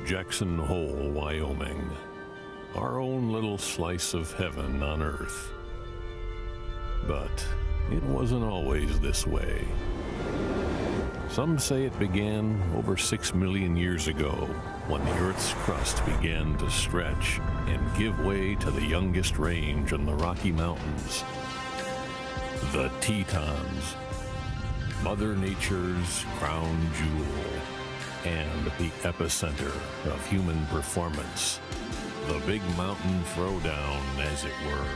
Jackson Hole, Wyoming. Our own little slice of heaven on earth. But it wasn't always this way. Some say it began over 6 million years ago, when the Earth's crust began to stretch and give way to the youngest range in the Rocky Mountains, the Tetons, Mother Nature's crown jewel, and the epicenter of human performance, the big mountain throwdown, as it were.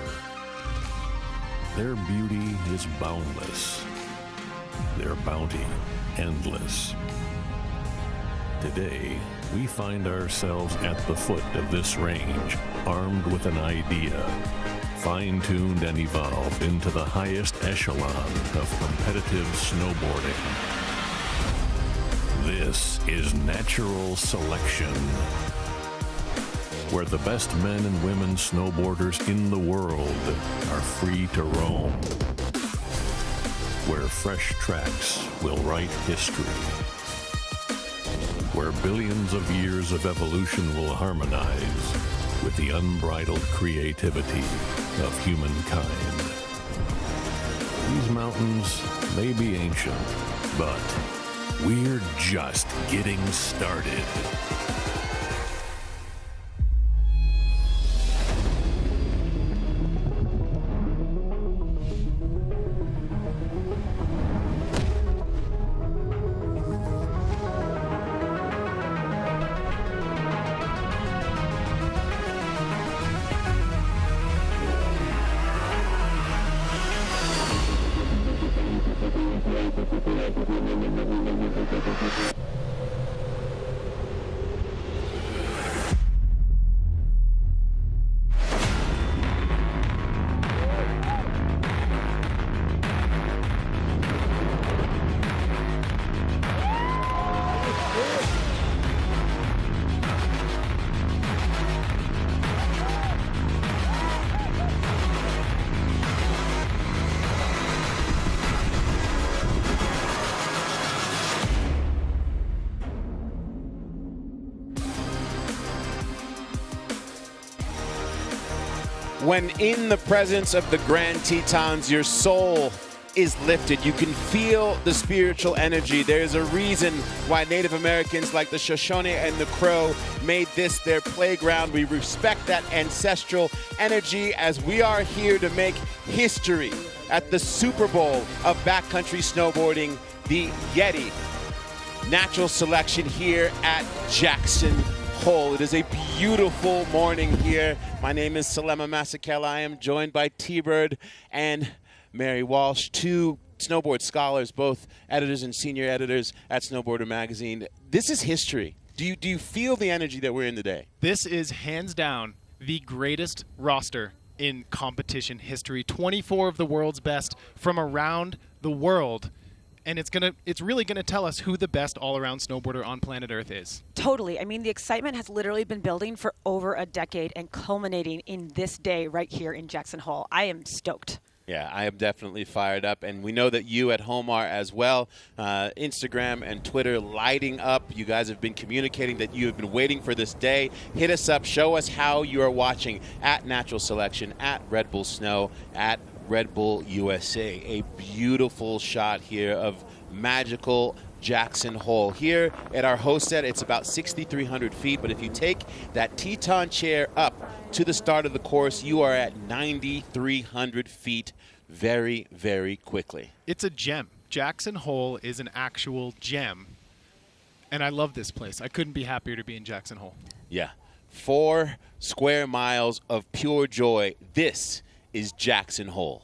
Their beauty is boundless, their bounty endless. Today, we find ourselves at the foot of this range, armed with an idea, fine-tuned and evolved into the highest echelon of competitive snowboarding. This is Natural Selection, where the best men and women snowboarders in the world are free to roam, where fresh tracks will write history, where billions of years of evolution will harmonize with the unbridled creativity of humankind. These mountains may be ancient, but we're just getting started. When in the presence of the Grand Tetons, your soul is lifted. You can feel the spiritual energy. There's a reason why Native Americans like the Shoshone and the Crow made this their playground. We respect that ancestral energy as we are here to make history at the Super Bowl of backcountry snowboarding, the YETI Natural Selection here at Jackson Hole. It is a beautiful morning here. My name is Salema Masekela. I am joined by T-Bird and Mary Walsh, two snowboard scholars, both editors and senior editors at Snowboarder Magazine. This is history. Do you feel the energy that we're in today? This is hands down the greatest roster in competition history. 24 of the world's best from around the world. And it's really gonna tell us who the best all-around snowboarder on planet Earth is. Totally. I mean, the excitement has literally been building for over a decade and culminating in this day right here in Jackson Hole. I am stoked. Yeah, I am definitely fired up, and we know that you at home are as well. Instagram and Twitter lighting up. You guys have been communicating that you have been waiting for this day. Hit us up. Show us how you are watching at Natural Selection, at Red Bull Snow, at Red Bull USA. A beautiful shot here of magical Jackson Hole. Here at our host set, it's about 6,300 feet, but if you take that Teton chair up to the start of the course, you are at 9,300 feet very, very quickly. It's a gem. Jackson Hole is an actual gem, and I love this place. I couldn't be happier to be in Jackson Hole. Yeah. 4 square miles of pure joy. This is Jackson Hole.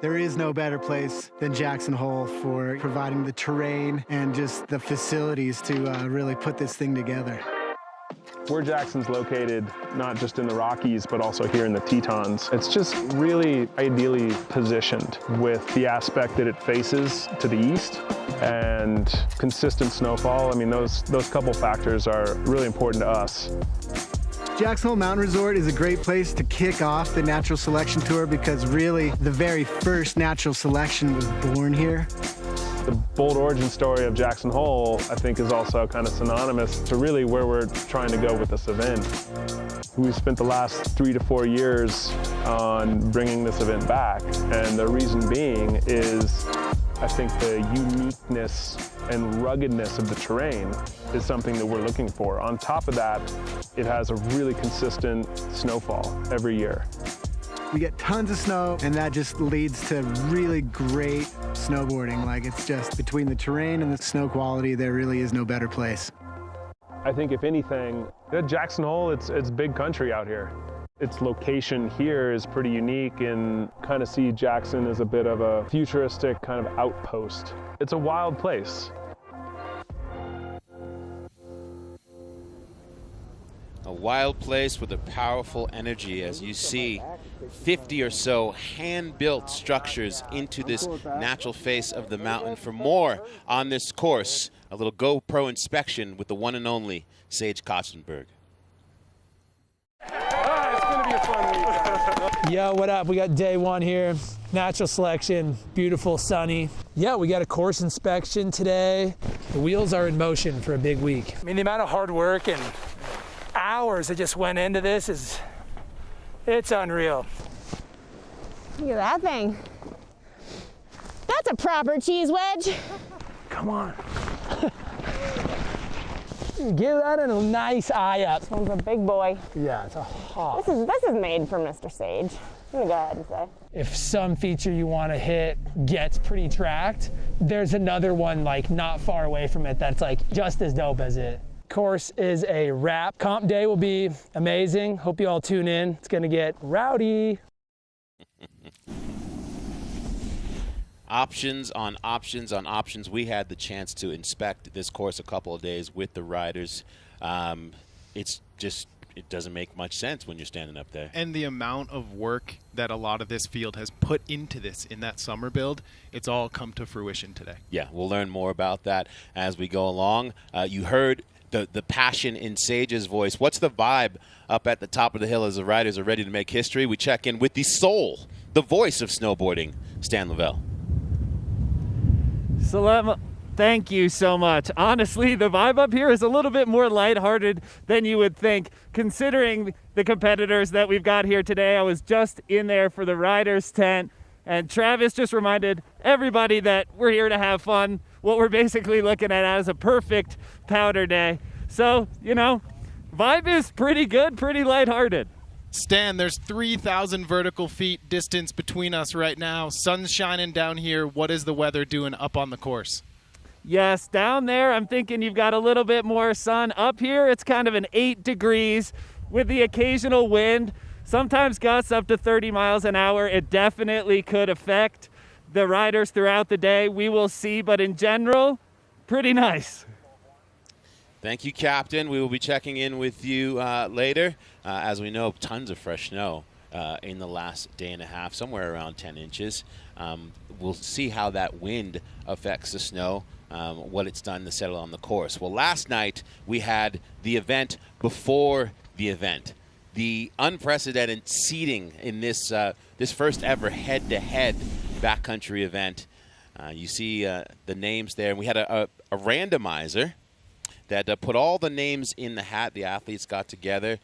There is no better place than Jackson Hole for providing the terrain and just the facilities to really put this thing together. Where Jackson's located, not just in the Rockies, but also here in the Tetons, it's just really ideally positioned with the aspect that it faces to the east and consistent snowfall. I mean, those couple factors are really important to us. Jackson Hole Mountain Resort is a great place to kick off the Natural Selection Tour because really the very first Natural Selection was born here. The bold origin story of Jackson Hole, I think, is also kind of synonymous to really where we're trying to go with this event. We spent the last 3 to 4 years on bringing this event back, and the reason being is I think the uniqueness and ruggedness of the terrain is something that we're looking for. On top of that, it has a really consistent snowfall every year. We get tons of snow, and that just leads to really great snowboarding. Like, it's just between the terrain and the snow quality, there really is no better place. I think if anything, at Jackson Hole, it's big country out here. Its location here is pretty unique, and kind of see Jackson as a bit of a futuristic kind of outpost. It's a wild place. A wild place with a powerful energy, as you see 50 or so hand-built structures into this natural face of the mountain. For more on this course, a little GoPro inspection with the one and only Sage Kostenberg. It's going to be a fun week. Yo, what up? We got day one here. Natural selection, beautiful, sunny. Yeah, we got a course inspection today. The wheels are in motion for a big week. I mean, the amount of hard work and hours that just went into this it's unreal. Look at that thing. That's a proper cheese wedge. Come on. Give that a nice eye up. This one's a big boy. Yeah, it's a hawk. This is made for Mr. Sage. I'm gonna go ahead and say. If some feature you want to hit gets pretty tracked, there's another one like not far away from it that's like just as dope as it. Course is a wrap. Comp day will be amazing. Hope you all tune in. It's gonna get rowdy. Options on options on options. We had the chance to inspect this course a couple of days with the riders. It doesn't make much sense when you're standing up there. And the amount of work that a lot of this field has put into this in that summer build, it's all come to fruition today. Yeah, we'll learn more about that as we go along. You heard the passion in Sage's voice. What's the vibe up at the top of the hill as the riders are ready to make history? We check in with the soul, the voice of snowboarding, Stan Lavelle. Thank you so much. Honestly, the vibe up here is a little bit more lighthearted than you would think, considering the competitors that we've got here today. I was just in there for the riders' tent, and Travis just reminded everybody that we're here to have fun. What we're basically looking at is a perfect powder day. So, vibe is pretty good, pretty lighthearted. Stan, there's 3,000 vertical feet distance between us right now. Sun's shining down here. What is the weather doing up on the course? Yes, down there, I'm thinking you've got a little bit more sun. Up here, it's kind of an 8 degrees with the occasional wind. Sometimes gusts up to 30 miles an hour. It definitely could affect the riders throughout the day. We will see, but in general, pretty nice. Thank you, Captain. We will be checking in with you later. As we know, tons of fresh snow in the last day and a half, somewhere around 10 inches. We'll see how that wind affects the snow, what it's done to settle on the course. Well, last night we had the event before the event. The unprecedented seating in this first ever head-to-head backcountry event. You see the names there. And we had a randomizer that put all the names in the hat. The athletes got together.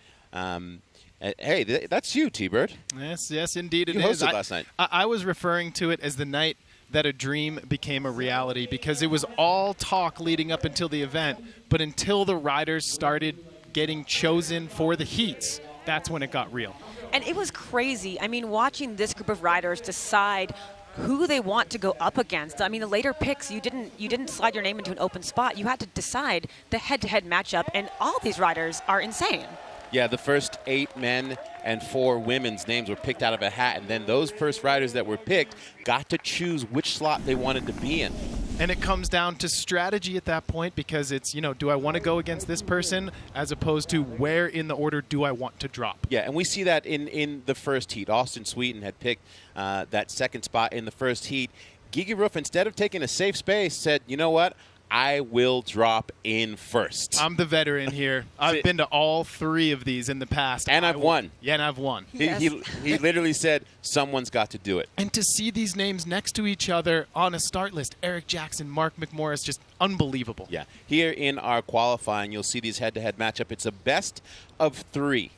Hey, that's you, T-Bird. Yes, indeed it is. You hosted last night. I was referring to it as the night that a dream became a reality, because it was all talk leading up until the event, but until the riders started getting chosen for the heats, that's when it got real. And it was crazy. I mean, watching this group of riders decide who they want to go up against. I mean, the later picks, you didn't slide your name into an open spot. You had to decide the head-to-head matchup, and all these riders are insane. Yeah, the first 8 men and 4 women's names were picked out of a hat, and then those first riders that were picked got to choose which slot they wanted to be in. And it comes down to strategy at that point, because it's, do I want to go against this person, as opposed to where in the order do I want to drop? Yeah, and we see that in the first heat. Austin Sweeten had picked that second spot in the first heat. Gigi Roof, instead of taking a safe space, said, you know what? I will drop in first. I'm the veteran here. I've been to all 3 of these in the past. And I've won. Yeah, and I've won. Yes. He literally said, someone's got to do it. And to see these names next to each other on a start list, Eric Jackson, Mark McMorris, just unbelievable. Yeah. Here in our qualifying, you'll see these head-to-head matchup. It's a best of 3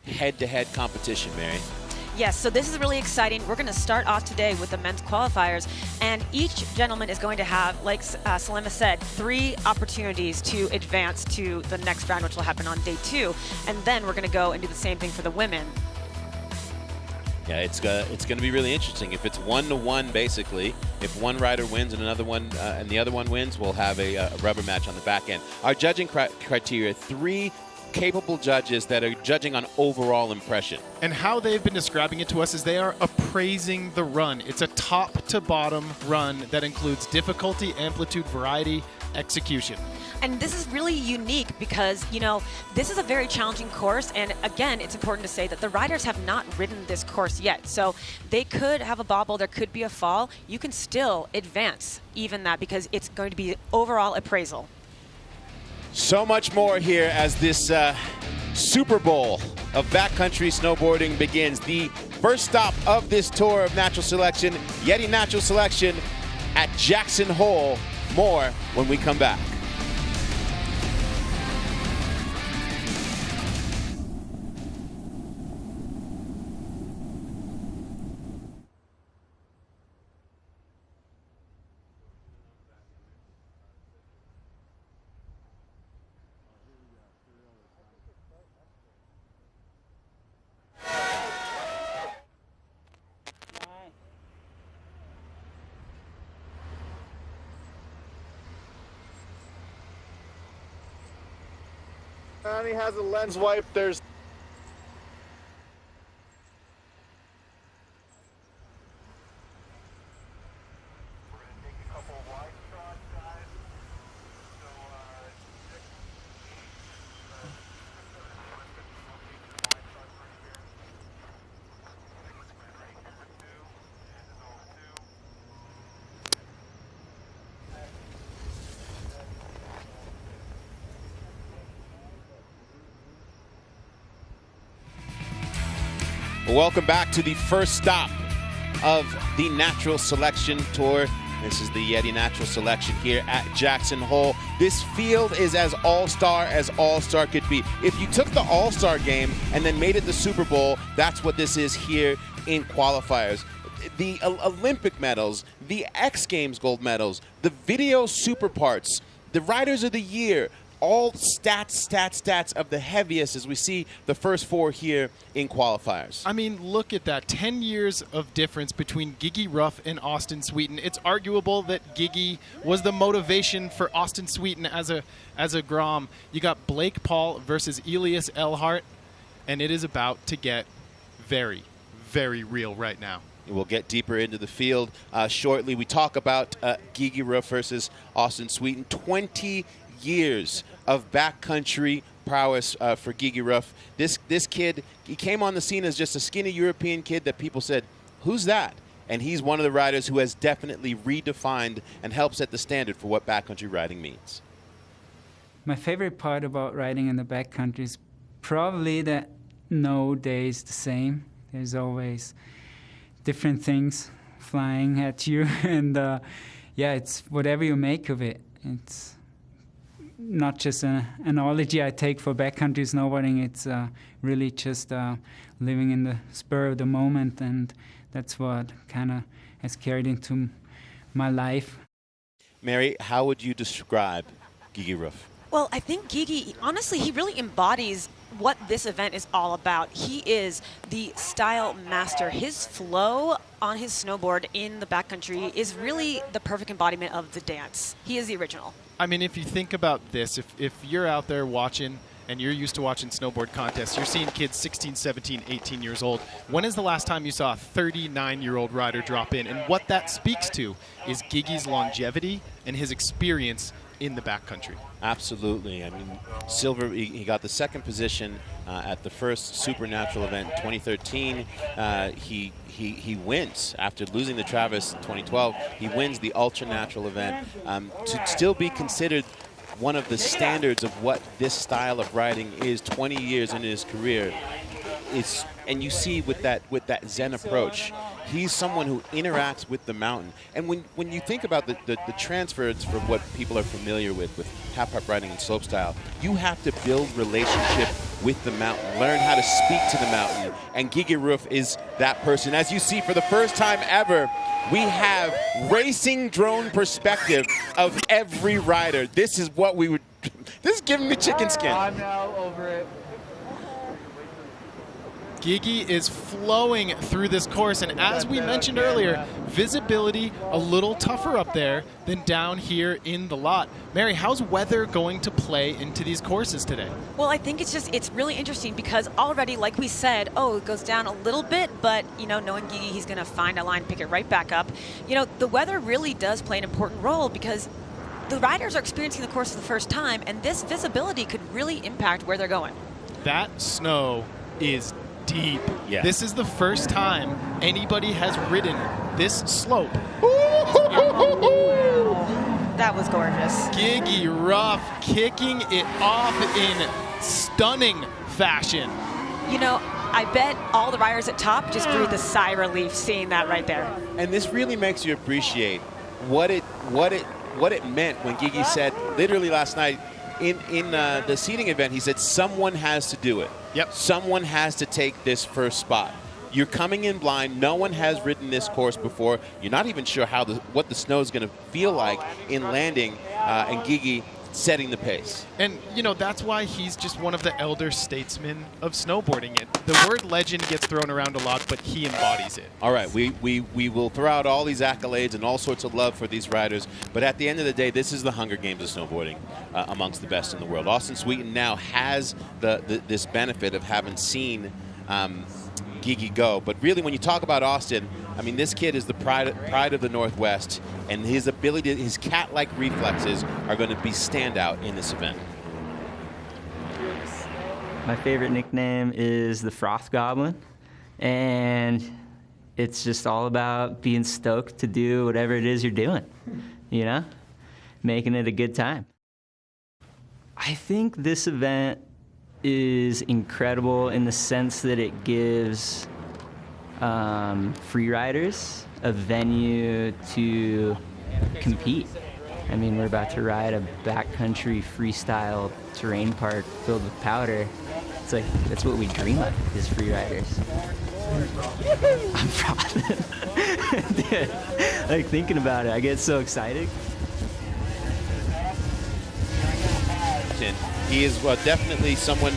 head-to-head competition, Mary. Yes, so this is really exciting. We're going to start off today with the men's qualifiers, and each gentleman is going to have, like Selema said, 3 opportunities to advance to the next round, which will happen on day 2, and then we're going to go and do the same thing for the women. Yeah, it's going to be really interesting. If it's 1-1, basically, if one rider wins and another one and the other one wins, we'll have a rubber match on the back end. Our judging criteria: 3 capable judges that are judging on overall impression. And how they've been describing it to us is they are appraising the run. It's a top to bottom run that includes difficulty, amplitude, variety, execution. And this is really unique because, you know, this is a very challenging course. And again, it's important to say that the riders have not ridden this course yet. So they could have a bobble, there could be a fall. You can still advance even that because it's going to be overall appraisal. So much more here as this Super Bowl of backcountry snowboarding begins. The first stop of this tour of Natural Selection, YETI Natural Selection at Jackson Hole. More when we come back. And he has a lens wipe. There's Welcome back to the first stop of the Natural Selection Tour. This is the YETI Natural Selection here at Jackson Hole. This field is as all-star could be. If you took the all-star game and then made it the Super Bowl, that's what this is here in qualifiers. The Olympic medals, the X Games gold medals, the video super parts, the Riders of the Year, all stats of the heaviest as we see the first 4 here in qualifiers. I mean, look at that. 10 years of difference between Gigi Ruff and Austin Sweeten. It's arguable that Gigi was the motivation for Austin Sweeten as a Grom. You got Blake Paul versus Elias Elhart, and it is about to get very, very real right now. We'll get deeper into the field shortly. We talk about Gigi Ruff versus Austin Sweeten. 20 years of backcountry prowess for Gigi Ruff. This kid, he came on the scene as just a skinny European kid that people said, who's that? And he's one of the riders who has definitely redefined and helped set the standard for what backcountry riding means. My favorite part about riding in the backcountry is probably that no day is the same. There's always different things flying at you, and yeah, it's whatever you make of it. It's not just an analogy I take for backcountry snowboarding. It's really just living in the spur of the moment, and that's what kind of has carried into my life. Mary, how would you describe Gigi Ruff? Well, I think Gigi, honestly, he really embodies what this event is all about. He is the style master. His flow on his snowboard in the backcountry is really the perfect embodiment of the dance. He is the original. I mean, if you think about this, if you're out there watching and you're used to watching snowboard contests, you're seeing kids 16, 17, 18 years old. When is the last time you saw a 39-year-old rider drop in? And what that speaks to is Gigi's longevity and his experience in the backcountry. Absolutely. I mean, silver, he got the second position at the first Supernatural event in 2013. He wins after losing the Travis in 2012. He wins the Ultra Natural event. To still be considered one of the standards of what this style of riding is 20 years into his career, and you see with that Zen approach, he's someone who interacts with the mountain. And when you think about the transfers from what people are familiar with half-pipe riding and slopestyle, you have to build relationship with the mountain, learn how to speak to the mountain, and Gigi Roof is that person. As you see, for the first time ever, we have racing drone perspective of every rider. This is what we would, this is giving me chicken skin. I'm now over it. Gigi is flowing through this course, and as we mentioned earlier, visibility a little tougher up there than down here in the lot. Mary, how's weather going to play into these courses today? Well, I think it's really interesting because already, like we said, it goes down a little bit, but, knowing Gigi, he's going to find a line, pick it right back up. The weather really does play an important role because the riders are experiencing the course for the first time, and this visibility could really impact where they're going. That snow is deep. Yeah. This is the first time anybody has ridden this slope. That was gorgeous. Gigi Ruff kicking it off in stunning fashion. I bet all the riders at top just breathed a sigh of relief seeing that right there. And this really makes you appreciate what it meant when Gigi said, literally last night, in the seating event, he said, someone has to do it. Yep. Someone has to take this first spot. You're coming in blind. No one has ridden this course before. You're not even sure what the snow is going to feel like in landing, and Gigi setting the pace. And, that's why he's just one of the elder statesmen of snowboarding. The word legend gets thrown around a lot, but he embodies it. All right, we will throw out all these accolades and all sorts of love for these riders, but at the end of the day, this is the Hunger Games of snowboarding amongst the best in the world. Austin Sweeten now has this benefit of having seen Gigi go, but really when you talk about Austin, I mean, this kid is the pride of the Northwest, and his ability, his cat-like reflexes are going to be standout in this event. My favorite nickname is the Froth Goblin, and it's just all about being stoked to do whatever it is you're doing, making it a good time. I think this event is incredible in the sense that it gives freeriders a venue to compete. I mean, we're about to ride a backcountry freestyle terrain park filled with powder. It's like, that's what we dream of, is freeriders. I'm frothing. Dude, like thinking about it, I get so excited. He is definitely someone,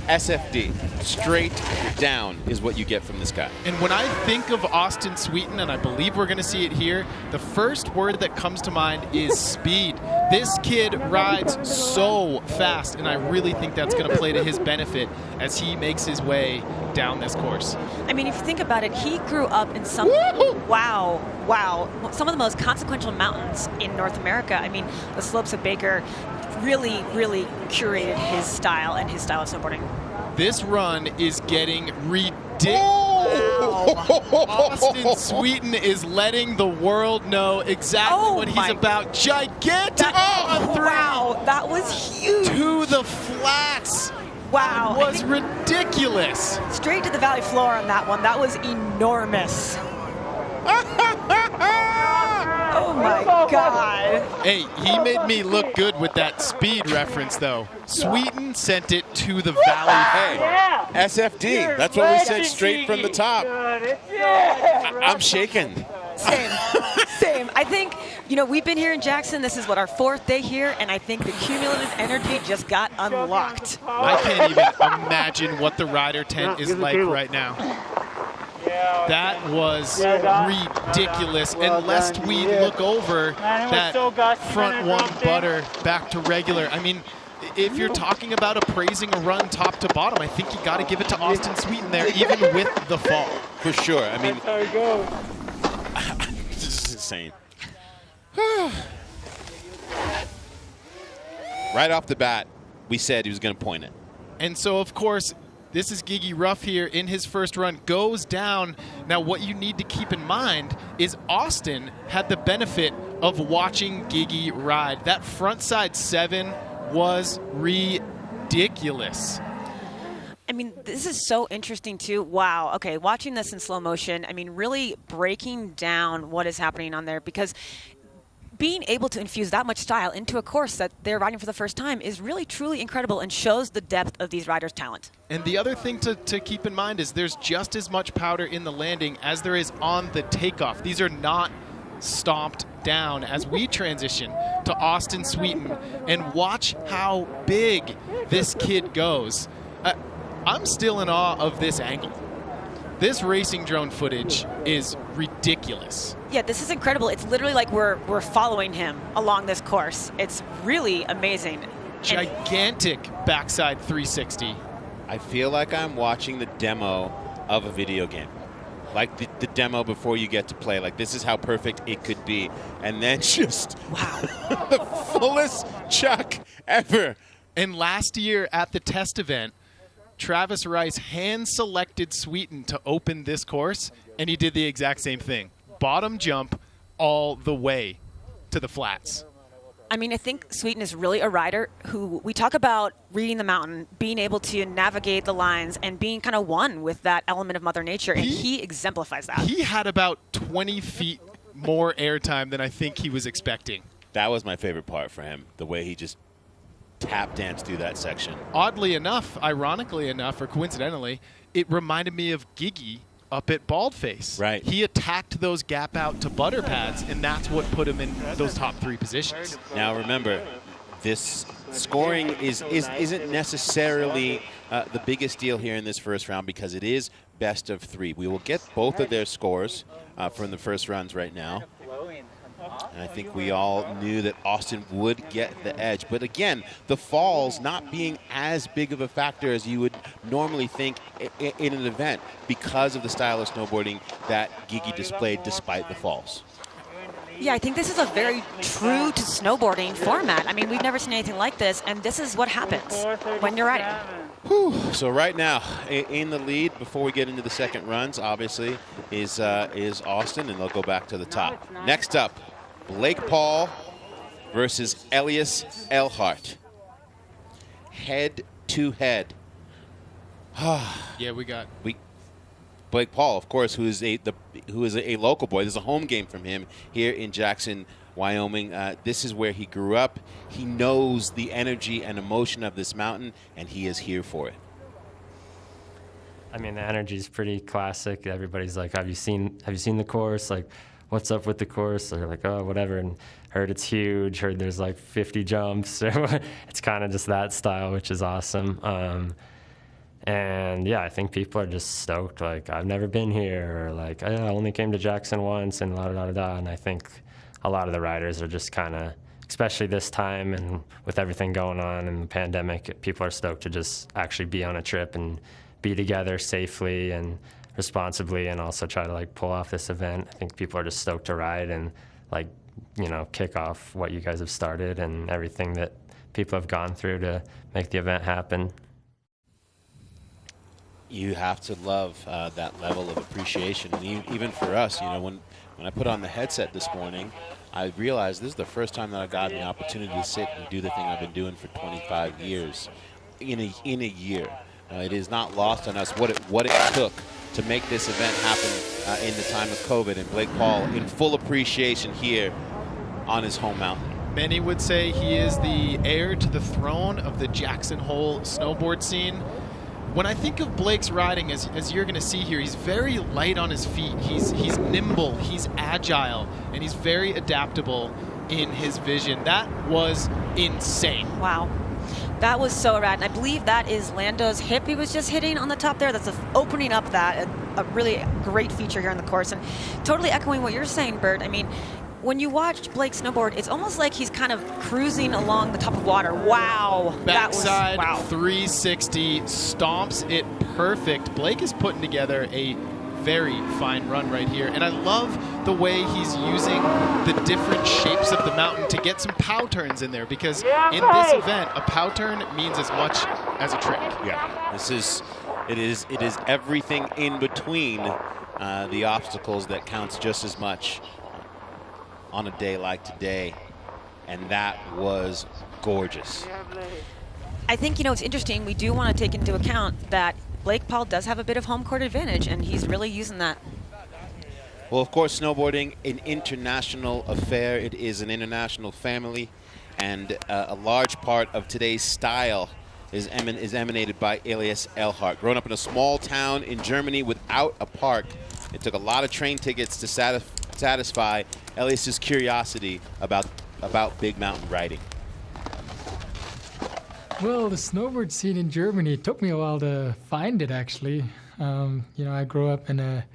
SFD, straight down is what you get from this guy. And when I think of Austin Sweeten, and I believe we're going to see it here, the first word that comes to mind is speed. This kid rides so fast, and I really think that's going to play to his benefit as he makes his way down this course. I mean, if you think about it, he grew up in some, wow, some of the most consequential mountains in North America. I mean, the slopes of Baker really curated his style and his style of snowboarding. This run is getting ridiculous. Austin Sweeten is letting the world know exactly what he's about. Gigantic on three. Wow, that was huge. To the flats. Wow. It was ridiculous. Straight to the valley floor on that one. That was enormous. Oh my God. Hey, he made me look good with that speed reference, though. Sweeten sent it to the valley. Hey, SFD. That's what we said straight from the top. I'm shaking. Same. I think, we've been here in Jackson. This is our fourth day here, and I think the cumulative energy just got unlocked. I can't even imagine what the rider tent is like right now. That was ridiculous. And lest we look over that front one butter back to regular. I mean, if you're talking about appraising a run top to bottom, I think you got to give it to Austin Sweeten there, even with the fall. For sure. I mean, that's how it goes. This is insane. Right off the bat, we said he was going to point it. And so, of course, this is Gigi Ruff here in his first run, goes down. Now, what you need to keep in mind is Austin had the benefit of watching Gigi ride. That frontside 7 was ridiculous. I mean, this is so interesting, too. Wow. Okay, watching this in slow motion, I mean, really breaking down what is happening on there, because being able to infuse that much style into a course that they're riding for the first time is really, truly incredible and shows the depth of these riders' talent. And the other thing to keep in mind is there's just as much powder in the landing as there is on the takeoff. These are not stomped down as we transition to Austin Sweeten. And watch how big this kid goes. I'm still in awe of this angle. This racing drone footage is ridiculous. Yeah, this is incredible. It's literally like we're following him along this course. It's really amazing. Gigantic backside 360. I feel like I'm watching the demo of a video game. Like the demo before you get to play. Like, this is how perfect it could be. And then just the fullest chuck ever. And last year at the test event, Travis Rice hand-selected Sweeten to open this course, and he did the exact same thing. Bottom jump all the way to the flats. I mean, I think Sweeten is really a rider who we talk about reading the mountain, being able to navigate the lines, and being kind of one with that element of Mother Nature, and he exemplifies that. He had about 20 feet more airtime than I think he was expecting. That was my favorite part for him, the way he just tap dance through that section. Oddly enough, ironically enough, or coincidentally, it reminded me of Gigi up at Baldface. Right. He attacked those gap out to butter pads, and that's what put him in those top 3 positions. Now remember, this scoring isn't necessarily the biggest deal here in this first round, because it is best of 3. We will get both of their scores from the first rounds right now. And I think we all knew that Austin would get the edge. But again, the falls not being as big of a factor as you would normally think in an event because of the style of snowboarding that Gigi displayed despite the falls. Yeah, I think this is a very true to snowboarding format. I mean, we've never seen anything like this, and this is what happens when you're riding. Whew. So right now, in the lead, before we get into the second runs, obviously, is Austin, and they'll go back to the top. Next up, Blake Paul versus Elias Eilhart. Head to head. Yeah, Blake Paul, of course, who is a local boy. There's a home game from him here in Jackson, Wyoming. This is where he grew up. He knows the energy and emotion of this mountain, and he is here for it. I mean, the energy is pretty classic. Everybody's like, have you seen the course? Like, what's up with the course? They're like, oh, whatever. And heard it's huge. Heard there's like 50 jumps. So it's kind of just that style, which is awesome. And yeah, I think people are just stoked. Like, I've never been here, or like, I only came to Jackson once, and la-da-da-da-da. And I think a lot of the riders are just kind of, especially this time and with everything going on in the pandemic, people are stoked to just actually be on a trip and be together safely and responsibly, and also try to like pull off this event. I think people are just stoked to ride and like, you know, kick off what you guys have started and everything that people have gone through to make the event happen. You have to love that level of appreciation. And even for us, you know, when I put on the headset this morning, I realized this is the first time that I've gotten the opportunity to sit and do the thing I've been doing for 25 years in a year. It is not lost on us what it took to make this event happen in the time of COVID. And Blake Paul in full appreciation here on his home mountain. Many would say he is the heir to the throne of the Jackson Hole snowboard scene. When I think of Blake's riding, as you're going to see here, he's very light on his feet. He's nimble, he's agile, and he's very adaptable in his vision. That was insane. Wow. That was so rad. And I believe that is Lando's hip he was just hitting on the top there. That's opening up that, a really great feature here on the course. And totally echoing what you're saying, Bert. I mean, when you watch Blake snowboard, it's almost like he's kind of cruising along the top of water. Wow. Backside wow. 360, stomps it perfect. Blake is putting together a very fine run right here. And I love the way he's using the different shapes of the mountain to get some pow turns in there, because in this event, a pow turn means as much as a trick. Yeah, it is everything in between the obstacles that counts just as much on a day like today, and that was gorgeous. I think, it's interesting. We do want to take into account that Blake Paul does have a bit of home court advantage, and he's really using that. Well, of course, snowboarding, an international affair. It is an international family, and a large part of today's style is emanated by Elias Eilhart. Growing up in a small town in Germany without a park, it took a lot of train tickets to satisfy Elias's curiosity about big mountain riding. Well, the snowboard scene in Germany, it took me a while to find it, actually. I grew up in a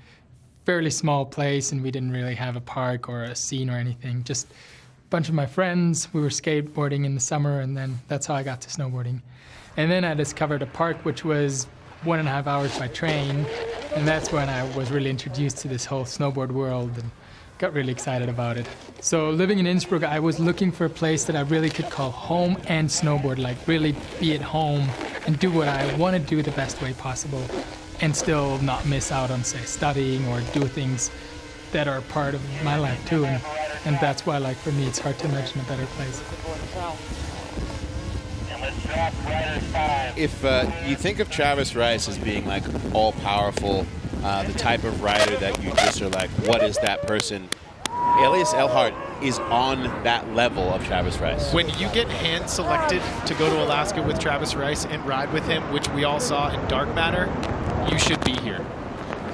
fairly small place, and we didn't really have a park or a scene or anything. Just a bunch of my friends, we were skateboarding in the summer, and then that's how I got to snowboarding. And then I discovered a park, which was 1.5 hours by train, and that's when I was really introduced to this whole snowboard world and got really excited about it. So living in Innsbruck, I was looking for a place that I really could call home and snowboard, like really be at home and do what I want to do the best way possible and still not miss out on, say, studying or do things that are part of my life too. And that's why, like, for me, it's hard to imagine a better place. If you think of Travis Rice as being like all-powerful, the type of rider that you just are like, what is that person? Elias Eilhart is on that level of Travis Rice. When you get hand-selected to go to Alaska with Travis Rice and ride with him, which we all saw in Dark Matter, you should be here.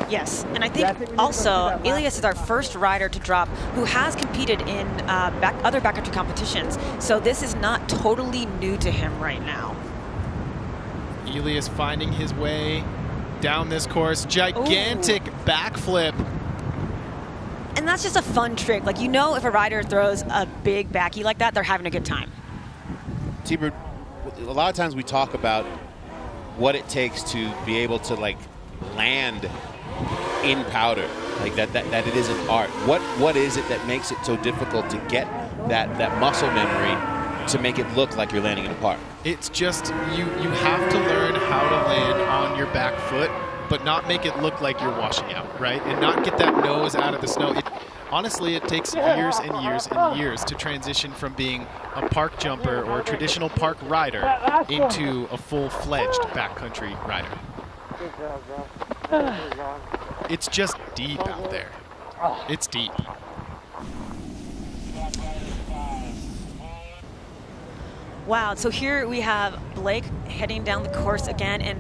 Yes, and I think also Elias is our first rider to drop who has competed in other backcountry competitions, so this is not totally new to him right now. Elias finding his way down this course, gigantic backflip. And that's just a fun trick. Like, if a rider throws a big backy like that, they're having a good time. Tiebreaker, a lot of times we talk about what it takes to be able to land in powder, like that it is an art. What is it that makes it so difficult to get that muscle memory to make it look like you're landing in a park? It's just you have to learn how to land on your back foot, but not make it look like you're washing out, right? And not get that nose out of the snow. Honestly, it takes years and years and years to transition from being a park jumper or a traditional park rider into a full-fledged backcountry rider. It's just deep out there. It's deep. Wow, so here we have Blake heading down the course again, and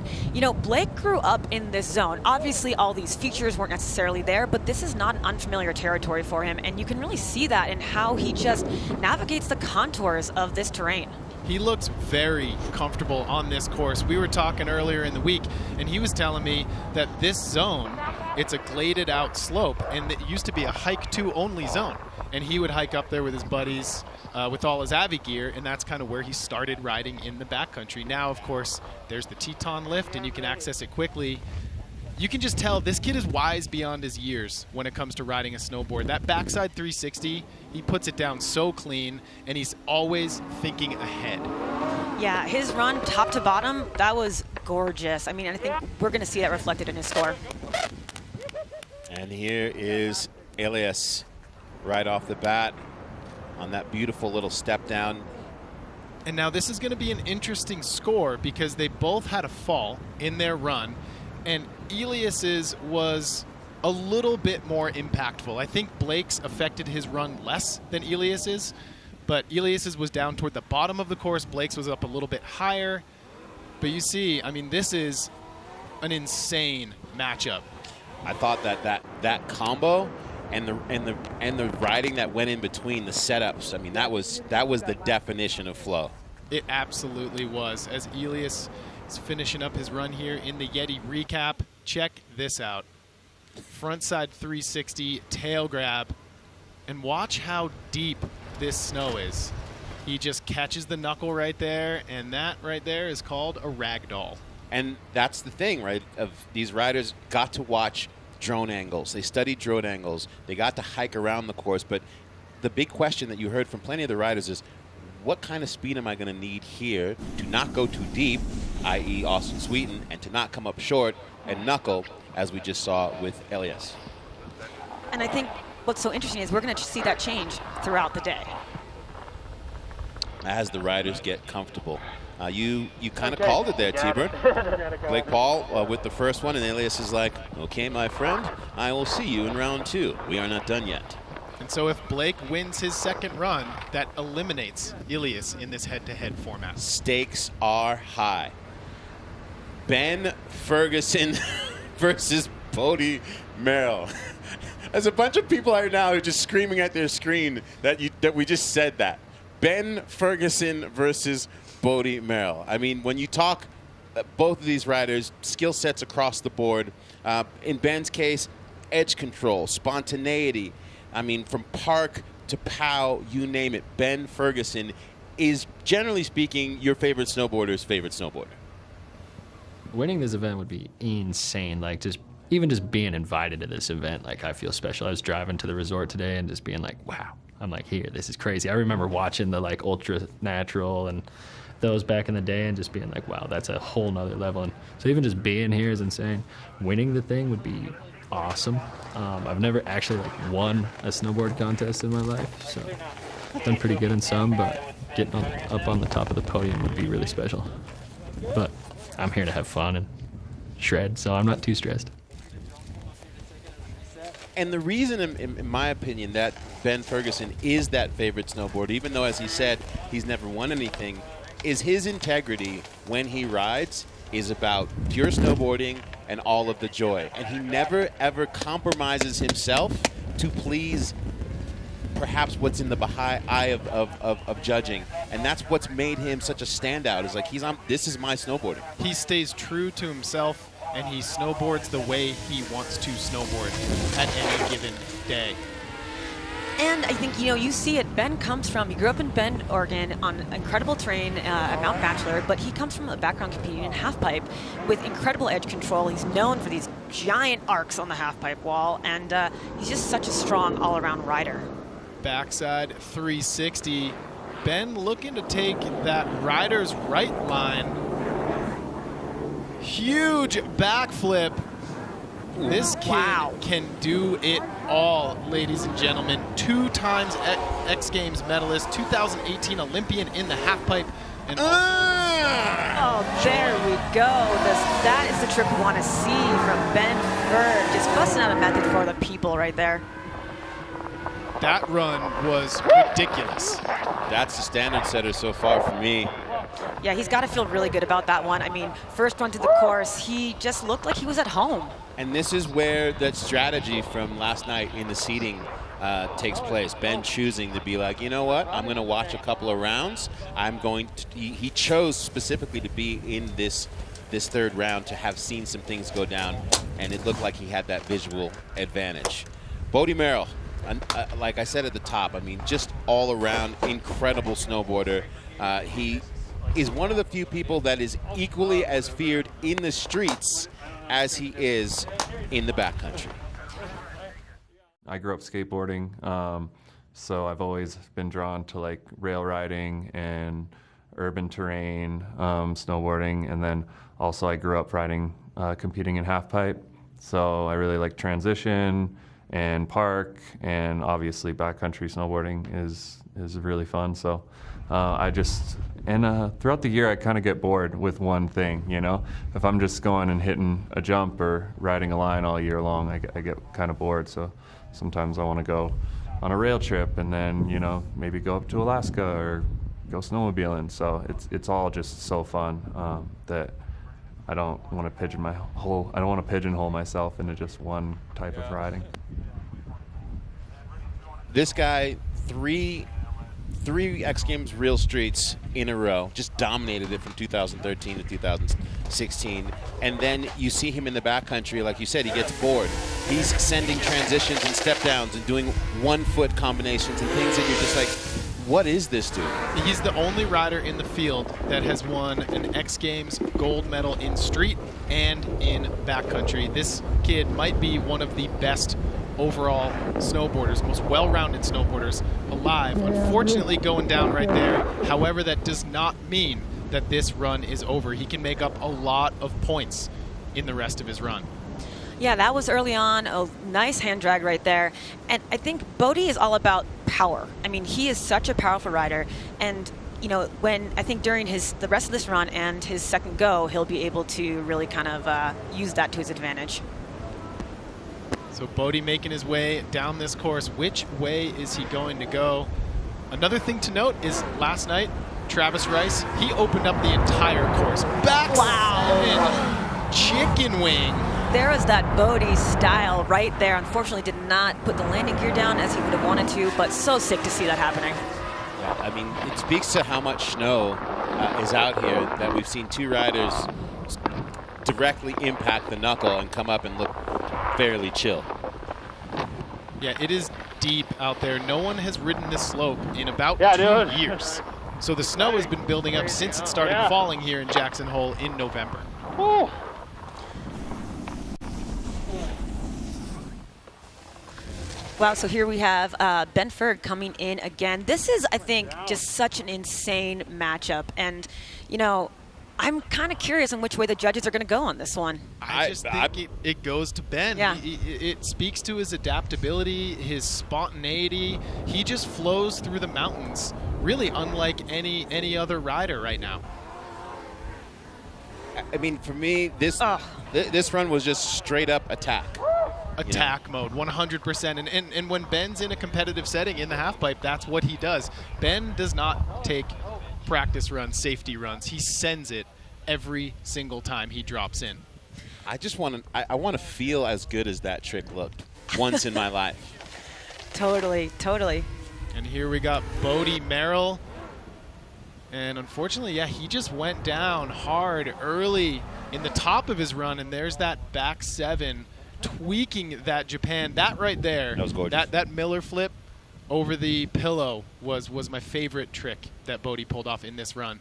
Blake grew up in this zone. Obviously all these features weren't necessarily there, but this is not an unfamiliar territory for him, and you can really see that in how he just navigates the contours of this terrain. He looks very comfortable on this course. We were talking earlier in the week, and he was telling me that this zone, it's a gladed out slope, and it used to be a hike to only zone. And he would hike up there with his buddies with all his Avi gear, and that's kind of where he started riding in the backcountry. Now, of course, there's the Teton lift, and you can access it quickly. You can just tell this kid is wise beyond his years when it comes to riding a snowboard. That backside 360, he puts it down so clean, and he's always thinking ahead. Yeah, his run top to bottom, that was gorgeous. I mean, I think we're going to see that reflected in his score. And here is Elias right off the bat on that beautiful little step down. And now this is going to be an interesting score because they both had a fall in their run, and Elias's was a little bit more impactful. I think Blake's affected his run less than Elias's, but Elias's was down toward the bottom of the course. Blake's was up a little bit higher. But you see, I mean, this is an insane matchup. I thought that combo and the riding that went in between the setups, I mean, that was the definition of flow. It absolutely was. As Elias is finishing up his run here in the YETI Recap, check this out. Frontside 360, tail grab, and watch how deep this snow is. He just catches the knuckle right there, and that right there is called a ragdoll. And that's the thing, right? Of these riders got to watch drone angles. They studied drone angles. They got to hike around the course. But the big question that you heard from plenty of the riders is, what kind of speed am I going to need here to not go too deep, i.e. Austin Sweeten, and to not come up short and knuckle, as we just saw with Elias? And I think what's so interesting is we're going to see that change throughout the day. As the riders get comfortable. You kind of called it there, T-Bird. Blake Paul with the first one, and Elias is like, okay, my friend, I will see you in round 2. We are not done yet. And so if Blake wins his second run, that eliminates Elias in this head-to-head format. Stakes are high. Ben Ferguson versus Bode Merrill. There's a bunch of people right now who are just screaming at their screen that we just said that. Ben Ferguson versus Bode Merrill. I mean, when you talk both of these riders, skill sets across the board. In Ben's case, edge control, spontaneity. I mean, from park to POW, you name it. Ben Ferguson is, generally speaking, your favorite snowboarder's favorite snowboarder. Winning this event would be insane. Like, even just being invited to this event, like, I feel special. I was driving to the resort today and just being like, wow, I'm like, here, this is crazy. I remember watching the like Ultra Natural and those back in the day and just being like, wow, that's a whole nother level. And so even just being here is insane. Winning the thing would be awesome. I've never actually like won a snowboard contest in my life, so I've done pretty good in some, but getting up on the top of the podium would be really special. But I'm here to have fun and shred, so I'm not too stressed. And the reason, in my opinion, that Ben Ferguson is that favorite snowboarder, even though, as he said, he's never won anything, is his integrity when he rides is about pure snowboarding and all of the joy. And he never, ever compromises himself to please perhaps what's in the eye of judging. And that's what's made him such a standout, is like, this is my snowboarding. He stays true to himself, and he snowboards the way he wants to snowboard at any given day. And I think, you see it. Ben comes from, he grew up in Bend, Oregon on incredible terrain at Mount Bachelor, but he comes from a background competing in halfpipe with incredible edge control. He's known for these giant arcs on the halfpipe wall, and he's just such a strong all-around rider. Backside 360. Ben looking to take that rider's right line. Huge backflip. This kid can do it all, ladies and gentlemen. 2 times X Games medalist, 2018 Olympian in the halfpipe. And oh, there we go. That is the trip we want to see from Ben Ferg. Just busting out a method for the people right there. That run was ridiculous. That's the standard setter so far for me. Yeah, he's got to feel really good about that one. I mean, first run to the course, he just looked like he was at home. And this is where that strategy from last night in the seating takes place. Ben choosing to be like, you know what, I'm going to watch a couple of rounds. He chose specifically to be in this third round to have seen some things go down, and it looked like he had that visual advantage. Bode Merrill, like I said at the top, I mean, just all around incredible snowboarder. He is one of the few people that is equally as feared in the streets as he is in the backcountry. I grew up skateboarding, so I've always been drawn to like rail riding and urban terrain, snowboarding, and then also I grew up competing in halfpipe, so I really like transition and park, and obviously backcountry snowboarding is really fun. So throughout the year I kind of get bored with one thing, If I'm just going and hitting a jump or riding a line all year long, I get kind of bored. So sometimes I want to go on a rail trip and then, maybe go up to Alaska or go snowmobiling. So it's all just so fun that I don't want to pigeonhole myself into just one type of riding. This guy, three X Games real streets in a row, just dominated it from 2013 to 2016. And then you see him in the backcountry, like you said, he gets bored. He's sending transitions and step downs and doing 1-foot combinations and things that you're just like, What is this dude? He's the only rider in the field that has won an X Games gold medal in street and in backcountry. This kid might be one of the best overall snowboarders, most well-rounded snowboarders alive. Unfortunately, going down right there. However, that does not mean that this run is over. He can make up a lot of points in the rest of his run. Yeah, that was early on. A nice hand drag right there. And I think Bode is all about power. I mean, he is such a powerful rider. And, you know, when I think during the rest of this run and his second go, he'll be able to really kind of use that to his advantage. So Bode making his way down this course. Which way is he going to go? Another thing to note is last night, Travis Rice, he opened up the entire course. Back chicken wing. There was that Bode style right there. Unfortunately, did not put the landing gear down as he would have wanted to, but so sick to see that happening. Yeah, I mean, it speaks to how much snow is out here that we've seen two riders directly impact the knuckle and come up and look fairly chill. Yeah, it is deep out there. No one has ridden this slope in about 2 years. So the snow has been building up since it started falling here in Jackson Hole in November. Oh. Wow, so here we have Ben Ferg coming in again. This is, I think, just such an insane matchup. And, you know, I'm kind of curious on which way the judges are going to go on this one. I just think it goes to Ben. Yeah. It speaks to his adaptability, his spontaneity. He just flows through the mountains, really unlike any other rider right now. I mean, for me, this run was just straight up attack. Attack mode, 100%. And when Ben's in a competitive setting in the halfpipe, that's what he does. Ben does not take practice runs, safety runs. He sends it every single time he drops in. I just want to I want to feel as good as that trick looked once in my life. Totally. And here we got Bode Merrill. And unfortunately, yeah, he just went down hard early in the top of his run, and there's that back seven tweaking that Japan. That right there, that was gorgeous. That Miller flip over the pillow was my favorite trick that Bode pulled off in this run.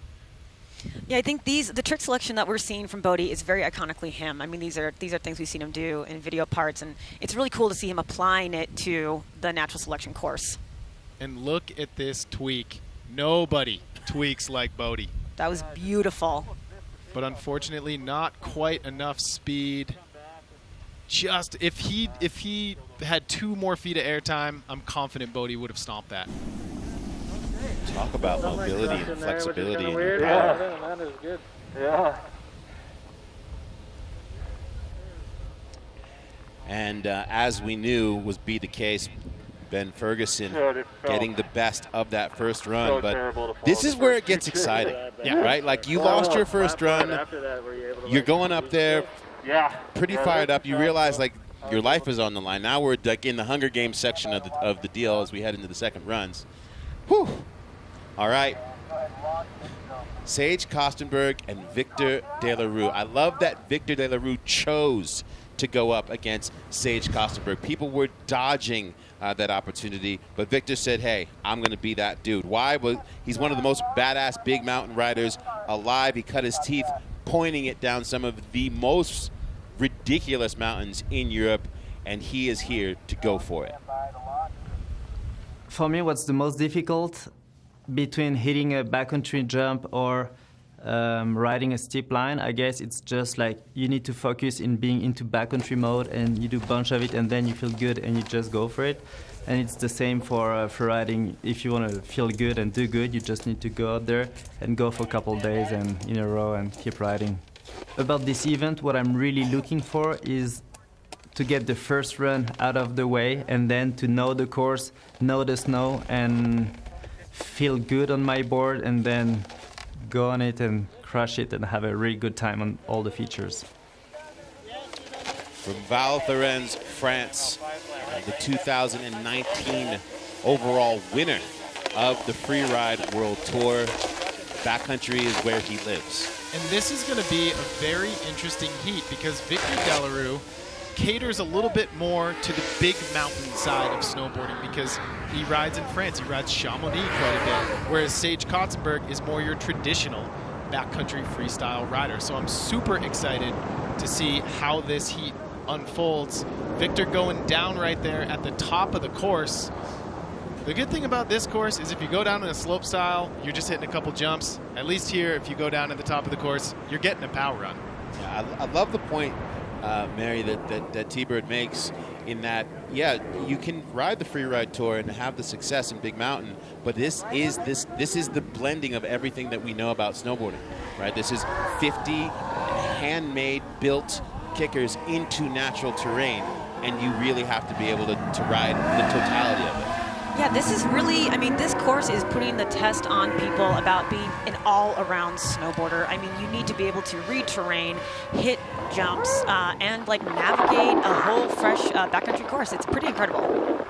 Yeah, I think the trick selection that we're seeing from Bode is very iconically him. I mean, these are things we've seen him do in video parts, and it's really cool to see him applying it to the natural selection course. And look at this tweak. Nobody tweaks like Bode. That was beautiful. But unfortunately, not quite enough speed. Just if he had 2 more feet of airtime, I'm confident Bode would have stomped that. Talk about mobility and flexibility. That is good. Yeah. And as we knew was be the case, Ben Ferguson getting the best of that first run. But this is where it gets exciting, right? Like you lost your first run, you're going up there pretty fired up. You realize like your life is on the line. Now we're like in the Hunger Games section of the deal as we head into the second runs. Whew. All right. Sage Kostenberg and Victor De La Rue. I love that Victor De La Rue chose to go up against Sage Kostenberg. People were dodging that opportunity, but Victor said, hey, I'm going to be that dude. Why? Well, he's one of the most badass big mountain riders alive. He cut his teeth pointing it down some of the most ridiculous mountains in Europe, and he is here to go for it. For me, what's the most difficult between hitting a backcountry jump or riding a steep line, I guess it's just like you need to focus in being into backcountry mode, and you do a bunch of it and then you feel good and you just go for it. And it's the same for riding. If you want to feel good and do good, you just need to go out there and go for a couple days and in a row and keep riding. About this event, what I'm really looking for is to get the first run out of the way and then to know the course, know the snow, and feel good on my board, and then go on it and crush it and have a really good time on all the features. From Val Thorens, France, the 2019 overall winner of the Freeride World Tour. Backcountry is where he lives. And this is going to be a very interesting heat because Victor De La Rue, caters a little bit more to the big mountain side of snowboarding because he rides in France. He rides Chamonix quite a bit, whereas Sage Kotzenberg is more your traditional backcountry freestyle rider. So I'm super excited to see how this heat unfolds. Victor going down right there at the top of the course. The good thing about this course is if you go down in a slope style, you're just hitting a couple jumps. At least here, if you go down at the top of the course, you're getting a power run. Yeah, I love the point, Mary, that T-Bird makes in that, yeah, you can ride the free ride tour and have the success in Big Mountain, but this is the blending of everything that we know about snowboarding, right? This is 50 handmade, built kickers into natural terrain, and you really have to be able to ride the totality of it. Yeah, this is really, I mean, this course is putting the test on people about being an all-around snowboarder. I mean, you need to be able to read terrain, hit jumps, and like navigate a whole fresh backcountry course. It's pretty incredible.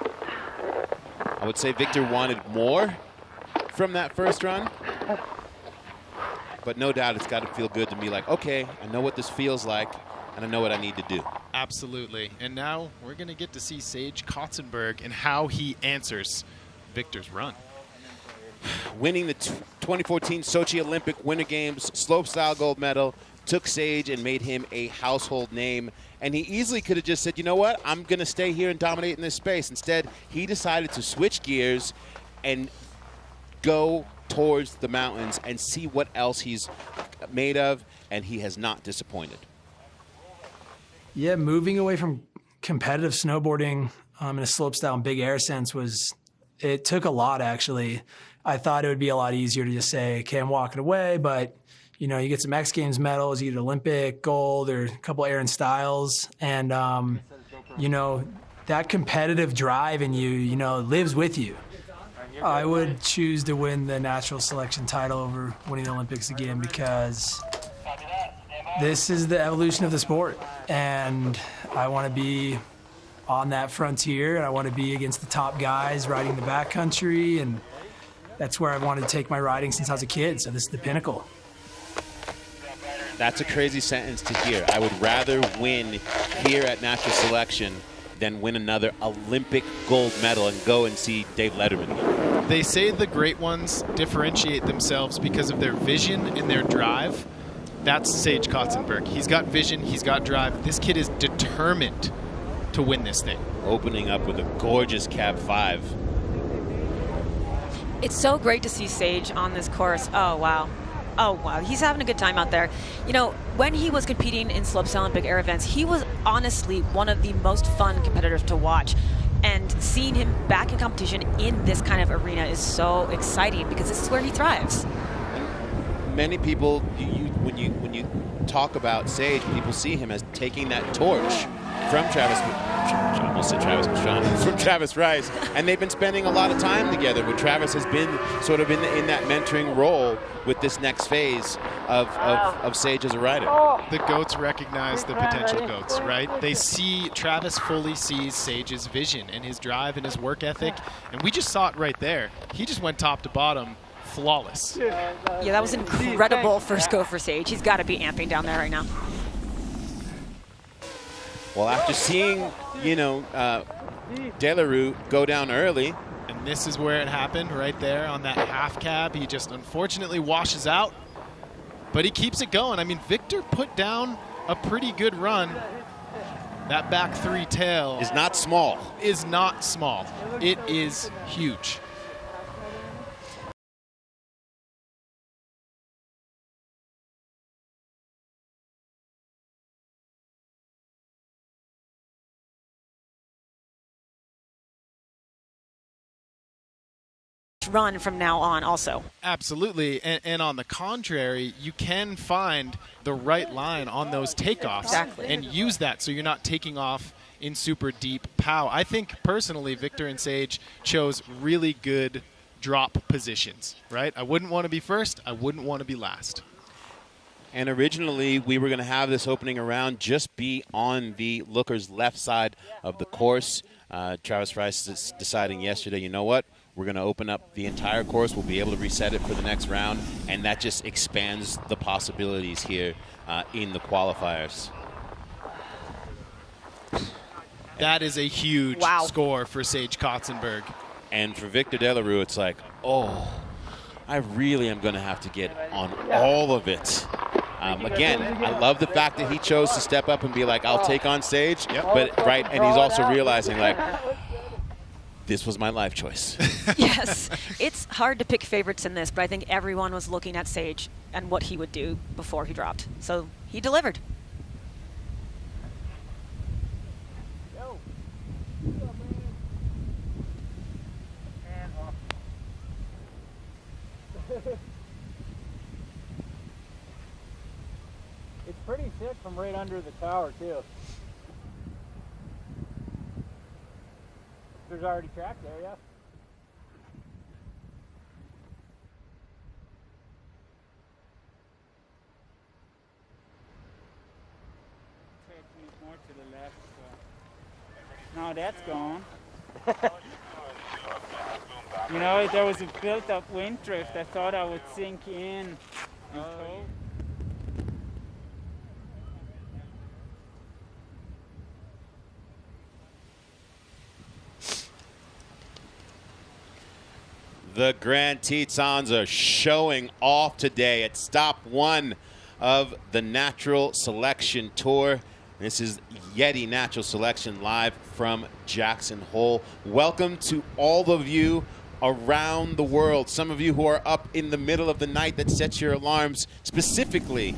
I would say Victor wanted more from that first run, but no doubt it's got to feel good to be like, okay, I know what this feels like, and I know what I need to do. Absolutely. And now we're going to get to see Sage Kotzenberg and how he answers Victor's run. Winning the 2014 Sochi Olympic Winter Games slopestyle gold medal took Sage and made him a household name. And he easily could have just said, you know what, I'm going to stay here and dominate in this space. Instead, he decided to switch gears and go towards the mountains and see what else he's made of, and he has not disappointed. Yeah, moving away from competitive snowboarding in a slopestyle and big air sense it took a lot, actually. I thought it would be a lot easier to just say, okay, I'm walking away, but you know, you get some X Games medals, you get Olympic gold or a couple air and styles, and you know, that competitive drive in you know, lives with you. I would choose to win the natural selection title over winning the Olympics again because this is the evolution of the sport, and I want to be on that frontier, and I want to be against the top guys riding the backcountry, and that's where I wanted to take my riding since I was a kid, so this is the pinnacle. That's a crazy sentence to hear. I would rather win here at Natural Selection than win another Olympic gold medal and go and see Dave Letterman again. They say the great ones differentiate themselves because of their vision and their drive. That's Sage Kotzenberg. He's got vision, he's got drive. This kid is determined to win this thing. Opening up with a gorgeous Cab 5. It's so great to see Sage on this course. Oh, wow. Oh, wow. He's having a good time out there. You know, when he was competing in slopestyle and big air events, he was honestly one of the most fun competitors to watch. And seeing him back in competition in this kind of arena is so exciting because this is where he thrives. Many people, when you talk about Sage, people see him as taking that torch from Travis Rice, and they've been spending a lot of time together. But Travis has been sort of in that mentoring role with this next phase of Sage as a rider. The goats recognize the potential goats, right? Travis fully sees Sage's vision and his drive and his work ethic, and we just saw it right there. He just went top to bottom. Flawless. Yeah, that was incredible first go for Sage. He's got to be amping down there right now. Well, after seeing, you know, Delarue go down early. And this is where it happened, right there on that half cab. He just unfortunately washes out, but he keeps it going. I mean, Victor put down a pretty good run. That back three tail is not small. It is huge. Run from now on also. Absolutely, and on the contrary, you can find the right line on those takeoffs and use that so you're not taking off in super deep pow. I think personally Victor and Sage chose really good drop positions, right? I wouldn't want to be first, I wouldn't want to be last. And originally we were going to have this opening around just be on the looker's left side of the course. Travis Rice is deciding yesterday, you know what? We're going to open up the entire course. We'll be able to reset it for the next round, and that just expands the possibilities here in the qualifiers. That is a huge score for Sage Kotzenberg. And for Victor Delarue, it's like, oh, I really am going to have to get on all of it. Again, I love the fact that he chose to step up and be like, I'll take on Sage. But right, and he's also realizing, like, this was my life choice. Yes, it's hard to pick favorites in this, but I think everyone was looking at Sage and what he would do before he dropped. So he delivered. It's pretty sick from right under the tower, too. There's already track there, yeah. More to the left. So. Now that's gone. You know, there was a built-up wind drift. I thought I would sink in. The Grand Tetons are showing off today at stop 1 of the Natural Selection Tour. This is YETI Natural Selection live from Jackson Hole. Welcome to all of you around the world. Some of you who are up in the middle of the night that set your alarms specifically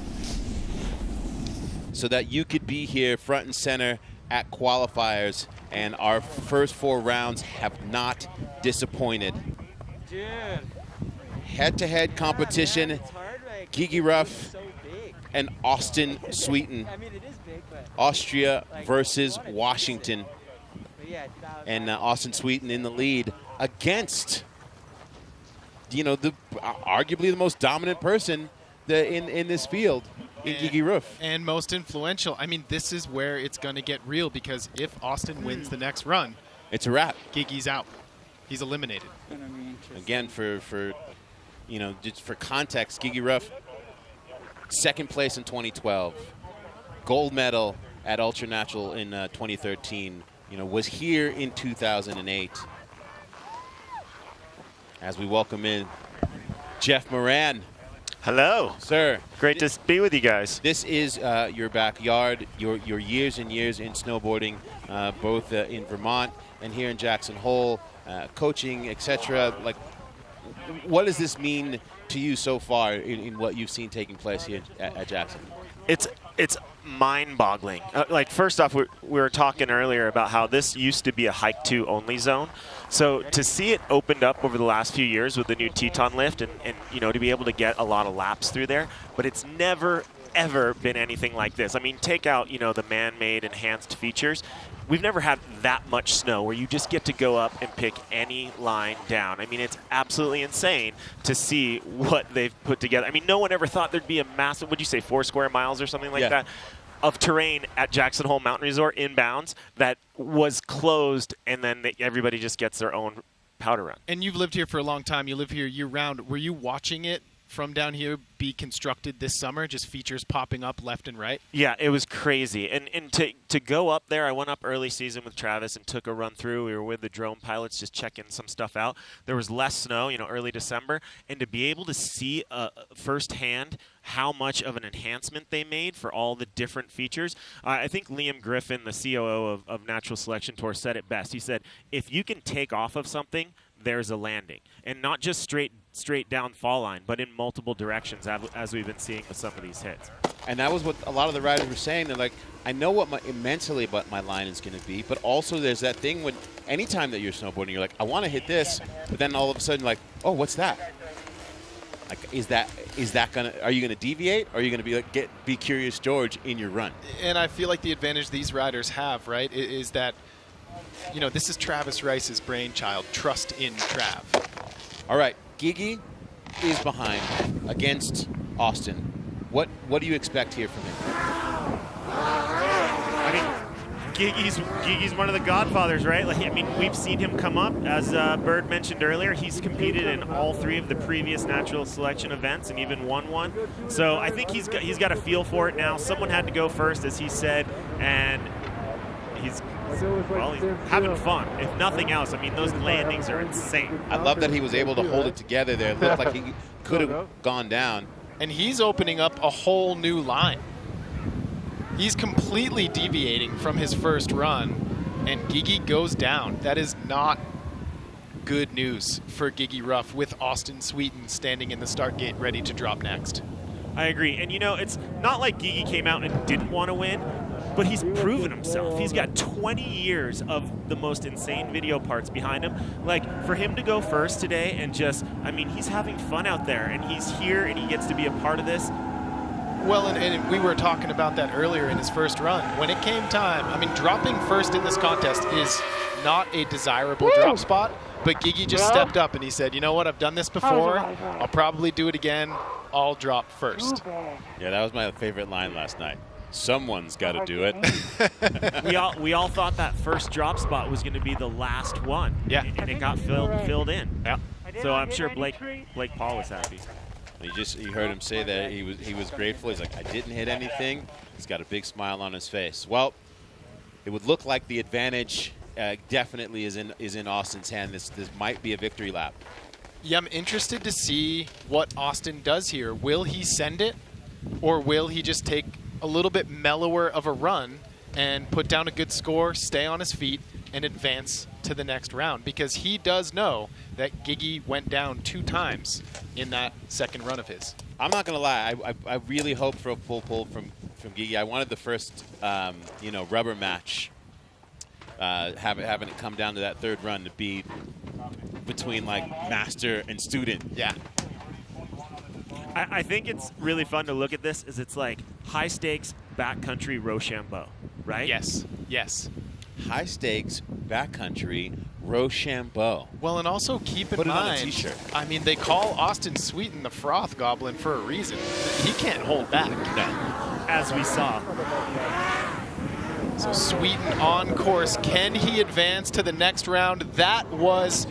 so that you could be here front and center at qualifiers. And our first 4 rounds have not disappointed. Head-to-head competition, Gigi Ruff and Austin Sweeten. Austria versus Washington. And Austin Sweeten in the lead against, you know, arguably the most dominant person in this field, in Gigi Ruff. And most influential. I mean, this is where it's going to get real, because if Austin wins the next run, it's a wrap. Gigi's out. He's eliminated. Again, for you know, just for context, Gigi Ruff, 2nd place in 2012, gold medal at Ultra Natural in 2013. You know, was here in 2008. As we welcome in Jeff Moran. Hello, sir. Great to be with you guys. This is your backyard, your years and years in snowboarding, both in Vermont and here in Jackson Hole. Coaching, etc. Like, what does this mean to you so far in what you've seen taking place here at Jackson? It's mind-boggling. Like, first off, we were talking earlier about how this used to be a hike 2 only zone. So to see it opened up over the last few years with the new Teton lift and you know, to be able to get a lot of laps through there, but it's never ever been anything like this. I mean, take out, you know, the man-made enhanced features. We've never had that much snow where you just get to go up and pick any line down. I mean, it's absolutely insane to see what they've put together. I mean, no one ever thought there'd be a massive, would you say 4 square miles or something like that, of terrain at Jackson Hole Mountain Resort inbounds that was closed, and then everybody just gets their own powder run. And you've lived here for a long time. You live here year-round. Were you watching it from down here be constructed this summer, just features popping up left and right? Yeah, it was crazy. And to go up there, I went up early season with Travis and took a run through. We were with the drone pilots just checking some stuff out. There was less snow, you know, early December. And to be able to see firsthand how much of an enhancement they made for all the different features. I think Liam Griffin, the COO of Natural Selection Tour, said it best. He said, if you can take off of something, there's a landing. And not just straight down fall line, but in multiple directions, as we've been seeing with some of these hits. And that was what a lot of the riders were saying. They're like, I know what mentally what my line is going to be, but also there's that thing when anytime that you're snowboarding, you're like, I want to hit this, but then all of a sudden, like, oh, what's that? Like, is that gonna? Are you gonna deviate? Or are you gonna be like be Curious George in your run? And I feel like the advantage these riders have, right, is that, you know, this is Travis Rice's brainchild. Trust in Trav. All right, Gigi is behind against Austin. What do you expect here from him? I mean, Gigi's one of the godfathers, right? Like, I mean, we've seen him come up. As Bird mentioned earlier, he's competed in all 3 of the previous Natural Selection events and even won one. So I think he's got a feel for it now. Someone had to go first, as he said, and he's having fun. If nothing else, I mean, those landings are insane. I love that he was able to hold it together there. It looked like he could have gone down. And he's opening up a whole new line. He's completely deviating from his first run, and Gigi goes down. That is not good news for Gigi Ruff with Austin Sweeten standing in the start gate ready to drop next. I agree. And, you know, it's not like Gigi came out and didn't want to win, but he's proven himself. He's got 20 years of the most insane video parts behind him. Like, for him to go first today and just, I mean, he's having fun out there, and he's here, and he gets to be a part of this. Well, and we were talking about that earlier in his first run. When it came time, I mean, dropping first in this contest is not a desirable drop spot, but Gigi just stepped up and he said, you know what, I've done this before. I'll probably do it again. I'll drop first. Yeah, that was my favorite line last night. Someone's got to do it. we all thought that first drop spot was going to be the last one. Yeah. And it got filled in. Yeah. So I'm sure Blake Paul was happy. You heard him say that he was grateful. He's like, I didn't hit anything. He's got a big smile on his face. Well, it would look like the advantage definitely is in Austin's hand. This might be a victory lap. Yeah, I'm interested to see what Austin does here. Will he send it, or will he just take a little bit mellower of a run and put down a good score, stay on his feet, and advance to the next round? Because he does know that Gigi went down 2 times in that second run of his. I'm not going to lie. I really hoped for a full pull from Gigi. I wanted the first rubber match, having it come down to that third run to be between like master and student. Yeah. I think it's really fun to look at this as it's like high stakes backcountry Rochambeau, right? Yes. High stakes backcountry Rochambeau. Well, and also keep in Put it on a mind, t-shirt. I mean, they call Austin Sweeten the Froth Goblin for a reason. He can't hold back. No. As we saw. So Sweeten on course. Can he advance to the next round? That was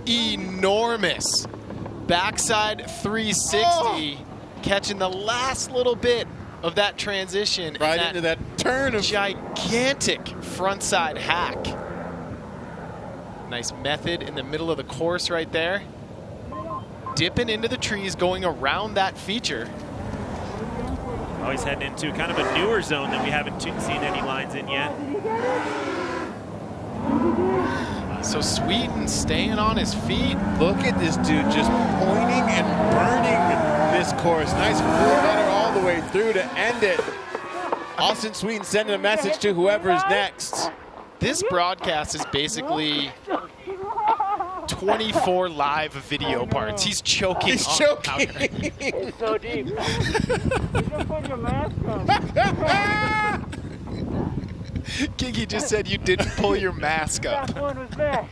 enormous. Backside 360, catching the last little bit of that transition. Right into that turn of gigantic frontside hack. Nice method in the middle of the course right there. Dipping into the trees, going around that feature. Oh, he's heading into kind of a newer zone that we haven't seen any lines in yet. So Sweeten staying on his feet. Look at this dude just pointing and burning this course. Nice 4-header all the way through to end it. Austin Sweeten sending a message to whoever's next. This broadcast is basically 24 live video parts. He's choking. He's on choking. It's so deep. You can put your mask on. Gigi just said you didn't pull your mask up. That one was bad.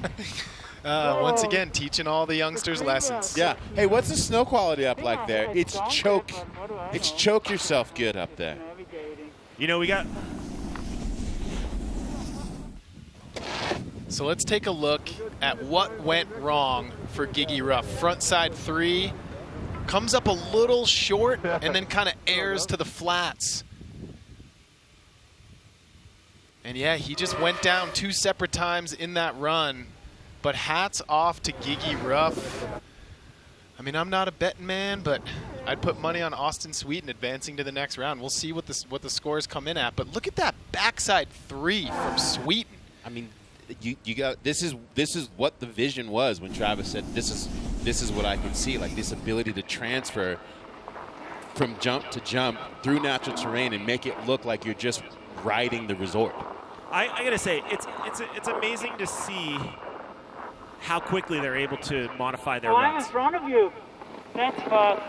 Once again, teaching all the youngsters lessons. Yeah. Hey, what's the snow quality up like there? It's choke yourself good up there. You know, we got... So let's take a look at what went wrong for Gigi Ruff. Frontside 3 comes up a little short and then kind of airs to the flats. And yeah, he just went down 2 separate times in that run. But hats off to Gigi Ruff. I mean, I'm not a betting man, but I'd put money on Austin Sweeten advancing to the next round. We'll see what the scores come in at. But look at that backside 3 from Sweeten. I mean, you got this is what the vision was when Travis said this is what I can see, like this ability to transfer from jump to jump through natural terrain and make it look like you're just riding the resort. I gotta say, it's amazing to see how quickly they're able to modify their I'm in runs. front of you. That's fast.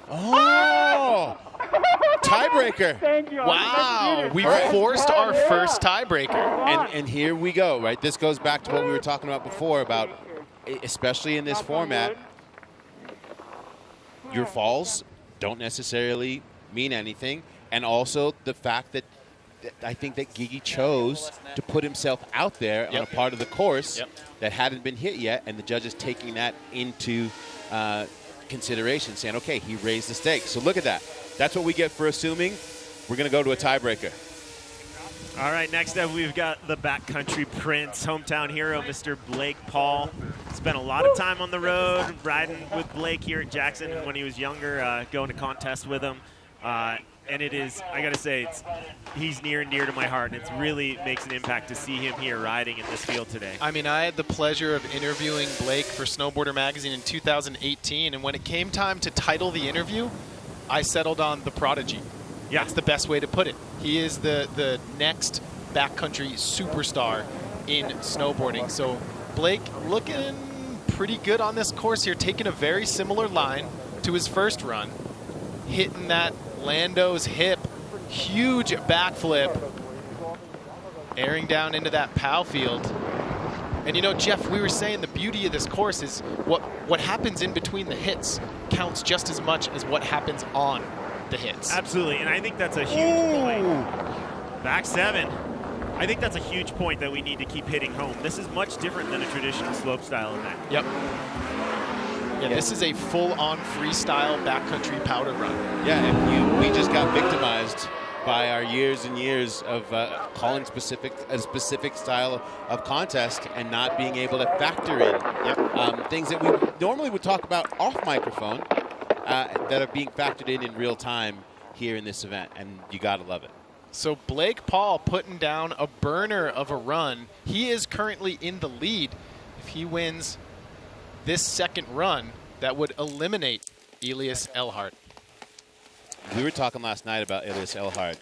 Oh! Tiebreaker. Thank you. Wow, we Right. forced our first tiebreaker. And here we go, right? This goes back to what we were talking about before about, especially in this format, your falls don't necessarily mean anything. And also the fact that I think that Gigi chose to put himself out there on a part of the course that hadn't been hit yet, and the judges taking that into consideration, saying, okay, he raised the stakes. So look at that. That's what we get for assuming we're going to go to a tiebreaker. All right, next up we've got the backcountry prince, hometown hero, Mr. Blake Paul. Spent a lot of time on the road riding with Blake here at Jackson when he was younger, going to contests with him. And it is, I gotta say, he's near and dear to my heart, and it really makes an impact to see him here riding in this field today. I mean, I had the pleasure of interviewing Blake for Snowboarder Magazine in 2018, and when it came time to title the interview, I settled on the Prodigy. Yeah. That's the best way to put it. He is the next backcountry superstar in snowboarding. So Blake looking pretty good on this course here, taking a very similar line to his first run, hitting that Lando's hip, huge backflip, airing down into that POW field. And you know, Jeff, we were saying the beauty of this course is what happens in between the hits counts just as much as what happens on the hits. Absolutely, and I think that's a huge point. Back 7. I think that's a huge point that we need to keep hitting home. This is much different than a traditional slope style event. Yep. Yeah, this is a full-on freestyle backcountry powder run. Yeah, and we just got victimized by our years and years of calling a specific style of contest and not being able to factor in things that we normally would talk about off microphone that are being factored in real time here in this event, and you gotta love it. So Blake Paul putting down a burner of a run. He is currently in the lead. If he wins this second run, that would eliminate Elias Elhart. We were talking last night about Elias Elhart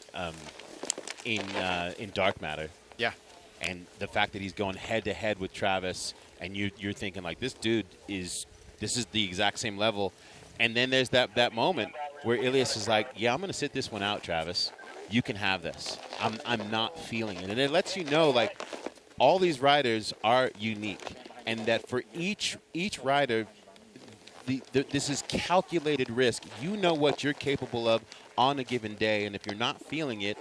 in dark matter. Yeah. And the fact that he's going head-to-head with Travis, and you're thinking, like, this is the exact same level. And then there's that moment where Elias is like, yeah, I'm going to sit this one out, Travis. You can have this. I'm not feeling it. And it lets you know, like, all these riders are unique, and that for each rider, this is calculated risk. You know what you're capable of on a given day, and if you're not feeling it,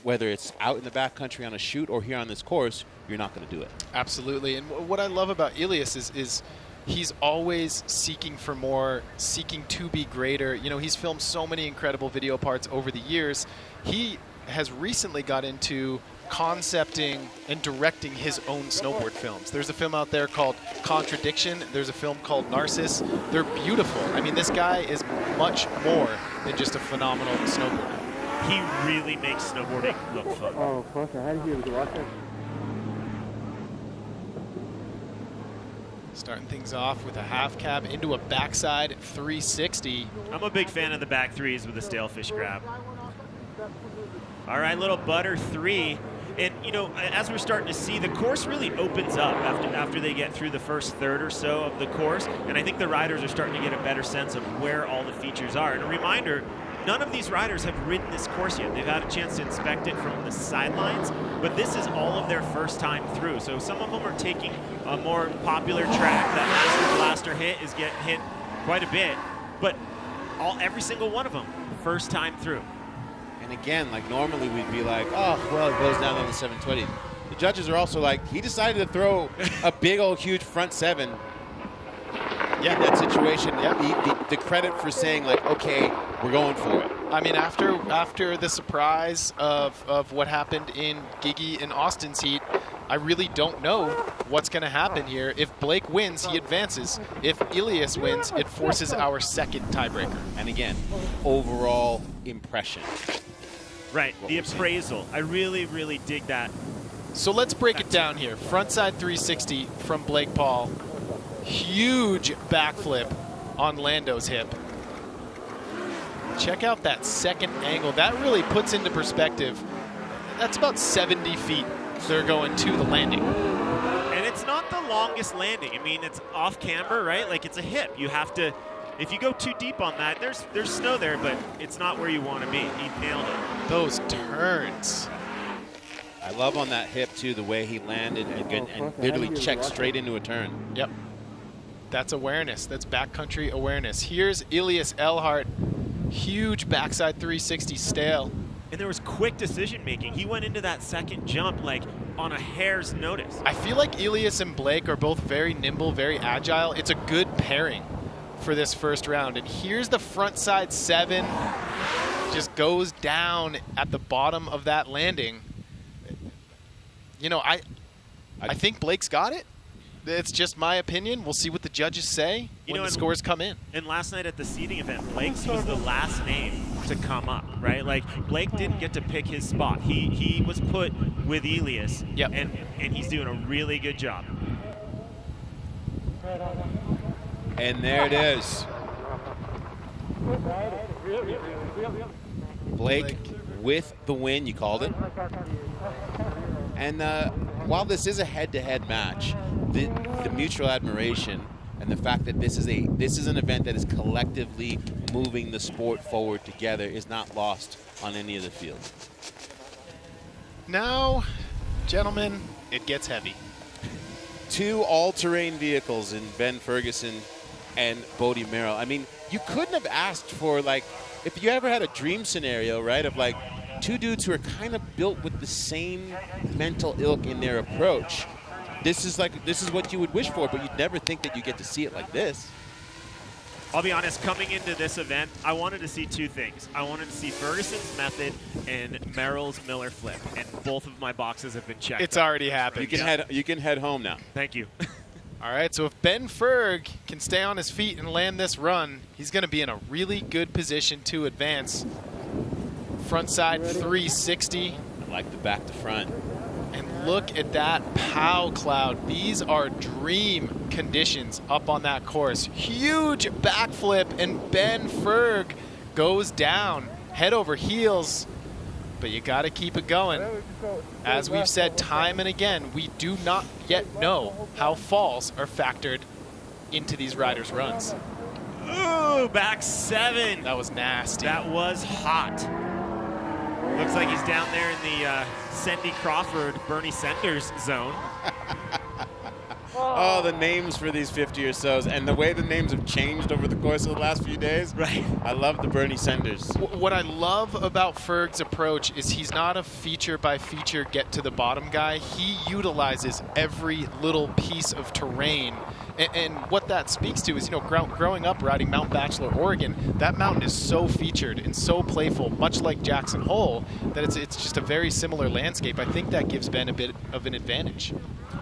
whether it's out in the backcountry on a shoot or here on this course, you're not going to do it. Absolutely. And what I love about Elias is he's always seeking for more, seeking to be greater. You know, he's filmed so many incredible video parts over the years. He has recently got into concepting and directing his own snowboard films. There's a film out there called Contradiction. There's a film called Narcissus. They're beautiful. I mean, this guy is much more than just a phenomenal snowboarder. He really makes snowboarding look fun. Oh, fuck, I had to watch it. Starting things off with a half cab into a backside 360. I'm a big fan of the back threes with the stalefish grab. All right, little butter 3. And, you know, as we're starting to see, the course really opens up after they get through the first third or so of the course. And I think the riders are starting to get a better sense of where all the features are. And a reminder, none of these riders have ridden this course yet. They've had a chance to inspect it from the sidelines, but this is all of their first time through. So some of them are taking a more popular track. That Master Blaster hit is getting hit quite a bit, but every single one of them, first time through. And again, like normally we'd be like, oh, well, it goes down on the 720. The judges are also like, he decided to throw a big old huge front 7. Yeah, in that situation, the credit for saying, like, okay, we're going for it. I mean, after the surprise of what happened in Gigi and Austin's heat, I really don't know what's going to happen here. If Blake wins, he advances. If Elias wins, it forces our second tiebreaker. And again, overall impression. Right, the appraisal. I really, really dig that. So let's break it down here. Frontside 360 from Blake Paul. Huge backflip on Lando's hip. Check out that second angle. That really puts into perspective. That's about 70 feet they're going to the landing. And it's not the longest landing. I mean, it's off camber, right? Like, it's a hip. You have to, if you go too deep on that, there's snow there, but it's not where you want to be. He nailed it. Those turns. I love on that hip, too, the way he landed and literally checked straight into a turn. Yep. That's awareness. That's backcountry awareness. Here's Elias Elhart. Huge backside 360 stale. And there was quick decision making. He went into that second jump like on a hair's notice. I feel like Elias and Blake are both very nimble, very agile. It's a good pairing for this first round. And here's the front side 7. Just goes down at the bottom of that landing. You know, I think Blake's got it. It's just my opinion. We'll see what the judges say when the scores come in. And last night at the seeding event, Blake's was the last name to come up, right? Like, Blake didn't get to pick his spot. He was put with Elias, and he's doing a really good job. And there it is. Blake with the win, you called it. And while this is a head-to-head match, the mutual admiration and the fact that this is an event that is collectively moving the sport forward together is not lost on any of the fields. Now, gentlemen, it gets heavy. 2 all-terrain vehicles in Ben Ferguson and Bode Merrill. I mean, you couldn't have asked for, like, if you ever had a dream scenario, right, of like 2 dudes who are kind of built with the same mental ilk in their approach. This is what you would wish for, but you'd never think that you get to see it like this. I'll be honest, coming into this event, I wanted to see 2 things. I wanted to see Ferguson's method and Merrill's Miller flip, and both of my boxes have been checked. It's already happened. You can head home now. Thank you. All right, so if Ben Ferg can stay on his feet and land this run, he's going to be in a really good position to advance. Frontside 360. I like the back to front. And look at that pow cloud. These are dream conditions up on that course. Huge backflip, and Ben Ferg goes down, head over heels. But you got to keep it going. As we've said time and again, we do not yet know how falls are factored into these riders' runs. Ooh, back 7. That was nasty. That was hot. Looks like he's down there in the Cindy Crawford, Bernie Sanders zone. Oh, the names for these 50 or so's, and the way the names have changed over the course of the last few days. Right. I love the Bernie Sanders. What I love about Ferg's approach is he's not a feature-by-feature get-to-the-bottom guy. He utilizes every little piece of terrain. And what that speaks to is, you know, growing up riding Mount Bachelor, Oregon, that mountain is so featured and so playful, much like Jackson Hole, that it's just a very similar landscape. I think that gives Ben a bit of an advantage.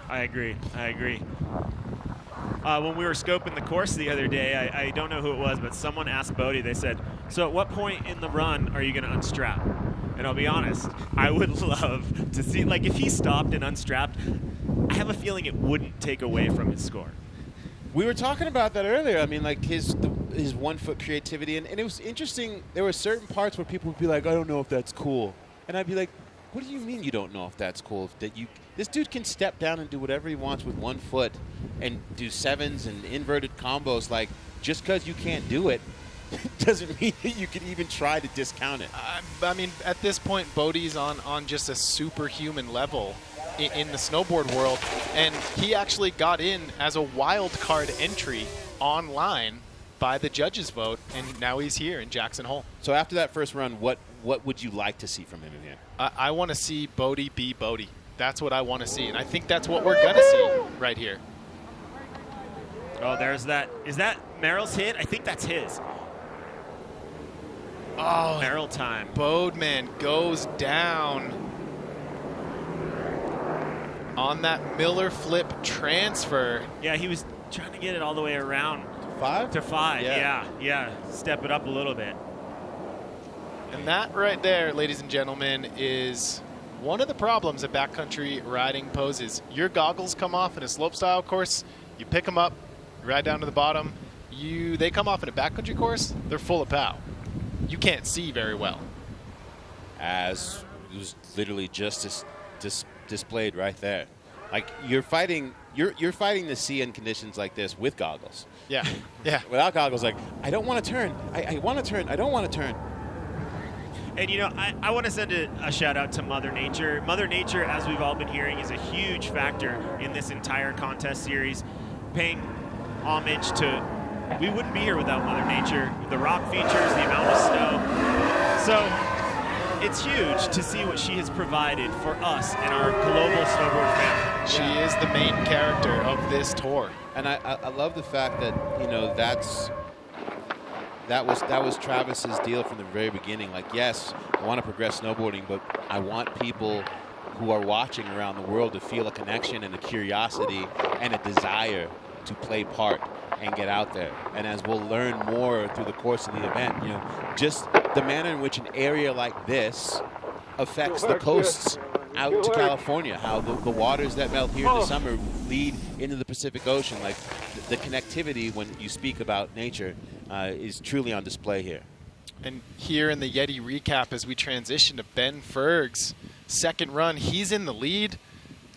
I agree. When we were scoping the course the other day, I don't know who it was, but someone asked Bode, they said, so at what point in the run are you going to unstrap? And I'll be honest, I would love to see, like, if he stopped and unstrapped, I have a feeling it wouldn't take away from his score. We were talking about that earlier. I mean, like his 1 foot creativity, and it was interesting. There were certain parts where people would be like, I don't know if that's cool. And I'd be like, what do you mean you don't know if that's cool? This dude can step down and do whatever he wants with 1 foot and do 7s and inverted combos. Like, just because you can't do it doesn't mean that you can even try to discount it. I mean, at this point, Bode's on just a superhuman level in the snowboard world, and he actually got in as a wild card entry online by the judges' vote, and now he's here in Jackson Hole. So after that first run, what would you like to see from him here? I want to see Bode be Bode. That's what I want to see, and I think that's what we're going to see right here. Oh, there's that. Is that Merrill's hit? I think that's his. Oh, Merrill time. Bodeman goes down on that Miller flip transfer. Yeah, he was trying to get it all the way around. 5? To 5, yeah. Step it up a little bit. And that right there, ladies and gentlemen, is one of the problems that backcountry riding poses. Your goggles come off in a slopestyle course, you pick them up, you ride down to the bottom. They come off in a backcountry course, they're full of pow. You can't see very well. As it was literally just displayed right there. Like, you're fighting the sea in conditions like this with goggles. Yeah. Without goggles, like, I don't want to turn. I want to turn. I don't want to turn. And, you know, I want to send a shout-out to Mother Nature. Mother Nature, as we've all been hearing, is a huge factor in this entire contest series, paying homage to... We wouldn't be here without Mother Nature. The rock features, the amount of snow. So it's huge to see what she has provided for us and our global snowboard family. She is the main character of this tour. And I love the fact that, you know, that was Travis's deal from the very beginning. Like, yes, I want to progress snowboarding, but I want people who are watching around the world to feel a connection and a curiosity and a desire to play part and get out there. And as we'll learn more through the course of the event, you know, just the manner in which an area like this affects the coasts out to California, how the waters that melt here in the summer lead into the Pacific Ocean. Like the connectivity when you speak about nature is truly on display here. And here in the YETI recap, as we transition to Ben Ferg's second run, he's in the lead.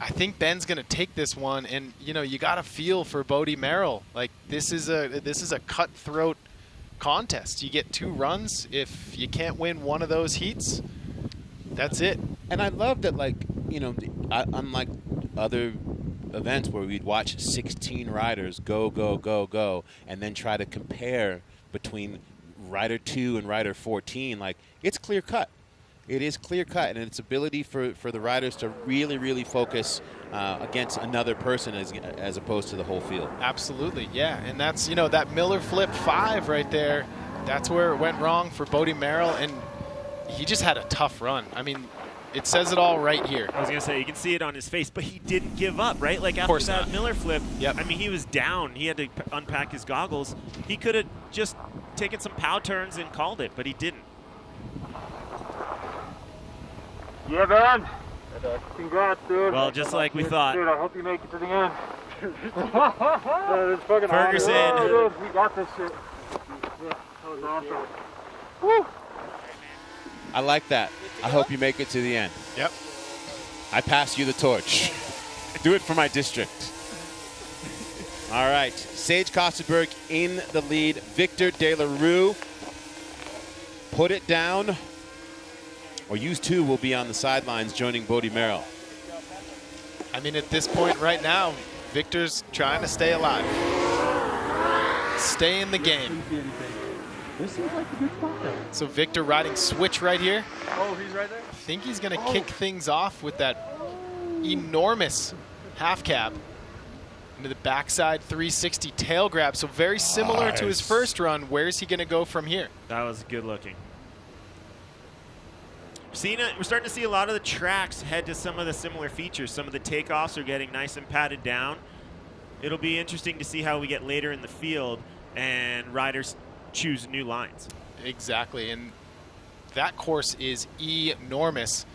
I think Ben's going to take this one, and you know, you got to feel for Bode Merrill. Like this is a cutthroat contest. You get 2 runs. If you can't win one of those heats, that's it. And I love that, like, you know, unlike other events where we'd watch 16 riders go, and then try to compare between rider 2 and rider 14, like, it's clear cut. It is clear cut, and its ability for the riders to really focus against another person as opposed to the whole field. Absolutely, yeah. And that's, you know, that Miller flip 5 right there, that's where it went wrong for Bode Merrill, and he just had a tough run. I mean, it says it all right here. I was going to say, you can see it on his face, but he didn't give up, right? Like after that Miller flip, I mean, he was down. He had to unpack his goggles. He could have just taken some pow turns and called it, but he didn't. Yeah, man. Congrats, dude. Well, just like we thought. Dude, I hope you make it to the end. It's fucking Ferguson. awesome. Oh, dude, we got this shit. Yeah, that was awesome. Woo! I like that. I hope you make it to the end. Yep. I pass you the torch. Do it for my district. All right. Sage Kostenberg in the lead. Victor De La Rue. Put it down. Or you two will be on the sidelines joining Bode Merrill. I mean, at this point right now, Victor's trying to stay alive. Stay in the game. This seems like a good spot, though. So Victor riding switch right here. Oh, he's right there? I think he's going to kick things off with that enormous half cab into the backside 360 tail grab. So very similar to his first run. Where's he going to go from here? That was good looking. We're starting to see a lot of the tracks head to some of the similar features. Some of the takeoffs are getting nice and padded down. It'll be interesting to see how we get later in the field and riders choose new lines. Exactly, and that course is enormous.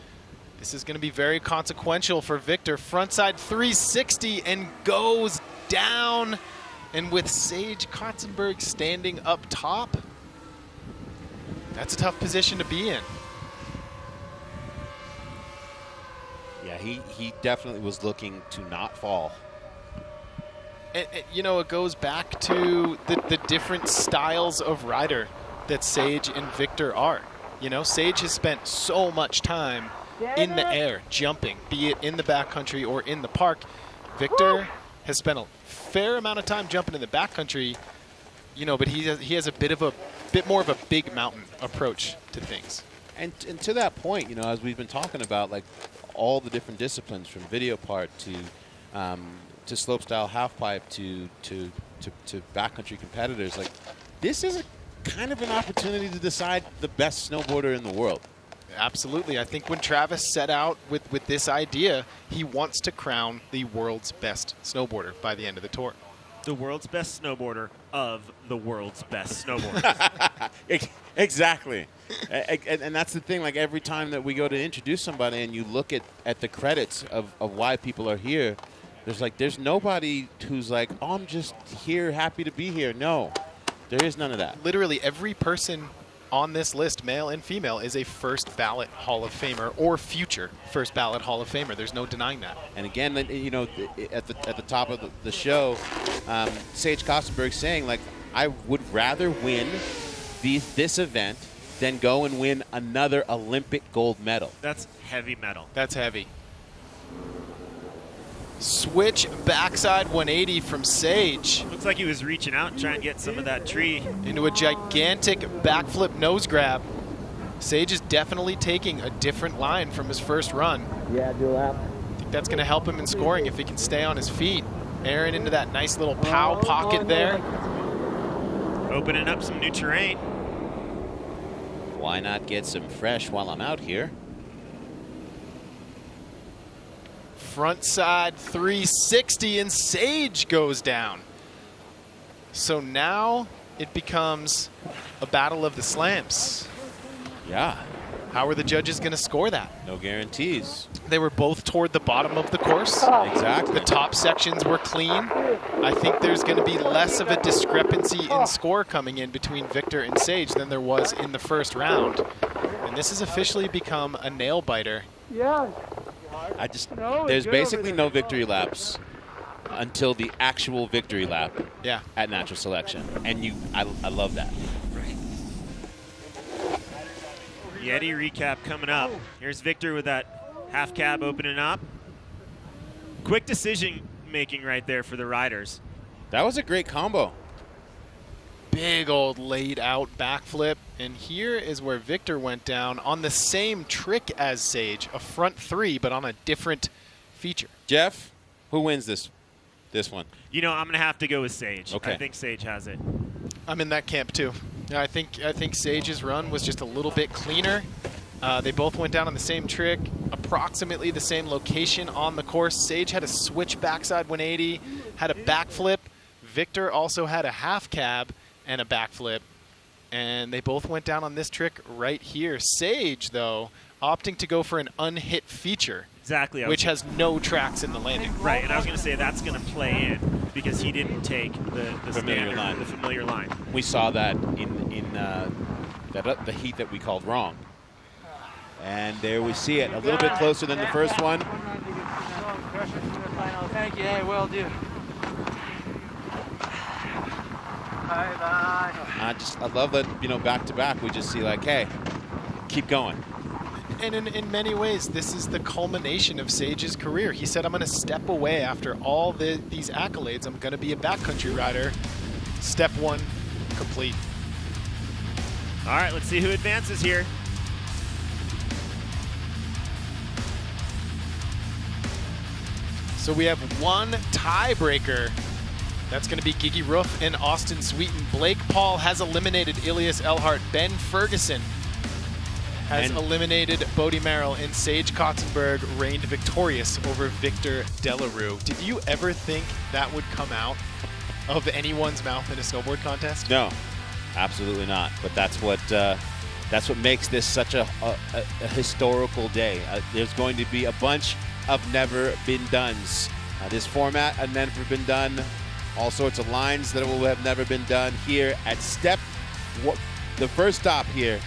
This is going to be very consequential for Victor. Frontside 360 and goes down. And with Sage Kostenberg standing up top, that's a tough position to be in. Yeah, he definitely was looking to not fall. And, you know, it goes back to the different styles of rider that Sage and Victor are. You know, Sage has spent so much time in the air, jumping, be it in the backcountry or in the park. Victor has spent a fair amount of time jumping in the backcountry, you know, but he has a bit more of a big mountain approach to things. And to that point, you know, as we've been talking about, like all the different disciplines from video part to slopestyle halfpipe to backcountry competitors, like this is kind of an opportunity to decide the best snowboarder in the world. Absolutely. I think when Travis set out with this idea, he wants to crown the world's best snowboarder by the end of the tour. The world's best snowboarder of the world's best snowboarder. Exactly. And that's the thing, like every time that we go to introduce somebody and you look at the credits of why people are here, there's nobody who's like, oh, I'm just here, happy to be here. No, there is none of that. Literally every person on this list, male and female, is a first ballot Hall of Famer or future first ballot Hall of Famer. There's no denying that. And again, you know, at the top of the show, Sage Kostenberg saying, like, I would rather win this event than go and win another Olympic gold medal. That's heavy metal. That's heavy. Switch backside 180 from Sage. Looks like he was reaching out and trying to get some of that tree. Into a gigantic backflip nose grab. Sage is definitely taking a different line from his first run. Yeah, do a lap. I think that's going to help him in scoring if he can stay on his feet. Aaron into that nice little pow pocket there. Opening up some new terrain. Why not get some fresh while I'm out here? Frontside 360, and Sage goes down. So now it becomes a battle of the slams. Yeah. How are the judges going to score that? No guarantees. They were both toward the bottom of the course. Exactly. The top sections were clean. I think there's going to be less of a discrepancy in score coming in between Victor and Sage than there was in the first round. And this has officially become a nail biter. Yeah. There's basically no victory laps until the actual victory lap at Natural Selection. And I love that. YETI Recap coming up. Here's Victor with that half cab opening up. Quick decision making right there for the riders. That was a great combo. Big old laid out backflip. And here is where Victor went down on the same trick as Sage, a front three, but on a different feature. Jeff, who wins this one? You know, I'm going to have to go with Sage. Okay. I think Sage has it. I'm in that camp too. I think Sage's run was just a little bit cleaner. They both went down on the same trick, approximately the same location on the course. Sage had a switch backside 180, had a backflip. Victor also had a half cab and a backflip. And they both went down on this trick right here. Sage, though, opting to go for an unhit feature. Exactly. Which has no tracks in the landing. Right, and I was going to say that's going to play in because he didn't take the familiar line. The familiar line. We saw that in the heat that we called wrong. And there we see it, a little bit closer than the first one. Thank you. Hey, will do. Bye-bye. I love that, back to back, we just see like, hey, keep going. And in many ways, this is the culmination of Sage's career. He said, I'm going to step away after all these accolades. I'm going to be a backcountry rider. Step one, complete. All right, let's see who advances here. So we have one tiebreaker. That's going to be Gigi Roof and Austin Sweeten. Blake Paul has eliminated Elias Elhart. Ben Ferguson has eliminated Bode Recap, and Sage Kotzenberg reigned victorious over Victor Delarue. Did you ever think that would come out of anyone's mouth in a snowboard contest? No, absolutely not. But that's what makes this such a historical day. There's going to be a bunch of never been dones. This format had never been done. All sorts of lines that will have never been done here at the first stop here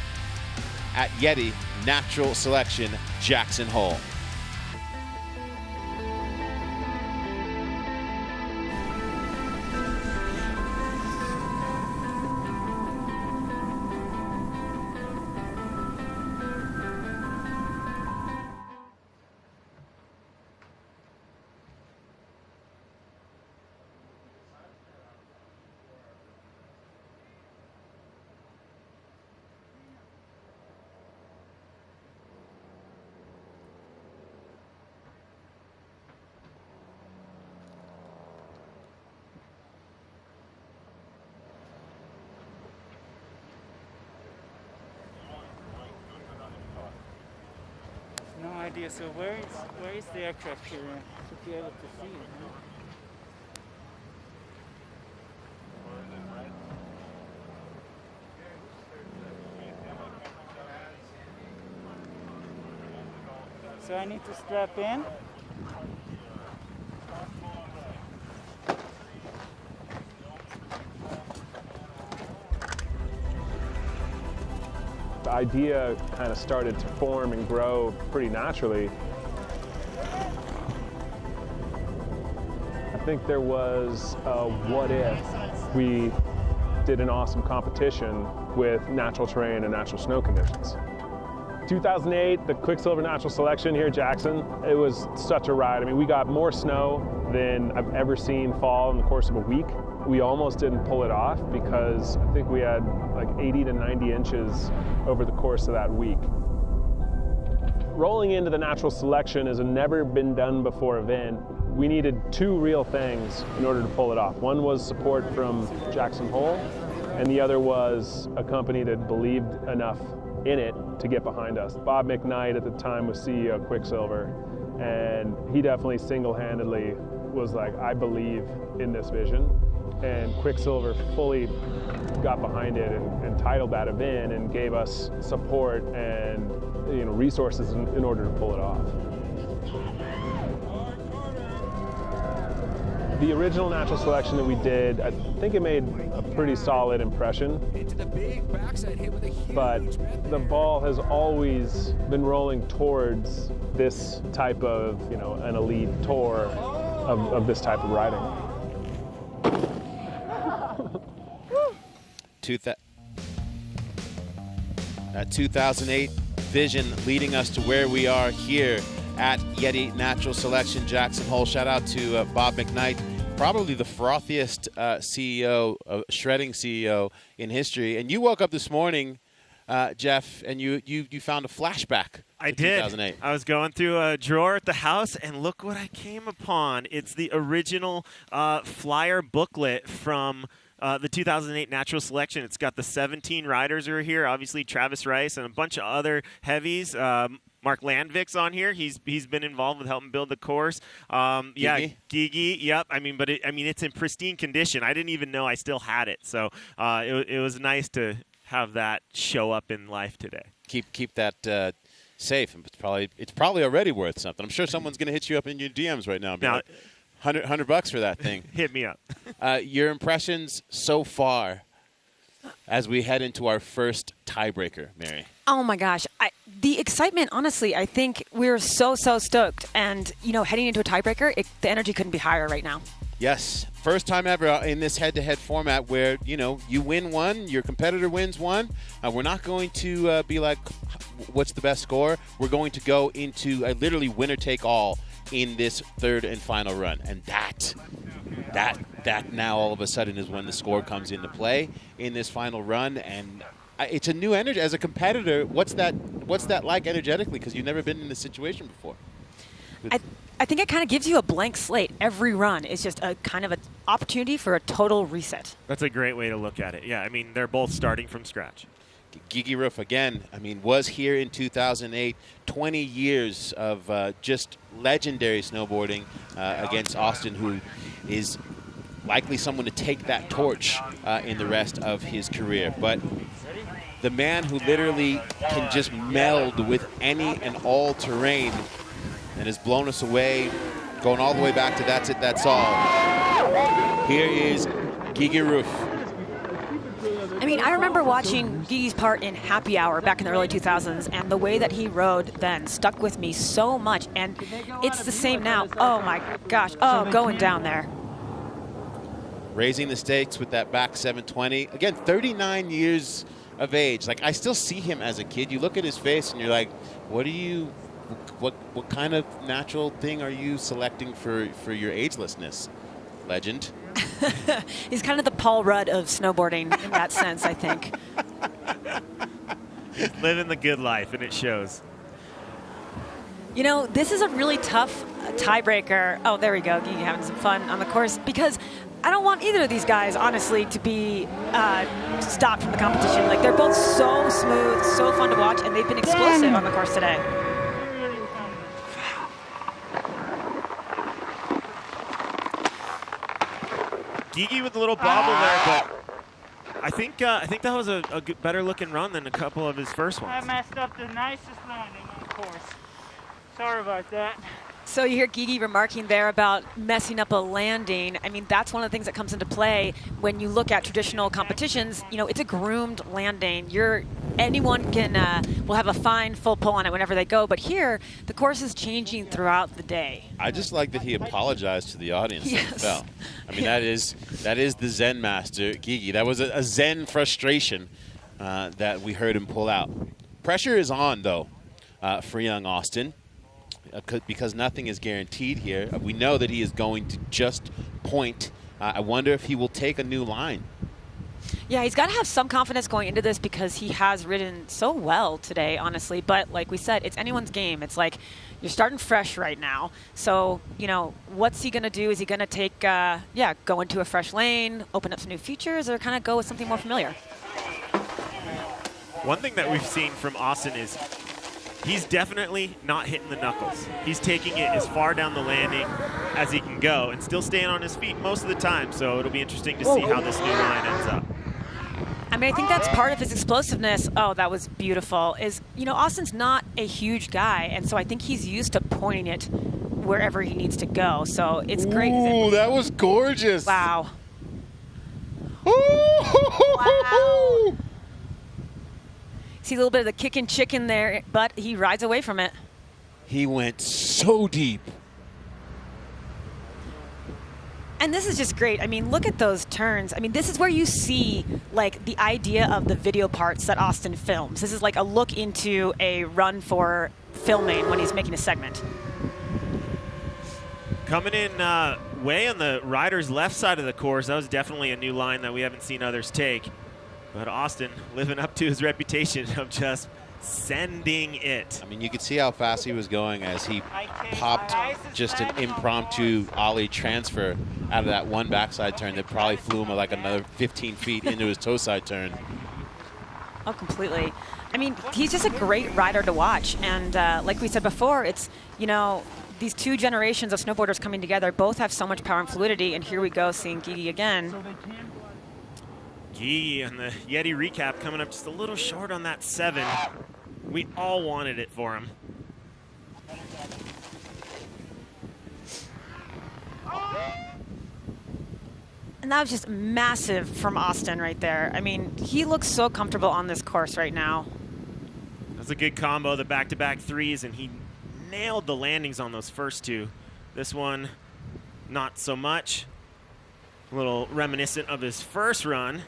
at YETI Natural Selection, Jackson Hole. No idea. So where is the aircraft here to be able to see it? Huh? So I need to strap in. The idea kind of started to form and grow pretty naturally. I think there was a what if we did an awesome competition with natural terrain and natural snow conditions. 2008, the Quicksilver Natural Selection here at Jackson, it was such a ride. I mean, we got more snow than I've ever seen fall in the course of a week. We almost didn't pull it off because I think we had like 80 to 90 inches over the course of that week. Rolling into the Natural Selection is a never been done before event. We needed two real things in order to pull it off. One was support from Jackson Hole, and the other was a company that believed enough in it to get behind us. Bob McKnight at the time was CEO of Quicksilver, And he definitely single-handedly was like, I believe in this vision. And Quicksilver fully got behind it and titled that event and gave us support and resources in order to pull it off. The original natural selection that we did, I think it made a pretty solid impression. But the ball has always been rolling towards this type of, an elite tour of this type of riding. 2008 vision leading us to where we are here at YETI Natural Selection Jackson Hole. Shout out to Bob McKnight, probably the frothiest shredding CEO in history. And you woke up this morning, Jeff, and you found a flashback. I did. 2008. I was going through a drawer at the house, and look what I came upon. It's the original flyer booklet from the 2008 Natural Selection. It's got the 17 riders who are here, obviously Travis Rice and a bunch of other heavies. Mark Landvik's on here. He's been involved with helping build the course. Gigi. Yep. But it's in pristine condition. I didn't even know I still had it. So it was nice to have that show up in life today. Keep that safe. It's probably already worth something. I'm sure someone's going to hit you up in your DMs right now. And be like, $100 for that thing. Hit me up. Your impressions so far as we head into our first tiebreaker, Mary? Oh my gosh. The excitement, honestly, I think we're so stoked. And, heading into a tiebreaker, the energy couldn't be higher right now. Yes. First time ever in this head-to-head format where, you win one, your competitor wins one. We're not going to be like, what's the best score? We're going to go into a literally winner-take-all in this third and final run. And that now all of a sudden is when the score comes into play in this final run. And it's a new energy. As a competitor, what's that like energetically? Because you've never been in this situation before. I think it kind of gives you a blank slate. Every run is just a kind of an opportunity for a total reset. That's a great way to look at it. Yeah, they're both starting from scratch. Gigi Roof, again, was here in 2008. 20 years of just legendary snowboarding against Austin, who is likely someone to take that torch in the rest of his career. But the man who literally can just meld with any and all terrain and has blown us away, going all the way back to That's It, That's All. Here is Gigi Roof. I remember watching Gigi's part in Happy Hour back in the early 2000s, and the way that he rode then stuck with me so much, and it's the same now. Oh my gosh, going down there. Raising the stakes with that back 720. Again, 39 years of age. I still see him as a kid. You look at his face and you're like, what kind of natural thing are you selecting for your agelessness, legend? He's kind of the Paul Rudd of snowboarding in that sense, I think. Living the good life, and it shows. This is a really tough tiebreaker. Oh, there we go. Gigi having some fun on the course, because I don't want either of these guys, honestly, to be stopped from the competition. They're both so smooth, so fun to watch, and they've been explosive on the course today. Gigi with a little bobble there, but I think that was a better looking run than a couple of his first ones. I messed up the nicest landing, of course. Sorry about that. So you hear Gigi remarking there about messing up a landing. That's one of the things that comes into play when you look at traditional competitions. It's a groomed landing. Anyone will have a fine full pull on it whenever they go. But here, the course is changing throughout the day. I just like that he apologized to the audience Yes. when he fell. That is the Zen master, Gigi. That was a Zen frustration that we heard him pull out. Pressure is on, though, for young Austin. Because nothing is guaranteed here. We know that he is going to just point. I wonder if he will take a new line. Yeah, he's got to have some confidence going into this because he has ridden so well today, honestly. But like we said, it's anyone's game. It's like you're starting fresh right now. So, what's he going to do? Is he going to take, go into a fresh lane, open up some new features, or kind of go with something more familiar? One thing that we've seen from Austin is He's definitely not hitting the knuckles. He's taking it as far down the landing as he can go and still staying on his feet most of the time. So it'll be interesting to see how this new line ends up. I mean, I think that's part of his explosiveness. Oh, that was beautiful. Is, you know, Austin's not a huge guy, and so I think he's used to pointing it wherever he needs to go. So it's great. Ooh, that was gorgeous. Wow. Wow. See a little bit of the kicking chicken there, but he rides away from it. He went so deep. And this is just great. I mean, look at those turns. I mean, this is where you see, like, the idea of the video parts that Austin films. This is like a look into a run for filming when he's making a segment. Coming in way on the rider's left side of the course. That was definitely a new line that we haven't seen others take. But Austin living up to his reputation of just sending it. I mean, you could see how fast he was going as he popped just an impromptu ollie transfer out of that one backside turn that probably flew him like another 15 feet into his toe side turn. Oh, completely. I mean, he's just a great rider to watch. And like we said before, it's, you know, these two generations of snowboarders coming together both have so much power and fluidity. And here we go, seeing Gigi again. Gigi on the YETI recap coming up just a little short on that 7. We all wanted it for him. And that was just massive from Austin right there. I mean, he looks so comfortable on this course right now. That's a good combo, the back-to-back threes, and he nailed the landings on those first two. This one, not so much. A little reminiscent of his first run,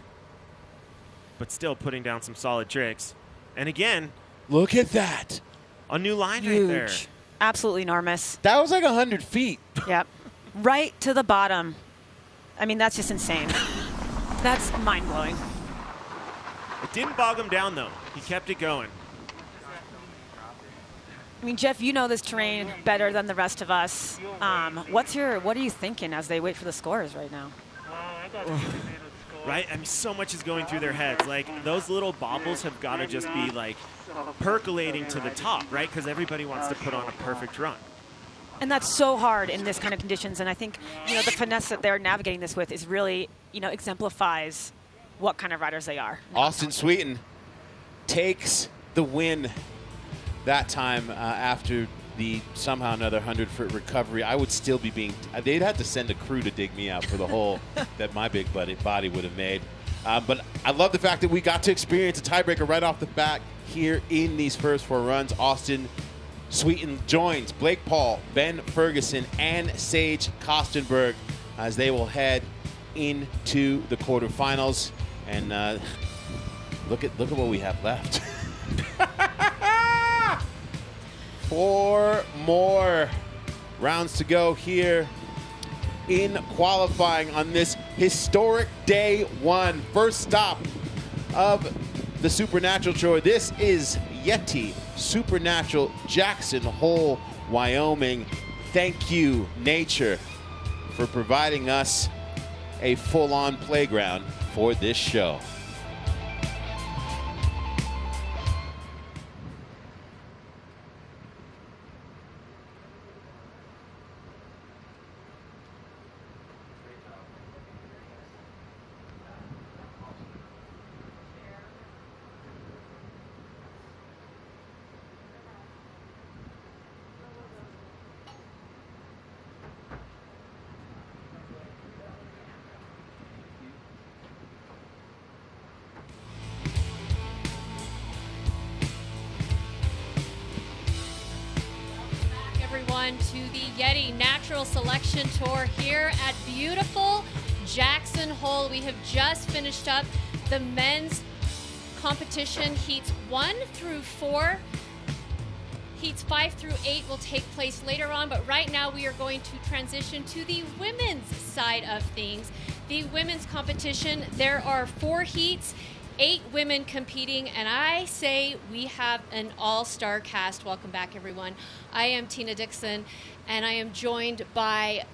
but still putting down some solid tricks. And again, look at that. A new line Huge. right there. Absolutely enormous. That was like 100 feet. Yep. Right to the bottom. I mean, that's just insane. That's mind-blowing. It didn't bog him down, though. He kept it going. I mean, Jeff, you know this terrain better than the rest of us. What are you thinking as they wait for the scores right now? Right? I mean, so much is going through their heads. Like, those little bobbles have got to just be, like, percolating to the top, right? Because everybody wants to put on a perfect run. And that's so hard in this kind of conditions. And I think, you know, the finesse that they're navigating this with is really, you know, exemplifies what kind of riders they are. Austin Sweeten takes the win that time after the somehow another 100-foot recovery. I would still be being, they'd have to send a crew to dig me out for the hole that my big body would have made. But I love the fact that we got to experience a tiebreaker right off the bat here in these first 4 runs. Austin Sweeten joins Blake Paul, Ben Ferguson, and Sage Kostenberg as they will head into the quarterfinals. And look at what we have left. 4 more rounds to go here in qualifying on this historic day 1. First stop of the Supernatural Tour. This is YETI Supernatural Jackson Hole, Wyoming. Thank you, nature, for providing us a full-on playground for this show. To the YETI Natural Selection Tour here at beautiful Jackson Hole. We have just finished up the men's competition. Heats 1 through 4. Heats 5 through 8 will take place later on, but right now we are going to transition to the women's side of things. The women's competition, there are 4 heats, 8 women competing, and I say we have an all-star cast. Welcome back, everyone. I am Tina Dixon, and I am joined by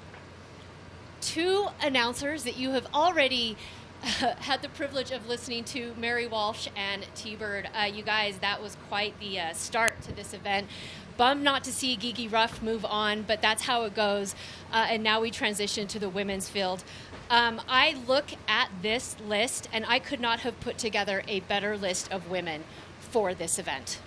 2 announcers that you have already had the privilege of listening to Mary Walsh and T-Bird. You guys, that was quite the start to this event. Bummed not to see Gigi Ruff move on, but that's how it goes. And now we transition to the women's field. I look at this list, and I could not have put together a better list of women for this event.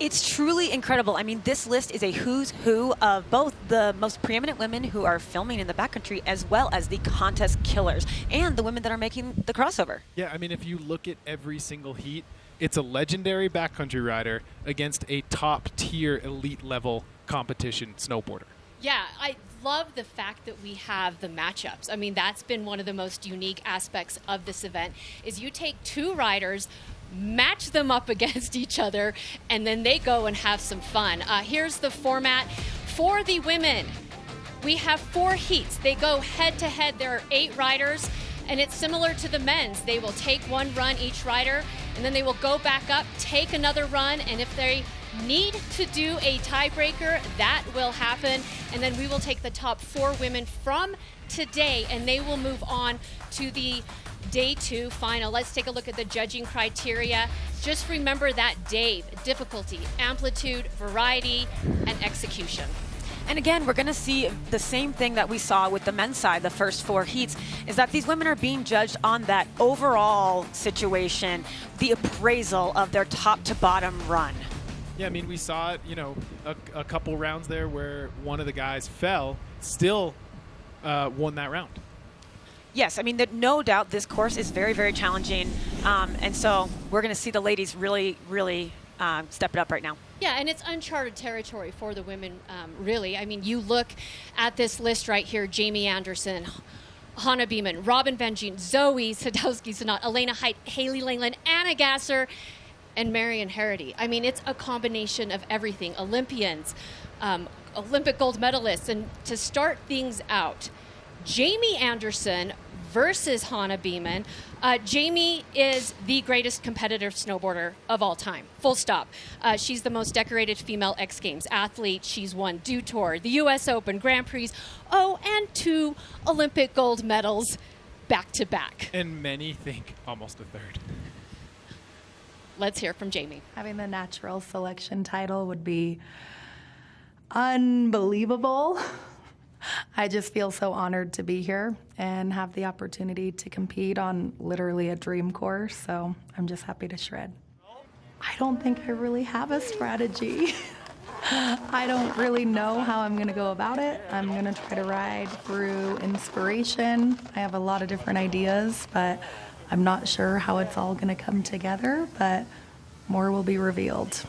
It's truly incredible. I mean, this list is a who's who of both the most preeminent women who are filming in the backcountry as well as the contest killers and the women that are making the crossover. Yeah, I mean, if you look at every single heat, it's a legendary backcountry rider against a top-tier elite-level competition snowboarder. Yeah, I love the fact that we have the matchups. I mean, that's been one of the most unique aspects of this event, is you take two riders, match them up against each other, and then they go and have some fun. Here's the format for the women. We have 4 heats. They go head-to-head. There are 8 riders, and it's similar to the men's. They will take one run, each rider, and then they will go back up, take another run, and if they need to do a tiebreaker, that will happen. And then we will take the top 4 women from today, and they will move on to the Day 2 final. Let's take a look at the judging criteria. Just remember that Dave: difficulty, amplitude, variety, and execution. And again, we're going to see the same thing that we saw with the men's side, the first 4 heats, is that these women are being judged on that overall situation, the appraisal of their top to bottom run. Yeah, I mean, we saw it, you know, a couple rounds there where one of the guys fell, still won that round. Yes, I mean, no doubt this course is very, very challenging. And so we're going to see the ladies really, really step it up right now. Yeah, and it's uncharted territory for the women, really. I mean, you look at this list right here: Jamie Anderson, Hana Beeman, Robin Van Gien, Zoe Sadowski-Sanat, Elena Height, Haley Langland, Anna Gasser, and Marion Harity. I mean, it's a combination of everything. Olympians, Olympic gold medalists. And to start things out, Jamie Anderson versus Hana Beeman. Jamie is the greatest competitive snowboarder of all time, full stop. She's the most decorated female X Games athlete. She's won Dew Tour, the US Open, Grand Prix, and 2 Olympic gold medals back to back. And many think almost a third. Let's hear from Jamie. Having the natural selection title would be unbelievable. I just feel so honored to be here and have the opportunity to compete on literally a dream course, so I'm just happy to shred. I don't think I really have a strategy. I don't really know how I'm gonna go about it. I'm gonna try to ride through inspiration. I have a lot of different ideas, but I'm not sure how it's all gonna come together, but more will be revealed.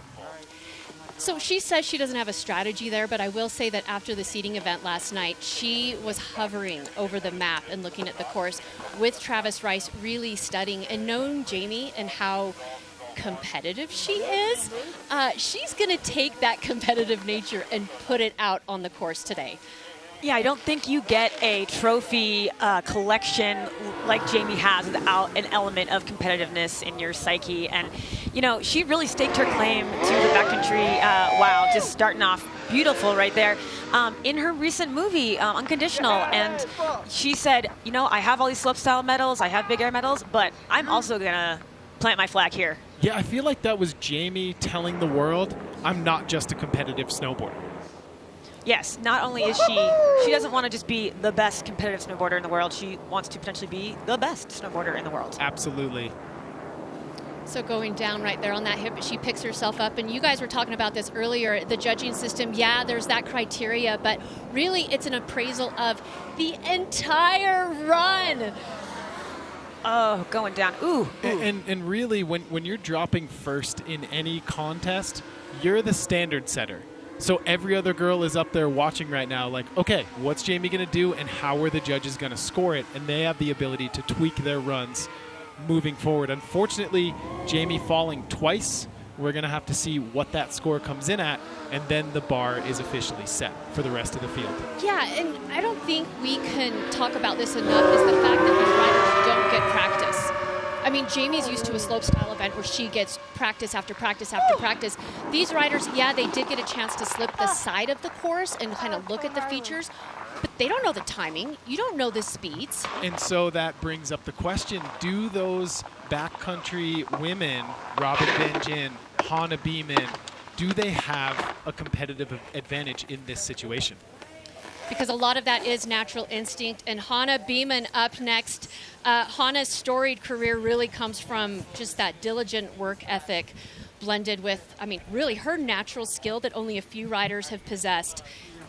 So she says she doesn't have a strategy there, but I will say that after the seating event last night, she was hovering over the map and looking at the course with Travis Rice, really studying and knowing Jamie and how competitive she is. She's going to take that competitive nature and put it out on the course today. Yeah, I don't think you get a trophy collection like Jamie has without an element of competitiveness in your psyche. And, you know, she really staked her claim to the backcountry. Wow, just starting off beautiful right there. In her recent movie, Unconditional, and she said, you know, I have all these slopestyle medals, I have big air medals, but I'm also going to plant my flag here. Yeah, I feel like that was Jamie telling the world, I'm not just a competitive snowboarder. Yes, not only is she doesn't want to just be the best competitive snowboarder in the world, she wants to potentially be the best snowboarder in the world. Absolutely. So going down right there on that hip, she picks herself up. And you guys were talking about this earlier, the judging system. Yeah, there's that criteria, but really it's an appraisal of the entire run. Oh, going down. Ooh. And really, when you're dropping first in any contest, you're the standard setter. So every other girl is up there watching right now like, okay, what's Jamie going to do and how are the judges going to score it? And they have the ability to tweak their runs moving forward. Unfortunately, Jamie falling twice, we're going to have to see what that score comes in at, and then the bar is officially set for the rest of the field. Yeah, and I don't think we can talk about this enough, is the fact that these riders don't get practice. I mean, Jamie's used to a slopestyle event where she gets practice after practice after practice. these riders, yeah, they did get a chance to slip the side of the course and kind of look at the features, but they don't know the timing. You don't know the speeds. And so that brings up the question, do those backcountry women, Robin Van Gyn, Hana Beeman, do they have a competitive advantage in this situation? Because a lot of that is natural instinct. And Hana Beeman up next. Hana's storied career really comes from just that diligent work ethic blended with, I mean, really her natural skill that only a few riders have possessed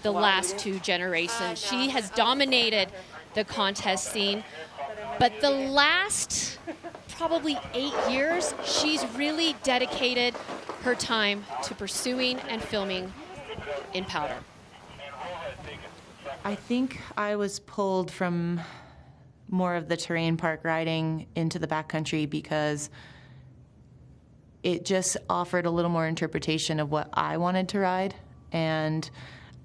the last 2 generations. She has dominated the contest scene, but the last probably 8 years, she's really dedicated her time to pursuing and filming in powder. I think I was pulled from more of the terrain park riding into the backcountry because it just offered a little more interpretation of what I wanted to ride, and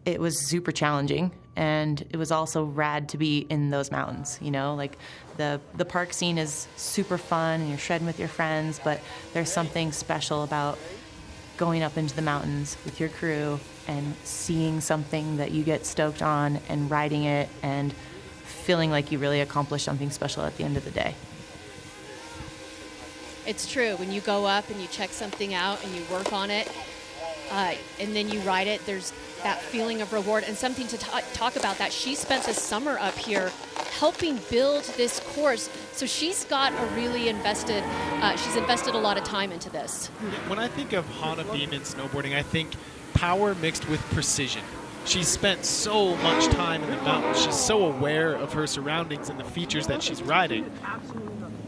it was super challenging, and it was also rad to be in those mountains, you know? Like, the park scene is super fun, and you're shredding with your friends, but there's something special about going up into the mountains with your crew and seeing something that you get stoked on and riding it and feeling like you really accomplished something special at the end of the day. It's true. When you go up and you check something out and you work on it, and then you ride it, there's that feeling of reward and something to talk about that. She spent a summer up here helping build this course. So she's got a really invested, she's invested a lot of time into this. When I think of Hana Beeman snowboarding, I think power mixed with precision. She's spent so much time in the mountains. She's so aware of her surroundings and the features that she's riding.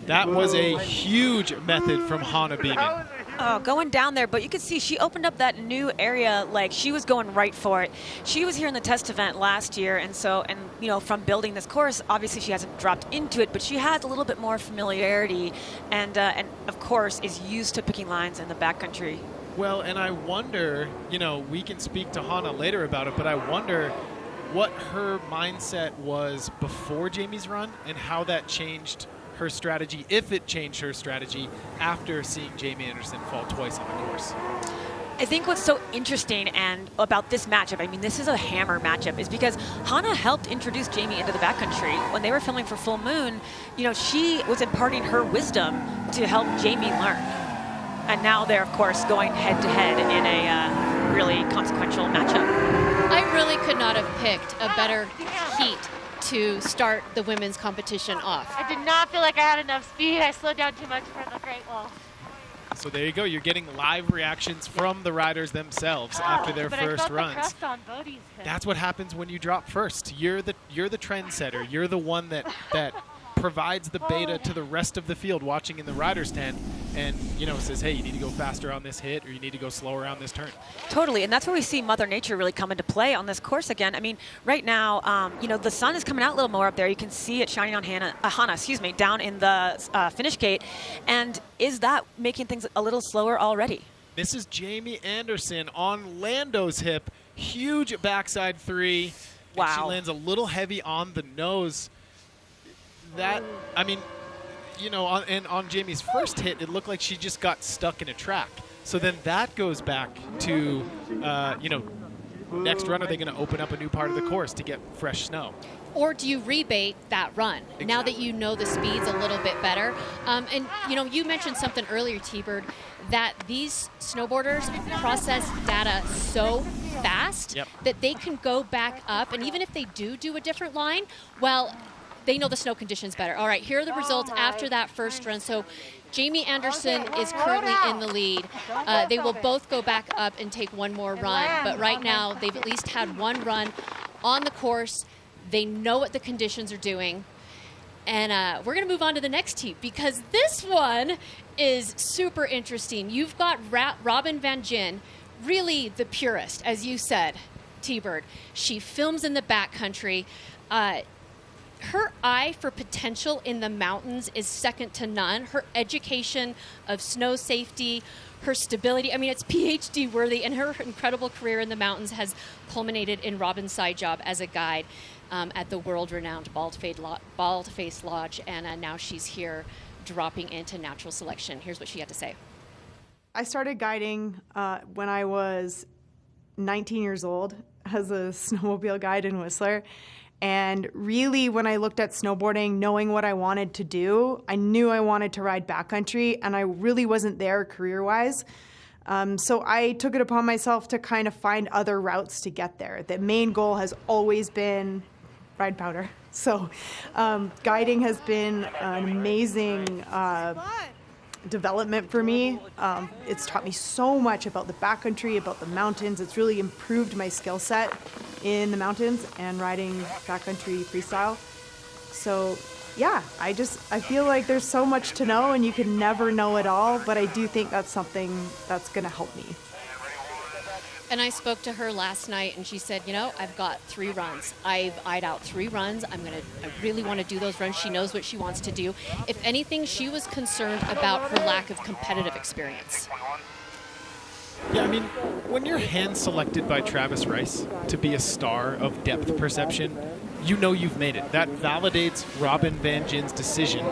That was a huge method from Hana Beeman. Oh, going down there, but you could see she opened up that new area like she was going right for it. She was here in the test event last year, and you know, from building this course, obviously she hasn't dropped into it, but she has a little bit more familiarity, and of course is used to picking lines in the backcountry. Well, and I wonder, you know, we can speak to Hana later about it, but I wonder what her mindset was before Jamie's run and how that changed her strategy, if it changed her strategy after seeing Jamie Anderson fall twice on the course. I think what's so interesting and about this matchup, I mean, this is a hammer matchup, is because Hana helped introduce Jamie into the backcountry. When they were filming for Full Moon, you know, she was imparting her wisdom to help Jamie learn. And now they're, of course, going head-to-head in a really consequential matchup. I really could not have picked a better heat to start the women's competition off. I did not feel like I had enough speed. I slowed down too much for the Great Wall. So there you go. You're getting live reactions from the riders themselves after their first runs. The crust on Bode's hip. That's what happens when you drop first. You're the trendsetter. You're the one that provides the beta to the rest of the field watching in the rider's tent, and you know, says, hey, you need to go faster on this hit, or you need to go slower on this turn. Totally, and that's where we see Mother Nature really come into play on this course again. I mean, right now, you know, the sun is coming out a little more up there. You can see it shining on Hana, down in the finish gate, and is that making things a little slower already? This is Jamie Anderson on Lando's hip, huge backside 3. Wow. And she lands a little heavy on the nose. That, I mean, you know, on Jamie's first hit, it looked like she just got stuck in a track. So then that goes back to, you know, next run, are they going to open up a new part of the course to get fresh snow? Or do you rebate that run exactly, now that you know the speeds a little bit better? And, you know, you mentioned something earlier, T-Bird, that these snowboarders process data so fast that they can go back up. And even if they do a different line, well, they know the snow conditions better. All right, here are the results after that first run. So Jamie Anderson is currently in the lead. They will both go back up and take one more run. But right now, they've at least had one run on the course. They know what the conditions are doing. And we're going to move on to the next heat because this one is super interesting. You've got Robin Van Gyn, really the purist, as you said, T-Bird. She films in the backcountry. Her eye for potential in the mountains is second to none. Her education of snow safety, her stability, I mean, it's PhD worthy, and her incredible career in the mountains has culminated in Robin's side job as a guide at the world-renowned Bald-Face Lodge, and now she's here dropping into Natural Selection. Here's what she had to say. I started guiding when I was 19 years old as a snowmobile guide and whistler. And really, when I looked at snowboarding, knowing what I wanted to do, I knew I wanted to ride backcountry, and I really wasn't there career-wise. So I took it upon myself to kind of find other routes to get there. The main goal has always been ride powder. So guiding has been an amazing development for me. It's taught me so much about the backcountry, about the mountains. It's really improved my skill set in the mountains and riding backcountry freestyle. So yeah, I feel like there's so much to know and you can never know it all, but I do think that's something that's gonna help me. And I spoke to her last night and she said, you know, I've got 3 runs. I've eyed out 3 runs. I really want to do those runs. She knows what she wants to do. If anything, she was concerned about her lack of competitive experience. Yeah, I mean, when you're hand-selected by Travis Rice to be a star of depth perception, you know you've made it. That validates Robin Van Gin's decision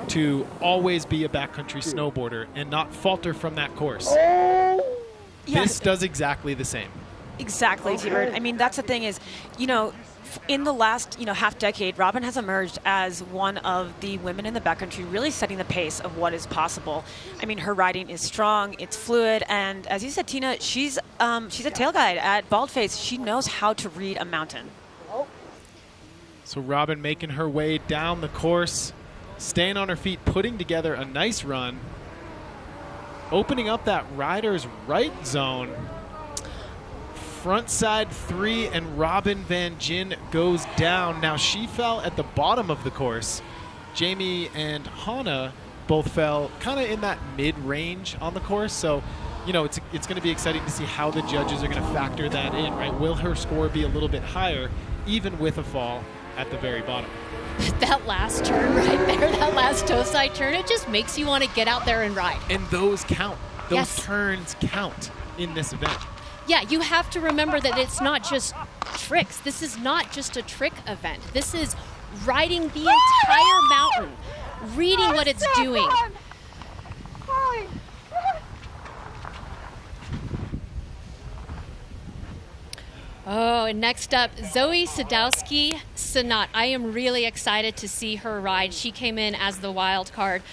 to always be a backcountry snowboarder and not falter from that course. This does exactly the same. Exactly, T-Bird. I mean, that's the thing is, you know, in the last, half decade, Robin has emerged as one of the women in the backcountry really setting the pace of what is possible. I mean, her riding is strong, it's fluid, and as you said, Tina, she's a tail guide at Baldface. She knows how to read a mountain. So Robin making her way down the course, staying on her feet, putting together a nice run, opening up that rider's right zone. Front side 3, and Robin Van Gin goes down. Now she fell at the bottom of the course. Jamie and Hana both fell kind of in that mid-range on the course. So, it's going to be exciting to see how the judges are going to factor that in, right? Will her score be a little bit higher, even with a fall at the very bottom? That last turn right there, that last toe side turn, it just makes you want to get out there and ride. And those count. Those turns count in this event. Yeah, you have to remember that it's not just tricks. This is not just a trick event. This is riding the entire mountain, reading what it's doing. Oh, and next up, Zoe Sadowski-Sanat. I am really excited to see her ride. She came in as the wild card.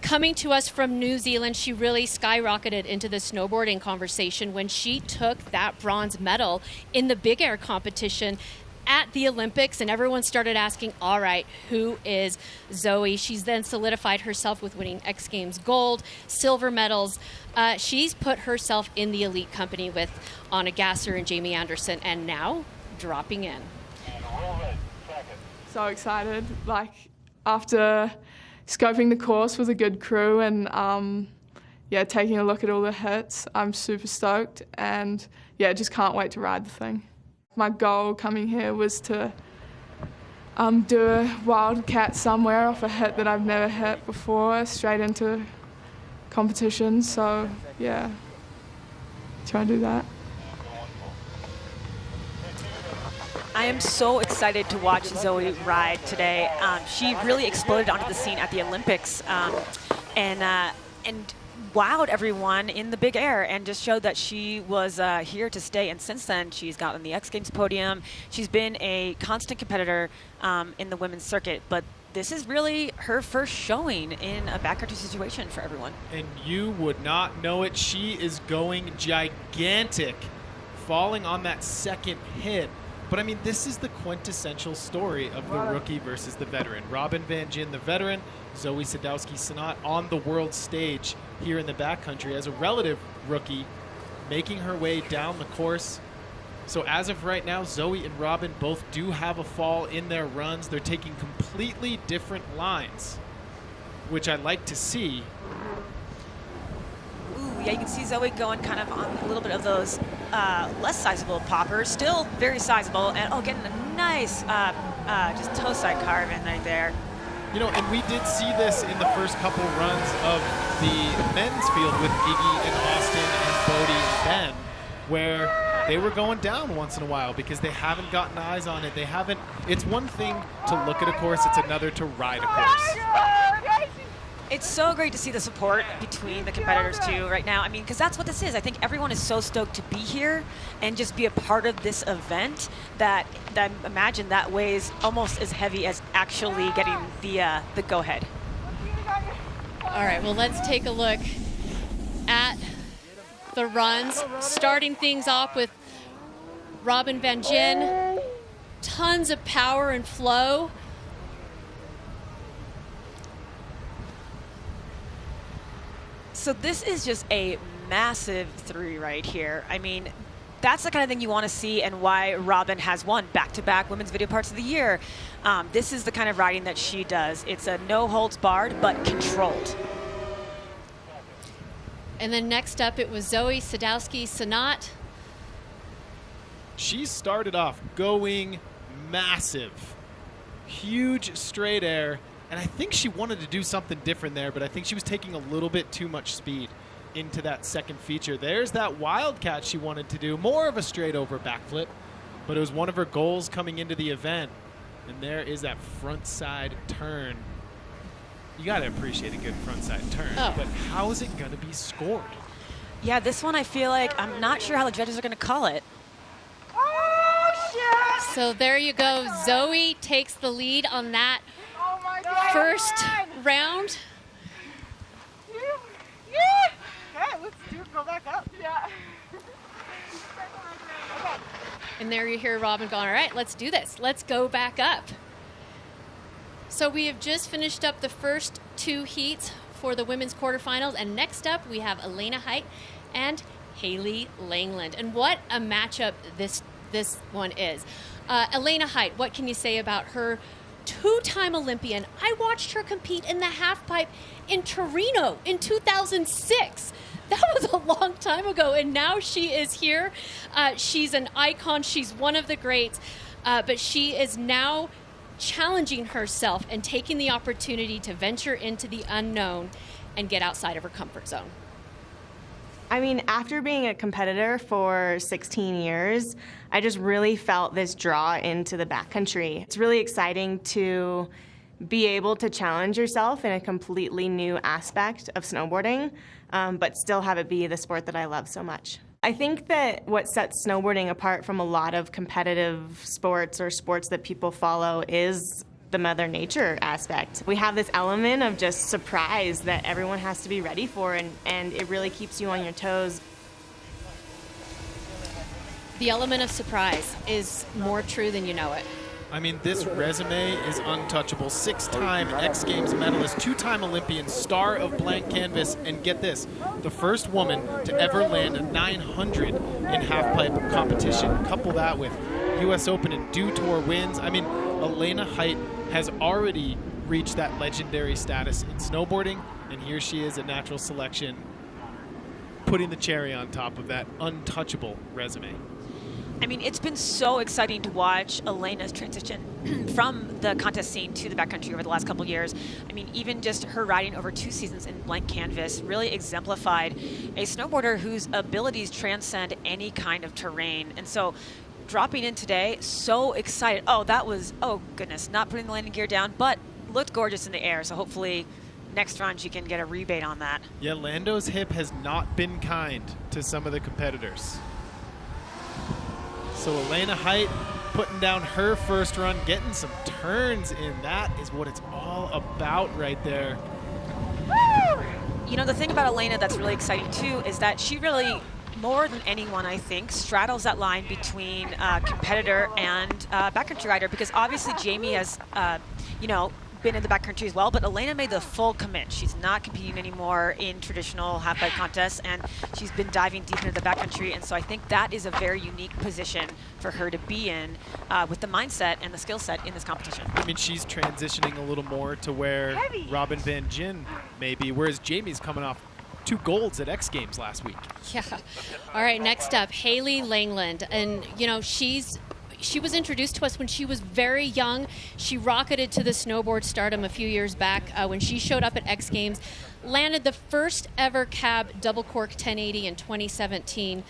Coming to us from New Zealand, she really skyrocketed into the snowboarding conversation when she took that bronze medal in the big air competition at the Olympics, and everyone started asking, all right, who is Zoe? She's then solidified herself with winning X Games gold, silver medals. She's put herself in the elite company with Anna Gasser and Jamie Anderson, and now dropping in. So excited, after scoping the course with a good crew and taking a look at all the hits, I'm super stoked and just can't wait to ride the thing. My goal coming here was to do a wildcat somewhere off a hit that I've never hit before, straight into competition, so try to do that. I am so excited to watch Zoe ride today. She really exploded onto the scene at the Olympics and wowed everyone in the big air and just showed that she was here to stay. And since then, she's gotten the X Games podium. She's been a constant competitor in the women's circuit, but this is really her first showing in a backcountry situation for everyone. And you would not know it. She is going gigantic, falling on that second hit. But, I mean, this is the quintessential story of the rookie versus the veteran. Robin Van Gin, the veteran, Zoe Sadowski-Sanat on the world stage here in the backcountry as a relative rookie, making her way down the course. So as of right now, Zoe and Robin both do have a fall in their runs. They're taking completely different lines, which I like to see. Yeah, you can see Zoe going kind of on a little bit of those less sizable poppers, still very sizable, and getting a nice just toe side carve in right there. And we did see this in the first couple runs of the men's field with Gigi and Austin and Bode and Ben, where they were going down once in a while because they haven't gotten eyes on it. It's one thing to look at a course, it's another to ride a course. It's so great to see the support between the competitors too right now. I mean, because that's what this is. I think everyone is so stoked to be here and just be a part of this event that I imagine that weighs almost as heavy as actually getting the go-ahead. All right, well, let's take a look at the runs, starting things off with Robin Van Gyn. Tons of power and flow. So this is just a massive 3 right here. I mean, that's the kind of thing you want to see and why Robin has won back-to-back Women's Video Parts of the Year. This is the kind of riding that she does. It's a no holds barred, but controlled. And then next up, it was Zoe Sadowski-Sanat. She started off going massive. Huge straight air. And I think she wanted to do something different there, but I think she was taking a little bit too much speed into that second feature. There's that wildcat she wanted to do, more of a straight over backflip, but it was one of her goals coming into the event. And there is that front side turn. You got to appreciate a good front side turn, but how is it going to be scored? Yeah, this one I feel like I'm not sure how the judges are going to call it. So there you go. Zoe takes the lead on that first round. Okay, let's go back up. Yeah. And there you hear Robin going, all right, let's do this. Let's go back up. So we have just finished up the first 2 heats for the women's quarterfinals. And next up, we have Elena Height and Haley Langland. And what a matchup this one is. Elena Height, what can you say about her? 2-time Olympian. I watched her compete in the halfpipe in Torino in 2006. That was a long time ago, and now she is here. She's an icon. She's one of the greats, but she is now challenging herself and taking the opportunity to venture into the unknown and get outside of her comfort zone. I mean, after being a competitor for 16 years, I just really felt this draw into the backcountry. It's really exciting to be able to challenge yourself in a completely new aspect of snowboarding, but still have it be the sport that I love so much. I think that what sets snowboarding apart from a lot of competitive sports or sports that people follow is the Mother Nature aspect. We have this element of just surprise that everyone has to be ready for, and it really keeps you on your toes. The element of surprise is more true than you know it. I mean, this resume is untouchable. 6-time X Games medalist, 2-time Olympian, star of blank canvas, and get this, the first woman to ever land a 900 in halfpipe competition. Couple that with U.S. Open and Dew Tour wins. I mean, Elena Height has already reached that legendary status in snowboarding, and here she is at Natural Selection, putting the cherry on top of that untouchable resume. I mean, it's been so exciting to watch Elena's transition from the contest scene to the backcountry over the last couple years. I mean, even just her riding over 2 seasons in blank canvas really exemplified a snowboarder whose abilities transcend any kind of terrain. And so dropping in today, so excited. Oh, that was, oh goodness, not putting the landing gear down, but looked gorgeous in the air. So hopefully next run she can get a rebate on that. Yeah, Lando's hip has not been kind to some of the competitors. So Elena Height putting down her first run, getting some turns in. That is what it's all about right there. Woo! You know, the thing about Elena that's really exciting too is that she really, more than anyone, I think, straddles that line between competitor and backcountry rider, because obviously Jamie has, you know, been in the backcountry as well, but Elena made the full commit. She's not competing anymore in traditional halfpipe contests, and she's been diving deep into the backcountry, and so I think that is a very unique position for her to be in with the mindset and the skill set in this competition. I mean, she's transitioning a little more to where Robin Van Gyn may be, whereas Jamie's coming off 2 golds at X Games last week. Yeah. All right, next up, Haley Langland. And, you know, she was introduced to us when she was very young. She rocketed to the snowboard stardom a few years back when she showed up at X Games, landed the first ever cab double cork 1080 in 2017.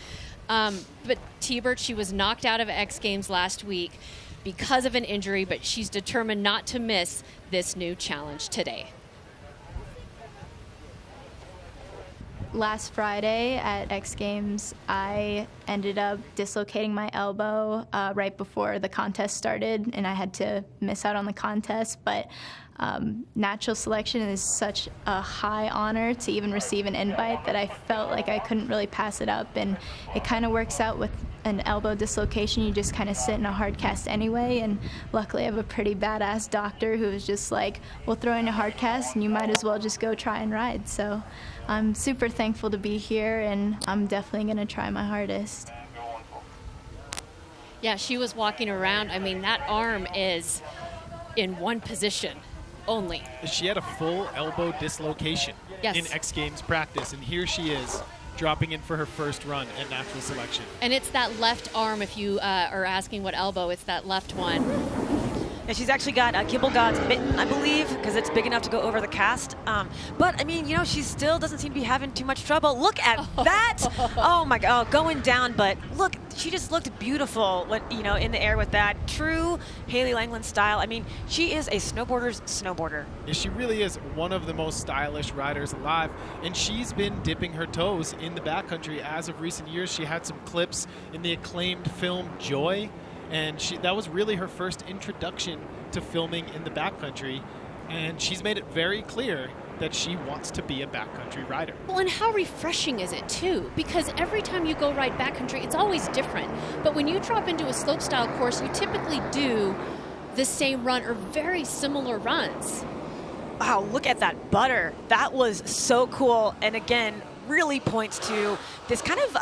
But T-Bird, she was knocked out of X Games last week because of an injury, but she's determined not to miss this new challenge today. last Friday at X Games, I ended up dislocating my elbow right before the contest started, and I had to miss out on the contest. But natural selection is such a high honor to even receive an invite that I felt like I couldn't really pass it up. And it kind of works out with an elbow dislocation. You just kind of sit in a hard cast anyway, and luckily I have a pretty badass doctor who was just like, we'll throw in a hard cast and you might as well just go try and ride. So I'm super thankful to be here, and I'm definitely going to try my hardest. Yeah, she was walking around. I mean, that arm is in one position only. She had a full elbow dislocation in X Games practice, and here she is dropping in for her first run at natural selection. And it's that left arm, if you are asking what elbow, it's that left one. And she's actually got a Kibble God's mitten, I believe, because it's big enough to go over the cast. But, I mean, you know, she still doesn't seem to be having too much trouble. Look at that! Oh, my God, going down. But look, she just looked beautiful, you know, in the air with that. True Haley Langland style. I mean, she is a snowboarder's snowboarder. Yeah, she really is one of the most stylish riders alive, and she's been dipping her toes in the backcountry as of recent years. She had some clips in the acclaimed film Joy, and that was really her first introduction to filming in the backcountry, and she's made it very clear that she wants to be a backcountry rider. Well, and how refreshing is it, too? Because every time you go ride backcountry, it's always different. But when you drop into a slope-style course, you typically do the same run or very similar runs. Wow, look at that butter. That was so cool. And again, really points to this kind of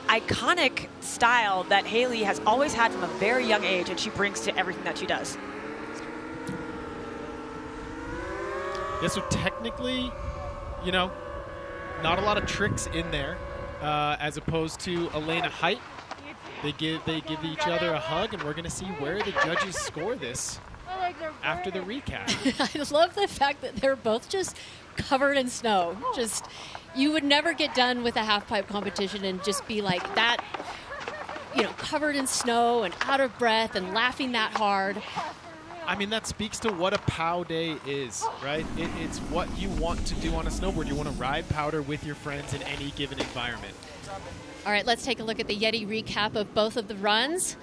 iconic style that Haley has always had from a very young age, and she brings to everything that she does. Yeah, so technically, you know, not a lot of tricks in there, as opposed to Elena height. They give each other a hug, and we're going to see where the judges score this after the recap. I love the fact that they're both just covered in snow. Just, you would never get done with a half pipe competition and just be like that, you know, covered in snow and out of breath and laughing that hard. I mean, that speaks to what a POW day is, right? It's what you want to do on a snowboard. You want to ride powder with your friends in any given environment. All right, let's take a look at the YETI recap of both of the runs.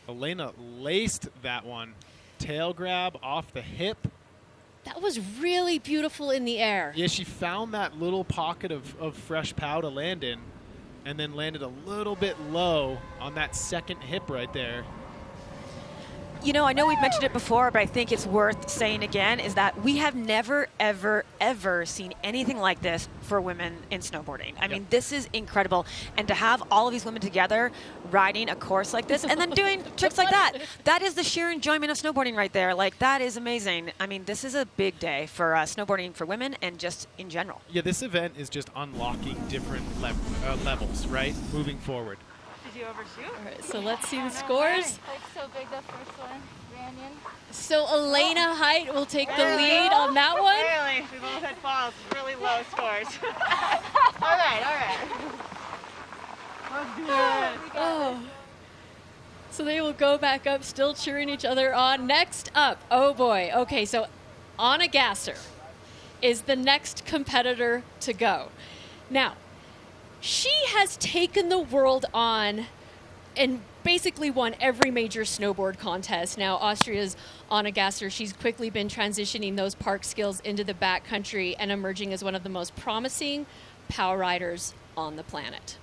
Elena laced that one. Tail grab off the hip. That was really beautiful in the air. Yeah, she found that little pocket of fresh POW to land in, and then landed a little bit low on that second hip right there. You know, I know we've mentioned it before, but I think it's worth saying again, is that we have never, ever, ever seen anything like this for women in snowboarding. I mean, this is incredible. And to have all of these women together riding a course like this and then doing tricks like that, that is the sheer enjoyment of snowboarding right there. Like, that is amazing. I mean, this is a big day for snowboarding for women and just in general. Yeah, this event is just unlocking different levels, right? Moving forward. Did you overshoot? All right, so let's see the scores. Like so big, the first one ran in. So Elena Height will take the lead on that one. Really, we both had falls, really low scores. all right. Let's do it. Oh. So they will go back up, still cheering each other on. Next up, oh boy. Okay, so Hana Gasser is the next competitor to go. Now, she has taken the world on and basically won every major snowboard contest. Now, Austria's Hana Gasser, she's quickly been transitioning those park skills into the backcountry and emerging as one of the most promising POW riders on the planet.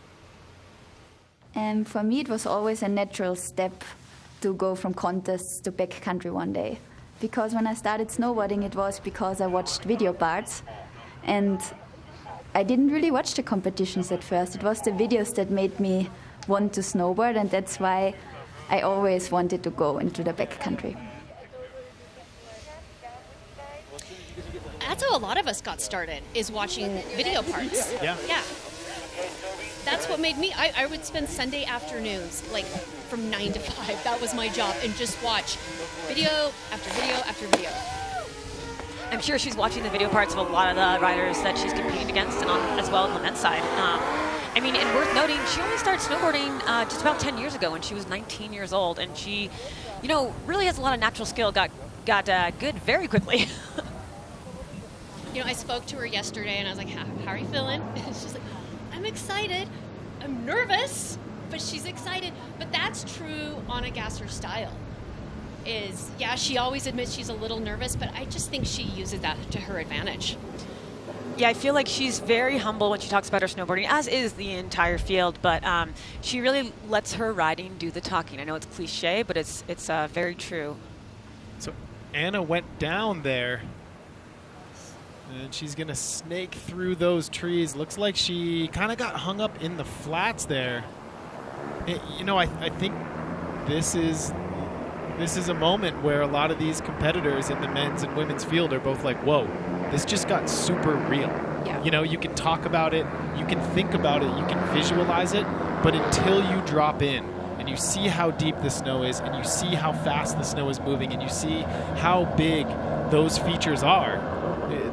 And for me, it was always a natural step to go from contests to backcountry one day. Because when I started snowboarding, it was because I watched video parts, and I didn't really watch the competitions at first. It was the videos that made me want to snowboard, and that's why I always wanted to go into the backcountry. That's how a lot of us got started, is watching video parts. Yeah. That's what made me, I would spend Sunday afternoons, like from 9 to 5. That was my job, and just watch video after video after video. I'm sure she's watching the video parts of a lot of the riders that she's competing against, and as well as on that side. I mean, and worth noting, she only started snowboarding just about 10 years ago when she was 19 years old, and she, you know, really has a lot of natural skill, got good very quickly. I spoke to her yesterday and I was like, how are you feeling? And she's like, I'm excited. I'm nervous, but she's excited. But that's true Hana Gasser style. She always admits she's a little nervous, but I just think she uses that to her advantage. Yeah, I feel like she's very humble when she talks about her snowboarding, as is the entire field, but she really lets her riding do the talking. I know it's cliche, but it's very true. So Anna went down there, and she's going to snake through those trees. Looks like she kind of got hung up in the flats there. I think this is a moment where a lot of these competitors in the men's and women's field are both like, whoa, this just got super real. Yeah. You can talk about it, you can think about it, you can visualize it, but until you drop in and you see how deep the snow is and you see how fast the snow is moving and you see how big those features are,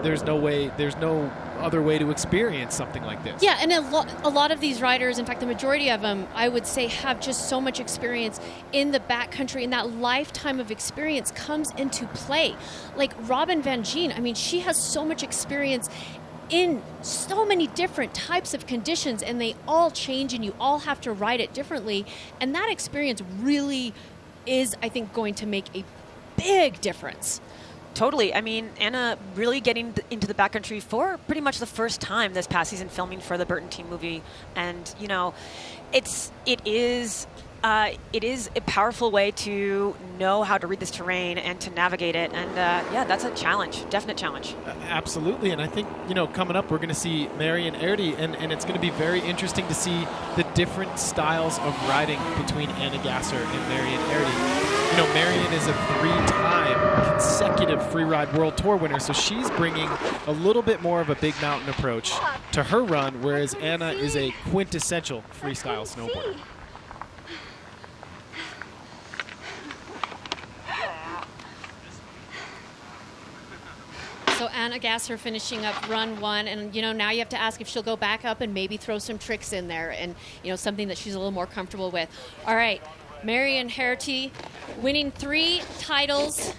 there's no other way to experience something like this. Yeah, and a lot of these riders, in fact, the majority of them, I would say, have just so much experience in the backcountry, and that lifetime of experience comes into play. Like Robin Van Gien, she has so much experience in so many different types of conditions, and they all change, and you all have to ride it differently, and that experience really is, I think, going to make a big difference. Totally. Anna really getting into the backcountry for pretty much the first time this past season, filming for the Burton Team movie, and it is a powerful way to know how to read this terrain and to navigate it, and that's a challenge, definite challenge. Absolutely, and I think coming up we're going to see Marion Erdi, and it's going to be very interesting to see the different styles of riding between Anna Gasser and Marion Erdi. Marion is a 3-time consecutive freeride world tour winner, so she's bringing a little bit more of a big mountain approach to her run, whereas Anna is a quintessential freestyle snowboarder. So Anna Gasser finishing up run 1, and now you have to ask if she'll go back up and maybe throw some tricks in there, and something that she's a little more comfortable with. All right, Marion Erdi winning 3 titles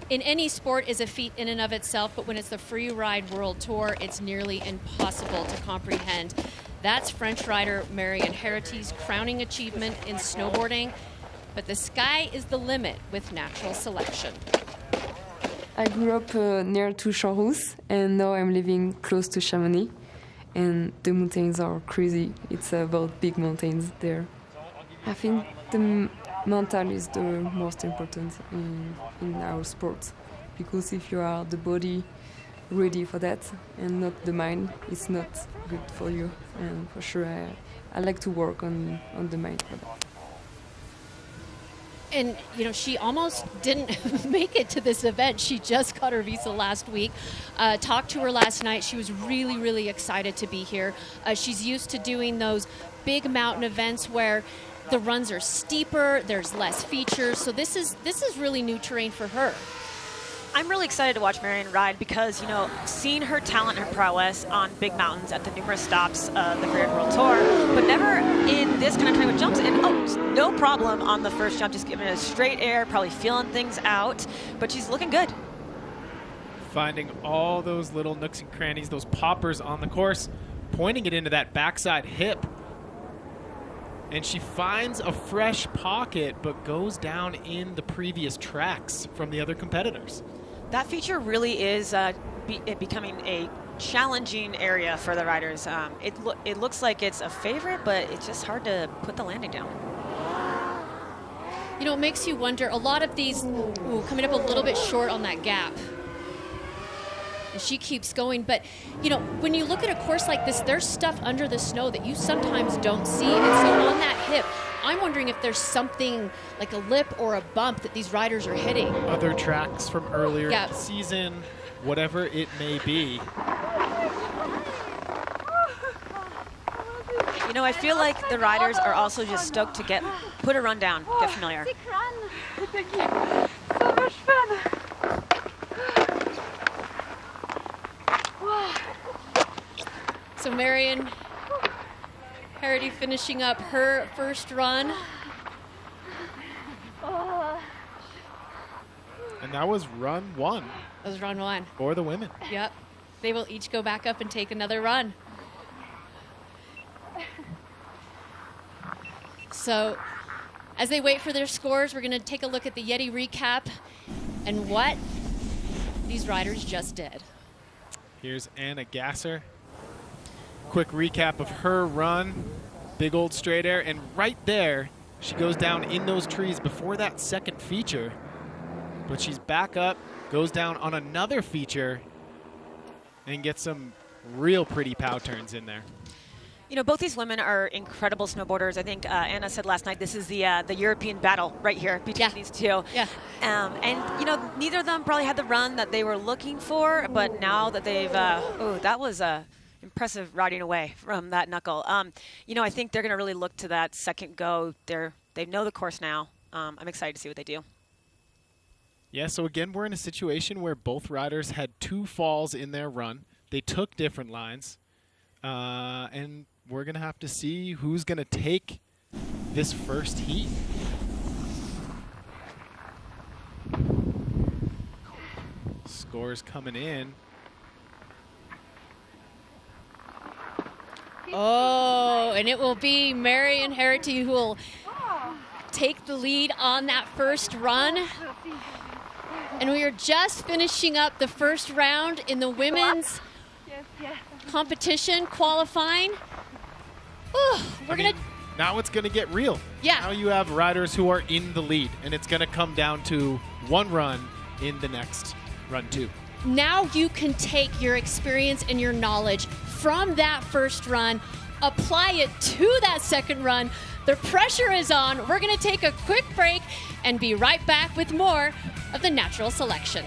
in any sport is a feat in and of itself, but when it's the Free Ride World Tour, it's nearly impossible to comprehend. That's French rider Marion Erdi's crowning achievement in snowboarding, but the sky is the limit with natural selection. I grew up near to Champs, and now I'm living close to Chamonix, and the mountains are crazy. It's about big mountains there. I think the mental is the most important in our sport, because if you are the body ready for that and not the mind, it's not good for you. And for sure, I like to work on the mind for that. And, she almost didn't make it to this event. She just got her visa last week. Talked to her last night. She was really, really excited to be here. She's used to doing those big mountain events where the runs are steeper, there's less features. So this is really new terrain for her. I'm really excited to watch Marion ride because, seeing her talent and her prowess on big mountains at the numerous stops of the Free Ride World Tour, but never in this kind of terrain with jumps. And no problem on the first jump, just giving it a straight air, probably feeling things out, but she's looking good. Finding all those little nooks and crannies, those poppers on the course, pointing it into that backside hip. And she finds a fresh pocket, but goes down in the previous tracks from the other competitors. That feature really is becoming a challenging area for the riders. It looks like it's a favorite, but it's just hard to put the landing down. It makes you wonder, a lot of these coming up a little bit short on that gap. And she keeps going, but when you look at a course like this, there's stuff under the snow that you sometimes don't see. And so on that hip, I'm wondering if there's something like a lip or a bump that these riders are hitting. Other tracks from earlier in the season, whatever it may be. I feel like the riders are also just stoked to put a run down, get familiar. So much fun. So Marion Erdi finishing up her first run. And that was run 1. That was run 1. For the women. Yep. they will each go back up and take another run. So as they wait for their scores, we're going to take a look at the YETI recap and what these riders just did. Here's Anna Gasser. Quick recap of her run. Big old straight air, and right there, she goes down in those trees before that second feature. But she's back up, goes down on another feature, and gets some real pretty pow turns in there. You know, both these women are incredible snowboarders. I think Anna said last night this is the European battle right here between these two. Yeah. And, you know, neither of them probably had the run that they were looking for, but now that they've, that was impressive riding away from that knuckle. You know, I think they're going to really look to that second go. They know the course now. I'm excited to see what they do. Yeah, so again, we're in a situation where both riders had 2 falls in their run. They took different lines, and we're going to have to see who's going to take this first heat. Scores coming in. Oh, and it will be Marion Herity who will take the lead on that first run. And we are just finishing up the first round in the women's competition qualifying. Now it's going to get real. Yeah. Now you have riders who are in the lead, and it's going to come down to one run in the next run 2. Now you can take your experience and your knowledge from that first run, apply it to that second run. The pressure is on. We're going to take a quick break and be right back with more of the Natural Selection.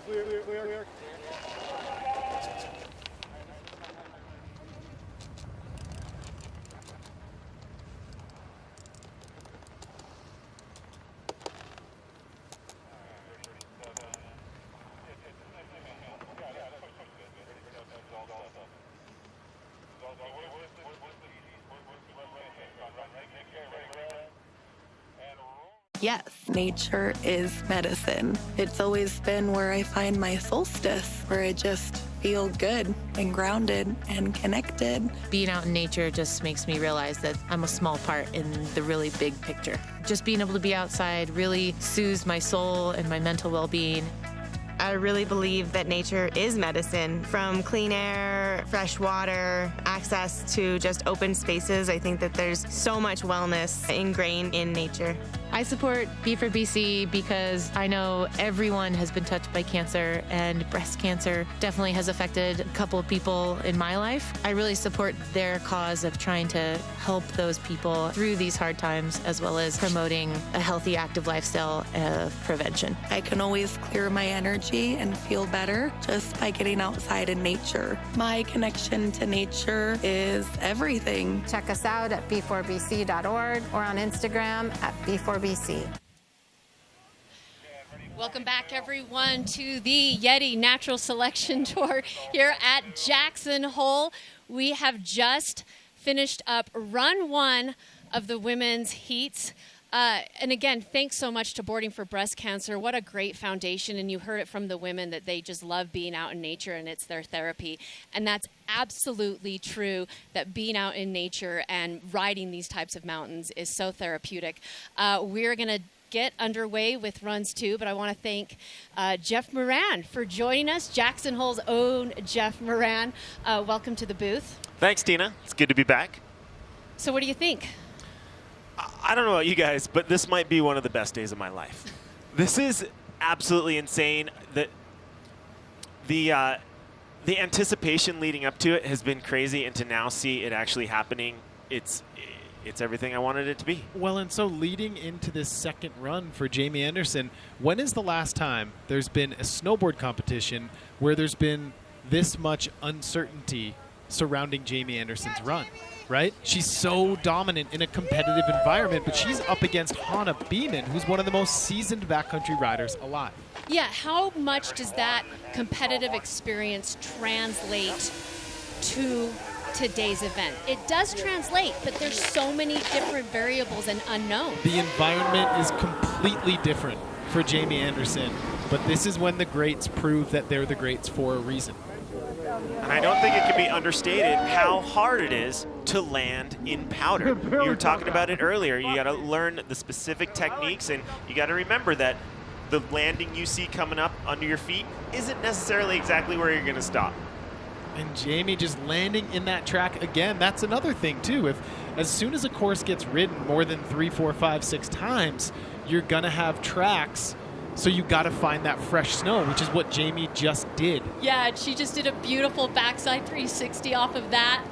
Clear. Yes, nature is medicine. It's always been where I find my solstice, where I just feel good and grounded and connected. Being out in nature just makes me realize that I'm a small part in the really big picture. Just being able to be outside really soothes my soul and my mental well-being. I really believe that nature is medicine. From clean air, fresh water, access to just open spaces, I think that there's so much wellness ingrained in nature. I support B4BC because I know everyone has been touched by cancer, and breast cancer definitely has affected a couple of people in my life. I really support their cause of trying to help those people through these hard times, as well as promoting a healthy, active lifestyle of prevention. I can always clear my energy and feel better just by getting outside in nature. My connection to nature is everything. Check us out at b4bc.org or on Instagram at b4bc. Welcome back, everyone, to the YETI Natural Selection Tour here at Jackson Hole. We have just finished up run 1 of the women's heats. And again, thanks so much to Boarding for Breast Cancer. What a great foundation. And you heard it from the women that they just love being out in nature and it's their therapy. And that's absolutely true, that being out in nature and riding these types of mountains is so therapeutic. We're going to get underway with runs 2, but I want to thank Jeff Moran for joining us, Jackson Hole's own Jeff Moran. Welcome to the booth. Thanks, Tina. It's good to be back. So what do you think? I don't know about you guys, but this might be one of the best days of my life. This is absolutely insane. The anticipation leading up to it has been crazy, and to now see it actually happening, it's it's everything I wanted it to be. Well, and so leading into this second run for Jamie Anderson, when is the last time there's been a snowboard competition where there's been this much uncertainty surrounding Jamie Anderson's run, right? She's so dominant in a competitive environment, but she's up against Hana Beeman, who's one of the most seasoned backcountry riders alive. Yeah, how much does that competitive experience translate to today's event? It does translate, but there's so many different variables and unknowns. The environment is completely different for Jamie Anderson, but this is when the greats prove that they're the greats for a reason. And I don't think it can be understated how hard it is to land in powder. You were talking about it earlier. You got to learn the specific techniques, and you got to remember that the landing you see coming up under your feet isn't necessarily exactly where you're going to stop. And Jamie just landing in that track again, that's another thing too. If as soon as a course gets ridden more than 3, 4, 5, 6 times, you're gonna have tracks. So you gotta find that fresh snow, which is what Jamie just did. Yeah, and she just did a beautiful backside 360 off of that.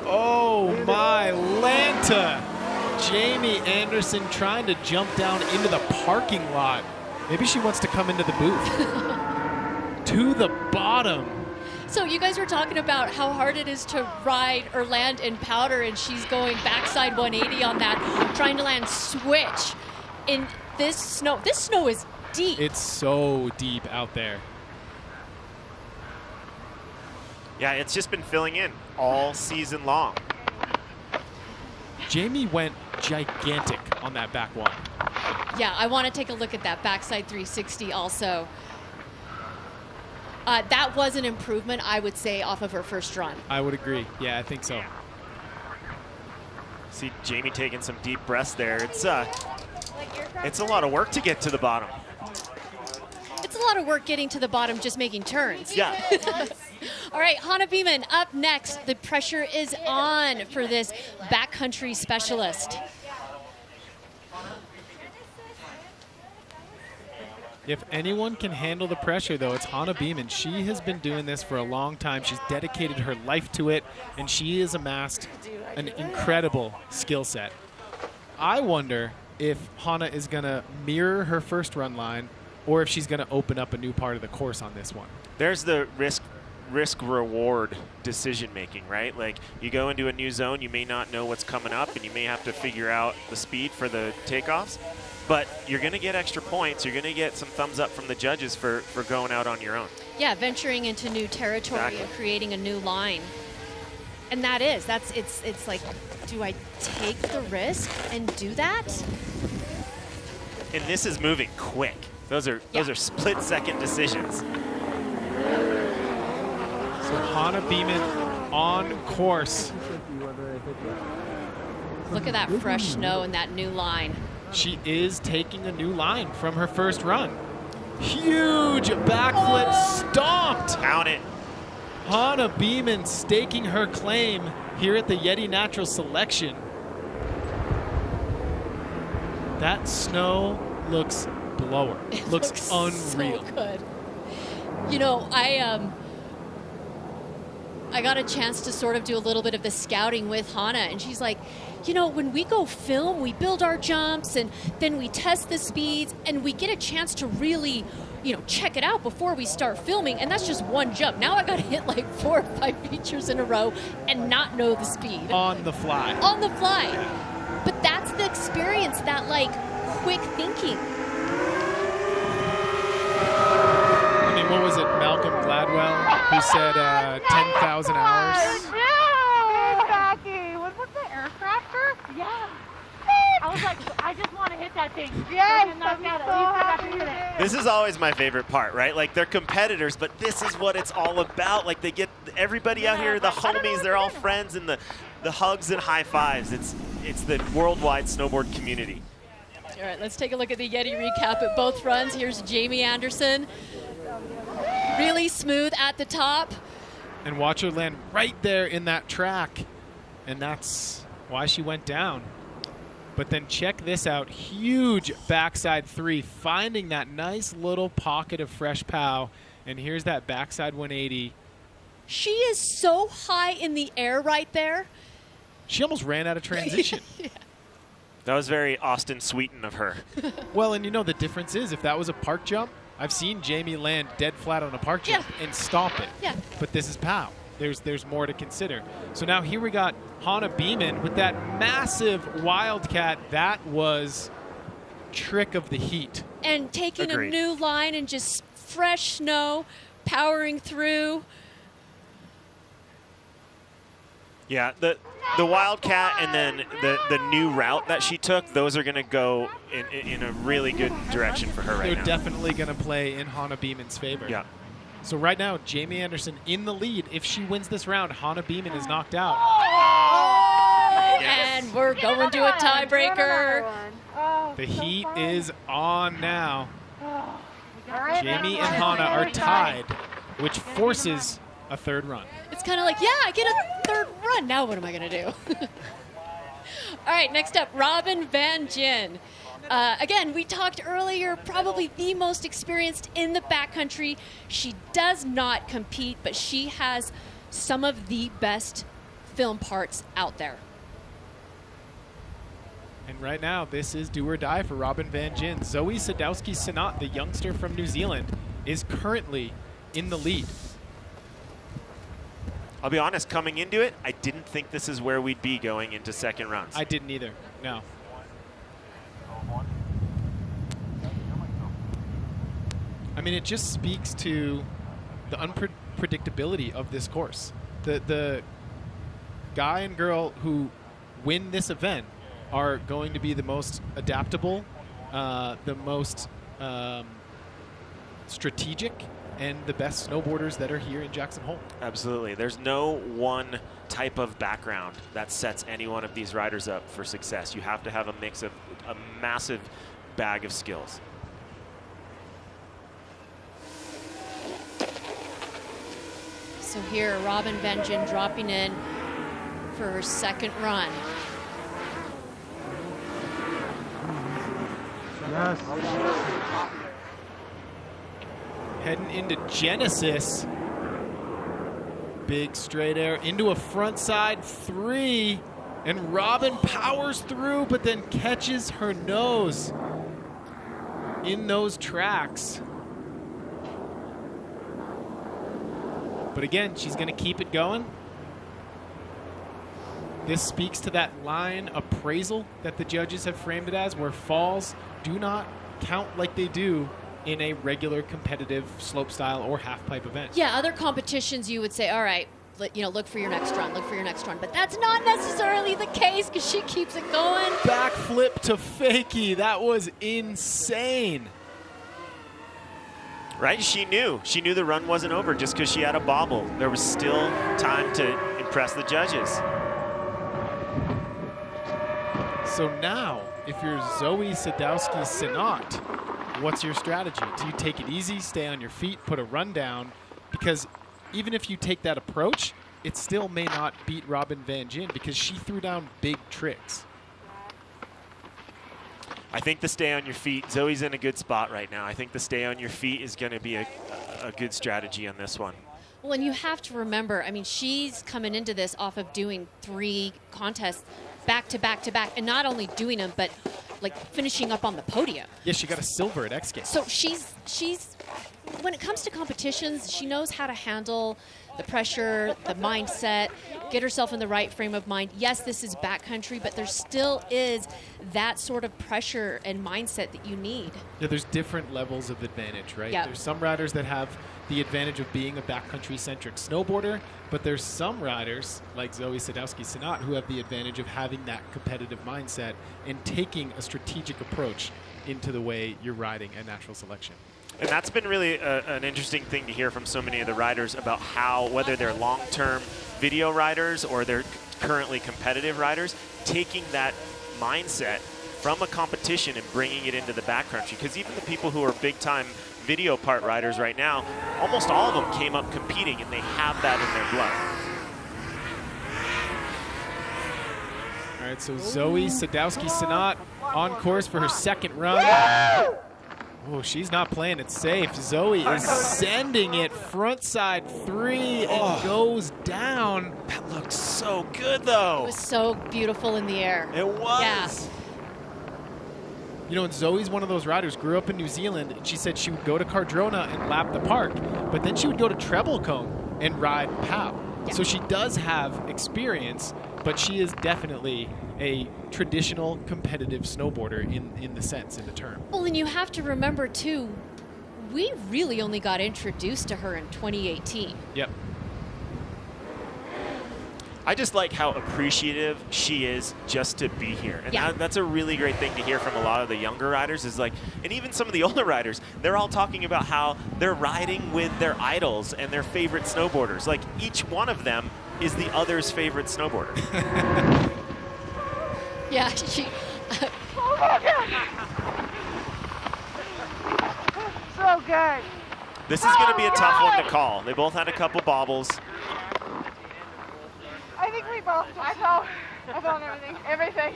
Oh my Lanta! Jamie Anderson trying to jump down into the parking lot. Maybe she wants to come into the booth. To the bottom. So you guys were talking about how hard it is to ride or land in powder, and she's going backside 180 on that, trying to land switch in this snow. This snow is deep. It's so deep out there. Yeah, it's just been filling in all season long. Jamie went gigantic on that back one. Yeah, I want to take a look at that backside 360 also. That was an improvement, I would say, off of her first run. I would agree. Yeah, I think so. See Jamie taking some deep breaths there. It's a lot of work to get to the bottom. It's a lot of work getting to the bottom, just making turns. Yeah. All right, Hana Beeman up next. The pressure is on for this backcountry specialist. If anyone can handle the pressure, though, it's Hana Beeman. She has been doing this for a long time. She's dedicated her life to it, and she has amassed an incredible skill set. I wonder if Hana is going to mirror her first run line or if she's going to open up a new part of the course on this one. There's the risk-reward decision-making, right? Like, you go into a new zone, you may not know what's coming up, and you may have to figure out the speed for the takeoffs. But you're going to get extra points. You're going to get some thumbs up from the judges for going out on your own. Yeah, venturing into new territory and creating a new line. And it's like, do I take the risk and do that? And this is moving quick. Those are split-second decisions. So Hana Beeman on course. Look at that fresh snow and that new line. She is taking a new line from her first run. Huge backflip stomped. Count it. Hana Beeman staking her claim here at the YETI Natural Selection. That snow looks blower. It looks unreal. So good. You know, I got a chance to sort of do a little bit of the scouting with Hana, and she's like, you know, when we go film, we build our jumps and then we test the speeds and we get a chance to really, you know, check it out before we start filming. And that's just one jump. Now I got to hit like 4 or 5 features in a row and not know the speed. On the fly. On the fly. But that's the experience, that like quick thinking. I mean, what was it, Malcolm Gladwell, who said 10,000 hours? Yeah. I was like, I just want to hit that thing. Yes, This is always my favorite part, right? Like, they're competitors, but this is what it's all about. Like, they get everybody out here, the homies, they're all friends, and the hugs and high fives. It's the worldwide snowboard community. All right, let's take a look at the YETI recap at both runs. Here's Jamie Anderson. Really smooth at the top. And watch her land right there in that track. And that's why she went down. But then check this out. Huge backside 3, finding that nice little pocket of fresh pow. And here's that backside 180 She is so high in the air right there. She almost ran out of transition. Yeah. That was very Austin Sweeten of her. Well, and you know the difference is if that was a park jump, I've seen Jamie land dead flat on a park jump and stop it. Yeah. But this is POW. There's more to consider. So now here we got Hana Beeman with that massive wildcat. That was trick of the heat. And taking Agreed. a new line and just fresh snow, powering through. Yeah, the wildcat and then the new route that she took, those are going to go in a really good direction for her right They're now. definitely going to play in Hana Beeman's favor. Yeah. So right now, Jamie Anderson in the lead. If she wins this round, Hana Beeman is knocked out. And we're going to a tiebreaker. The heat is on now. Jamie and Hana are tied, which forces a third run. It's kind of like, yeah, I get a third run. Now what am I going to do? All right, next up, Robin Van Gyn. Again, we talked earlier, probably the most experienced in the backcountry. She does not compete, but she has some of the best film parts out there. And right now, this is do or die for Robin Van Gyn. Zoe Sadowski-Sinat, the youngster from New Zealand, is currently in the lead. I'll be honest, coming into it, I didn't think this is where we'd be going into second rounds. I didn't either, no. I mean, it just speaks to the unpredictability of this course. The guy and girl who win this event are going to be the most adaptable, the most strategic, and the best snowboarders that are here in Jackson Hole. Absolutely. There's no one type of background that sets any one of these riders up for success. You have to have a mix of a massive bag of skills. So here, Robin Van Gyn dropping in for her second run. Yes. Heading into Genesis. Big straight air into a front side 3. And Robin powers through, but then catches her nose in those tracks. But again, she's going to keep it going. This speaks to that line appraisal that the judges have framed it as, where falls do not count like they do in a regular competitive slopestyle or half-pipe event. Yeah, other competitions you would say, all right, look for your next run, look for your next run. But that's not necessarily the case because she keeps it going. Backflip to fakie. That was insane. Right? She knew the run wasn't over just because she had a bobble. There was still time to impress the judges. So now, if you're Zoe Sadowski-Sinat, what's your strategy? Do you take it easy, stay on your feet, put a run down? Because even if you take that approach, it still may not beat Robin Van Gyn because she threw down big tricks. I think the stay on your feet, Zoe's in a good spot right now. I think the stay on your feet is going to be a good strategy on this one. Well, and you have to remember, I mean, she's coming into this off of doing 3 contests back to back to back, and not only doing them, but like finishing up on the podium. Yeah, she got a silver at X Games. So she's when it comes to competitions, she knows how to handle the pressure, the mindset, get herself in the right frame of mind. Yes, this is backcountry, but there still is that sort of pressure and mindset that you need. Yeah, there's different levels of advantage, right? Yep. There's some riders that have the advantage of being a backcountry-centric snowboarder, but there's some riders, like Zoe Sadowski-Sinat, who have the advantage of having that competitive mindset and taking a strategic approach into the way you're riding at Natural Selection. And that's been really an interesting thing to hear from so many of the riders about how, whether they're long-term video riders or they're currently competitive riders, taking that mindset from a competition and bringing it into the backcountry. Because even the people who are big-time video part riders right now, almost all of them came up competing and they have that in their blood. All right, so Zoe Sadowski-Sinat on course for her second run. Oh, she's not playing it safe. Zoe is sending it frontside 3 and goes down. That looked so good, though. It was so beautiful in the air. It was. Yeah. You know, and Zoe's one of those riders, grew up in New Zealand, and she said she would go to Cardrona and lap the park, but then she would go to Treblecombe and ride POW. Yeah. So she does have experience, but she is definitely a traditional competitive snowboarder in the sense, in the term. Well, and you have to remember, too, we really only got introduced to her in 2018. Yep. I just like how appreciative she is just to be here. And Yeah. that's a really great thing to hear from a lot of the younger riders is like, and even some of the older riders, they're all talking about how they're riding with their idols and their favorite snowboarders. Like each one of them is the other's favorite snowboarder. Yeah, she... So good. This is going to be a tough one to call. They both had a couple bobbles. I think we both. I felt everything. Everything.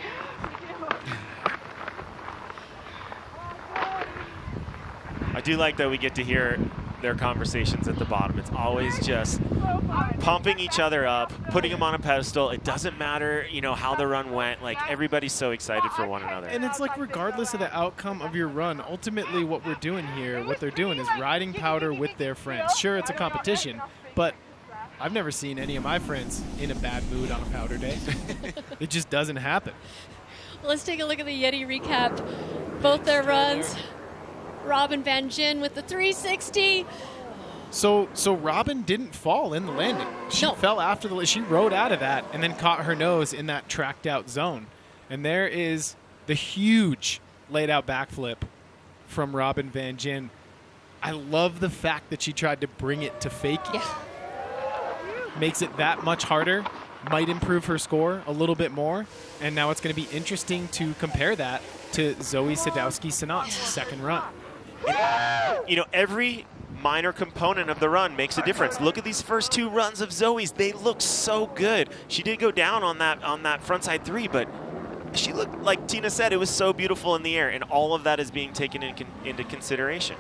I do like that we get to hear their conversations at the bottom. It's always just pumping each other up, putting them on a pedestal. It doesn't matter, you know, how the run went. Like everybody's so excited for one another. And it's like regardless of the outcome of your run, ultimately what we're doing here, what they're doing is riding powder with their friends. Sure, it's a competition, but I've never seen any of my friends in a bad mood on a powder day. It just doesn't happen. Let's take a look at the YETI recap. Both their runs. Robin Van Gyn with the 360. So Robin didn't fall in the landing. She fell after she rode out of that and then caught her nose in that tracked out zone. And there is the huge laid out backflip from Robin Van Gyn. I love the fact that she tried to bring it to fake. Yeah. Makes it that much harder. Might improve her score a little bit more. And now it's going to be interesting to compare that to Zoe Sadowski-Synot's second run. And, you know, every minor component of the run makes a difference. Look at these first two runs of Zoe's. They look so good. She did go down on that frontside 3, but she looked, like Tina said, it was so beautiful in the air, and all of that is being taken into consideration.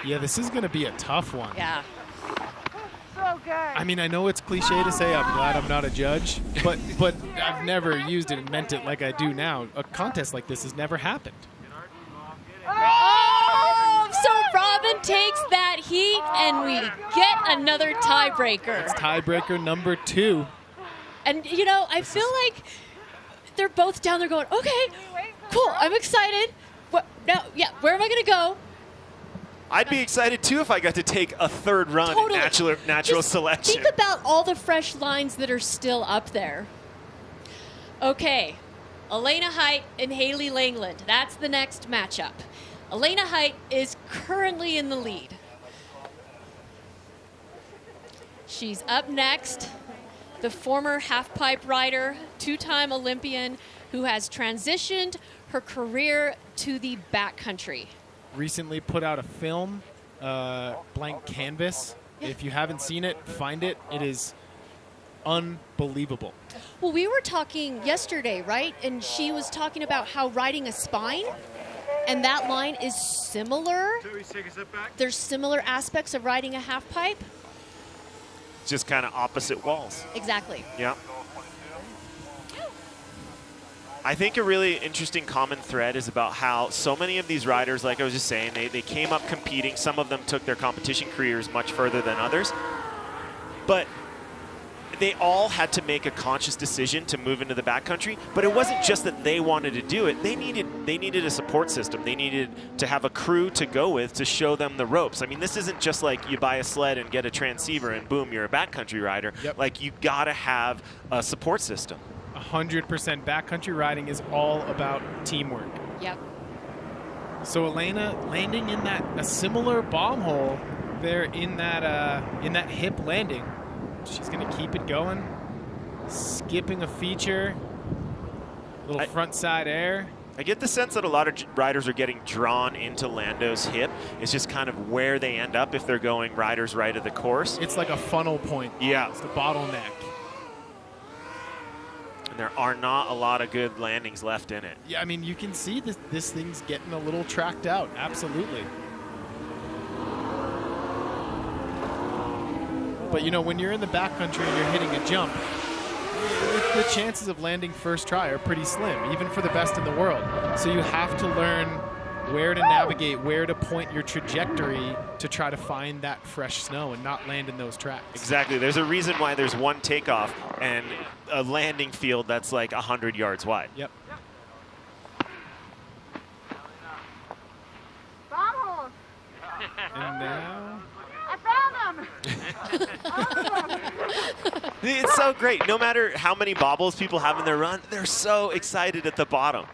Yeah, this is going to be a tough one. Yeah. So good. I mean, I know it's cliche to say I'm glad I'm not a judge, but I've never used it and meant it like I do now. A contest like this has never happened. Oh, so Robin takes that heat, and we get another tiebreaker. It's tiebreaker number 2. And, you know, I feel like they're both down there going, okay, cool, I'm excited. Where am I going to go? I'd be excited, too, if I got to take a third run in natural selection. Think about all the fresh lines that are still up there. Okay, Elena Height and Haley Langland. That's the next matchup. Elena Height is currently in the lead. She's up next. The former halfpipe rider, 2-time Olympian, who has transitioned her career to the backcountry. Recently put out a film, Blank Canvas. Yeah. If you haven't seen it, find it. It is unbelievable. Well, we were talking yesterday, right? And she was talking about how riding a spine, and that line is similar. There's similar aspects of riding a half pipe. Just kind of opposite walls. Exactly. Yeah. I think a really interesting common thread is about how so many of these riders, like I was just saying, they came up competing. Some of them took their competition careers much further than others. But they all had to make a conscious decision to move into the backcountry. But it wasn't just that they wanted to do it. They needed a support system. They needed to have a crew to go with to show them the ropes. I mean, this isn't just like you buy a sled and get a transceiver and boom, you're a backcountry rider. Yep. Like, you got to have a support system. 100% backcountry riding is all about teamwork. Yep. So Elena landing in a similar bomb hole there in that hip landing. She's gonna keep it going, skipping a feature, little front side air. I get the sense that a lot of riders are getting drawn into Lando's hip. It's just kind of where they end up if they're going riders right of the course. It's like a funnel point. Yeah. It's the bottleneck. And there are not a lot of good landings left in it. Yeah, I mean, you can see this thing's getting a little tracked out. Absolutely. But, you know, when you're in the backcountry and you're hitting a jump, the chances of landing first try are pretty slim, even for the best in the world. So you have to learn where to navigate, where to point your trajectory to try to find that fresh snow and not land in those tracks. Exactly. There's a reason why there's one takeoff and a landing field that's like 100 yards wide. Yep. Bottles. And now... I found them. It's so great. No matter how many bobbles people have in their run, they're so excited at the bottom.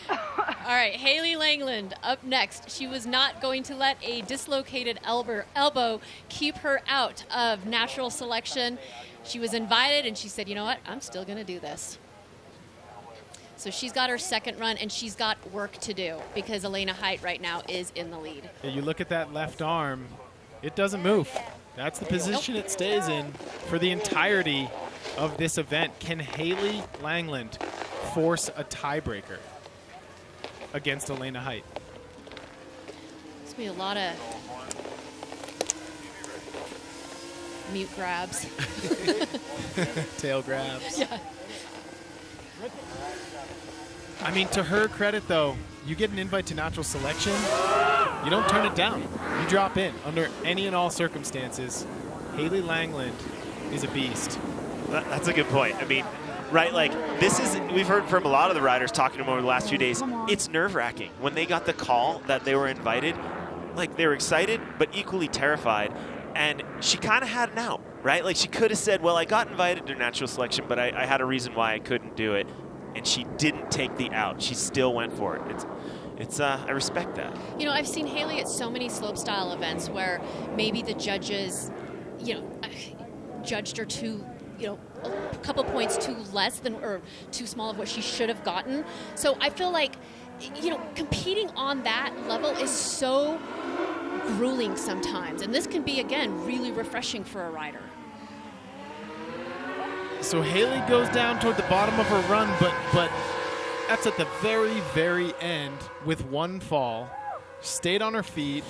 All right, Haley Langland up next. She was not going to let a dislocated elbow keep her out of natural selection. She was invited, and she said, you know what, I'm still going to do this. So she's got her second run, and she's got work to do because Elena Height right now is in the lead. Yeah, you look at that left arm, it doesn't move. That's the position it stays in for the entirety of this event. Can Haley Langland force a tiebreaker against Elena Height? There's going to be a lot of mute grabs. Tail grabs. Yeah. I mean, to her credit, though, you get an invite to natural selection, you don't turn it down. You drop in under any and all circumstances. Haley Langland is a beast. That's a good point. I mean, right, like this is, we've heard from a lot of the riders talking to them over the last few days. It's nerve-wracking. When they got the call that they were invited, like they were excited, but equally terrified. And she kind of had an out, right? Like she could have said, well, I got invited to natural selection, but I had a reason why I couldn't do it. And she didn't take the out. She still went for it. I respect that. You know, I've seen Haley at so many slopestyle events where maybe the judges, you know, judged her too, you know, a couple points too less than, or too small of what she should have gotten. So I feel like, you know, competing on that level is so grueling sometimes. And this can be, again, really refreshing for a rider. So Haley goes down toward the bottom of her run, but that's at the very, very end with one fall. Stayed on her feet.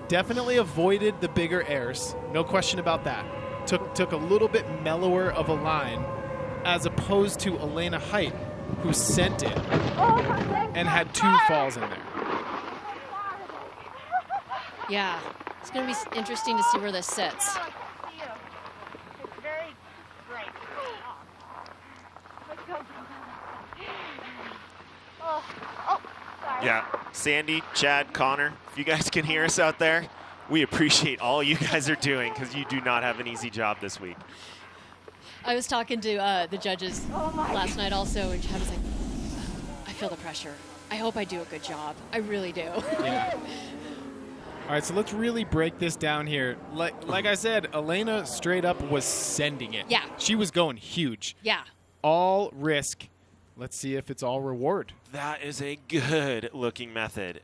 Definitely avoided the bigger airs. No question about that. Took a little bit mellower of a line as opposed to Elena Height, who sent it and had 2 falls in there. Yeah, it's going to be interesting to see where this sits. Yeah, Sandy, Chad, Connor, if you guys can hear us out there, we appreciate all you guys are doing because you do not have an easy job this week. I was talking to the judges last night also, and Chad was like, I feel the pressure. I hope I do a good job. I really do. Yeah. All right, so let's really break this down here. Like I said, Elena straight up was sending it. Yeah. She was going huge. Yeah. All risk. Let's see if it's all reward. That is a good-looking method.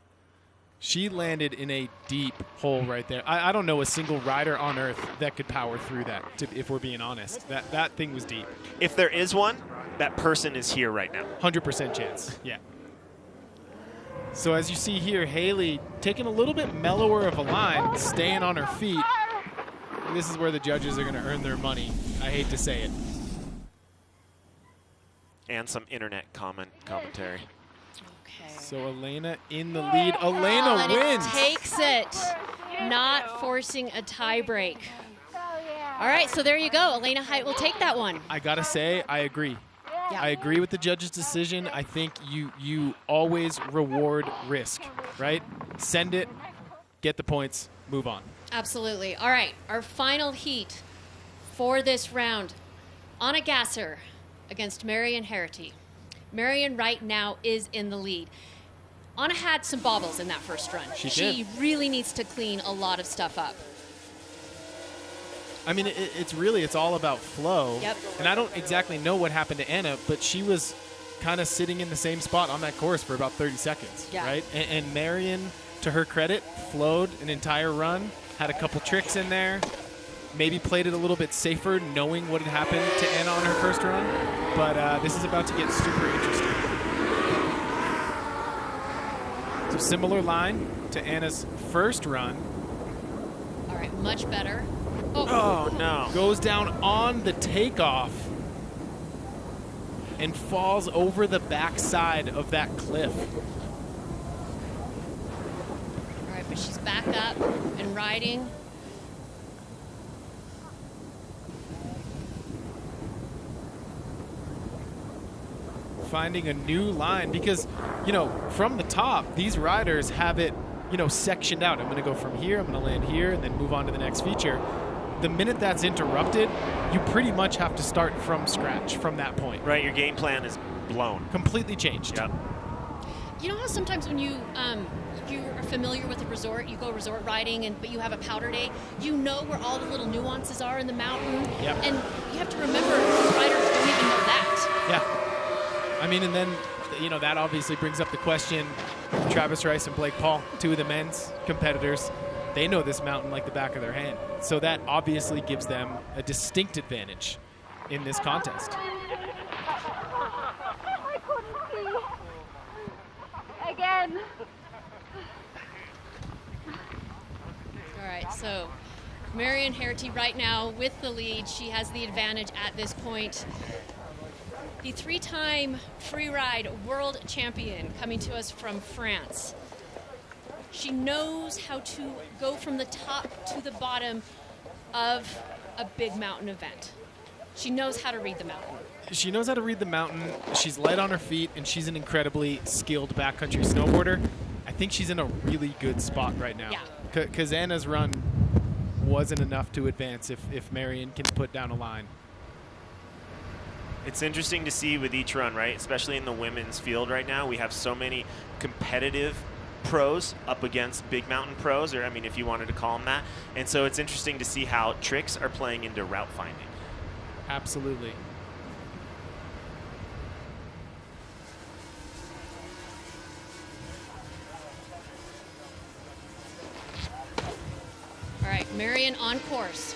She landed in a deep hole right there. I don't know a single rider on Earth that could power through that, if we're being honest. That thing was deep. If there is one, that person is here right now. 100% chance, yeah. So as you see here, Haley taking a little bit mellower of a line, staying on her feet. This is where the judges are going to earn their money. I hate to say it. And some internet commentary. Okay. So Elena in the lead. Elena wins. Takes it. Not forcing a tie break. All right, so there you go. Elena Height will take that one. I got to say, I agree. Yeah. I agree with the judge's decision. I think you always reward risk, right? Send it, get the points, move on. Absolutely. All right, our final heat for this round. Anna Gasser against Marion Herity. Marion right now is in the lead. Anna had some bobbles in that first run. She really needs to clean a lot of stuff up. I mean, it's all about flow. Yep. And I don't exactly know what happened to Anna, but she was kind of sitting in the same spot on that course for about 30 seconds, Yeah. right? And Marion, to her credit, flowed an entire run, had a couple tricks in there. maybe played it a little bit safer, knowing what had happened to Anna on her first run. But this is about to get super interesting. So similar line to Anna's first run. All right, much better. Oh, no. Goes down on the takeoff and falls over the backside of that cliff. All right, but she's back up and riding. Finding a new line because, you know, from the top, these riders have it, you know, sectioned out. I'm going to go from here, I'm going to land here, and then move on to the next feature. The minute that's interrupted, you pretty much have to start from scratch from that point. Right, your game plan is blown. Completely changed. Yep. You know how sometimes when you are familiar with a resort, you go resort riding, but you have a powder day, you know where all the little nuances are in the mountain. Yep. And you have to remember, most riders don't even know that. Yeah. I mean, and then, you know, that obviously brings up the question, Travis Rice and Blake Paul, two of the men's competitors, they know this mountain like the back of their hand. So that obviously gives them a distinct advantage in this contest. I couldn't see. Again. All right, so Marion Herity right now with the lead. She has the advantage at this point. The three-time freeride world champion coming to us from France. She knows how to go from the top to the bottom of a big mountain event. She knows how to read the mountain. She knows how to read the mountain. She's light on her feet, and she's an incredibly skilled backcountry snowboarder. I think she's in a really good spot right now. Yeah. Because Anna's run wasn't enough to advance if Marion can put down a line. It's interesting to see with each run, right? Especially in the women's field right now, we have so many competitive pros up against big mountain pros, or I mean, if you wanted to call them that. And so it's interesting to see how tricks are playing into route finding. Absolutely. All right, Marion on course.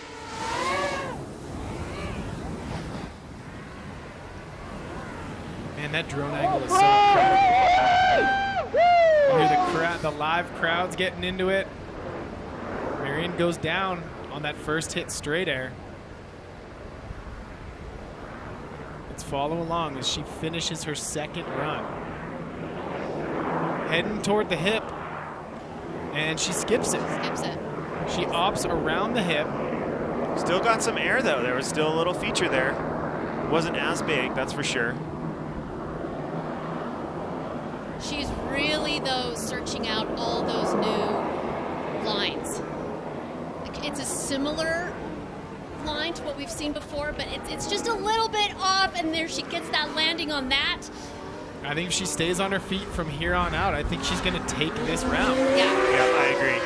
Man, that drone angle is so incredible. You hear the live crowds getting into it. Marion goes down on that first hit straight air. Let's follow along as she finishes her second run. Heading toward the hip, and she skips it. Skips it. She opts around the hip. Still got some air, though. There was still a little feature there. Wasn't as big, that's for sure. She's really, though, searching out all those new lines. Like, it's a similar line to what we've seen before, but it's just a little bit off, and there she gets that landing on that. I think if she stays on her feet from here on out, I think she's going to take this round. Yeah, I agree.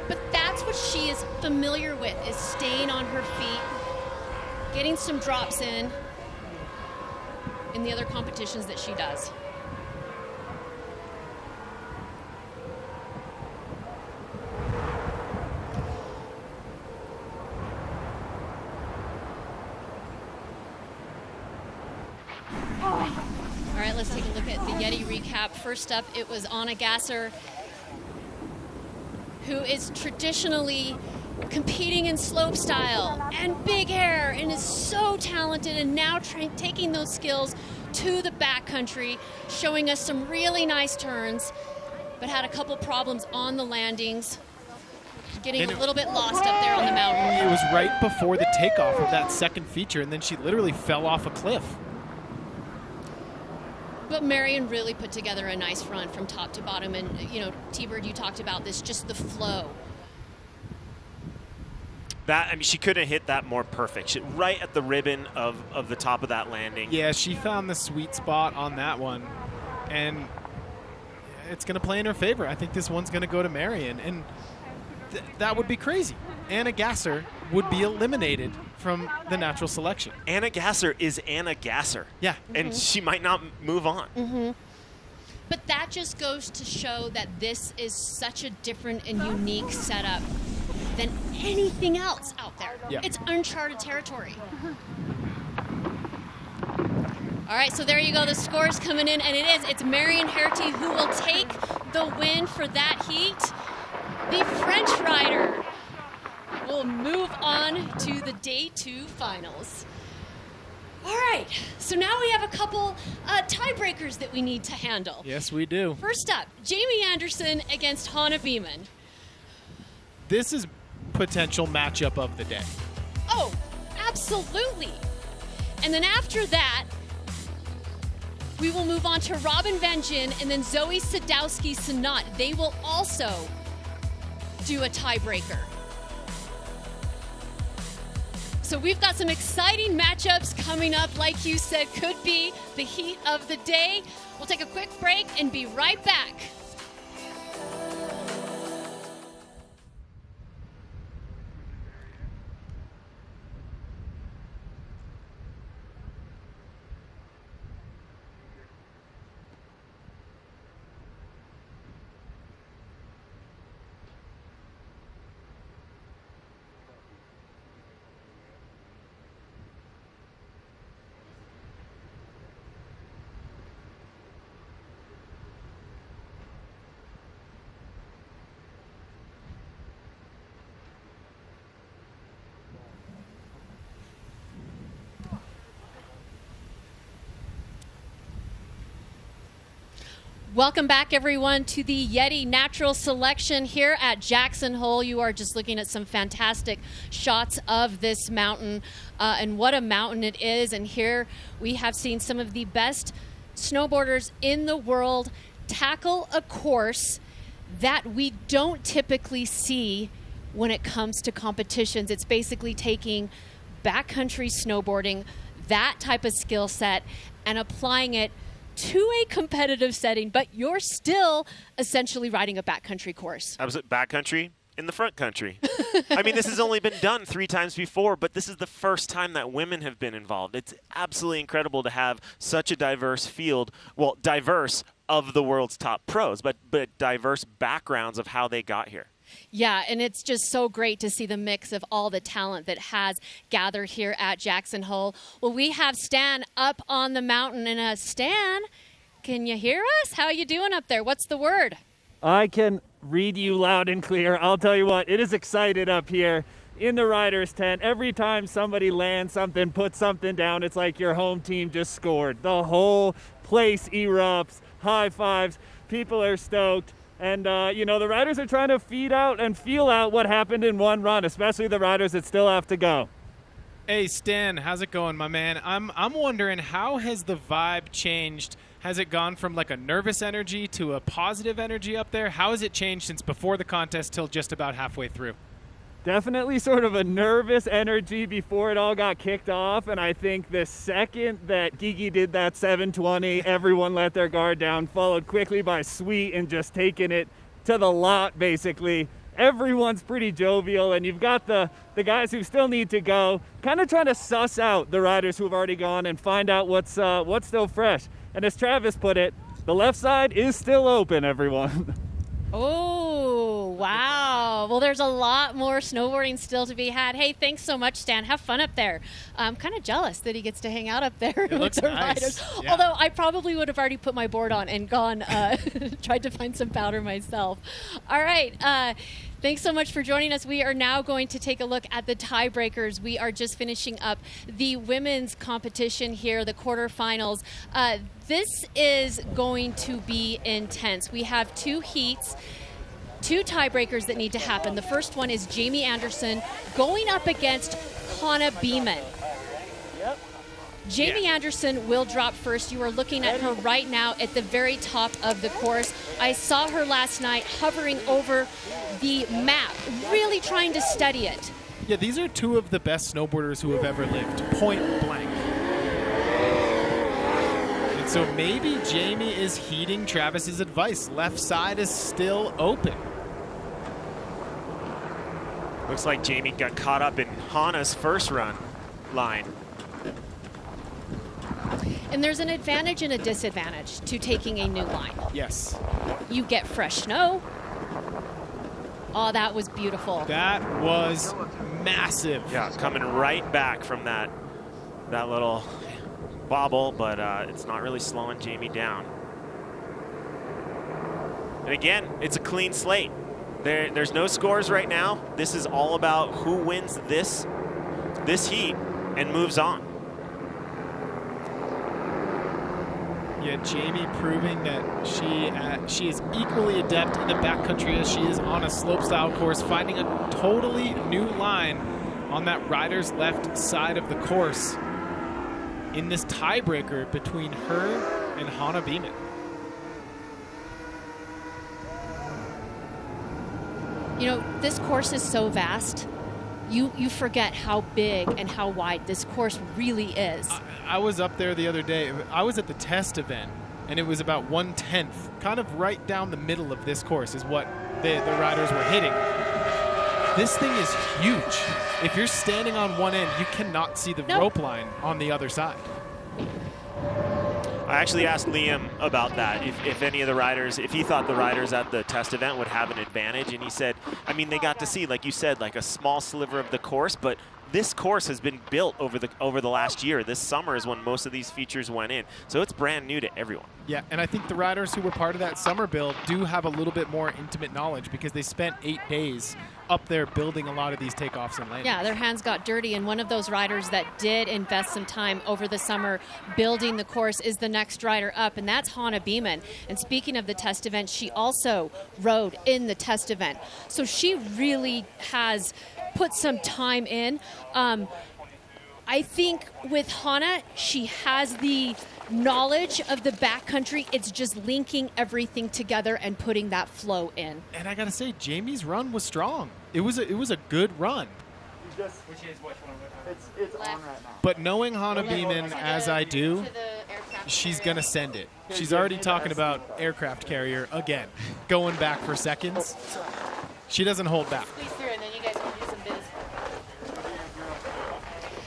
But that's what she is familiar with, is staying on her feet, getting some drops in the other competitions that she does. All right, let's take a look at the YETI recap. First up, it was Anna Gasser, who is traditionally competing in slopestyle and big air and is so talented, and now taking those skills to the backcountry, showing us some really nice turns, but had a couple problems on the landings, getting a little bit lost up there on the mountain. It was right before the takeoff of that second feature, and then she literally fell off a cliff. But Marion really put together a nice run from top to bottom, and you know, T-Bird, you talked about this, just the flow. That, I mean, she could have hit that more perfect. Right at the ribbon of the top of that landing. Yeah, she found the sweet spot on that one, and it's going to play in her favor. I think this one's going to go to Marion, and that would be crazy. Anna Gasser would be eliminated from the natural selection. Anna Gasser is Anna Gasser. Yeah. And she might not move on. Mm-hmm. But that just goes to show that this is such a different and unique setup than anything else out there. Yeah. It's uncharted territory. All right, so there you go. The score's coming in, and it's Marion Herty who will take the win for that heat. The French rider will move on to the day 2 finals. All right, so now we have a couple tiebreakers that we need to handle. Yes, we do. First up, Jamie Anderson against Hana Beeman. This is potential matchup of the day. Oh, absolutely. And then after that, we will move on to Robin Van Gyn and then Zoe Sadowski-Sanat. They will also do a tiebreaker. So we've got some exciting matchups coming up. Like you said, could be the heat of the day. We'll take a quick break and be right back. Welcome back, everyone, to the YETI Natural Selection here at Jackson Hole. You are just looking at some fantastic shots of this mountain, and what a mountain it is. And here we have seen some of the best snowboarders in the world tackle a course that we don't typically see when it comes to competitions. It's basically taking backcountry snowboarding, that type of skill set, and applying it to a competitive setting, but you're still essentially riding a backcountry course. Absolutely. Backcountry in the front country. I mean, this has only been done 3 times before, but this is the first time that women have been involved. It's absolutely incredible to have such a diverse field, well, diverse of the world's top pros, but diverse backgrounds of how they got here. Yeah, and it's just so great to see the mix of all the talent that has gathered here at Jackson Hole. Well, we have Stan up on the mountain, and Stan, can you hear us? How are you doing up there? What's the word? I can read you loud and clear. I'll tell you what, it is excited up here in the rider's tent. Every time somebody lands something, puts something down, it's like your home team just scored. The whole place erupts, high fives, people are stoked. And, you know, the riders are trying to feed out and feel out what happened in one run, especially the riders that still have to go. Hey, Stan, how's it going, my man? I'm wondering, how has the vibe changed? Has it gone from like a nervous energy to a positive energy up there? How has it changed since before the contest till just about halfway through? Definitely sort of a nervous energy before it all got kicked off, and I think the second that Gigi did that 720, everyone let their guard down, followed quickly by Sweet and just taking it to the lot, basically. Everyone's pretty jovial, and you've got the guys who still need to go, kind of trying to suss out the riders who have already gone and find out what's still fresh. And as Travis put it, the left side is still open, everyone. Oh, wow. Well, there's a lot more snowboarding still to be had. Hey, thanks so much, Stan. Have fun up there. I'm kind of jealous that he gets to hang out up there with the riders. Yeah. Although I probably would have already put my board on and gone, tried to find some powder myself. All right. Thanks so much for joining us. We are now going to take a look at the tiebreakers. We are just finishing up the women's competition here, the quarterfinals. This is going to be intense. We have 2 heats, 2 tiebreakers that need to happen. The first one is Jamie Anderson going up against Hana Beeman. Jamie Anderson will drop first. You are looking at her right now at the very top of the course. I saw her last night hovering over the map, really trying to study it. Yeah, these are 2 of the best snowboarders who have ever lived, point blank. And so maybe Jamie is heeding Travis's advice. Left side is still open. Looks like Jamie got caught up in Hana's first run line. And there's an advantage and a disadvantage to taking a new line. Yes. You get fresh snow. Oh, that was beautiful. That was massive. Yeah, coming right back from that little wobble, but it's not really slowing Jamie down. And again, it's a clean slate. There's no scores right now. This is all about who wins this heat and moves on. Yeah, Jamie proving that she is equally adept in the backcountry as she is on a slopestyle course, finding a totally new line on that rider's left side of the course in this tiebreaker between her and Hana Beeman. You know, this course is so vast. You forget how big and how wide this course really is. I was up there the other day. I was at the test event, and it was about 1/10, kind of right down the middle of this course is what the riders were hitting. This thing is huge. If you're standing on one end, you cannot see the rope line on the other side. I actually asked Liam about that, if any of the riders, if he thought the riders at the test event would have an advantage, and he said, I mean, they got to see, like you said, like a small sliver of the course, but this course has been built over the last year. This summer is when most of these features went in, so it's brand new to everyone. Yeah, and I think the riders who were part of that summer build do have a little bit more intimate knowledge because they spent 8 days up there building a lot of these takeoffs and landings. Yeah, their hands got dirty, and one of those riders that did invest some time over the summer building the course is the next rider up, and that's Hana Beeman. And speaking of the test event, she also rode in the test event. So she really has put some time in. I think with Hana, she has the knowledge of the backcountry. It's just linking everything together and putting that flow in. And I gotta say, Jamie's run was strong. It was a good run. It's on right now. But knowing Hana Beeman as I do, she's gonna send it. She's already talking about aircraft carrier again, going back for seconds. She doesn't hold back.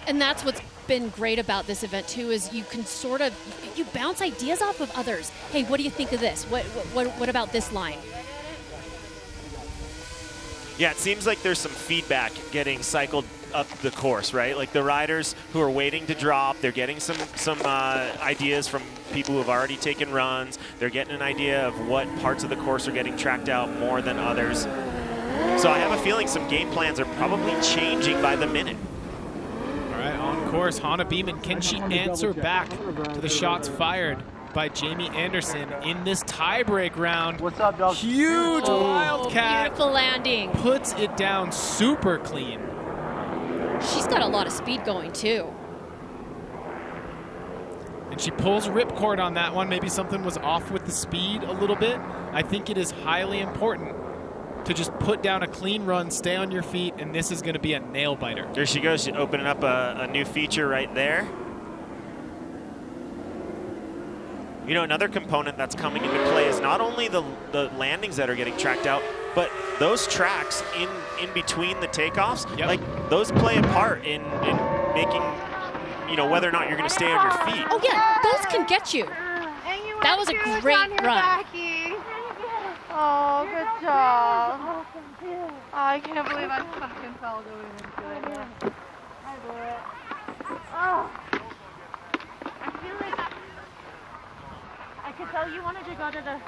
And that's what's been great about this event too, is you can sort of, you bounce ideas off of others. Hey, what do you think of this? What about this line? Yeah, it seems like there's some feedback getting cycled up the course, right? Like the riders who are waiting to drop, they're getting some ideas from people who have already taken runs. They're getting an idea of what parts of the course are getting tracked out more than others. So I have a feeling some game plans are probably changing by the minute. All right, on course, Hana Beeman, can she answer back to the shots fired by Jamie Anderson in this tiebreak round? What's up, dog? Huge wildcat. Beautiful landing. Puts it down super clean. She's got a lot of speed going too. And she pulls ripcord on that one. Maybe something was off with the speed a little bit. I think it is highly important to just put down a clean run, stay on your feet, and this is going to be a nail biter. There she goes, she's opening up a new feature right there. You know, another component that's coming into play is not only the landings that are getting tracked out, but those tracks in between the takeoffs, like those play a part in making, you know, whether or not you're going to stay on your feet. Oh yeah, those can get you. That was a great run. Oh, good job. I can't believe I fucking fell going into it. Yeah. I blew it. Oh. I feel like I could tell you wanted to go to the...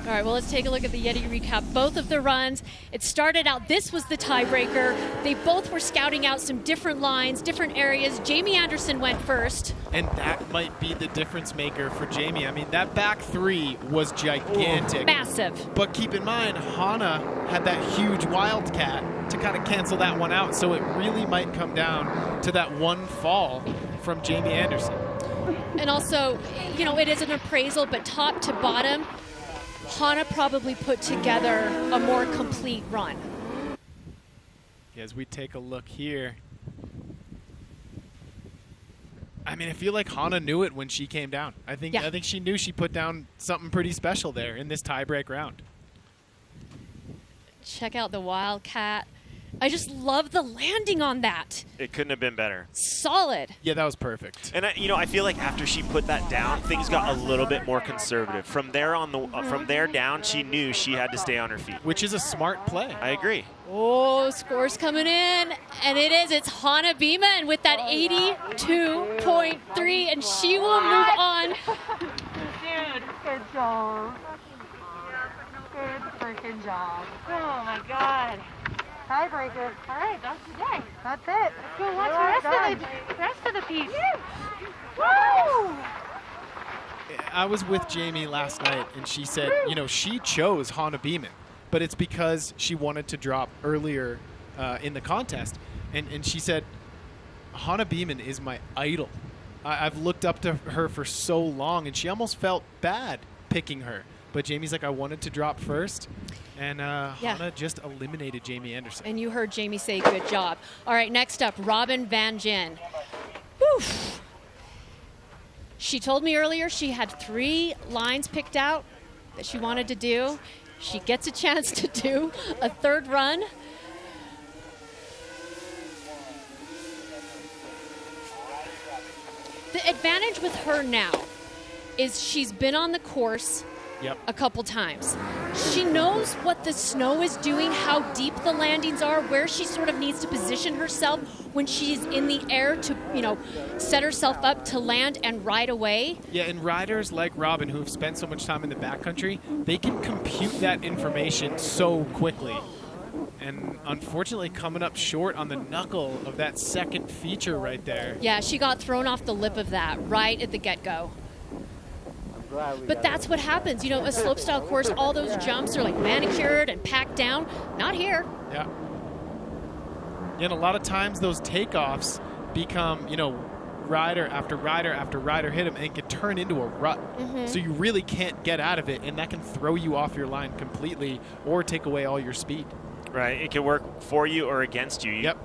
All right, well, let's take a look at the YETI recap. Both of the runs, it started out, this was the tiebreaker. They both were scouting out some different lines, different areas. Jamie Anderson went first. And that might be the difference maker for Jamie. I mean, that back three was gigantic. Massive. But keep in mind, Hana had that huge wildcat to kind of cancel that one out. So it really might come down to that one fall from Jamie Anderson. And also, you know, it is an appraisal, but top to bottom, Hana probably put together a more complete run. As we take a look here, I mean, I feel like Hana knew it when she came down. I think she knew she put down something pretty special there in this tiebreak round. Check out the wildcat. I just love the landing on that. It couldn't have been better. Solid. Yeah, that was perfect. And I feel like after she put that down, things got a little bit more conservative. From there down, she knew she had to stay on her feet, which is a smart play. I agree. Oh, score's coming in, and it's Hana Beeman with that 82.3, and she will move on. Dude, good job. Good freaking job. Oh my God. Tiebreaker. All right, that's the day. That's it. Let's go watch the rest of the piece. Woo! I was with Jamie last night, and she said, she chose Hana Beeman, but it's because she wanted to drop earlier in the contest. And she said, Hana Beeman is my idol. I've looked up to her for so long, and she almost felt bad picking her. But Jamie's like, I wanted to drop first. And Hana just eliminated Jamie Anderson. And you heard Jamie say, good job. All right, next up, Robin Van Gyn. Whew. She told me earlier she had 3 lines picked out that she wanted to do. She gets a chance to do a 3rd run. The advantage with her now is she's been on the course a couple times. She knows what the snow is doing, how deep the landings are, where she sort of needs to position herself when she's in the air to, set herself up to land and ride away. Yeah, and riders like Robin, who have spent so much time in the backcountry, they can compute that information so quickly. And unfortunately, coming up short on the knuckle of that second feature right there. Yeah, she got thrown off the lip of that right at the get-go. But that's what happens. A slopestyle course, all those jumps are like manicured and packed down. Not here. Yeah. And a lot of times those takeoffs become, rider after rider after rider hit them and can turn into a rut. Mm-hmm. So you really can't get out of it, and that can throw you off your line completely or take away all your speed. Right. It can work for you or against you. Yep.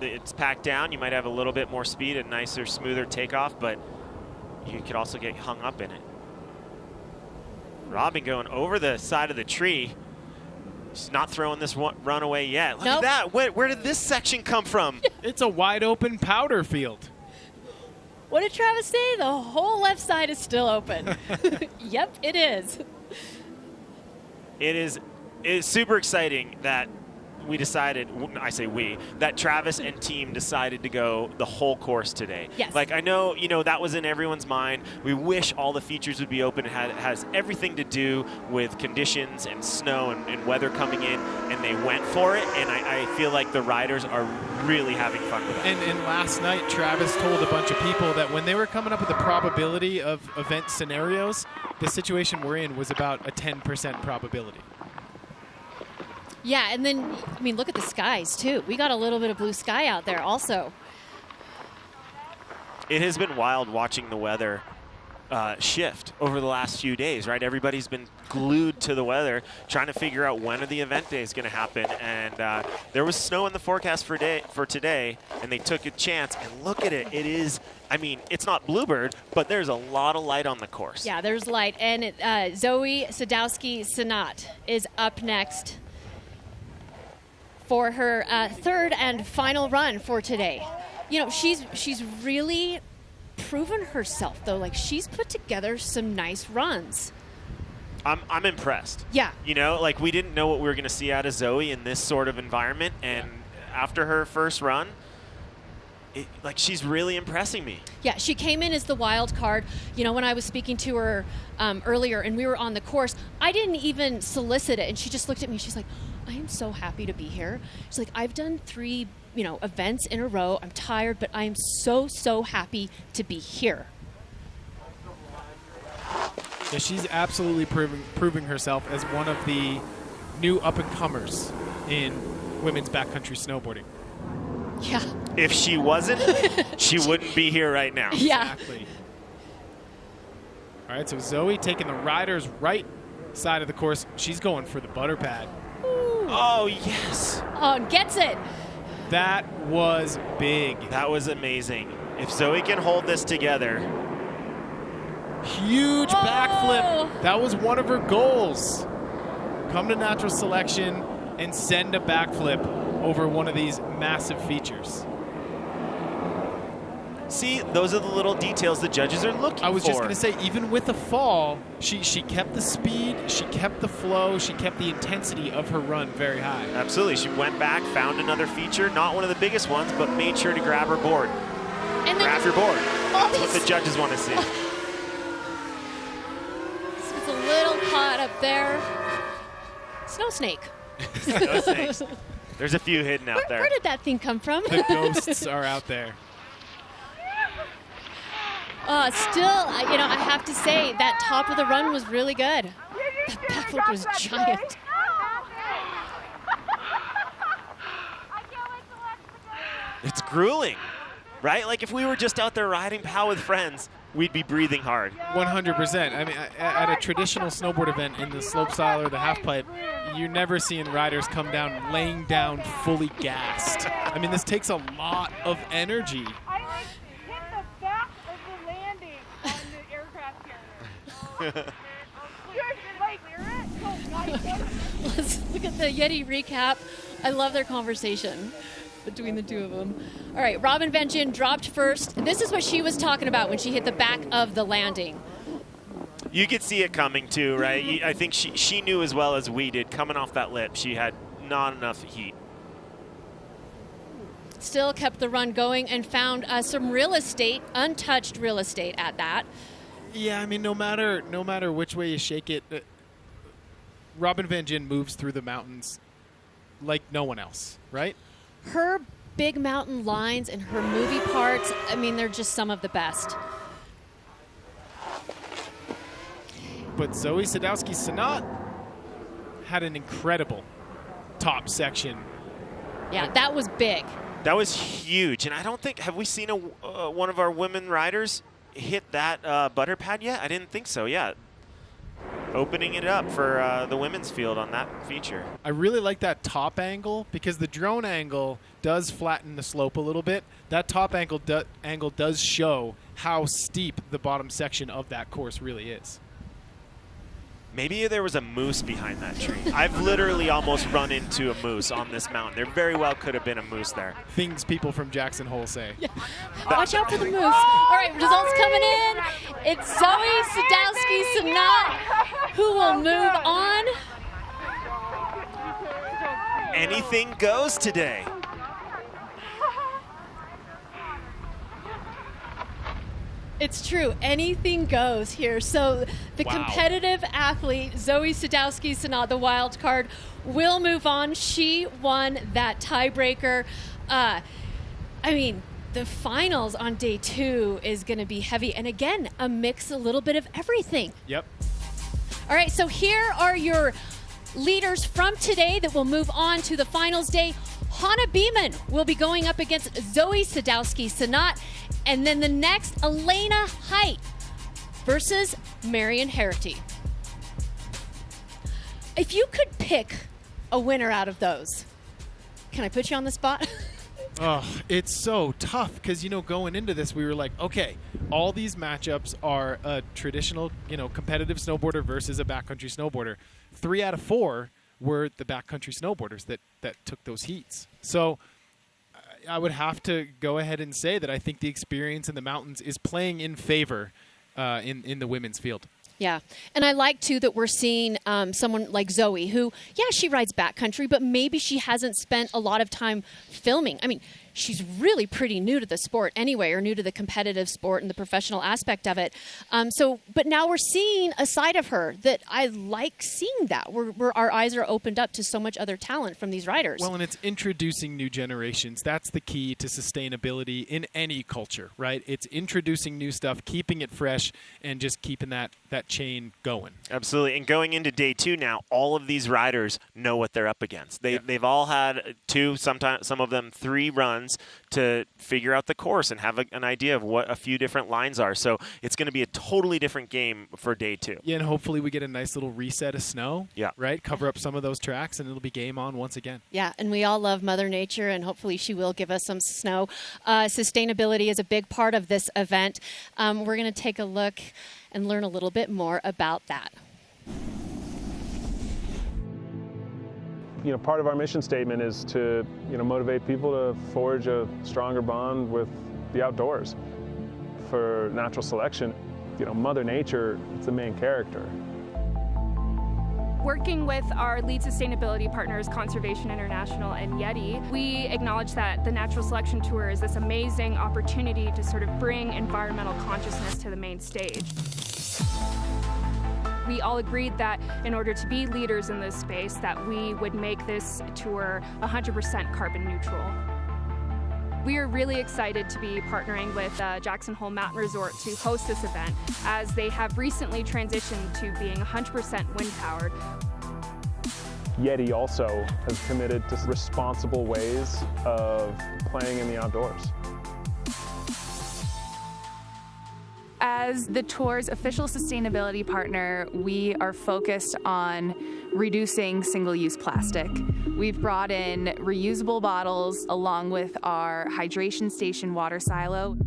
It's packed down. You might have a little bit more speed and nicer, smoother takeoff, but you could also get hung up in it. Robin going over the side of the tree. She's not throwing this run away yet. Look at that. Where did this section come from? It's a wide open powder field. What did Travis say? The whole left side is still open. Yep, it is. It's super exciting that we decided, I say we, that Travis and team decided to go the whole course today. Yes. Like, I know, that was in everyone's mind. We wish all the features would be open. It has everything to do with conditions and snow and weather coming in, and they went for it, and I feel like the riders are really having fun with it. And last night, Travis told a bunch of people that when they were coming up with the probability of event scenarios, the situation we're in was about a 10% probability. Yeah, and then, look at the skies, too. We got a little bit of blue sky out there also. It has been wild watching the weather shift over the last few days, right? Everybody's been glued to the weather, trying to figure out when are the event days going to happen. And there was snow in the forecast for today, and they took a chance. And look at it. It is, it's not Bluebird, but there's a lot of light on the course. Yeah, there's light. And Zoe Sadowski-Sanat is up next for her 3rd and final run for today. She's really proven herself, though. Like, she's put together some nice runs. I'm impressed. Yeah. We didn't know what we were going to see out of Zoe in this sort of environment, and after her first run, she's really impressing me. Yeah, she came in as the wild card. When I was speaking to her earlier and we were on the course, I didn't even solicit it, and she just looked at me. She's like, I am so happy to be here. She's like, I've done 3, events in a row. I'm tired, but I am so, so happy to be here. Yeah, she's absolutely proving herself as one of the new up-and-comers in women's backcountry snowboarding. Yeah. If she wasn't, she wouldn't be here right now. Yeah. Exactly. All right, so Zoe taking the rider's right side of the course. She's going for the butter pad. Oh, yes. Oh, gets it. That was big. That was amazing. If Zoe can hold this together. Huge backflip. That was one of her goals. Come to natural selection and send a backflip over one of these massive features. See, those are the little details the judges are looking for. I was just going to say, even with the fall, she kept the speed, she kept the flow, she kept the intensity of her run very high. Absolutely. She went back, found another feature, not one of the biggest ones, but made sure to grab her board. And grab your board. That's what the judges want to see. It's a little caught up there. Snow snake. Snow snakes. There's a few hidden out there. Where did that thing come from? The ghosts are out there. Still, I have to say that top of the run was really good. That backflip was giant. It's grueling, right? Like if we were just out there riding POW with friends, we'd be breathing hard. 100%. I mean, at a traditional snowboard event in the slopestyle or the halfpipe, you're never seeing riders come down laying down fully gassed. I mean, this takes a lot of energy. Let's look at the YETI recap. I love their conversation between the two of them. All right, Robin Van Gyn dropped first. This is what she was talking about when she hit the back of the landing. You could see it coming too, right? I think she knew as well as we did. Coming off that lip, she had not enough heat. Still kept the run going and found some real estate, untouched real estate at that. Yeah, I mean, no matter which way you shake it, Robin Van Gyn moves through the mountains like no one else, right? Her big mountain lines and her movie parts, I mean, they're just some of the best. But Zoe Sadowski-Synnott had an incredible top section. Yeah, that was big. That was huge, and I don't think, have we seen one of our women riders hit that butter pad yet? I didn't think so, yeah. Opening it up for the women's field on that feature. I really like that top angle because the drone angle does flatten the slope a little bit. That top angle does show how steep the bottom section of that course really is. Maybe there was a moose behind that tree. I've literally almost run into a moose on this mountain. There very well could have been a moose there. Things people from Jackson Hole say. Yeah. Watch out for the moose. All right, results coming in. It's Zoe Sadowski-Synnott who will move on. Anything goes today. It's true. Anything goes here. So the competitive athlete, Zoe Sadowski-Synnott, the wild card, will move on. She won that tiebreaker. I mean, the finals on day 2 is going to be heavy. And again, a mix, a little bit of everything. Yep. All right, so here are your leaders from today that will move on to the finals day. Hana Beeman will be going up against Zoe Sadowski-Synnott. And then the next, Elena Height versus Marion Harity. If you could pick a winner out of those, can I put you on the spot? Oh, it's so tough because, going into this, we were like, okay, all these matchups are a traditional, competitive snowboarder versus a backcountry snowboarder. 3 out of 4 were the backcountry snowboarders that took those heats. So I would have to go ahead and say that I think the experience in the mountains is playing in favor in the women's field. Yeah, and I like, too, that we're seeing someone like Zoe who, yeah, she rides backcountry, but maybe she hasn't spent a lot of time filming. I mean, she's really pretty new to the sport anyway, or new to the competitive sport and the professional aspect of it. But now we're seeing a side of her that I like seeing that, where our eyes are opened up to so much other talent from these riders. Well, and it's introducing new generations. That's the key to sustainability in any culture, right? It's introducing new stuff, keeping it fresh, and just keeping that chain going. Absolutely. And going into day 2 now, all of these riders know what they're up against. They've all had 2, sometimes some of them 3 runs to figure out the course and have an idea of what a few different lines are. So it's going to be a totally different game for day 2. Yeah, and hopefully we get a nice little reset of snow. Yeah. Right? Cover up some of those tracks and it'll be game on once again. Yeah, and we all love Mother Nature, and hopefully she will give us some snow. Sustainability is a big part of this event. We're going to take a look and learn a little bit more about that. part of our mission statement is to, motivate people to forge a stronger bond with the outdoors. For natural selection, Mother Nature is the main character. Working with our lead sustainability partners, Conservation International and YETI, we acknowledge that the Natural Selection Tour is this amazing opportunity to sort of bring environmental consciousness to the main stage. We all agreed that in order to be leaders in this space, that we would make this tour 100% carbon neutral. We are really excited to be partnering with Jackson Hole Mountain Resort to host this event, as they have recently transitioned to being 100% wind-powered. YETI also has committed to responsible ways of playing in the outdoors. As the tour's official sustainability partner, we are focused on reducing single-use plastic. We've brought in reusable bottles along with our hydration station water silo.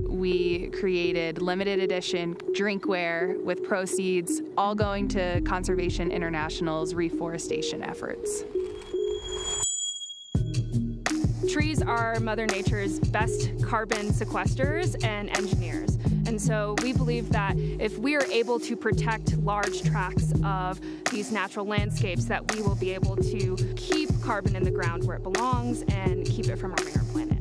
We created limited edition drinkware with proceeds all going to Conservation International's reforestation efforts. Trees are Mother Nature's best carbon sequesters and engineers. And so we believe that if we are able to protect large tracts of these natural landscapes, that we will be able to keep carbon in the ground where it belongs and keep it from harming our planet.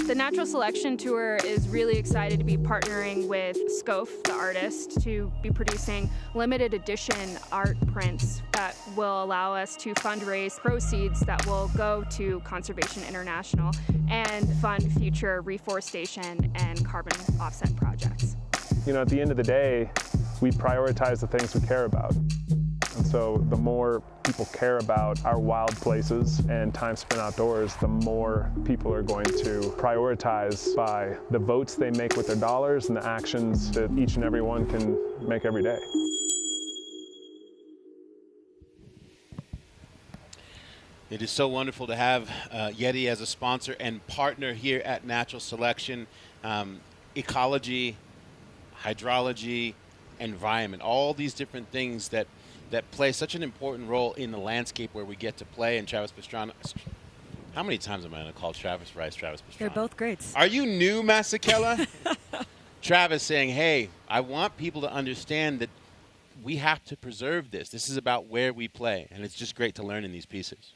The Natural Selection Tour is really excited to be partnering with Stoke, the artist, to be producing limited edition art prints that will allow us to fundraise proceeds that will go to Conservation International and fund future reforestation and carbon offset projects. At the end of the day, we prioritize the things we care about. And so the more people care about our wild places and time spent outdoors, the more people are going to prioritize by the votes they make with their dollars and the actions that each and every one can make every day. It is so wonderful to have YETI as a sponsor and partner here at Natural Selection. Ecology, hydrology, environment, all these different things that play such an important role in the landscape where we get to play. And Travis Pastrana, how many times am I going to call Travis Rice Travis Pastrana? They're both greats. Are you new, Masakela? Travis saying, hey, I want people to understand that we have to preserve this. This is about where we play, and it's just great to learn in these pieces.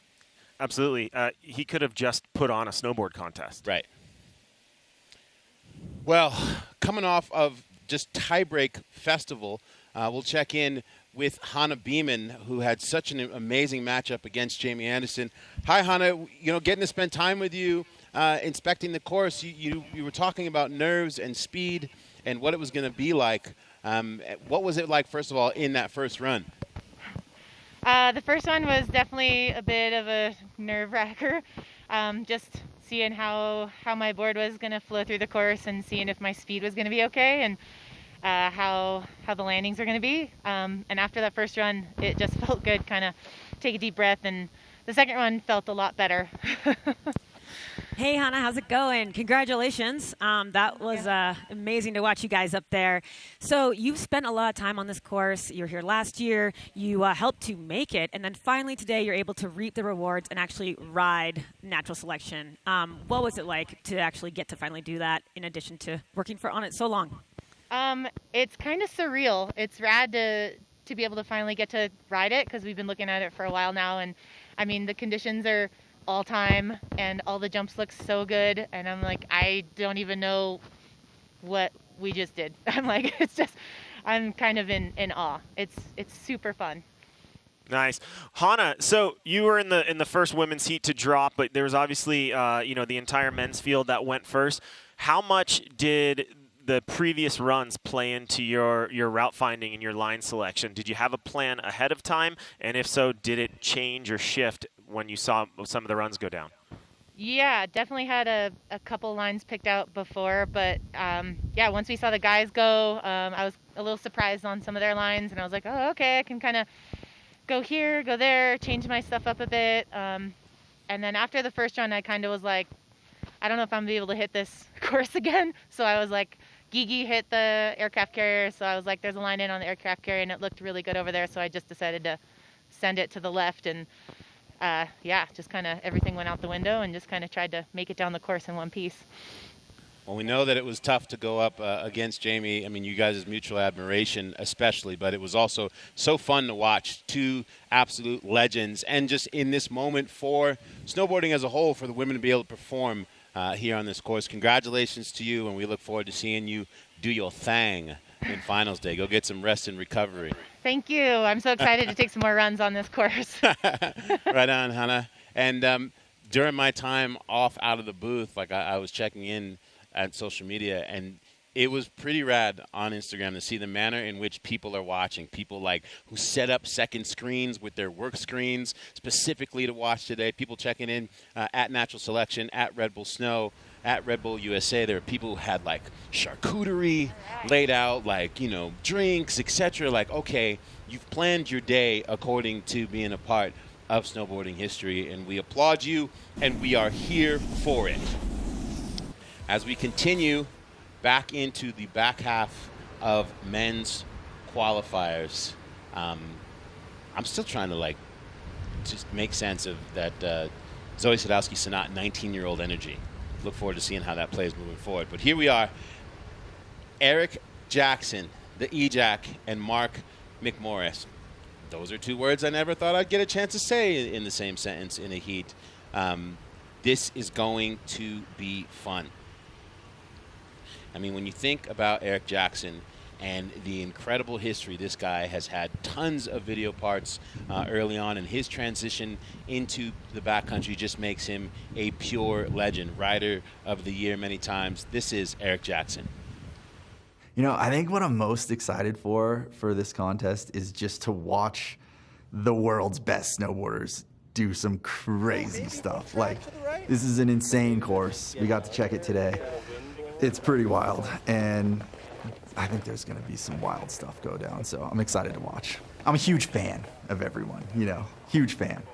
Absolutely. He could have just put on a snowboard contest. Right. Well, coming off of just Tiebreaker Festival, we'll check in with Hana Beeman, who had such an amazing matchup against Jamie Anderson. Hi, Hana. Getting to spend time with you, inspecting the course. You were talking about nerves and speed and what it was going to be like. What was it like, first of all, in that first run? The first one was definitely a bit of a nerve-wracker. Just seeing how my board was going to flow through the course and seeing if my speed was going to be okay and how the landings are going to be. And after that first run, it just felt good, kind of take a deep breath, and the second one felt a lot better. Hey, Hana, how's it going? Congratulations. That was amazing to watch you guys up there. So you've spent a lot of time on this course. You were here last year. You helped to make it. And then finally today you're able to reap the rewards and actually ride Natural Selection. What was it like to actually get to finally do that in addition to working on it so long? It's kind of surreal. It's rad to be able to finally get to ride it because we've been looking at it for a while now. And I mean, the conditions are all time and all the jumps look so good. And I'm like, I don't even know what we just did. I'm like, I'm kind of in awe. It's super fun. Nice. Hana, so you were in the first women's heat to drop, but there was obviously, the entire men's field that went first. How much did the previous runs play into your route finding and your line selection? Did you have a plan ahead of time? And if so, did it change or shift when you saw some of the runs go down? Yeah, definitely had a couple lines picked out before, but once we saw the guys go, I was a little surprised on some of their lines, and I was like, oh, okay, I can kind of go here, go there, change my stuff up a bit. And then after the first run, I kind of was like, I don't know if I'm going to be able to hit this course again. So I was like, Gigi hit the aircraft carrier, so I was like, there's a line in on the aircraft carrier, and it looked really good over there, so I just decided to send it to the left. And yeah, just kind of everything went out the window and just kind of tried to make it down the course in one piece. Well, we know that it was tough to go up against Jamie. I mean, you guys' mutual admiration especially, but it was also so fun to watch two absolute legends. And just in this moment for snowboarding as a whole, for the women to be able to perform here on this course, congratulations to you, and we look forward to seeing you do your thing in finals day. Go get some rest and recovery. Thank you. I'm so excited to take some more runs on this course. Right on, Hana. And during my time off out of the booth, like I was checking in at social media, and it was pretty rad on Instagram to see the manner in which people are watching. People like who set up second screens with their work screens specifically to watch today. People checking in at Natural Selection, at Red Bull Snow, at Red Bull USA. There were people who had like charcuterie laid out, like, you know, drinks, etc. Like, okay, you've planned your day according to being a part of snowboarding history, and we applaud you, and we are here for it. As we continue back into the back half of men's qualifiers, I'm still trying to like just make sense of that Zoe Sadowski-Sanat 19-year-old energy. Look forward to seeing how that plays moving forward. But here we are, Eric Jackson, the E-Jack, and Mark McMorris. Those are two words I never thought I'd get a chance to say in the same sentence in a heat. This is going to be fun. I mean, when you think about Eric Jackson and the incredible history this guy has had, tons of video parts early on, and his transition into the backcountry just makes him a pure legend. Rider of the year many times. This is Eric Jackson. You know, I think what I'm most excited for this contest is just to watch the world's best snowboarders do some crazy stuff. Like, this is an insane course. We got to check it today. It's pretty wild, and I think there's going to be some wild stuff go down, so I'm excited to watch. I'm a huge fan of everyone, you know, huge fan.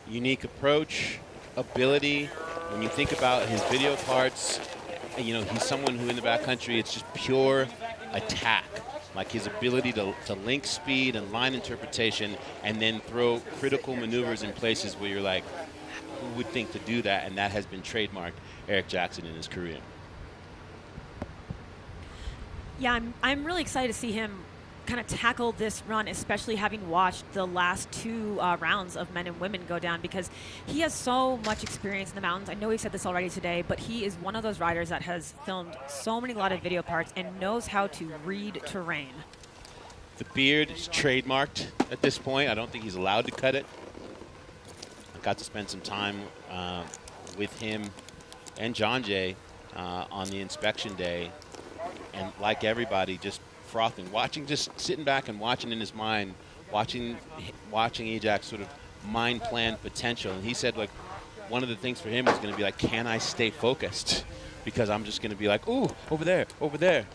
Unique approach, ability. When you think about his video parts, you know, he's someone who in the backcountry, it's just pure attack. Like his ability to link speed and line interpretation and then throw critical maneuvers in places where you're like, who would think to do that? And that has been trademarked Eric Jackson in his career. Yeah, I'm really excited to see him kind of tackle this run, especially having watched the last two rounds of men and women go down, because he has so much experience in the mountains. I know we've said this already today, but he is one of those riders that has filmed so many lot of video parts and knows how to read terrain. The beard is trademarked at this point. I don't think he's allowed to cut it. I got to spend some time with him and John Jay on the inspection day, and like everybody, just frothing, just sitting back and watching in his mind, watching E-Jack's sort of mind plan potential. And he said, like, one of the things for him is going to be like, can I stay focused? Because I'm just going to be like, ooh, over there, over there.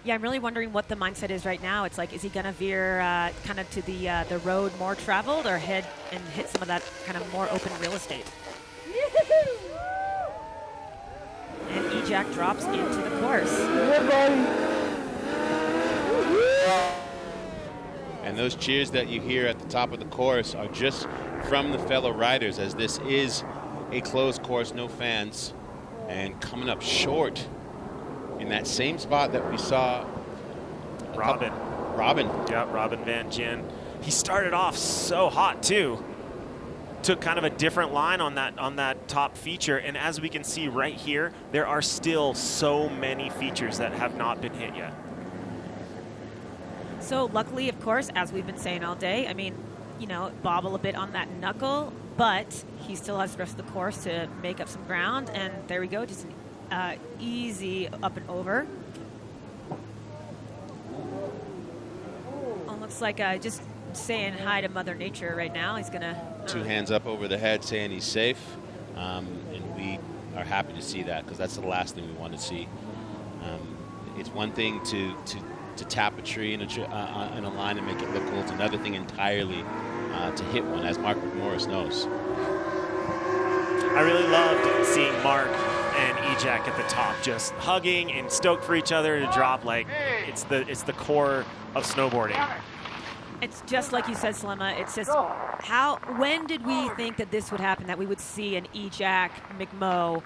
Yeah, I'm really wondering what the mindset is right now. It's like, is he going to veer kind of to the road more traveled, or head and hit some of that kind of more open real estate? And E-Jack drops into the course. And those cheers that you hear at the top of the course are just from the fellow riders, as this is a closed course, no fans. And coming up short in that same spot that we saw. Robin. Yeah, Robin Van Gien. He started off so hot too. Took kind of a different line on that top feature, and as we can see right here, there are still so many features that have not been hit yet. So luckily, of course, as we've been saying all day, I mean, you know, bobble a bit on that knuckle, but he still has the rest of the course to make up some ground, and there we go, just an easy up and over. Oh, looks like just saying hi to Mother Nature right now. He's gonna two hands up over the head saying he's safe, and we are happy to see that, because that's the last thing we want to see. It's one thing to tap a tree in a line and make it look cool. It's another thing entirely to hit one, as Mark McMorris knows. I really loved seeing Mark and E-Jack at the top, just hugging and stoked for each other to drop. Like, it's the core of snowboarding. It's just like you said, Selema. It's just when did we think that this would happen, that we would see an Ejac, McMo,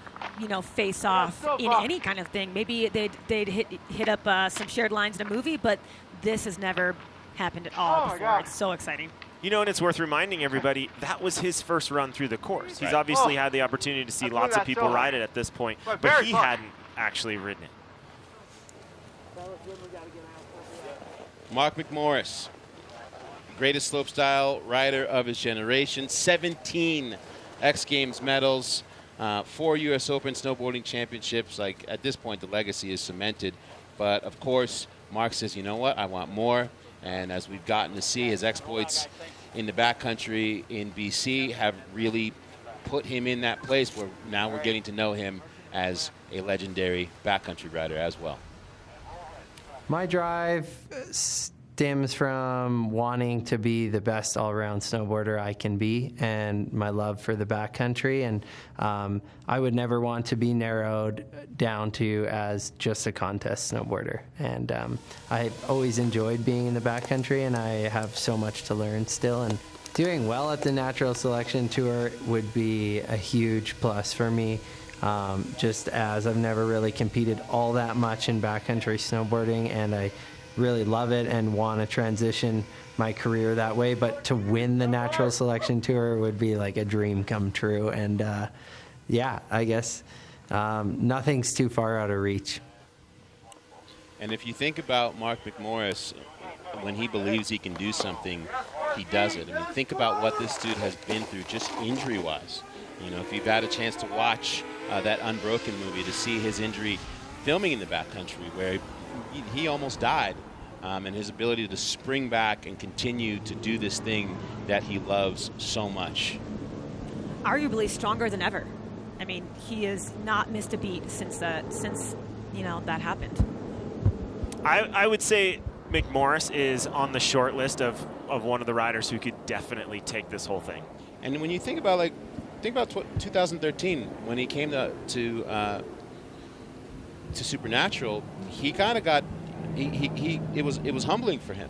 face off in any kind of thing? Maybe they'd hit up some shared lines in a movie, but this has never happened at all before. It's so exciting. And it's worth reminding everybody, that was his first run through the course. He's obviously had the opportunity to see lots of people ride it at this point, but he hadn't actually ridden it. Mark McMorris, greatest slopestyle rider of his generation, 17 X Games medals, 4 U.S. Open snowboarding championships. Like, at this point, the legacy is cemented. But, of course, Mark says, you know what, I want more. And as we've gotten to see, his exploits in the backcountry in BC have really put him in that place where now we're getting to know him as a legendary backcountry rider as well. My drive stems from wanting to be the best all-around snowboarder I can be, and my love for the backcountry. And I would never want to be narrowed down to as just a contest snowboarder. And I've always enjoyed being in the backcountry, and I have so much to learn still. And doing well at the Natural Selection Tour would be a huge plus for me. Just as I've never really competed all that much in backcountry snowboarding, and I really love it and want to transition my career that way. But to win the Natural Selection Tour would be like a dream come true. And yeah, I guess nothing's too far out of reach. And if you think about Mark McMorris, when he believes he can do something, he does it. I mean, think about what this dude has been through just injury-wise. If you've had a chance to watch that Unbroken movie, to see his injury filming in the backcountry where he almost died, and his ability to spring back and continue to do this thing that he loves so much. Arguably stronger than ever. I mean, he has not missed a beat since that happened. I would say McMorris is on the short list of one of the riders who could definitely take this whole thing. And when you think about 2013 when he came to Supernatural, he kind of got it was humbling for him,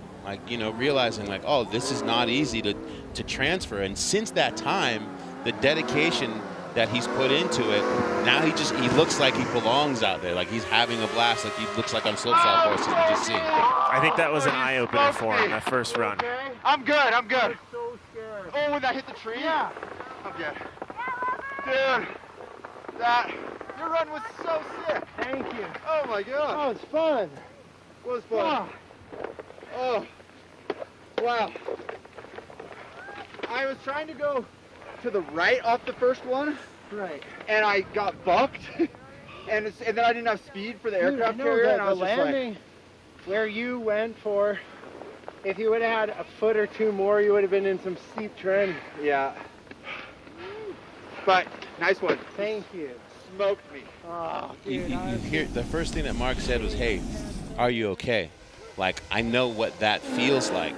realizing oh, this is not easy to transfer. And since that time, the dedication that he's put into it, now he looks like he belongs out there, like he's having a blast, like he looks like on slopestyle courses we just see. I think that was an eye-opener for him, that first run. I'm good. I'm so scared. Oh, when that hit the tree? Yeah. I'm good. Dude, your run was so sick. Thank you. Oh my God. Oh, it's fun. It was fun. Oh, wow. I was trying to go to the right off the first one. Right. And I got bucked. and then I didn't have speed for the aircraft carrier. And I was landing where you went for, if you would have had a foot or two more, you would have been in some steep terrain. Yeah. But nice one. Thank you. Smoked me. Oh, dude, you hear the first thing that Mark said was, "Hey, are you okay?" Like, I know what that feels like,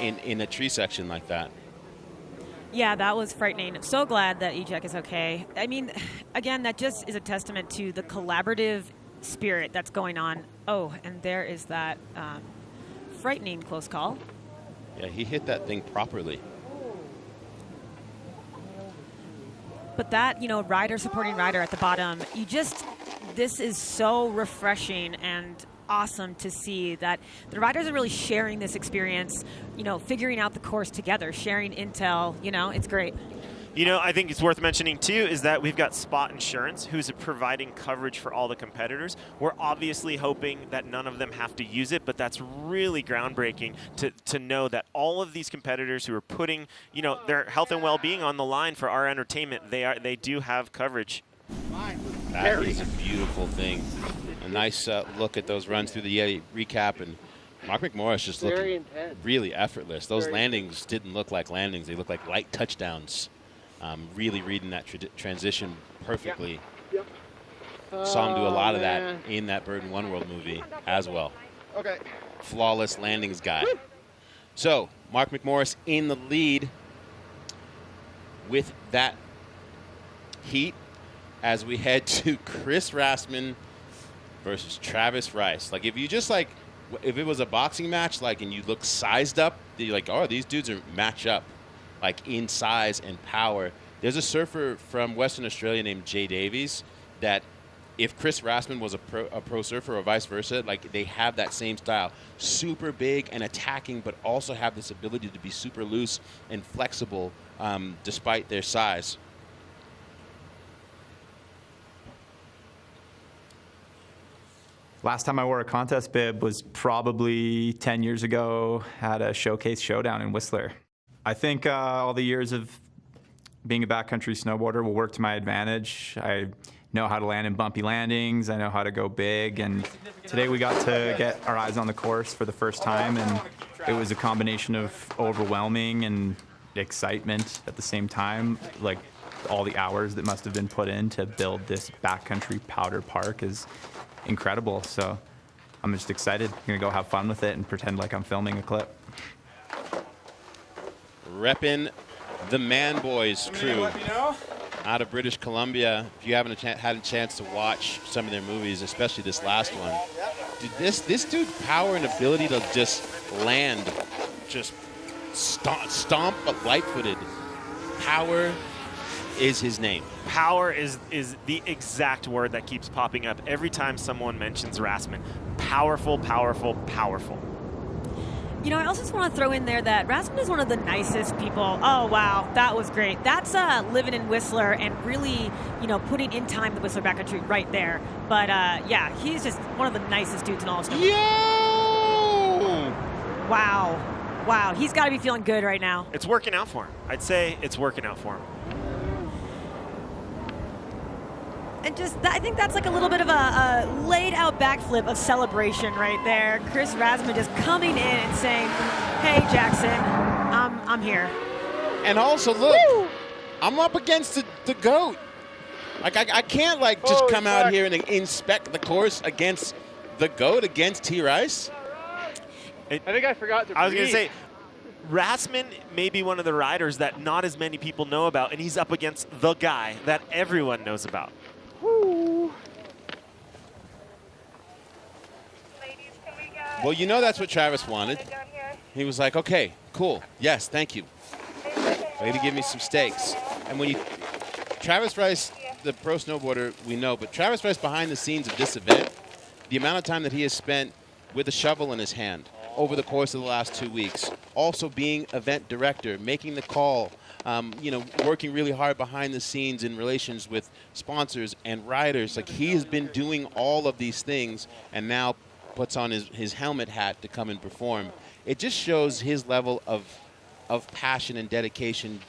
in a tree section like that. Yeah, that was frightening. So glad that Ejac is okay. I mean, again, that just is a testament to the collaborative spirit that's going on. Oh, and there is that frightening close call. Yeah, he hit that thing properly. But that, rider supporting rider at the bottom, this is so refreshing and awesome to see that the riders are really sharing this experience, figuring out the course together, sharing intel, it's great. I think it's worth mentioning too is that we've got Spot Insurance, who's providing coverage for all the competitors. We're obviously hoping that none of them have to use it, but that's really groundbreaking to know that all of these competitors who are putting, their health and well-being on the line for our entertainment, they do have coverage. That is a beautiful thing. A nice look at those runs through the YETI recap, and Mark McMorris just looked really effortless. Those landings didn't look like landings; they looked like light touchdowns. Really reading that transition perfectly. Yep. Saw him do a lot of that in that Bird in One World movie as well. Okay. Flawless landings guy. So Mark McMorris in the lead with that heat as we head to Chris Rassman versus Travis Rice. Like, if you just if it was a boxing match, like, and you look sized up, you're like, oh, these dudes are match up, like in size and power. There's a surfer from Western Australia named Jay Davies that, if Chris Rassman was a pro surfer or vice versa, like they have that same style, super big and attacking, but also have this ability to be super loose and flexible despite their size. Last time I wore a contest bib was probably 10 years ago at a showcase showdown in Whistler. I think all the years of being a backcountry snowboarder will work to my advantage. I know how to land in bumpy landings. I know how to go big. And today we got to get our eyes on the course for the first time. And it was a combination of overwhelming and excitement at the same time. Like, all the hours that must have been put in to build this backcountry powder park is incredible. So I'm just excited. I'm gonna go have fun with it and pretend like I'm filming a clip. Reppin' the Man Boys crew out of British Columbia. If you haven't had a chance to watch some of their movies, especially this last one, dude, this dude's power and ability to just land, just stomp but light-footed. Power is his name. Power is the exact word that keeps popping up every time someone mentions Rassman. Powerful, powerful, powerful. You know, I also just want to throw in there that Rassman is one of the nicest people. Oh, wow, that was great. That's living in Whistler and really, you know, putting in time the Whistler backcountry right there. But, yeah, he's just one of the nicest dudes in all of snowboarding. Yo! Wow. Wow, he's got to be feeling good right now. It's working out for him. I'd say it's working out for him. And just, I think that's like a little bit of a laid out backflip of celebration right there. Chris Rassman just coming in and saying, hey, Jackson, I'm here. And also, look, woo! I'm up against the GOAT. Like, I can't, like, just come out here and inspect the course against the GOAT, against T. Rice. I think I forgot to breathe. I was going to say, Rassman may be one of the riders that not as many people know about, and he's up against the guy that everyone knows about. Woo. Well, you know that's what Travis wanted. He was like, okay, cool. Yes, thank you. Way to give me some steaks. And when Travis Rice, the pro snowboarder, we know, but Travis Rice behind the scenes of this event, the amount of time that he has spent with a shovel in his hand over the course of the last 2 weeks, also being event director, making the call, you know, working really hard behind the scenes in relations with sponsors and riders. Like, he has been doing all of these things and now puts on his helmet hat to come and perform. It just shows his level of passion and dedication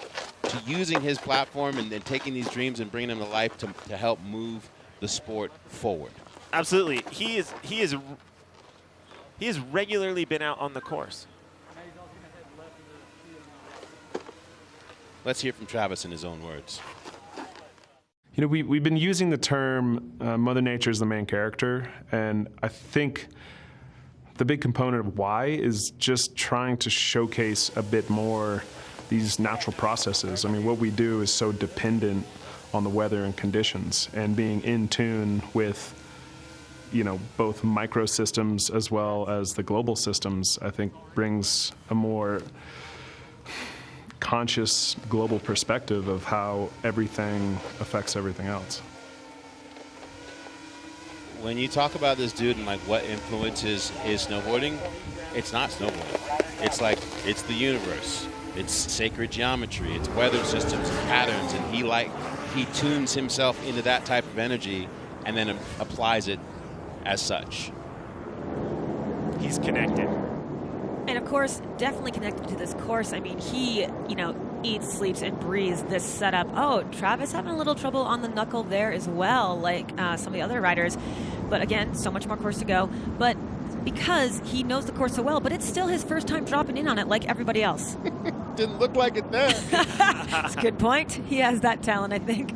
to using his platform and taking these dreams and bringing them to life to help move the sport forward. Absolutely. He has regularly been out on the course. Let's hear from Travis in his own words. You know, we've been using the term Mother Nature is the main character, and I think the big component of why is just trying to showcase a bit more these natural processes. I mean, what we do is so dependent on the weather and conditions, and being in tune with, you know, both microsystems as well as the global systems, I think brings a more conscious global perspective of how everything affects everything else. When you talk about this dude and like what influences his snowboarding, it's not snowboarding. It's like, it's the universe. It's sacred geometry. It's weather systems and patterns, and he tunes himself into that type of energy and then applies it as such. He's connected. And of course, definitely connected to this course. I mean, he, you know, eats, sleeps, and breathes this setup. Oh, Travis having a little trouble on the knuckle there as well, like some of the other riders. But again, so much more course to go. But because he knows the course so well, but it's still his first time dropping in on it like everybody else. Didn't look like it then. That's a good point. He has that talent, I think.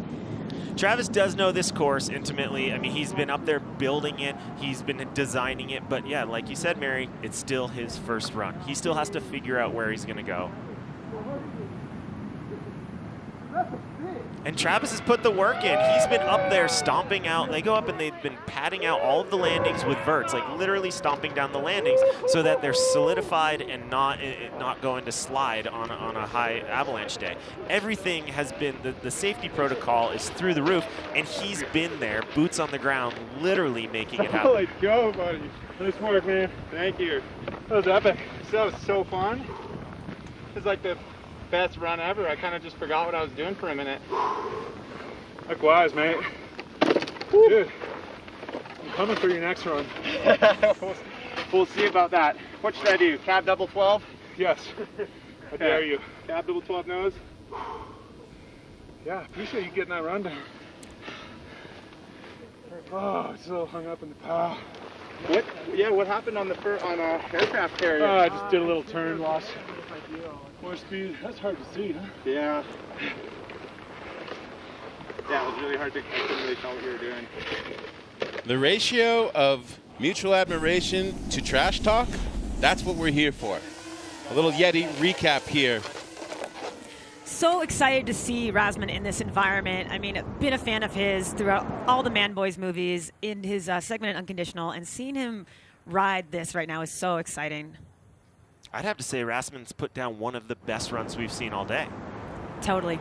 Travis does know this course intimately. I mean, he's been up there building it. He's been designing it. But yeah, like you said, Mary, it's still his first run. He still has to figure out where he's going to go. And Travis has put the work in. He's been up there stomping out. They go up and they've been padding out all of the landings with verts, like literally stomping down the landings so that they're solidified and not going to slide on a high avalanche day. Everything has been, the safety protocol is through the roof, and he's been there, boots on the ground, literally making it happen. Let's go, buddy. Nice work, man. Thank you. That was epic. That was so fun. It was like the best run ever. I kind of just forgot what I was doing for a minute. Likewise, mate. Dude, I'm coming for your next run. We'll see about that. What should I do? Cab double 12? Yes. I dare you. Cab double 12 nose. Yeah, appreciate you getting that run down. Oh, it's so hung up in the pow. What happened on the aircraft carrier? I just did a little turn, lost more speed. That's hard to see, huh? Yeah. Yeah, it was really hard to, I couldn't really tell what you were doing. The ratio of mutual admiration to trash talk, that's what we're here for. A little YETI recap here. So excited to see Razman in this environment. I mean, been a fan of his throughout all the Man Boys movies, in his segment Unconditional, and seeing him ride this right now is so exciting. I'd have to say Rasmussen's put down one of the best runs we've seen all day. Totally.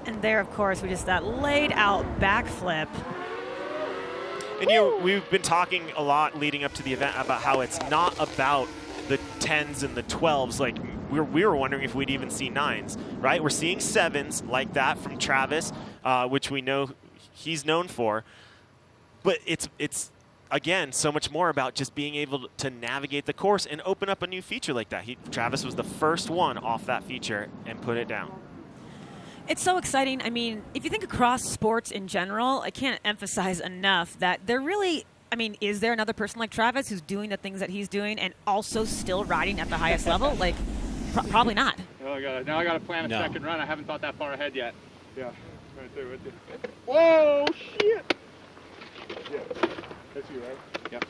And there, of course, we just that laid out backflip. And we've been talking a lot leading up to the event about how it's not about the 10s and the 12s. Like we were wondering if we'd even see 9s, right? We're seeing 7s like that from Travis, which we know he's known for. But it's again, so much more about just being able to navigate the course and open up a new feature like that. Travis was the first one off that feature and put it down. It's so exciting. I mean, if you think across sports in general, I can't emphasize enough that there really, I mean, is there another person like Travis who's doing the things that he's doing and also still riding at the highest level? Like, probably not. Oh, now I got to plan a No. second run. I haven't thought that far ahead yet. Yeah, right there with you. Whoa, shit! Yeah, that's you, right? Yep.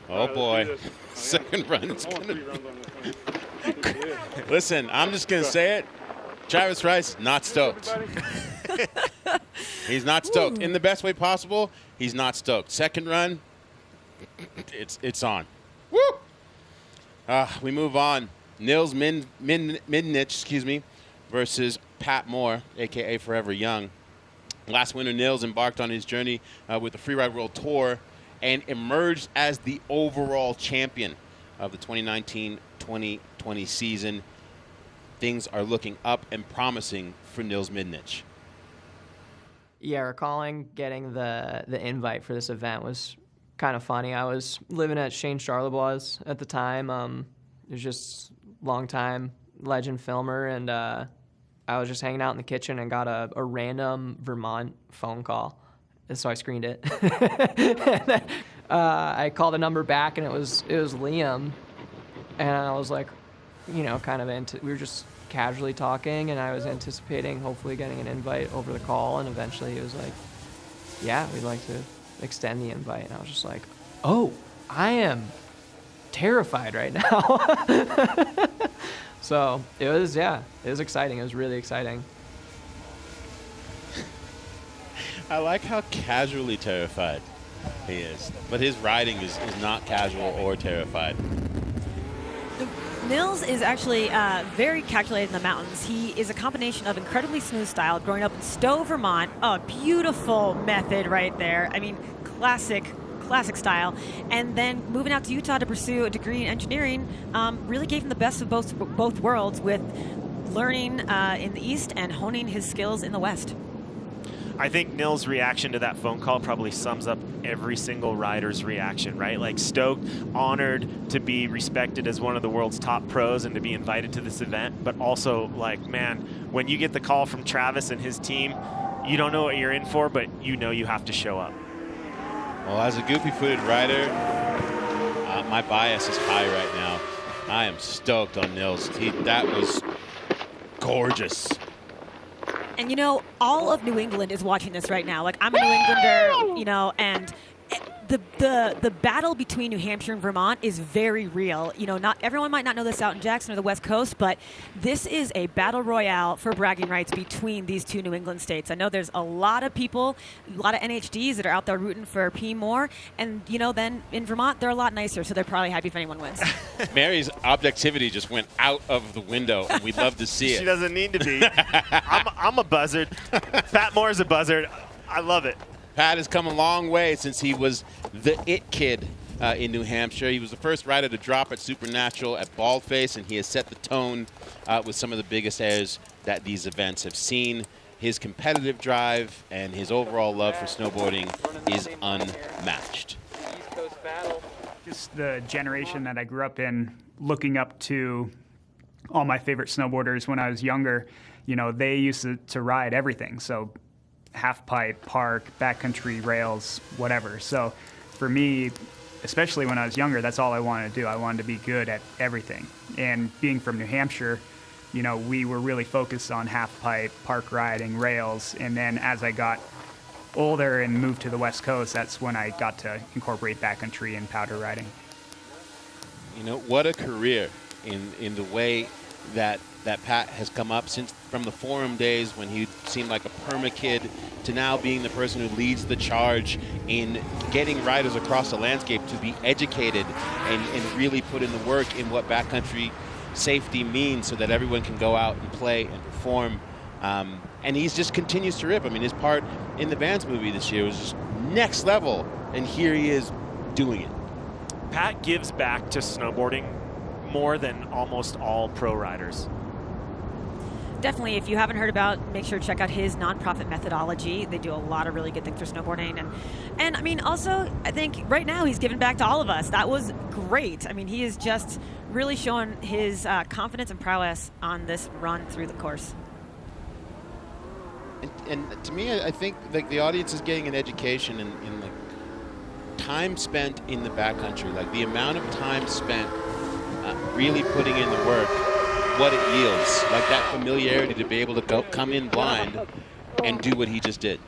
Oh boy, second run is gonna be. Listen, I'm just gonna say it. Travis Rice, not stoked. He's not stoked. In the best way possible, he's not stoked. Second run, it's on. Woo! We move on. Niels Midnich, versus Pat Moore, a.k.a. Forever Young. Last winter, Niels embarked on his journey with the Freeride World Tour and emerged as the overall champion of the 2019-2020 season. Things are looking up and promising for Niels Midnich. Yeah, recalling getting the invite for this event was kind of funny. I was living at Shane Charlebois at the time. He was just longtime legend filmer, and I was just hanging out in the kitchen and got a random Vermont phone call. And so I screened it. And then, I called the number back, and it was Liam. And I was like, kind of we were just casually talking, and I was anticipating hopefully getting an invite over the call, and eventually he was like, yeah, we'd like to extend the invite. And I was just like, oh, I am terrified right now. So it was exciting. It was really exciting. I like how casually terrified he is, but his riding is not casual or terrified. Niels is actually very calculated in the mountains. He is a combination of incredibly smooth style, growing up in Stowe, Vermont. A beautiful method right there. I mean, classic style. And then moving out to Utah to pursue a degree in engineering really gave him the best of both worlds, with learning in the East and honing his skills in the West. I think Niels' reaction to that phone call probably sums up every single rider's reaction, right? Like, stoked, honored to be respected as one of the world's top pros and to be invited to this event, but also like, man, when you get the call from Travis and his team, you don't know what you're in for, but you know you have to show up. Well, as a goofy-footed rider, my bias is high right now. I am stoked on Niels. That was gorgeous. And all of New England is watching this right now. Like, I'm a New Englander, and the battle between New Hampshire and Vermont is very real. You know, not everyone might not know this out in Jackson or the West Coast, but this is a battle royale for bragging rights between these two New England states. I know there's a lot of people, a lot of NHDs that are out there rooting for P. Moore, and you know, then in Vermont they're a lot nicer, so they're probably happy if anyone wins. Mary's objectivity just went out of the window, and we'd love to see it. She doesn't need to be. I'm a buzzard. Pat Moore's a buzzard. I love it. Pat has come a long way since he was the it kid in New Hampshire. He was the first rider to drop at Supernatural at Baldface, and he has set the tone with some of the biggest airs that these events have seen. His competitive drive and his overall love for snowboarding is unmatched. Just the generation that I grew up in, looking up to all my favorite snowboarders when I was younger, you know, they used to ride everything. So half pipe, park, backcountry, rails, whatever. So for me, especially when I was younger, that's all I wanted to do. I wanted to be good at everything. And being from New Hampshire, you know, we were really focused on half pipe, park riding, rails. And then as I got older and moved to the West Coast, that's when I got to incorporate backcountry and powder riding. You know, what a career in the way that Pat has come up since from the forum days when he seemed like a perma kid to now being the person who leads the charge in getting riders across the landscape to be educated and really put in the work in what backcountry safety means so that everyone can go out and play and perform. And he just continues to rip. I mean, his part in the Vans movie this year was just next level, and here he is doing it. Pat gives back to snowboarding more than almost all pro riders. Definitely, if you haven't heard about, make sure to check out his nonprofit methodology. They do a lot of really good things for snowboarding. And I mean, also, I think right now he's giving back to all of us. That was great. I mean, he is just really showing his confidence and prowess on this run through the course. And to me, I think like the audience is getting an education in like time spent in the backcountry, like the amount of time spent really putting in the work, what it yields, like that familiarity to be able to come in blind and do what he just did.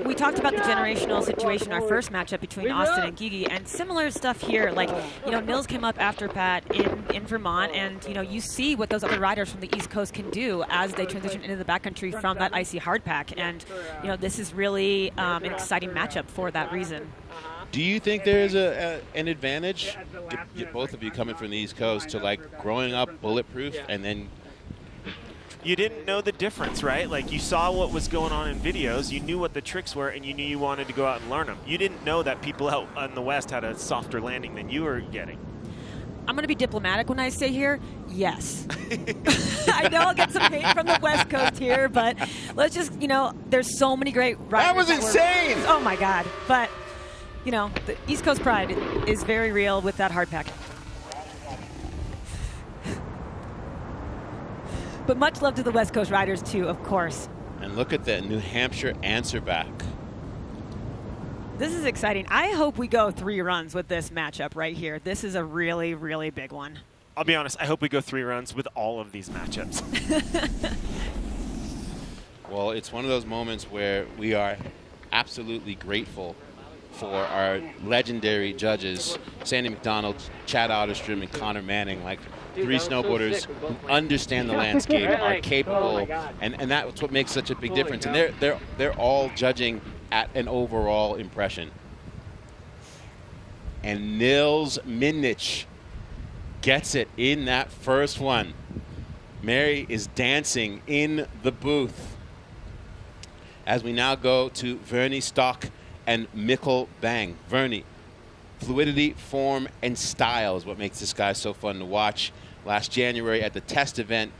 We talked about the generational situation, our first matchup between Austin and Gigi, and similar stuff here. Like, you know, Niels came up after Pat in Vermont, and, you know, you see what those other riders from the East Coast can do as they transition into the backcountry from that icy hardpack. And, you know, this is really an exciting matchup for that reason. Do you think there is an advantage, both of you coming from the East Coast, to like growing up bulletproof and then? You didn't know the difference, right? Like, you saw what was going on in videos, you knew what the tricks were, and you knew you wanted to go out and learn them. You didn't know that people out in the West had a softer landing than you were getting. I'm going to be diplomatic when I say here, yes. I know I'll get some hate from the West Coast here, but let's just, you know, there's so many great riders. That was insane! Oh, my God. But, you know, the East Coast pride is very real with that hardpack. But much love to the West Coast riders, too, of course. And look at the New Hampshire answer back. This is exciting. I hope we go 3 runs with this matchup right here. This is a really, really big one. I'll be honest, I hope we go 3 runs with all of these matchups. Well, it's one of those moments where we are absolutely grateful for our legendary judges, Sandy McDonald, Chad Otterstrom, and Connor Manning. Like, 3 snowboarders who understand the landscape, are capable, and that's what makes such a big difference. And they're all judging at an overall impression. And Niels Minnich gets it in that first one. Mary is dancing in the booth. As we now go to Vernie Stock and Mikkel Bang. Vernie, fluidity, form, and style is what makes this guy so fun to watch. Last January at the test event,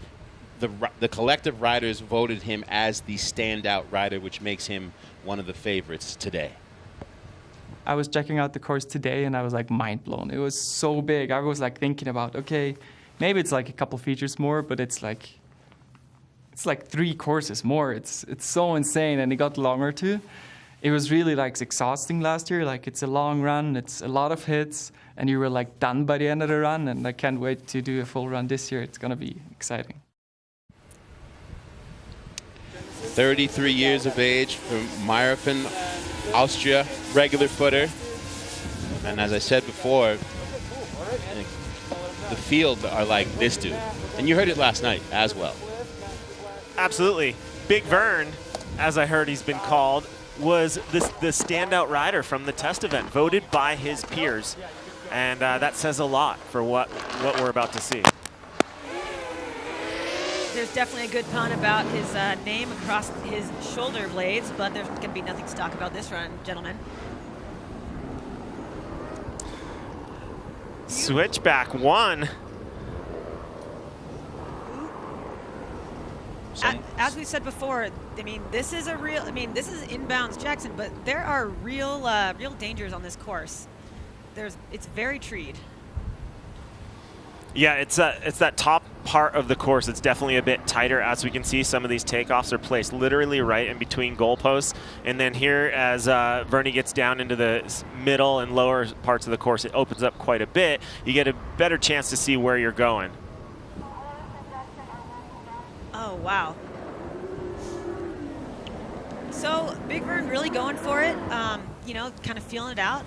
the collective riders voted him as the standout rider, which makes him one of the favorites today. I was checking out the course today and I was like mind blown. It was so big. I was like thinking about, okay, maybe it's like a couple features more, but it's like 3 courses more. It's so insane, and it got longer too. It was really like exhausting last year. Like, it's a long run, it's a lot of hits, and you were like done by the end of the run, and I can't wait to do a full run this year. It's gonna be exciting. 33 years of age from Marion, Austria, regular footer. And as I said before, the field are like this dude. And you heard it last night as well. Absolutely. Big Vern, as I heard he's been called, was the standout rider from the test event, voted by his peers. And that says a lot for what we're about to see. There's definitely a good pun about his name across his shoulder blades, but there's going to be nothing to talk about this run, gentlemen. Switchback 1. As we said before, I mean, this is inbounds Jackson, but there are real dangers on this course. It's very treed. Yeah, it's that top part of the course. It's definitely a bit tighter. As we can see, some of these takeoffs are placed literally right in between goalposts. And then here, as Vernie gets down into the middle and lower parts of the course, it opens up quite a bit. You get a better chance to see where you're going. Oh, wow. So Big Vern really going for it, kind of feeling it out.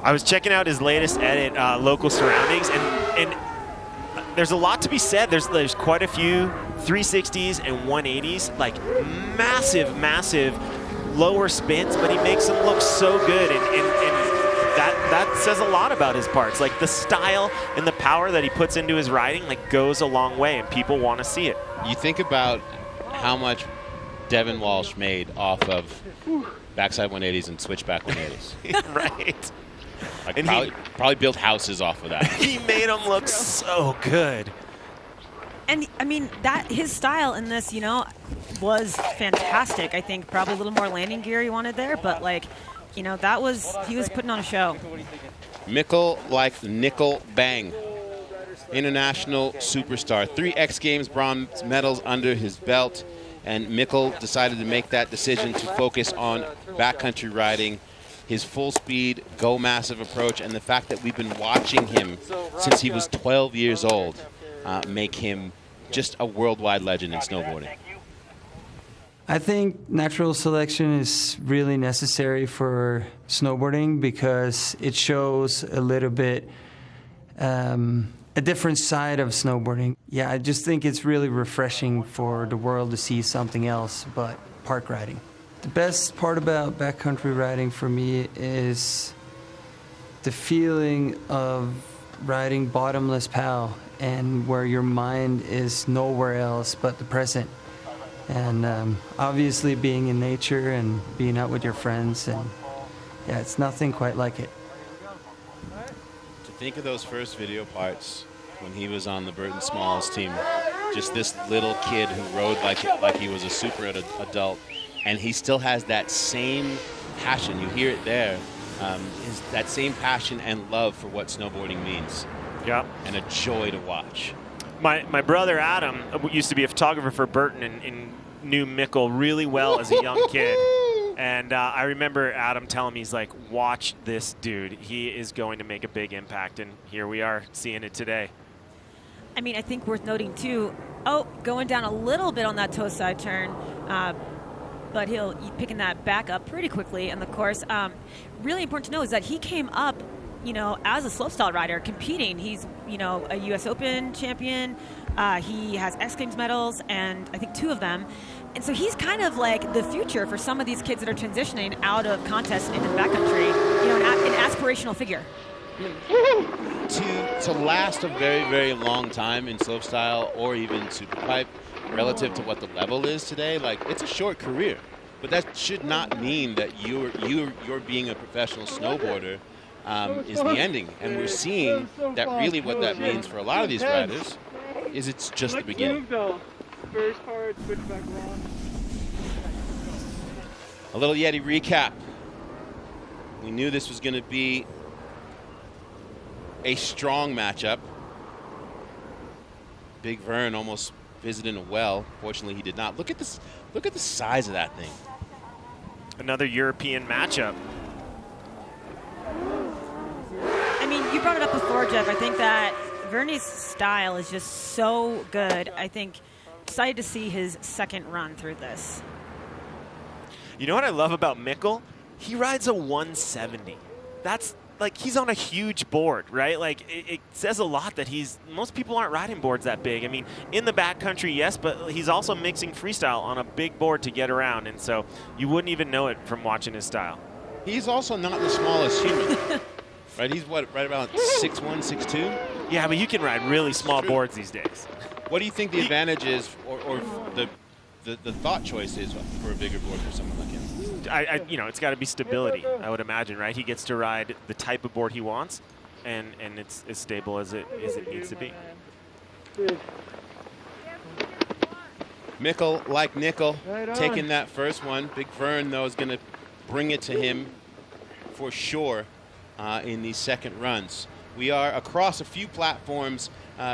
I was checking out his latest edit, Local Surroundings, and there's a lot to be said. There's quite a few 360s and 180s, like massive lower spins, but he makes them look so good, and that says a lot about his parts. Like the style and the power that he puts into his riding goes a long way, and people want to see it. You think about how much Devin Walsh made off of backside 180s and switchback 180s. Right. And probably built houses off of that. He made them look so good. And I mean, that his style in this, was fantastic. I think probably a little more landing gear he wanted there, but he was putting on a show. Mikkel like nickel bang. International superstar. 3 X Games bronze medals under his belt. And Mikkel decided to make that decision to focus on backcountry riding, his full speed, go massive approach, and the fact that we've been watching him since he was 12 years old make him just a worldwide legend in snowboarding. I think natural selection is really necessary for snowboarding because it shows a little bit a different side of snowboarding. Yeah, I just think it's really refreshing for the world to see something else but park riding. The best part about backcountry riding for me is the feeling of riding bottomless POW and where your mind is nowhere else but the present. And obviously being in nature and being out with your friends, and yeah, it's nothing quite like it. To think of those first video parts when he was on the Burton Smalls team, just this little kid who rode like he was a super adult, and he still has that same passion. You hear it there, is that same passion and love for what snowboarding means. Yeah, and a joy to watch. My brother Adam used to be a photographer for Burton and knew Mikkel really well as a young kid. And I remember Adam telling me, he's like, watch this dude. He is going to make a big impact. And here we are seeing it today. I mean, I think worth noting, too, going down a little bit on that toe side turn, but he's picking that back up pretty quickly. And, of course, really important to know is that he came up, as a slopestyle rider, competing. He's, a U.S. Open champion. He has X Games medals, and I think 2 of them. And so he's kind of like the future for some of these kids that are transitioning out of contests into the backcountry, an aspirational figure. To last a very, very long time in slopestyle or even superpipe, relative to what the level is today, it's a short career. But that should not mean that you're being a professional snowboarder is the ending. And we're seeing that really what that means for a lot of these riders is it's just the beginning. First hard, switch back long. A little YETI recap. We knew this was going to be a strong matchup. Big Vern almost visited a well. Fortunately, he did not. Look at this. Look at the size of that thing. Another European matchup. I mean, you brought it up before, Jeff. I think that Vernie's style is just so good. I think excited to see his second run through this. You know what I love about Mikkel? He rides a 170. that's like he's on a huge board, right? Like it says a lot that most people aren't riding boards that big. I mean, in the backcountry, yes, but he's also mixing freestyle on a big board to get around, and so you wouldn't even know it from watching his style. He's also not the smallest human, right? He's what, right about 6'1", 6'2"? Yeah, but you can ride really small boards these days. What do you think the advantage is, or the thought choice is for a bigger board for someone like him? It's got to be stability, I would imagine, right? He gets to ride the type of board he wants, and it's as stable as it needs to be. Mikkel like nickel, Right on. taking that first one. Big Vern, though, is going to bring it to him for sure in these second runs. We are across a few platforms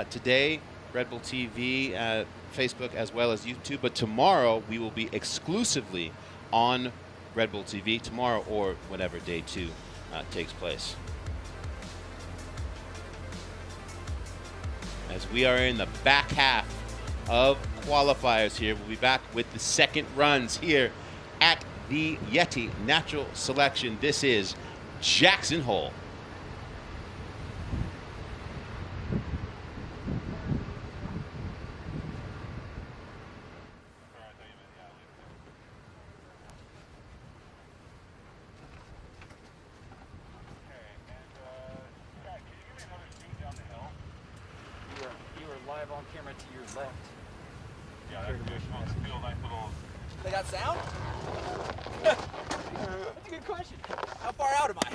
today, Red Bull TV, Facebook, as well as YouTube, but tomorrow we will be exclusively on Red Bull TV, tomorrow or whenever day 2 takes place. As we are in the back half of qualifiers here, we'll be back with the second runs here at the YETI Natural Selection. This is Jackson Hole. On camera to your left. Yeah, that's good. Nice little... They got sound? That's a good question. How far out am I?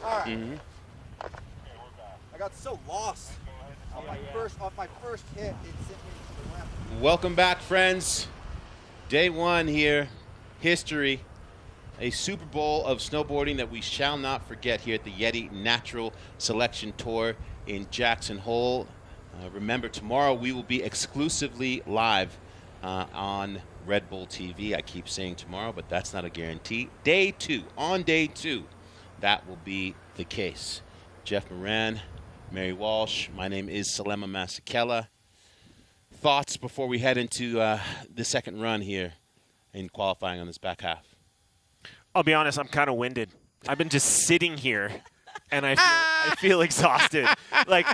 All right. I got so lost on my first hit. It sent me to the left. Welcome back, friends. Day 1 here. History. A Super Bowl of snowboarding that we shall not forget here at the YETI Natural Selection Tour in Jackson Hole. Remember, tomorrow we will be exclusively live on Red Bull TV. I keep saying tomorrow, but that's not a guarantee. Day 2, on day 2, that will be the case. Jeff Moran, Mary Walsh, my name is Salema Masekela. Thoughts before we head into the second run here in qualifying on this back half? I'll be honest, I'm kind of winded. I've been just sitting here, and I feel exhausted. Like,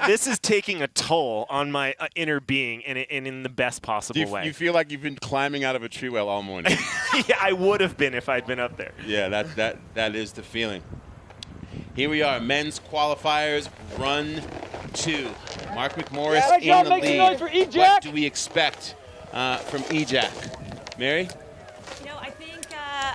this is taking a toll on my inner being, and in the best possible way. You feel like you've been climbing out of a tree well all morning. Yeah, I would have been if I'd been up there. Yeah, that is the feeling. Here we are, men's qualifiers, run 2. Mark McMorris in the make some lead. noise for E-Jack. What do we expect from E-Jack? Mary?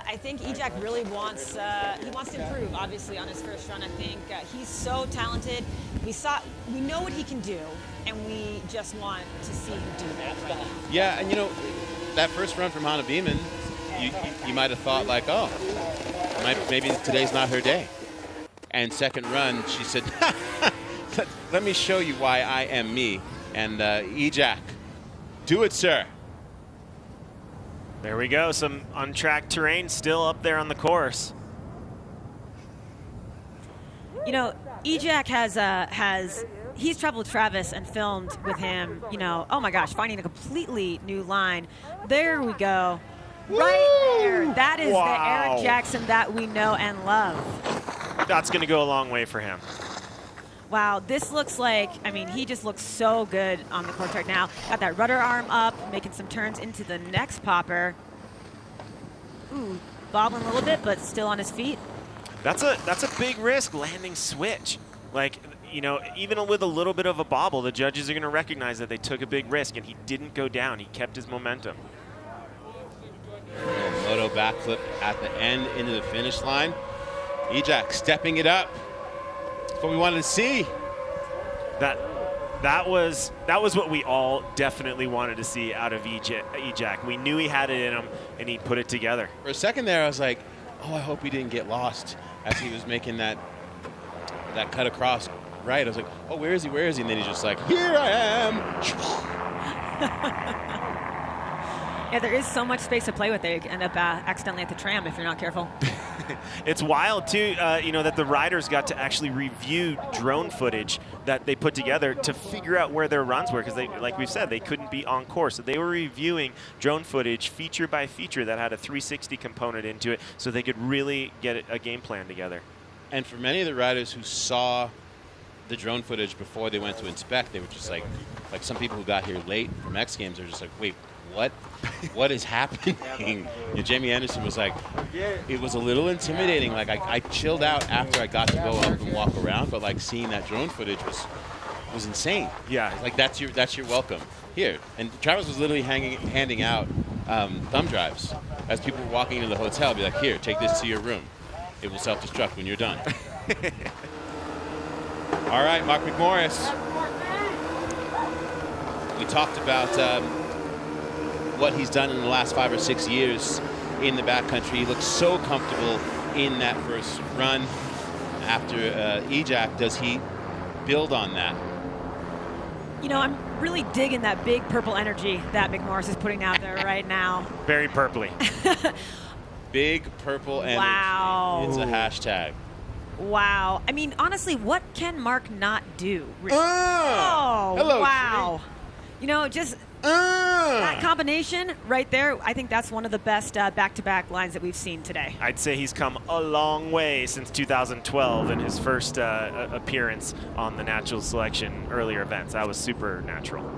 I think E-Jack really wants to improve, obviously, on his first run. I think he's so talented. We know what he can do, and we just want to see him do that right now. Yeah, and that first run from Hana Beeman, you might have thought like, oh, maybe today's not her day. And second run, she said, let me show you why I am me. And E-Jack, do it, sir. There we go. Some untracked terrain still up there on the course. E-Jack he's traveled with Travis and filmed with him, oh my gosh, finding a completely new line. There we go. Right there. That is the Eric Jackson that we know and love. That's going to go a long way for him. Wow, this looks like, he just looks so good on the course right now. Got that rudder arm up, making some turns into the next popper. Ooh, bobbling a little bit, but still on his feet. That's a big risk, landing switch. Like, even with a little bit of a bobble, the judges are going to recognize that they took a big risk, and he didn't go down. He kept his momentum. Moto backflip at the end into the finish line. E-Jack stepping it up. That's what we wanted to see. That was what we all definitely wanted to see out of E-Jack. We knew he had it in him, and he put it together. For a second there, I was like, oh, I hope he didn't get lost as he was making that cut across right. I was like, oh, where is he? Where is he? And then he's just like, here I am. Yeah, there is so much space to play with there. You can end up accidentally at the tram if you're not careful. It's wild too, that the riders got to actually review drone footage that they put together to figure out where their runs were, because they, like we've said, they couldn't be on course. So they were reviewing drone footage feature by feature that had a 360 component into it, so they could really get a game plan together. And for many of the riders who saw the drone footage before they went to inspect, they were just like some people who got here late from X Games are just like, wait, what is happening? Jamie Anderson was like, it was a little intimidating. Like I chilled out after I got to go up and walk around, but like seeing that drone footage was insane. Yeah, like that's your welcome here. And Travis was literally handing out thumb drives as people were walking into the hotel. Be like, here, take this to your room. It will self-destruct when you're done. All right, Mark McMorris. We talked about what he's done in the last 5 or 6 years in the backcountry. He looks so comfortable in that first run. After EJAC, does he build on that? I'm really digging that big purple energy that McMorris is putting out there right now. Very purpley. Big purple energy. Wow. It's a hashtag. Wow. I mean, honestly, what can Mark not do? Hello, wow. Just that combination right there, I think that's one of the best back-to-back lines that we've seen today. I'd say he's come a long way since 2012 in his first appearance on the Natural Selection earlier events. That was super natural.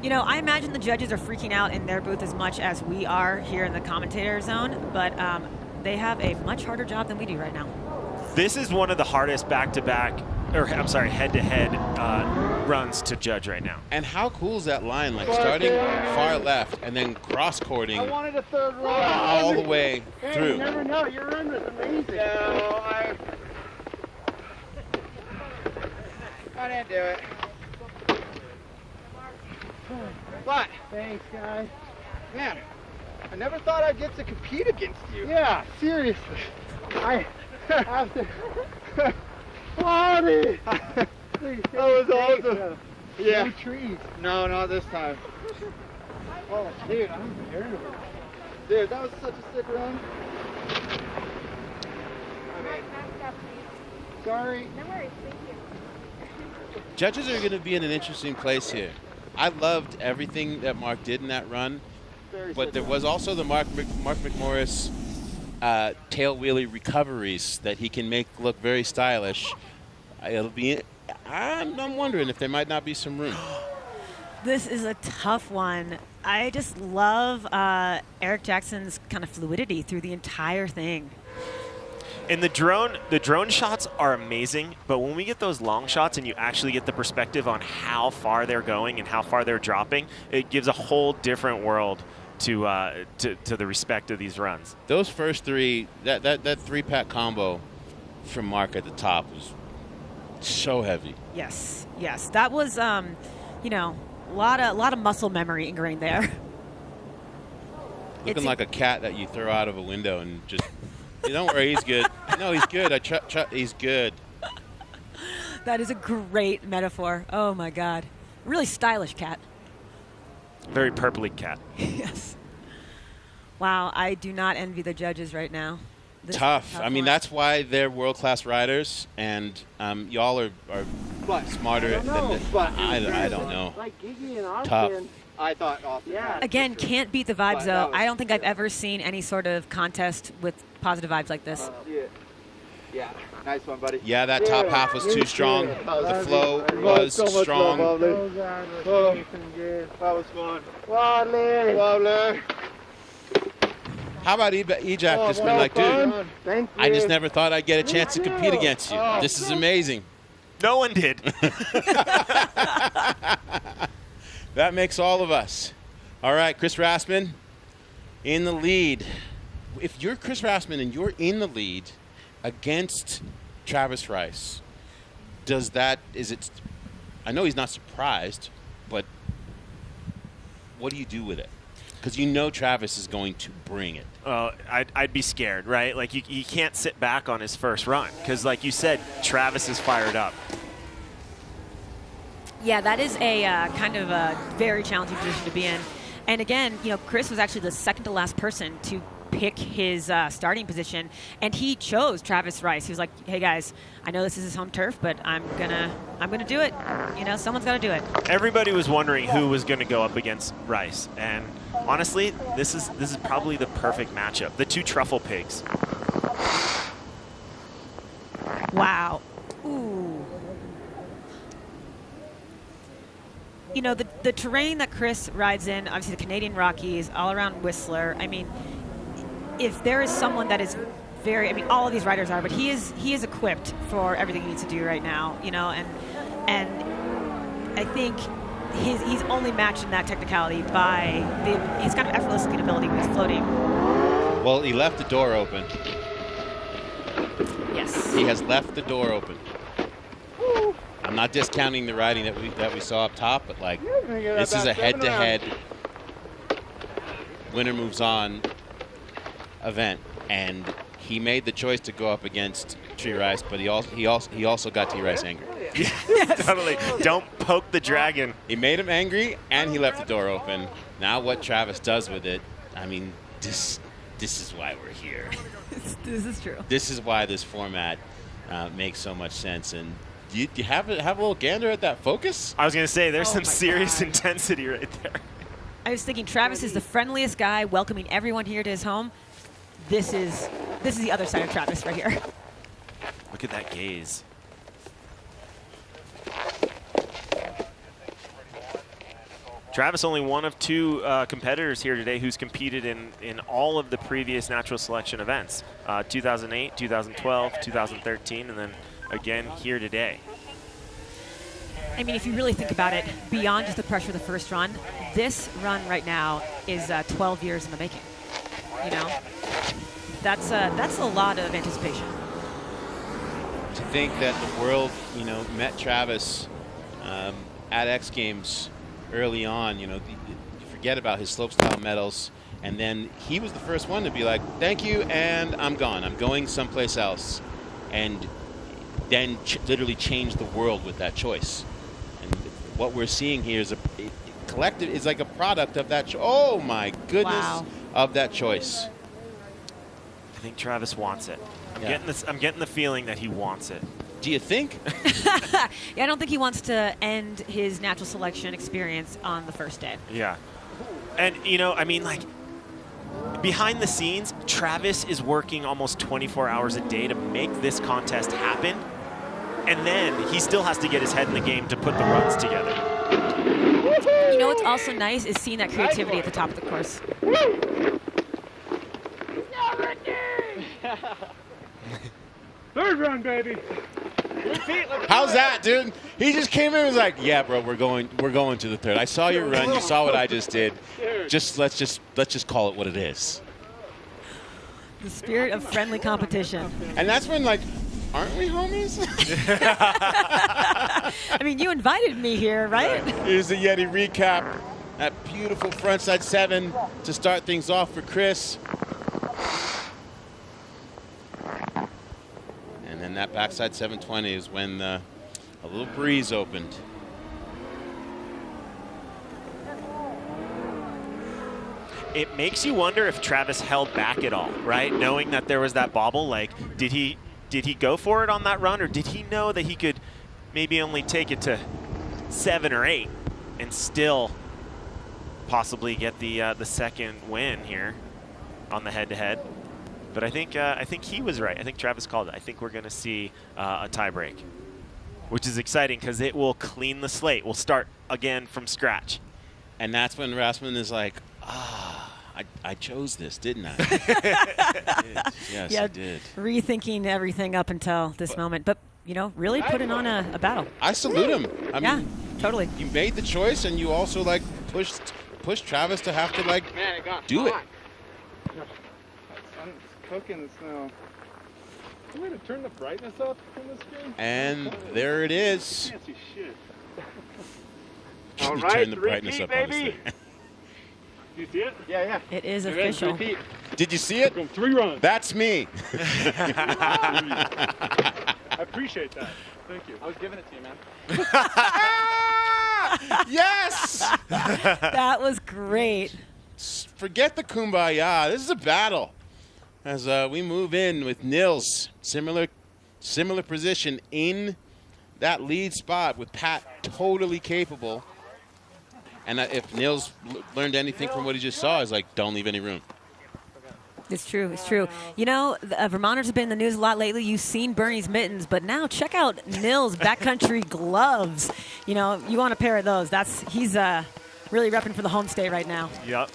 I imagine the judges are freaking out in their booth as much as we are here in the commentator zone, but they have a much harder job than we do right now. This is one of the hardest back-to-back, head-to-head runs to judge right now. And how cool is that line? Like starting far left and then cross-cording I wanted a third run. all the way through. You never know. Your run was amazing. No, I didn't do it. But thanks, guys. Man, I never thought I'd get to compete against you. Yeah, seriously. I have to. Bode! That was awesome. Yeah. No trees. No, not this time. Oh, dude, I'm nervous. Dude, that was such a sick run. Sorry. No worries, thank you. Judges are going to be in an interesting place here. I loved everything that Mark did in that run, but there was also the Mark McMorris tail wheelie recoveries that he can make look very stylish. I'm wondering if there might not be some room. This is a tough one. I just love Eric Jackson's kind of fluidity through the entire thing. And the drone shots are amazing, but when we get those long shots and you actually get the perspective on how far they're going and how far they're dropping, it gives a whole different world to the respect of these runs. Those first three, that three-pack combo from Mark at the top was so heavy. Yes, that was a lot of muscle memory ingrained there. Looking like a cat that you throw out of a window and just. Don't worry, he's good. No, he's good. He's good. That is a great metaphor. Oh my God, really stylish cat. Very purpley cat. Yes. Wow, I do not envy the judges right now. Tough. I mean, that's why they're world-class riders, and y'all are smarter than I don't know. Like Gigi and Austin. Tough. I thought Austin. Yeah. Again, can't beat the vibes though. I don't think I've ever seen any sort of contest with positive vibes like this. Yeah. Nice one, buddy. Yeah, that top half was too strong. The flow was strong. That was fun. Wobbly. How about EJAC just been like, dude, I just never thought I'd get a chance to compete against you. This is amazing. No one did. That makes all of us. All right, Chris Rassman in the lead. If you're Chris Rassman and you're in the lead against Travis Rice, I know he's not surprised, but what do you do with it? Because you know Travis is going to bring it. I'd be scared, right? Like, you can't sit back on his first run because, like you said, Travis is fired up. Yeah, that is a kind of a very challenging position to be in. And again, Chris was actually the second to last person to pick his starting position, and he chose Travis Rice. He was like, "Hey guys, I know this is his home turf, but I'm gonna do it. You know, someone's got to do it." Everybody was wondering who was going to go up against Rice, and honestly, this is probably the perfect matchup. The two truffle pigs. Wow. Ooh. You know, the terrain that Chris rides in, obviously the Canadian Rockies, all around Whistler. I mean, if there is someone that is very, I mean, all of these riders are, but he is equipped for everything he needs to do right now, you know, and I think he's only matched in that technicality by his kind of effortless ability when he's floating. Well, he left the door open. Yes. He has left the door open. I'm not discounting the riding that we saw up top, but like this is a head-to-head winner moves on event, and he made the choice to go up against T. Rice, but he also got T. Rice angry. Yes, totally. Don't poke the dragon. He made him angry, and he left the door open. Now what Travis does with it, I mean, this is why we're here. This is true. This is why this format makes so much sense. And do you have a little gander at that focus? I was going to say, there's some serious intensity right there. I was thinking Travis is the friendliest guy, welcoming everyone here to his home. This is the other side of Travis right here. Look at that gaze. Travis, only one of two competitors here today who's competed in all of the previous natural selection events. 2008, 2012, 2013, and then again here today. I mean, if you really think about it, beyond just the pressure of the first run, this run right now is 12 years in the making. You know, that's a lot of anticipation. To think that the world, you know, met Travis at X Games early on, you know, you forget about his slopestyle medals, and then he was the first one to be like, "Thank you, and I'm gone. I'm going someplace else," and then literally changed the world with that choice. And what we're seeing here is collective is like a product of that. Oh my goodness, wow. Of that choice. I think Travis wants it. I'm getting the feeling that he wants it. Do you think? Yeah, I don't think he wants to end his natural selection experience on the first day. Yeah. And, you know, I mean, like, behind the scenes, Travis is working almost 24 hours a day to make this contest happen. And then he still has to get his head in the game to put the runs together. You know what's also nice is seeing that creativity at the top of the course. Third run, baby. How's that, dude? He just came in and was like, "Yeah, bro, we're going to the third. I saw your run. You saw what I just did. Let's just call it what it is." The spirit of friendly competition. And that's when, like, aren't we homies? I mean, you invited me here, right? Here's the Yeti recap. That beautiful frontside 7 to start things off for Chris. And then that backside 720 is when a little breeze opened. It makes you wonder if Travis held back at all, right? Knowing that there was that bobble, like, did he go for it on that run, or did he know that he could maybe only take it to 7 or 8 and still possibly get the second win here on the head-to-head? But I think he was right. I think Travis called it. I think we're going to see a tie break, which is exciting because it will clean the slate. We'll start again from scratch. And that's when Rasmussen is like, I chose this, didn't I? Yes, yeah, I did. Rethinking everything up until this moment. But, you know, really putting on a battle. I salute him. I mean, totally. You made the choice, and you also, like, pushed Travis to have to, like, do it. Cooking the snow. You want to turn the brightness up in this screen? And there it is. Can't see shit. Can All you right, turn the brightness up on this baby. thing? Do you see it? Yeah. It is official. Did you see it? 3 runs. That's me. I appreciate that. Thank you. I was giving it to you, man. Yes! That was great. Forget the kumbaya. This is a battle. as we move in with Niels. Similar position in that lead spot with Pat totally capable. And if Niels learned anything from what he just saw, is like, don't leave any room. It's true. It's true. You know, Vermonters have been in the news a lot lately. You've seen Bernie's mittens, but now check out Niels' backcountry gloves. You know, you want a pair of those. He's really repping for the home state right now. Yep.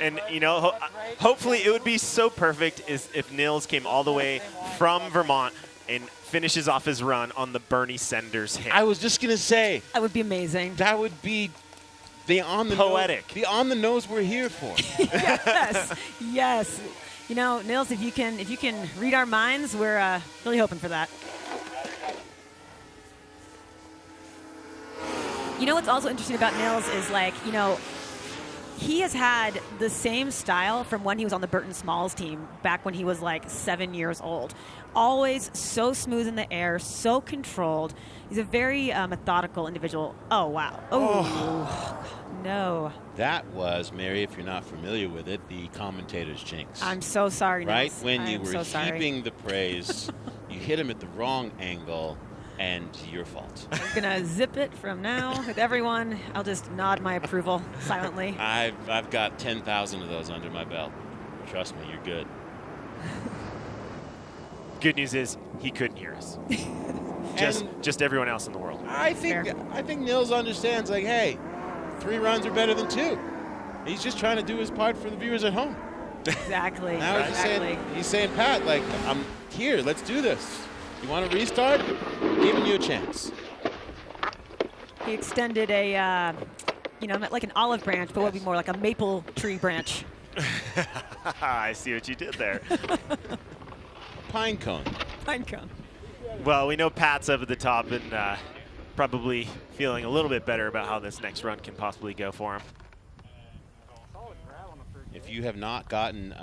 And, you know, hopefully it would be so perfect if Niels came all the way from Vermont and finishes off his run on the Bernie Sanders hit. I was just going to say. That would be amazing. That would be the on-the-nose we're here for. Yes. Yes. You know, Niels, if you can read our minds, we're really hoping for that. You know what's also interesting about Niels is, like, you know, he has had the same style from when he was on the Burton Smalls team back when he was like 7 years old. Always so smooth in the air, so controlled. He's a very methodical individual. Oh, wow. Oh, no. That was, Mary, if you're not familiar with it, the commentator's jinx. I'm so sorry, Niels. Right? When you were so heaping the praise, you hit him at the wrong angle, and your fault. I'm going to zip it from now with everyone. I'll just nod my approval silently. I've got 10,000 of those under my belt. Trust me, you're good. Good news is he couldn't hear us. just everyone else in the world. I think Niels understands, like, hey, 3 runs are better than 2. He's just trying to do his part for the viewers at home. Exactly. Now he's saying, Pat, like, I'm here. Let's do this. You want to restart? I'm giving you a chance. He extended a, like an olive branch, but what would be more like a maple tree branch. I see what you did there. Pine cone. Pine cone. Well, we know Pat's up at the top and probably feeling a little bit better about how this next run can possibly go for him. If you have not gotten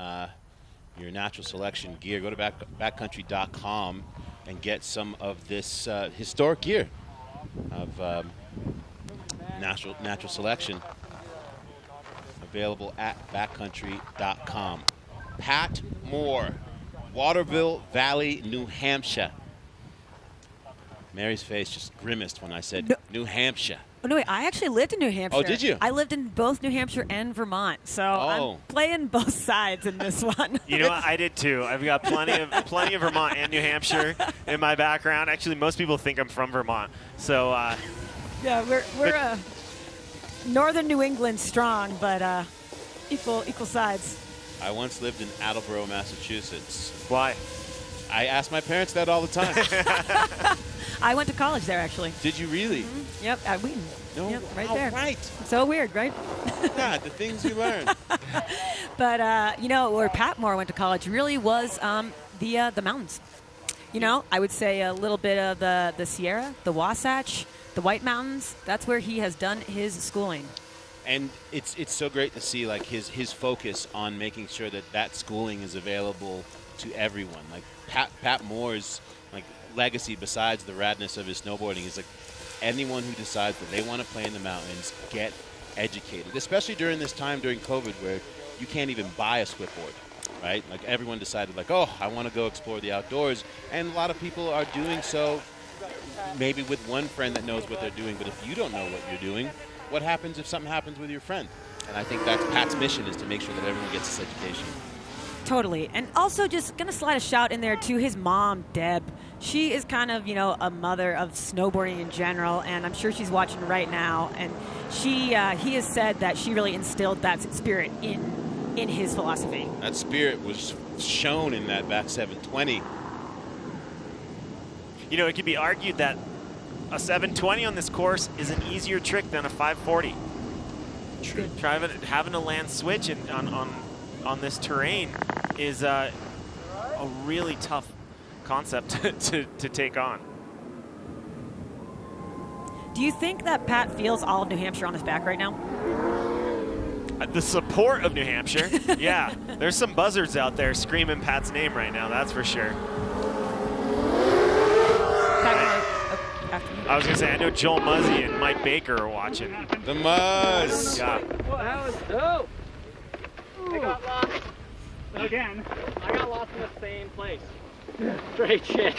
your natural selection gear, go to backcountry.com and get some of this historic gear of natural selection available at backcountry.com. Pat Moore, Waterville Valley, New Hampshire. Mary's face just grimaced when I said New Hampshire. Oh, no, wait, I actually lived in New Hampshire. Oh, did you? I lived in both New Hampshire and Vermont, so I'm playing both sides in this one. You know what? I did too. I've got plenty of Vermont and New Hampshire in my background. Actually, most people think I'm from Vermont. So yeah, we're northern New England strong, but equal sides. I once lived in Attleboro, Massachusetts. Why? I ask my parents that all the time. I went to college there, actually. Did you really? Mm-hmm. Yep, at Wheaton. No, yep, right there. Right. So weird, right? Yeah, the things you learn. But you know, where Pat Moore went to college really was the mountains. You know, I would say a little bit of the Sierra, the Wasatch, the White Mountains. That's where he has done his schooling. And it's so great to see, like, his focus on making sure that schooling is available to everyone. Like Pat Moore's legacy, besides the radness of his snowboarding, is like anyone who decides that they want to play in the mountains, get educated, especially during this time during COVID where you can't even buy a squidboard, right? Like, everyone decided, like, oh, I want to go explore the outdoors, and a lot of people are doing so maybe with one friend that knows what they're doing. But if you don't know what you're doing, what happens if something happens with your friend? And I think that's Pat's mission, is to make sure that everyone gets this education. Totally. And also just going to slide a shout in there to his mom, Deb. She is kind of, a mother of snowboarding in general, and I'm sure she's watching right now. And he has said that she really instilled that spirit in his philosophy. That spirit was shown in that back 720. You know, it could be argued that a 720 on this course is an easier trick than a 540. True. Having a land switch on this terrain is a really tough concept to take on. Do you think that Pat feels all of New Hampshire on his back right now? The support of New Hampshire, yeah. There's some buzzards out there screaming Pat's name right now, that's for sure. I was going to say, I know Joel Muzzy and Mike Baker are watching. The Muzz! Yeah. Well, that was dope. I got lost. So again, I got lost in the same place. Straight shit.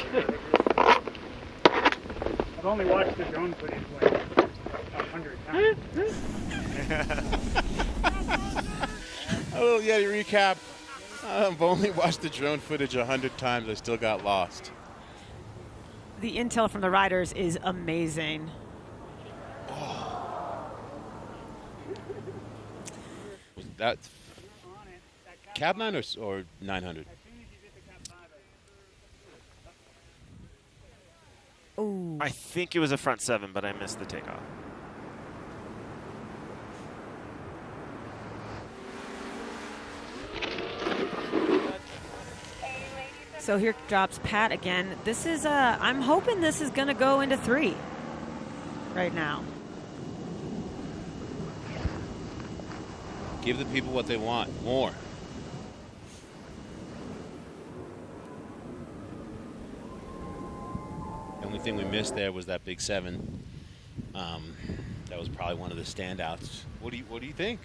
I've only watched the drone footage like 100 times. A little Yeti recap. I've only watched the drone footage 100 times. I still got lost. The intel from the riders is amazing. Was that cab 9 or 900? Ooh. I think it was a front 7, but I missed the takeoff. So here drops Pat again. This is, I'm hoping this is going to go into 3 right now. Give the people what they want, more. The only thing we missed there was that big 7. That was probably one of the standouts. What do you think,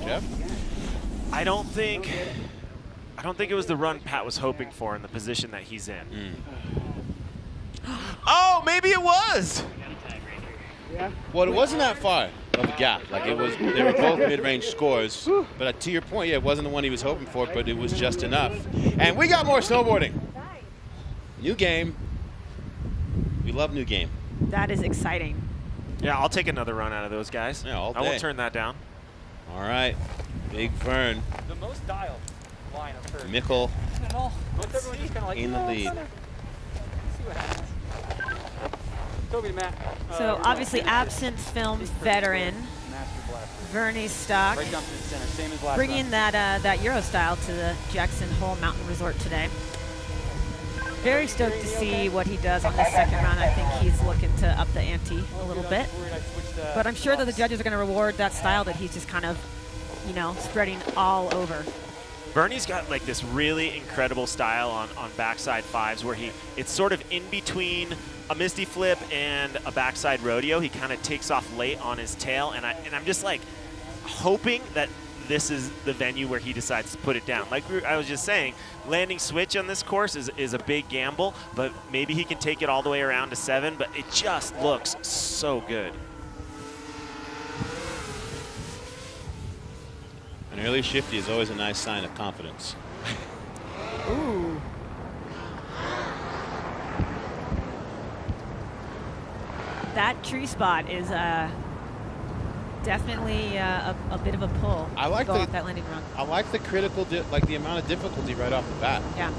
Jeff? I don't think it was the run Pat was hoping for in the position that he's in. Oh, maybe it was. Yeah. Well, it wasn't that far of a gap. Like, it was, they were both mid-range scores. But to your point, yeah, it wasn't the one he was hoping for, but it was just enough. And we got more snowboarding. New game. We love new game. That is exciting. Yeah, I'll take another run out of those guys. Yeah, all day. I won't turn that down. All right, Big Vern. The most dialed line I've heard. Mikkel Most everyone just kind of like, in the lead. See what happens. Toby to Matt. So obviously absence films veteran Vernie Stock, Right down to the center, same as last bringing time. that Euro style to the Jackson Hole Mountain Resort today. Very stoked to see what he does on this second run. I think he's looking to up the ante a little bit. But I'm sure that the judges are going to reward that style that he's just kind of, you know, spreading all over. Bernie's got like this really incredible style on backside 5s where it's sort of in between a Misty Flip and a backside rodeo. He kind of takes off late on his tail, and I'm just like hoping that this is the venue where he decides to put it down. Like I was just saying, landing switch on this course is a big gamble, but maybe he can take it all the way around to 7, but it just looks so good. An early shifty is always a nice sign of confidence. Ooh. That tree spot is definitely a bit of a pull. I like to go off that landing run. I like the critical, like the amount of difficulty right off the bat. Yeah.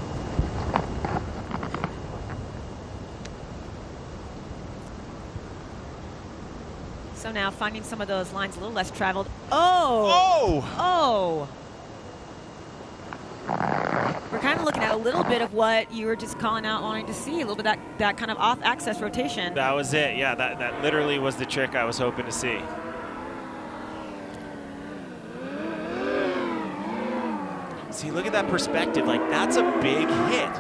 So now finding some of those lines a little less traveled. Oh! Oh! We're kind of looking at a little bit of what you were just calling out wanting to see, a little bit of that kind of off-axis rotation. That was it. Yeah, that literally was the trick I was hoping to see. See, look at that perspective. Like, that's a big hit.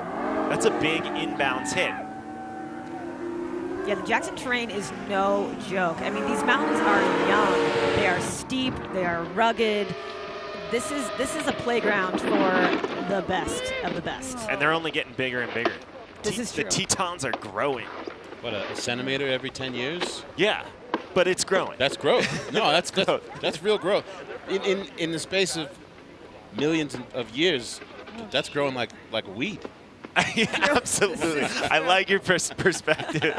That's a big inbounds hit. Yeah, the Jackson terrain is no joke. I mean, these mountains are young. They are steep. They are rugged. This is a playground for the best of the best. And they're only getting bigger and bigger. This is true. The Tetons are growing. What, a centimeter every 10 years? Yeah, but it's growing. That's growth. No, that's real growth. In the space of millions of years, that's growing like a weed. Yeah, absolutely. I like your perspective.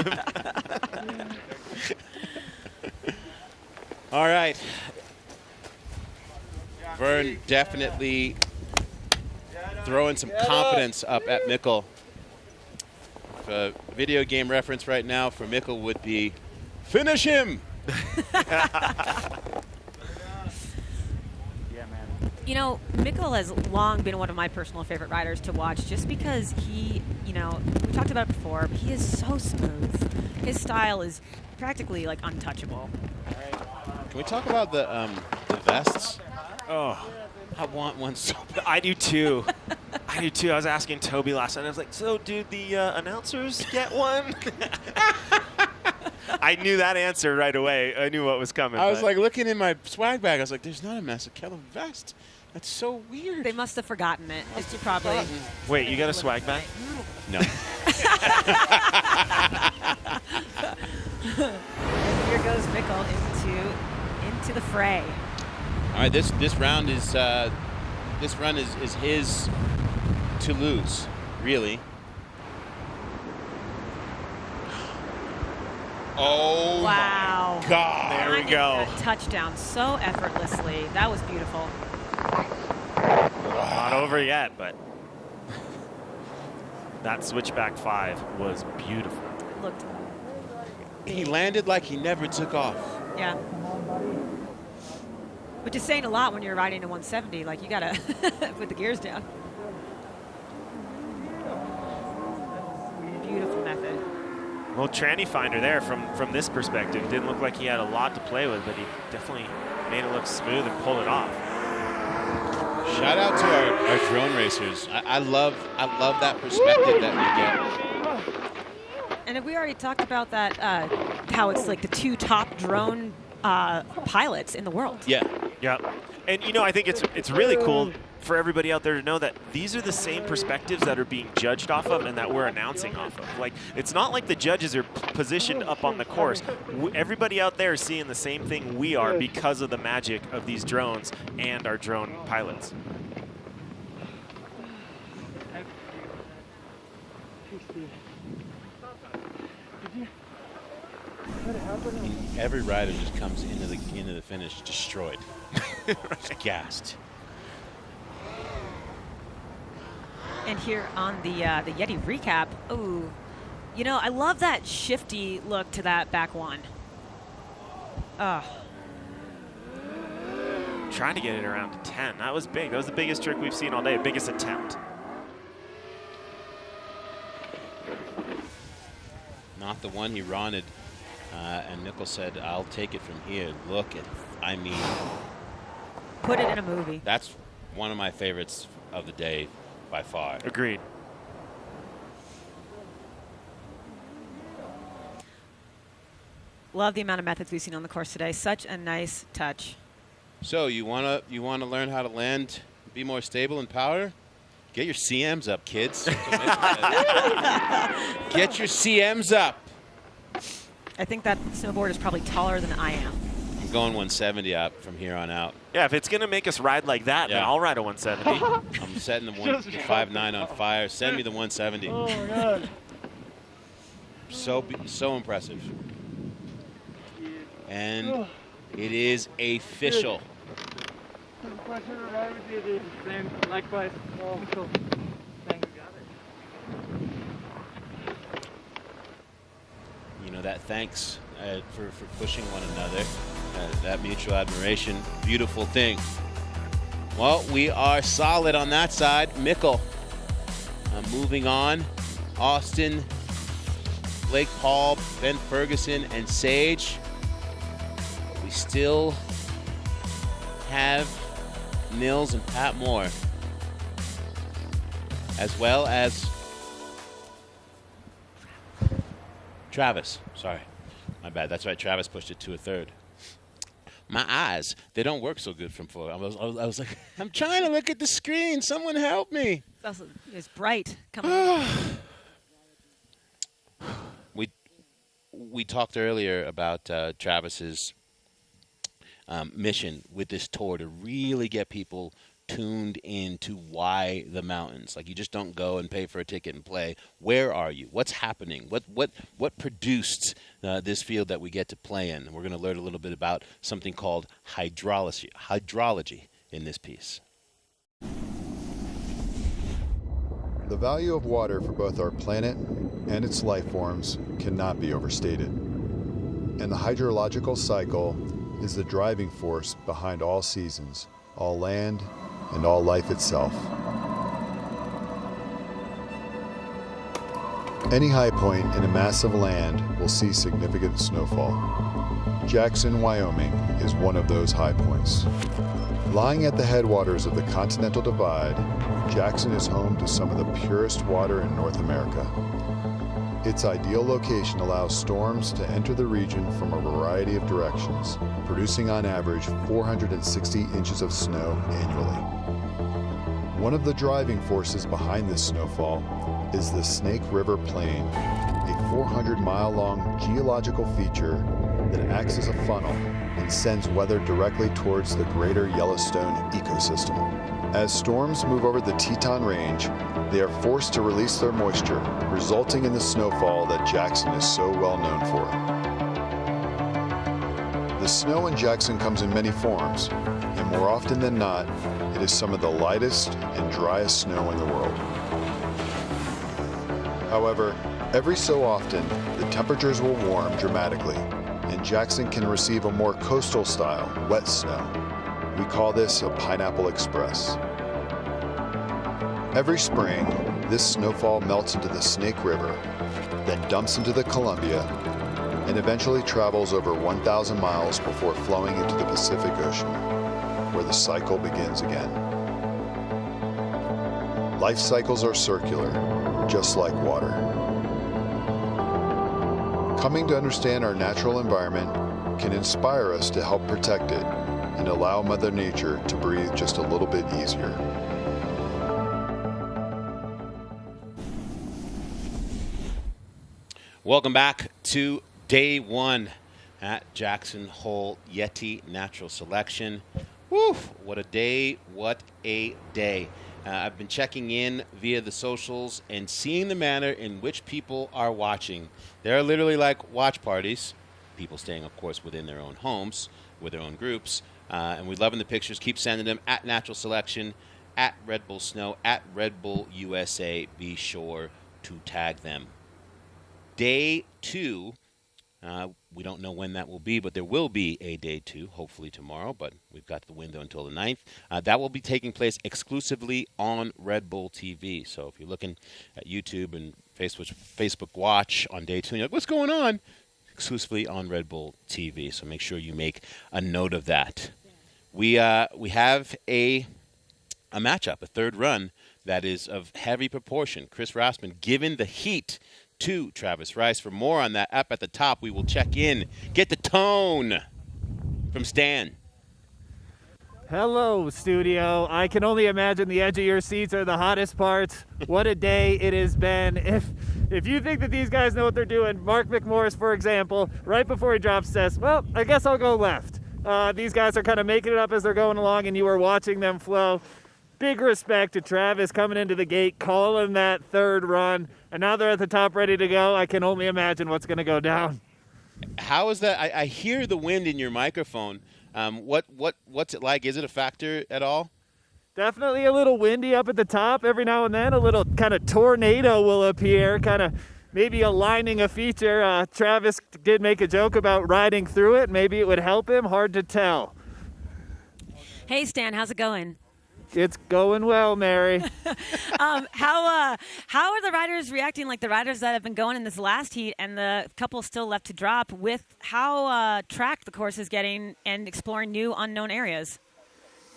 All right. Vern definitely throwing some confidence up at Mikkel. A video game reference right now for Mikkel would be, finish him! You know, Mikkel has long been one of my personal favorite riders to watch just because he, you know, we talked about it before, but he is so smooth. His style is practically like untouchable. Can we talk about the vests? Oh, I want one so bad. I do too. I do too. I was asking Toby last night. I was like, so do the announcers get one? I knew that answer right away. I knew what was coming. I was like looking in my swag bag. I was like, there's not a Masakela vest. That's so weird. They must have forgotten it. It's probably. Wait, you got a swag bag? No. And here goes Mikkel into the fray. All right, this round is this run is his to lose, really. Oh wow. my God! There we Finding go. that touchdown so effortlessly. That was beautiful. Not over yet, but that switchback 5 was beautiful. It looked. He landed like he never took off. Yeah. Which is saying a lot when you're riding a 170. Like, you gotta put the gears down. Beautiful method. Well, tranny finder there from this perspective. Didn't look like he had a lot to play with, but he definitely made it look smooth and pulled it off. Shout out to our drone racers. I love that perspective that we get. And we already talked about that, how it's like the 2 top drone pilots in the world. Yeah. Yeah. And, you know, I think it's really cool for everybody out there to know that these are the same perspectives that are being judged off of and that we're announcing off of. Like, it's not like the judges are positioned up on the course. Everybody out there is seeing the same thing we are because of the magic of these drones and our drone pilots. Every rider just comes into the finish destroyed, just gassed. And here on the YETI recap, ooh, you know, I love that shifty look to that back one. Trying to get it around to 10. That was big. That was the biggest trick we've seen all day, biggest attempt. Not the one he roned. And Nichols said, I'll take it from here. Look at, I mean. Put it in a movie. That's one of my favorites of the day by far. Agreed. Love the amount of methods we've seen on the course today. Such a nice touch. So you wanna learn how to land, be more stable in power? Get your CMs up, kids. Get your CMs up. I think that snowboard is probably taller than I am. I'm going 170 up from here on out. Yeah, if it's going to make us ride like that, then I'll ride a 170. I'm setting the 5.9 on fire. Send me the 170. Oh, my God. So impressive. And it is official. Pleasure to ride with you, dude. Same, likewise. Oh, cool. Thank you. You know, that thanks for pushing one another, that mutual admiration, beautiful thing. Well, we are solid on that side. Mikkel moving on. Austin, Blake Paul, Ben Ferguson, and Sage. But we still have Niels and Pat Moore, as well as Travis. Sorry, my bad. That's right. Travis pushed it to a third. My eyes, they don't work so good from full. I was like, I'm trying to look at the screen. Someone help me. It's bright. Come on. We talked earlier about Travis's mission with this tour to really get people tuned into why the mountains. Like, you just don't go and pay for a ticket and play. Where are you? What's happening? What produced this field that we get to play in? And we're going to learn a little bit about something called hydrology in this piece. The value of water for both our planet and its life forms cannot be overstated. And the hydrological cycle is the driving force behind all seasons, all land, and all life itself. Any high point in a mass of land will see significant snowfall. Jackson, Wyoming is one of those high points. Lying at the headwaters of the Continental Divide, Jackson is home to some of the purest water in North America. Its ideal location allows storms to enter the region from a variety of directions, producing on average 460 inches of snow annually. One of the driving forces behind this snowfall is the Snake River Plain, a 400-mile-long geological feature that acts as a funnel and sends weather directly towards the greater Yellowstone ecosystem. As storms move over the Teton Range, they are forced to release their moisture, resulting in the snowfall that Jackson is so well known for. The snow in Jackson comes in many forms, and more often than not, it is some of the lightest and driest snow in the world. However, every so often, the temperatures will warm dramatically, and Jackson can receive a more coastal style, wet snow. We call this a Pineapple Express. Every spring, this snowfall melts into the Snake River, then dumps into the Columbia, and eventually travels over 1,000 miles before flowing into the Pacific Ocean, where the cycle begins again. Life cycles are circular, just like water. Coming to understand our natural environment can inspire us to help protect it and allow Mother Nature to breathe just a little bit easier. Welcome back to day one at Jackson Hole YETI Natural Selection. Woo! What a day, what a day. I've been checking in via the socials and seeing the manner in which people are watching. There are literally like watch parties, people staying, of course, within their own homes, with their own groups, and we're loving the pictures. Keep sending them at Natural Selection, at Red Bull Snow, at Red Bull USA. Be sure to tag them. Day two, we don't know when that will be, but there will be a day two, hopefully tomorrow, but we've got the window until the 9th. That will be taking place exclusively on Red Bull TV. So if you're looking at YouTube and Facebook Watch on day two, and you're like, what's going on? Exclusively on Red Bull TV. So make sure you make a note of that. We have a matchup, a third run that is of heavy proportion. Chris Rassman, given the heat to Travis Rice. For more on that, up at the top, we will check in. Get the tone from Stan. Hello, studio. I can only imagine the edge of your seats are the hottest parts. What a day it has been. If you think that these guys know what they're doing, Mark McMorris, for example, right before he drops says, well, I guess I'll go left. These guys are kind of making it up as they're going along, and you are watching them flow. Big respect to Travis coming into the gate, calling that third run, and now they're at the top ready to go. I can only imagine what's going to go down. How is that? I hear the wind in your microphone. What's it like? Is it a factor at all? Definitely a little windy up at the top. Every now and then a little kind of tornado will appear, kind of maybe aligning a feature. Travis did make a joke about riding through it. Maybe it would help him. Hard to tell. Hey, Stan, how's it going? It's going well, Mary. How are the riders reacting, like the riders that have been going in this last heat and the couple still left to drop, with how tracked the course is getting and exploring new unknown areas?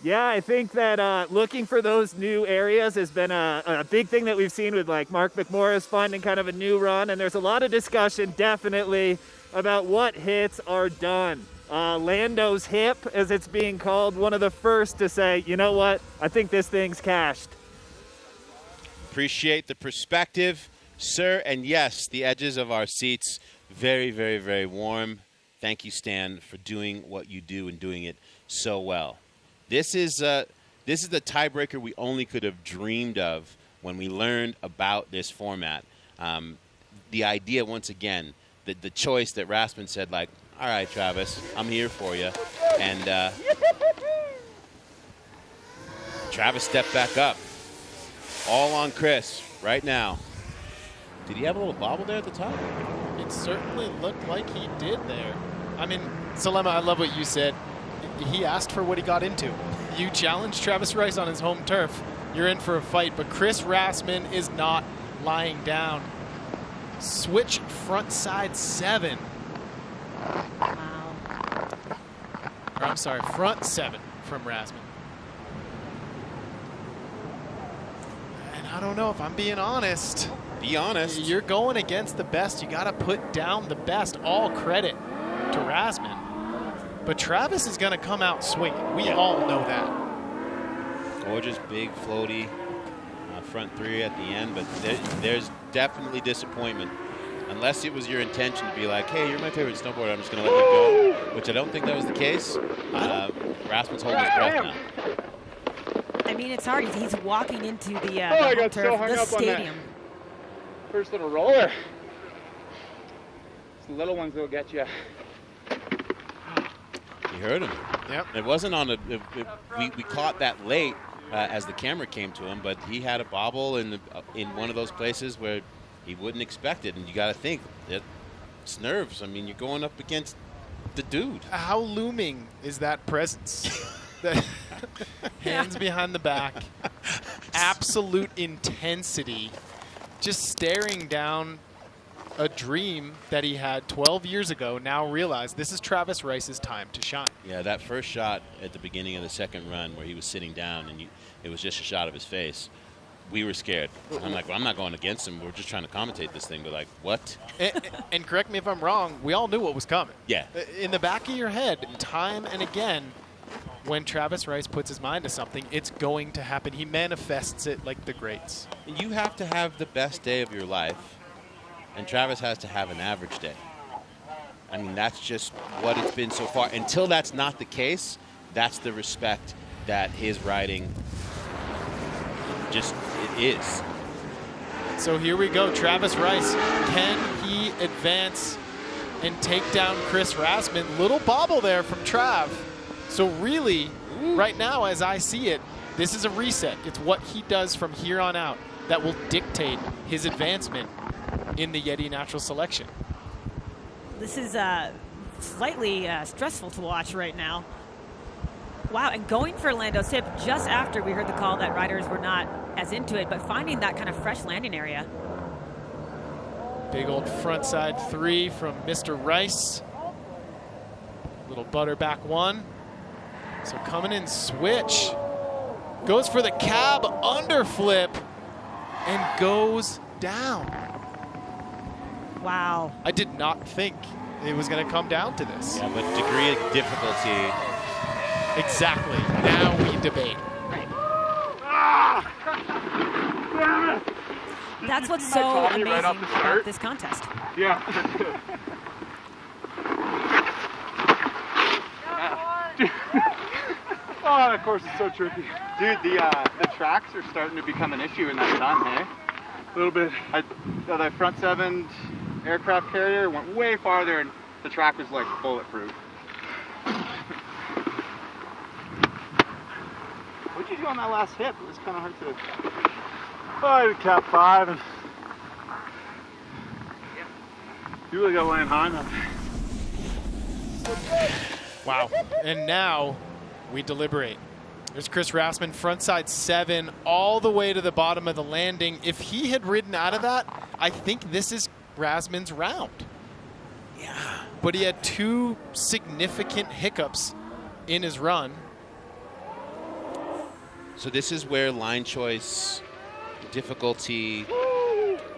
Yeah, I think that looking for those new areas has been a big thing that we've seen with like Mark McMorris finding kind of a new run, and there's a lot of discussion definitely about what hits are done. Lando's hip, as it's being called, one of the first to say, you know what, I think this thing's cashed. Appreciate the perspective, sir. And yes, the edges of our seats, very, very, very warm. Thank you, Stan, for doing what you do and doing it so well. This is the tiebreaker we only could have dreamed of when we learned about this format. The idea, once again, the choice that Rassman said, like, all right, Travis, I'm here for you. And Travis stepped back up. All on Chris right now. Did he have a little bobble there at the top? It certainly looked like he did there. I mean, Salema, I love what you said. He asked for what he got into. You challenged Travis Rice on his home turf. You're in for a fight, but Chris Rassman is not lying down. Switch front side 7. Wow. Or I'm sorry, front 7 from Rassman. And I don't know if I'm being honest. Be honest. You're going against the best. You got to put down the best. All credit to Rassman. But Travis is going to come out swinging. We all know that. gorgeous, big, floaty front three at the end, but there's definitely disappointment. Unless it was your intention to be like, hey, you're my favorite snowboarder, I'm just going to let you go, which I don't think that was the case. Rasmus holding his breath now. I mean, it's hard. He's walking into the, I got turf, so hung the up stadium. on that first little roller. It's the little ones that'll get you. You heard him. Yep. It wasn't on we caught that late as the camera came to him, but he had a bobble in one of those places where he wouldn't expect it, and you got to think it's nerves. I mean, you're going up against the dude. How looming is that presence? The hands behind the back, absolute intensity, just staring down a dream that he had 12 years ago. Now realized this is Travis Rice's time to shine. Yeah, that first shot at the beginning of the second run where he was sitting down and it was just a shot of his face. We were scared. I'm like, well, I'm not going against him. We're just trying to commentate this thing. But like, what? And correct me if I'm wrong, we all knew what was coming. Yeah. In the back of your head, time and again, when Travis Rice puts his mind to something, it's going to happen. He manifests it like the greats. You have to have the best day of your life, and Travis has to have an average day. I mean, that's just what it's been so far. Until that's not the case, that's the respect that his riding just it is. So here we go. Travis Rice, can he advance and take down Chris Rasman? Little bobble there from Trav. So really, right now, as I see it, this is a reset. It's what he does from here on out that will dictate his advancement in the YETI Natural Selection. This is slightly stressful to watch right now. Wow, and going for Lando's hip just after we heard the call that riders were not as into it, but finding that kind of fresh landing area. Big old front side three from Mr. Rice. Little butter back one. So coming in switch. Goes for the cab underflip and goes down. Wow. I did not think it was going to come down to this. Yeah, but degree of difficulty. Exactly. Now we debate. That's what's so amazing about this contest. Yeah. Oh, that course is so tricky. Dude, the tracks are starting to become an issue in that sun, hey? A little bit. The front seven aircraft carrier went way farther and the track was like bulletproof. What'd you do on that last hip? It was kind of hard to... Oh, I did cap 5 and... You really got land high enough. Wow. And now we deliberate. There's Chris Rasman, front side 7, all the way to the bottom of the landing. If he had ridden out of that, I think this is Rasman's round. Yeah. But he had 2 significant hiccups in his run. So this is where line choice, difficulty,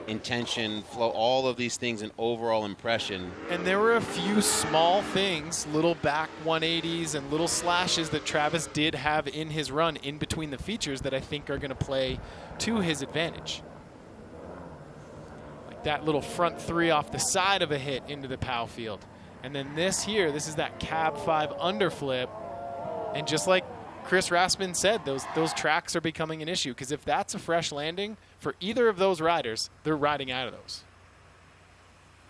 intention, flow, all of these things, and overall impression. And there were a few small things, little back 180s and little slashes that Travis did have in his run in between the features that I think are going to play to his advantage. Like that little front 3 off the side of a hit into the POW field. And then this here, this is that cab 5 underflip. And just like Chris Rasman said, those tracks are becoming an issue, because if that's a fresh landing for either of those riders, they're riding out of those.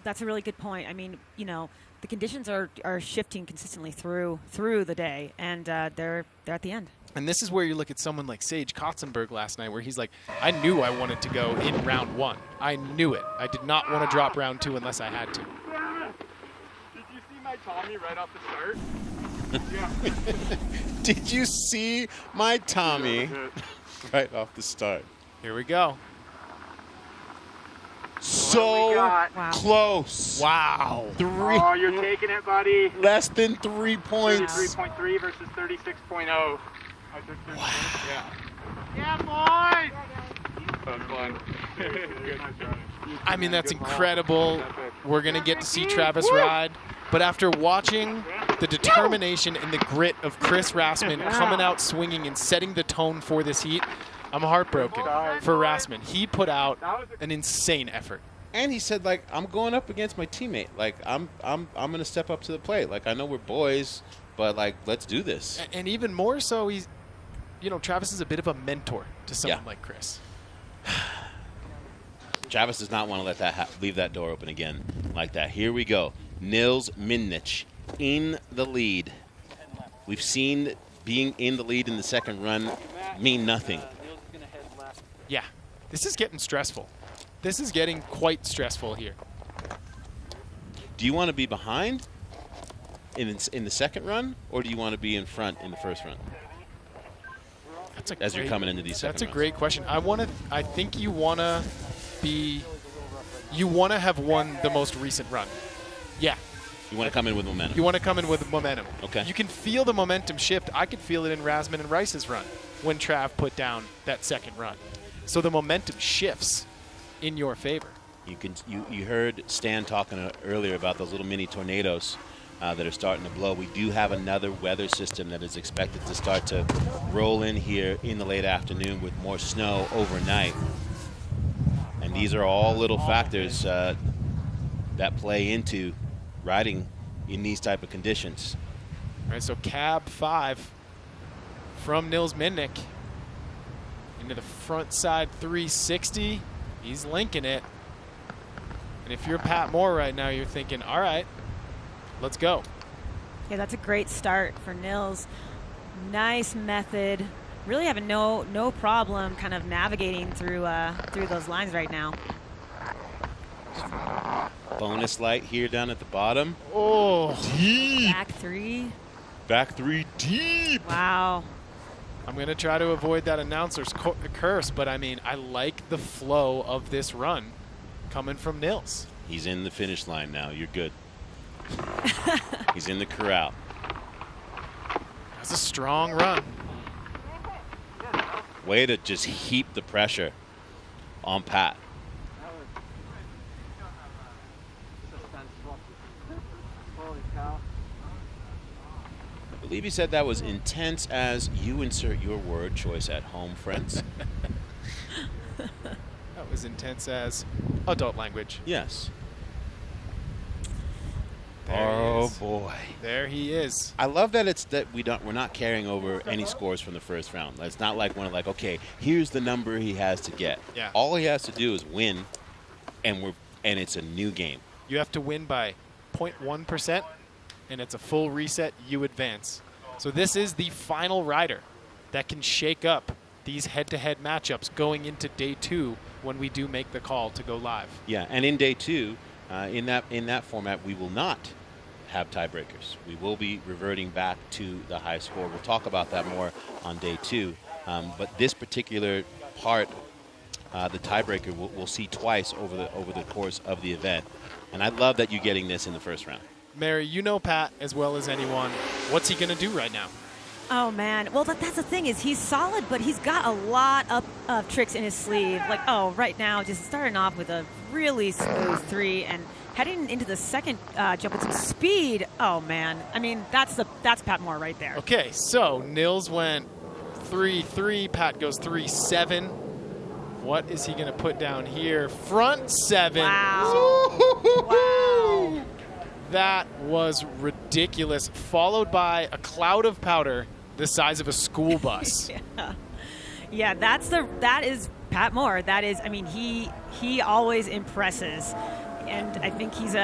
That's a really good point. I mean, you know, the conditions are shifting consistently through the day, and they're at the end. And this is where you look at someone like Sage Kotzenberg last night, where he's like, I knew I wanted to go in round 1. I knew it. I did not want to drop round 2 unless I had to. Did you see my Tommy right off the start? Did you see my Tommy right off the start? Here we go. So close. Wow. 3. Oh, you're taking it, buddy. Less than 3 points. 33.3 versus 36.0. Wow. Yeah. Yeah, boys. I mean, that's incredible. We're going to get to see Travis ride. But after watching But the determination and the grit of Chris Rassman coming out swinging and setting the tone for this heat, I'm heartbroken for Rassman. He put out an insane effort. And he said, like, I'm going up against my teammate. Like, I'm going to step up to the plate. Like, I know we're boys, but, like, let's do this. And even more so, he's, Travis is a bit of a mentor to someone like Chris. Travis does not want to let leave that door open again like that. Here we go. Niels Minnich in the lead. We've seen being in the lead in the second run mean nothing. Yeah, this is getting stressful. This is getting quite stressful here. Do you want to be behind in the second run, or do you want to be in front in the first run? As you're coming into these second runs. That's a great question. I think you want to have won the most recent run. Yeah. You want to come in with momentum. You want to come in with momentum. Okay. You can feel the momentum shift. I could feel it in Rassman and Rice's run when Trav put down that second run. So the momentum shifts in your favor. You heard Stan talking earlier about those little mini tornadoes that are starting to blow. We do have another weather system that is expected to start to roll in here in the late afternoon with more snow overnight. And these are all little factors that play into riding in these type of conditions. All right, so cab 5 from Niels Minnich into the front side 360. He's linking it. And if you're Pat Moore right now, you're thinking, all right, let's go. Yeah, that's a great start for Niels. Nice method. Really having no problem kind of navigating through those lines right now. Bonus light here down at the bottom. Oh, deep. Back 3. Back 3 deep. Wow. I'm going to try to avoid that announcer's curse, but I mean, I like the flow of this run coming from Niels. He's in the finish line now. You're good. He's in the corral. That's a strong run. Way to just heap the pressure on Pat. I believe he said that was intense as you insert your word choice at home, friends. That was intense as adult language. Yes. There boy. There he is. I love that we're not carrying over any scores from the first round. It's not like okay, here's the number he has to get. Yeah. All he has to do is win, and it's a new game. You have to win by 0.1%, and it's a full reset. You advance. So this is the final rider that can shake up these head-to-head matchups going into day 2 when we do make the call to go live. Yeah, and in day 2, in that format, we will not have tiebreakers. We will be reverting back to the high score. We'll talk about that more on day 2. But this particular part, the tiebreaker, we'll see twice over the course of the event. And I love that you're getting this in the first round. Mary, you know Pat as well as anyone. What's he going to do right now? Oh, man. Well, that's the thing is he's solid, but he's got a lot of tricks in his sleeve. Like, right now, just starting off with a really smooth 3 and heading into the second jump with some speed. Oh, man. I mean, that's Pat Moore right there. Okay, so Niels went 3-3. Pat goes 3-7. What is he going to put down here? Front 7. Wow. Wow. That was ridiculous, followed by a cloud of powder the size of a school bus. Yeah, that is Pat Moore. That is, I mean, he always impresses, and I think he's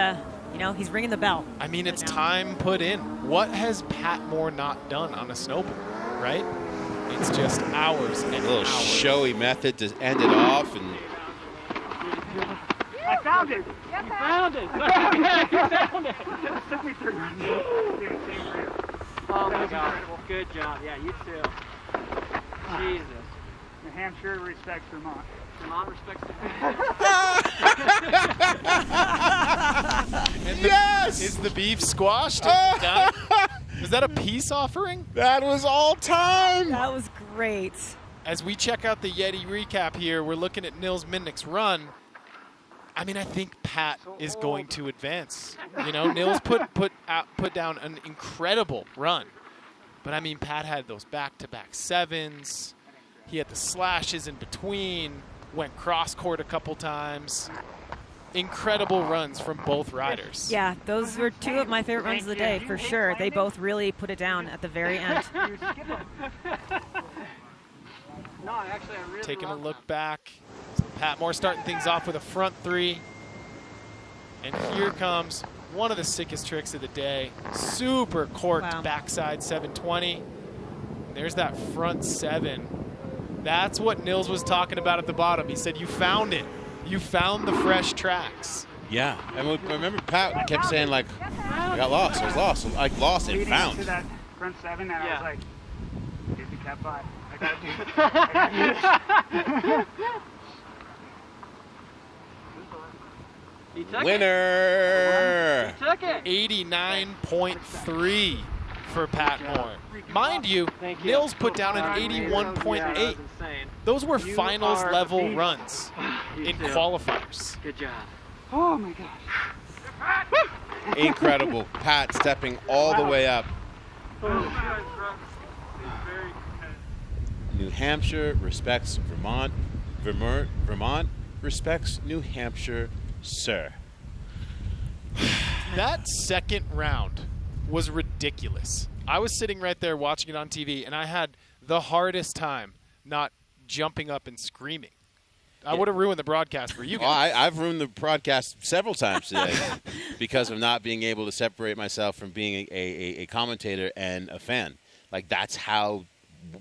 ringing the bell. I mean, it's time put in. What has Pat Moore not done on a snowboard, right? It's just hours and a little hours. Showy method to end it off, and I found it. You found it. You found it. It took me 3 runs. Oh my God. Good job. Yeah, you too. Jesus. New Hampshire respects Vermont. Vermont respects the Yes! Is the beef squashed? Is it done? Was that a peace offering? That was all time. That was great. As we check out the YETI recap here, we're looking at Niels Minnick's run. I mean, I think Pat is going to advance. You know, Niels put down an incredible run. But, I mean, Pat had those back-to-back sevens. He had the slashes in between, went cross-court a couple times. Incredible runs from both riders. Yeah, those were two of my favorite runs of the day, for sure. They both really put it down at the very end. Taking a look back. Pat Moore starting things off with a front three. And here comes one of the sickest tricks of the day. Super corked backside 720. There's that front seven. That's what Niels was talking about at the bottom. He said, you found it. You found the fresh tracks. Yeah, and I remember Pat kept saying, like, I got lost, I was lost. I lost and found. To that front seven, and I was like, get the cat 5. I gotta do He took Winner! He took it. 89.3 for Pat Moore. Mind you, Niels put down an 81.8. Those were finals level runs in qualifiers. Good job. Oh my gosh. Incredible. Pat stepping all the way up. New Hampshire respects Vermont. Vermont respects New Hampshire, sir. That second round was ridiculous. I was sitting right there watching it on TV, and I had the hardest time not jumping up and screaming. I would have ruined the broadcast for you guys. Well, I've ruined the broadcast several times today because of not being able to separate myself from being a commentator and a fan. Like, that's how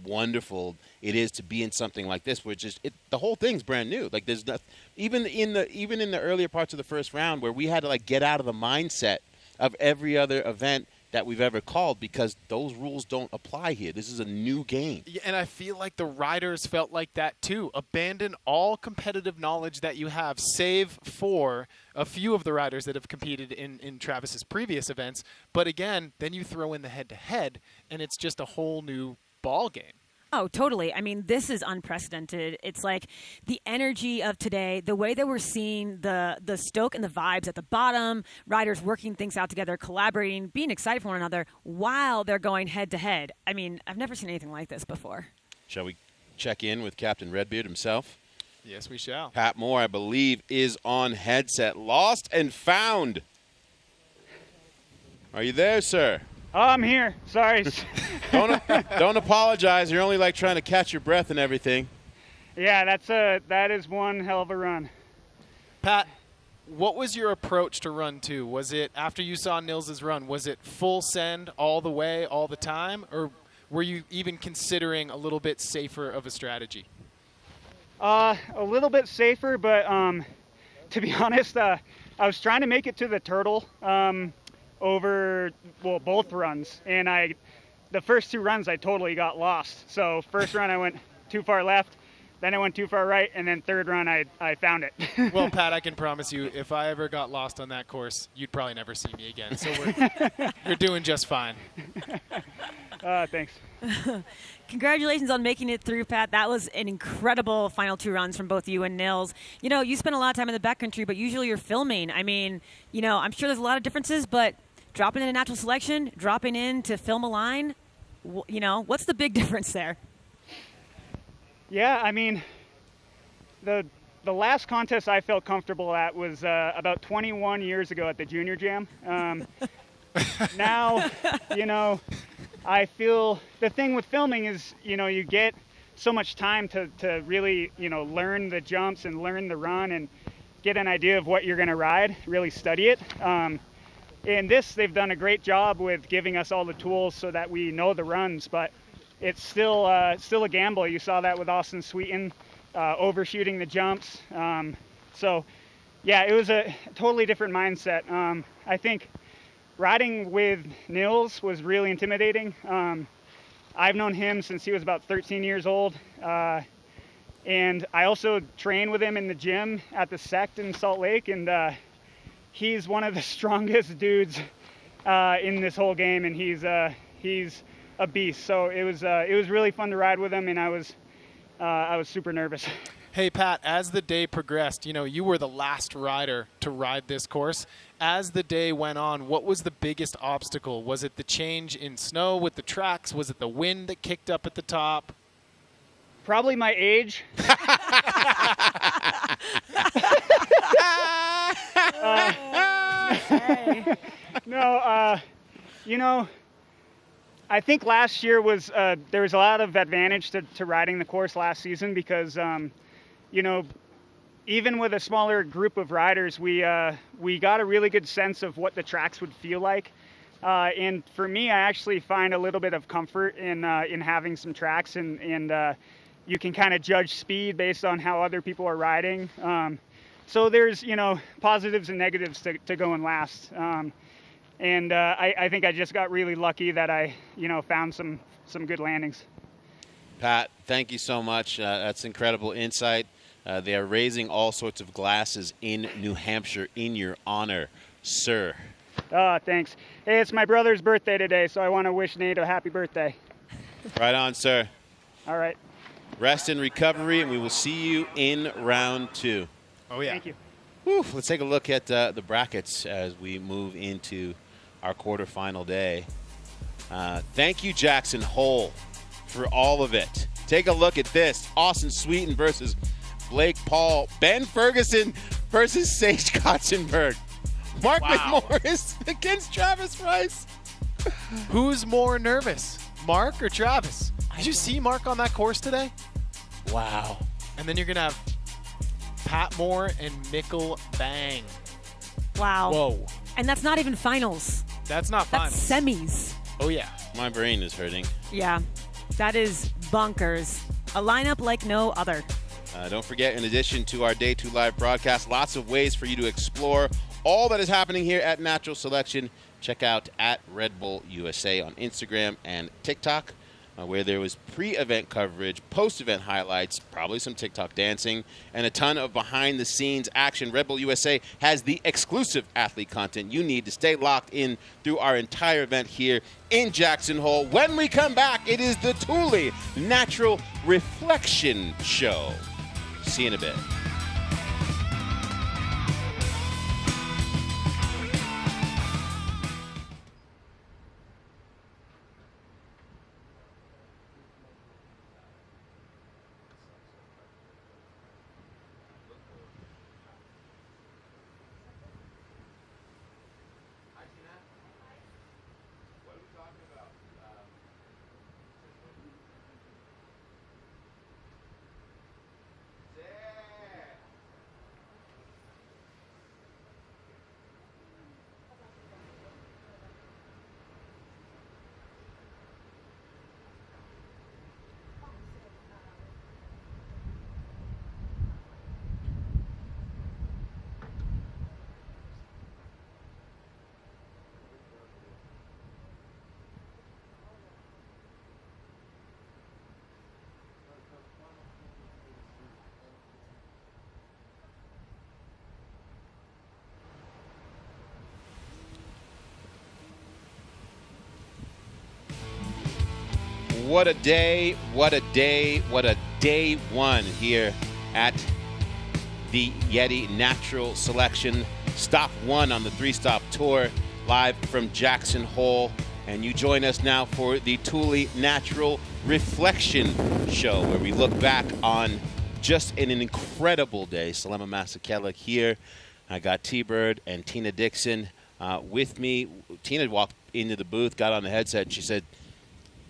wonderful it is to be in something like this, which is the whole thing's brand new. Like, there's nothing, even in the earlier parts of the first round where we had to like get out of the mindset of every other event that we've ever called, because those rules don't apply here. This is a new game. Yeah, and I feel like the riders felt like that too. Abandon all competitive knowledge that you have, save for a few of the riders that have competed in Travis's previous events. But again, then you throw in the head-to-head, and it's just a whole new ball game. Oh, totally. I mean, this is unprecedented. It's like the energy of today, the way that we're seeing the stoke and the vibes at the bottom, riders working things out together, collaborating, being excited for one another while they're going head-to-head. I mean, I've never seen anything like this before. Shall we check in with Captain Redbeard himself? Yes, we shall. Pat Moore, I believe, is on headset. Lost and found. Are you there, sir? Oh, I'm here. Sorry. Don't apologize. You're only like trying to catch your breath and everything. Yeah, that is one hell of a run. Pat, what was your approach to run 2? Was it, after you saw Niels' run, was it full send all the way, all the time? Or were you even considering a little bit safer of a strategy? A little bit safer, but to be honest, I was trying to make it to the turtle over, well, both runs. And the first 2 runs, I totally got lost. So first run, I went too far left. Then I went too far right. And then third run, I found it. Well, Pat, I can promise you, if I ever got lost on that course, you'd probably never see me again. So you're doing just fine. Thanks. Congratulations on making it through, Pat. That was an incredible final 2 runs from both you and Niels. You know, you spend a lot of time in the backcountry, but usually you're filming. I mean, you know, I'm sure there's a lot of differences, but dropping in a natural selection, dropping in to film a line, you know, what's the big difference there? Yeah, I mean, the last contest I felt comfortable at was about 21 years ago at the Junior Jam. Now, you know, I feel the thing with filming is, you know, you get so much time to really, you know, learn the jumps and learn the run and get an idea of what you're going to ride, really study it. In this, they've done a great job with giving us all the tools so that we know the runs, but it's still a gamble. You saw that with Austin Sweeten, overshooting the jumps. So, yeah, it was a totally different mindset. I think riding with Niels was really intimidating. I've known him since he was about 13 years old. And I also train with him in the gym at the Sect in Salt Lake. And he's one of the strongest dudes in this whole game. And he's a beast. So it was really fun to ride with him. And I was super nervous. Hey, Pat, as the day progressed, you were the last rider to ride this course. As the day went on, what was the biggest obstacle? Was it the change in snow with the tracks? Was it the wind that kicked up at the top? Probably my age. I think last year was there was a lot of advantage to riding the course last season because, even with a smaller group of riders, we got a really good sense of what the tracks would feel like. And for me, I actually find a little bit of comfort in having some tracks, and you can kind of judge speed based on how other people are riding. So there's positives and negatives to going last. And I think I just got really lucky that I found some good landings. Pat, thank you so much. That's incredible insight. They are raising all sorts of glasses in New Hampshire in your honor, sir. Thanks. Hey, it's my brother's birthday today, so I want to wish Nate a happy birthday. Right on, sir. All right. Rest and recovery, and we will see you in round 2. Oh, yeah. Thank you. Whew, let's take a look at the brackets as we move into our quarterfinal day. Thank you, Jackson Hole, for all of it. Take a look at this. Austin Sweeten versus Blake Paul. Ben Ferguson versus Sage Kotzenberg. Mark McMorris against Travis Rice. Who's more nervous, Mark or Travis? Did you see Mark on that course today? Wow. And then you're going to have Pat Moore and Mikkel Bang. Wow. Whoa. And that's not even finals. That's not finals. That's semis. Oh, yeah. My brain is hurting. Yeah. That is bonkers. A lineup like no other. Don't forget, in addition to our Day 2 live broadcast, lots of ways for you to explore all that is happening here at Natural Selection. Check out at Red Bull USA on Instagram and TikTok, where there was pre-event coverage, post-event highlights, probably some TikTok dancing, and a ton of behind-the-scenes action. Red Bull USA has the exclusive athlete content you need to stay locked in through our entire event here in Jackson Hole. When we come back, it is the Thule Natural Reflection Show. See you in a bit. What a day, what a day, what a day one here at the YETI Natural Selection. Stop 1 on the 3-stop tour, live from Jackson Hole. And you join us now for the Thule Natural Reflection Show, where we look back on just an incredible day. Selema Masakela here. I got T-Bird and Tina Dixon with me. Tina walked into the booth, got on the headset, and she said,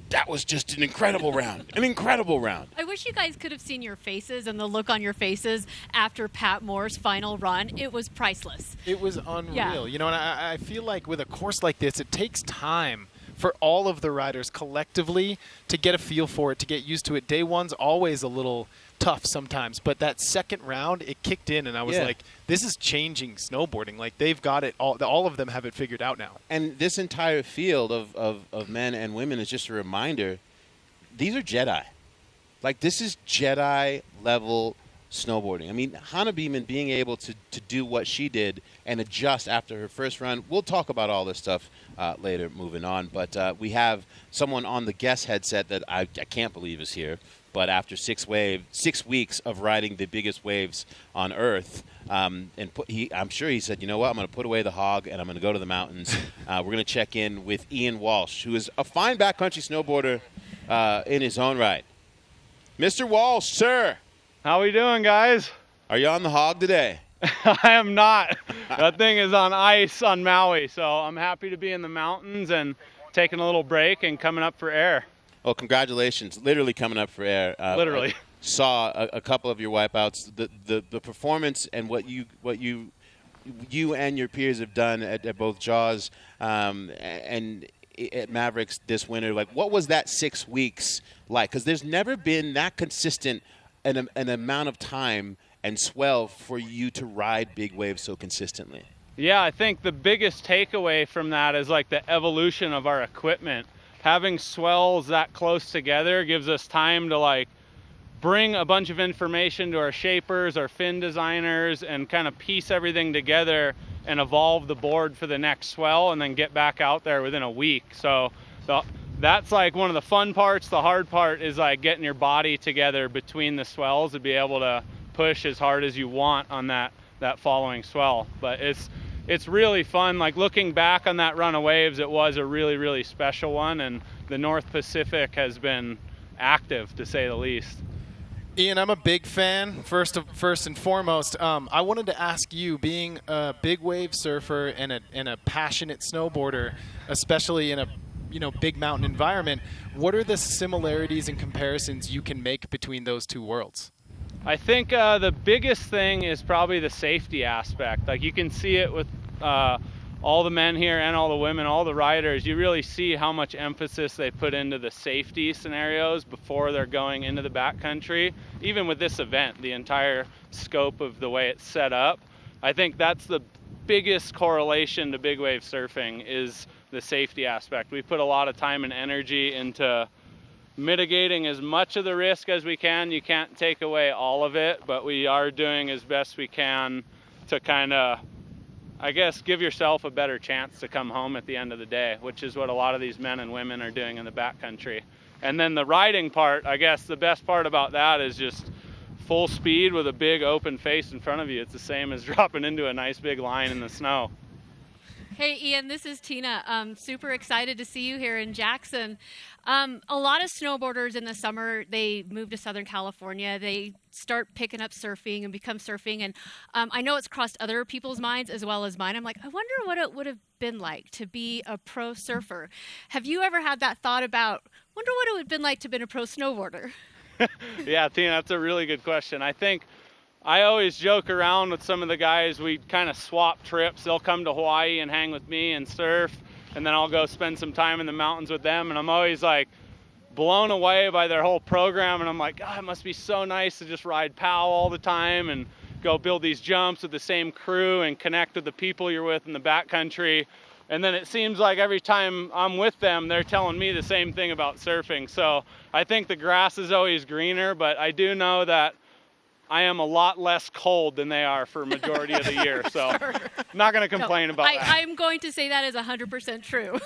that was just an incredible round. An incredible round. I wish you guys could have seen your faces and the look on your faces after Pat Moore's final run. It was priceless. It was unreal. Yeah. You know, and I feel like with a course like this, it takes time for all of the riders collectively to get a feel for it, to get used to it. Day one's always a little tough sometimes, but that second round, it kicked in, and I was like, this is changing snowboarding. Like, they've got it, all of them have it figured out now. And this entire field of men and women is just a reminder, these are Jedi. Like, this is Jedi-level snowboarding. I mean, Hana Beeman being able to do what she did and adjust after her first run. We'll talk about all this stuff later moving on, but we have someone on the guest headset that I can't believe is here. But after 6 weeks of riding the biggest waves on Earth, I'm sure he said, you know what, I'm going to put away the hog and I'm going to go to the mountains. We're going to check in with Ian Walsh, who is a fine backcountry snowboarder in his own right. Mr. Walsh, sir. How we doing, guys? Are you on the hog today? I am not. That thing is on ice on Maui, so I'm happy to be in the mountains and taking a little break and coming up for air. Well, congratulations. Literally coming up for air. Literally. I saw a couple of your wipeouts. The performance and what you and your peers have done at both Jaws and at Mavericks this winter. Like, what was that 6 weeks like? Because there's never been that consistent an amount of time and swell for you to ride big waves so consistently. Yeah, I think the biggest takeaway from that is like the evolution of our equipment. Having swells that close together gives us time to like bring a bunch of information to our shapers, our fin designers, and kind of piece everything together and evolve the board for the next swell and then get back out there within a week. So that's like one of the fun parts. The hard part is like getting your body together between the swells to be able to push as hard as you want on that following swell. But it's really fun. Like looking back on that run of waves, it was a really, really special one, and the North Pacific has been active, to say the least. Ian, I'm a big fan, first and foremost. I wanted to ask you, being a big wave surfer and a passionate snowboarder, especially in a big mountain environment, what are the similarities and comparisons you can make between those two worlds? I think the biggest thing is probably the safety aspect. Like you can see it with all the men here and all the women, all the riders. You really see how much emphasis they put into the safety scenarios before they're going into the backcountry. Even with this event, the entire scope of the way it's set up, I think that's the biggest correlation to big wave surfing is the safety aspect. We put a lot of time and energy into mitigating as much of the risk as we can. You can't take away all of it, but we are doing as best we can to kind of, I guess, give yourself a better chance to come home at the end of the day, which is what a lot of these men and women are doing in the backcountry. And then the riding part, I guess the best part about that is just full speed with a big open face in front of you. It's the same as dropping into a nice big line in the snow. Hey, Ian, this is Tina. I'm super excited to see you here in Jackson. A lot of snowboarders in the summer, they move to Southern California. They start picking up surfing and become surfing. And I know it's crossed other people's minds as well as mine. I'm like, I wonder what it would have been like to be a pro surfer. Have you ever had that thought about, wonder what it would have been like to have been a pro snowboarder? Yeah, Tina, that's a really good question. I think I always joke around with some of the guys. We kind of swap trips. They'll come to Hawaii and hang with me and surf, and then I'll go spend some time in the mountains with them. And I'm always like blown away by their whole program. And I'm like, God, it must be so nice to just ride POW all the time and go build these jumps with the same crew and connect with the people you're with in the backcountry. And then it seems like every time I'm with them, they're telling me the same thing about surfing. So I think the grass is always greener, but I do know that I am a lot less cold than they are for a majority of the year, so sure. I'm not going to complain about that. I'm going to say that is 100% true.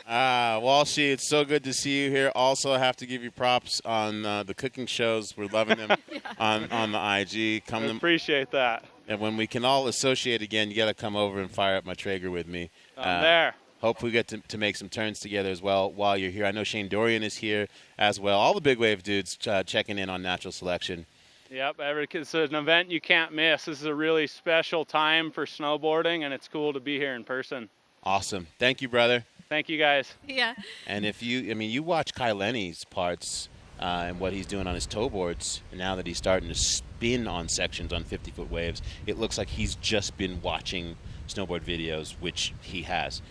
Walshy, it's so good to see you here. Also, I have to give you props on the cooking shows. We're loving them on the IG. I appreciate that. And when we can all associate again, you got to come over and fire up my Traeger with me. I'm there. Hope we get to make some turns together as well while you're here. I know Shane Dorian is here as well. All the big wave dudes checking in on Natural Selection. Yep, it's an event you can't miss. This is a really special time for snowboarding, and it's cool to be here in person. Awesome. Thank you, brother. Thank you, guys. Yeah. And if you watch Kai Lenny's parts and what he's doing on his toe boards, and now that he's starting to spin on sections on 50-foot waves, it looks like he's just been watching snowboard videos, which he has.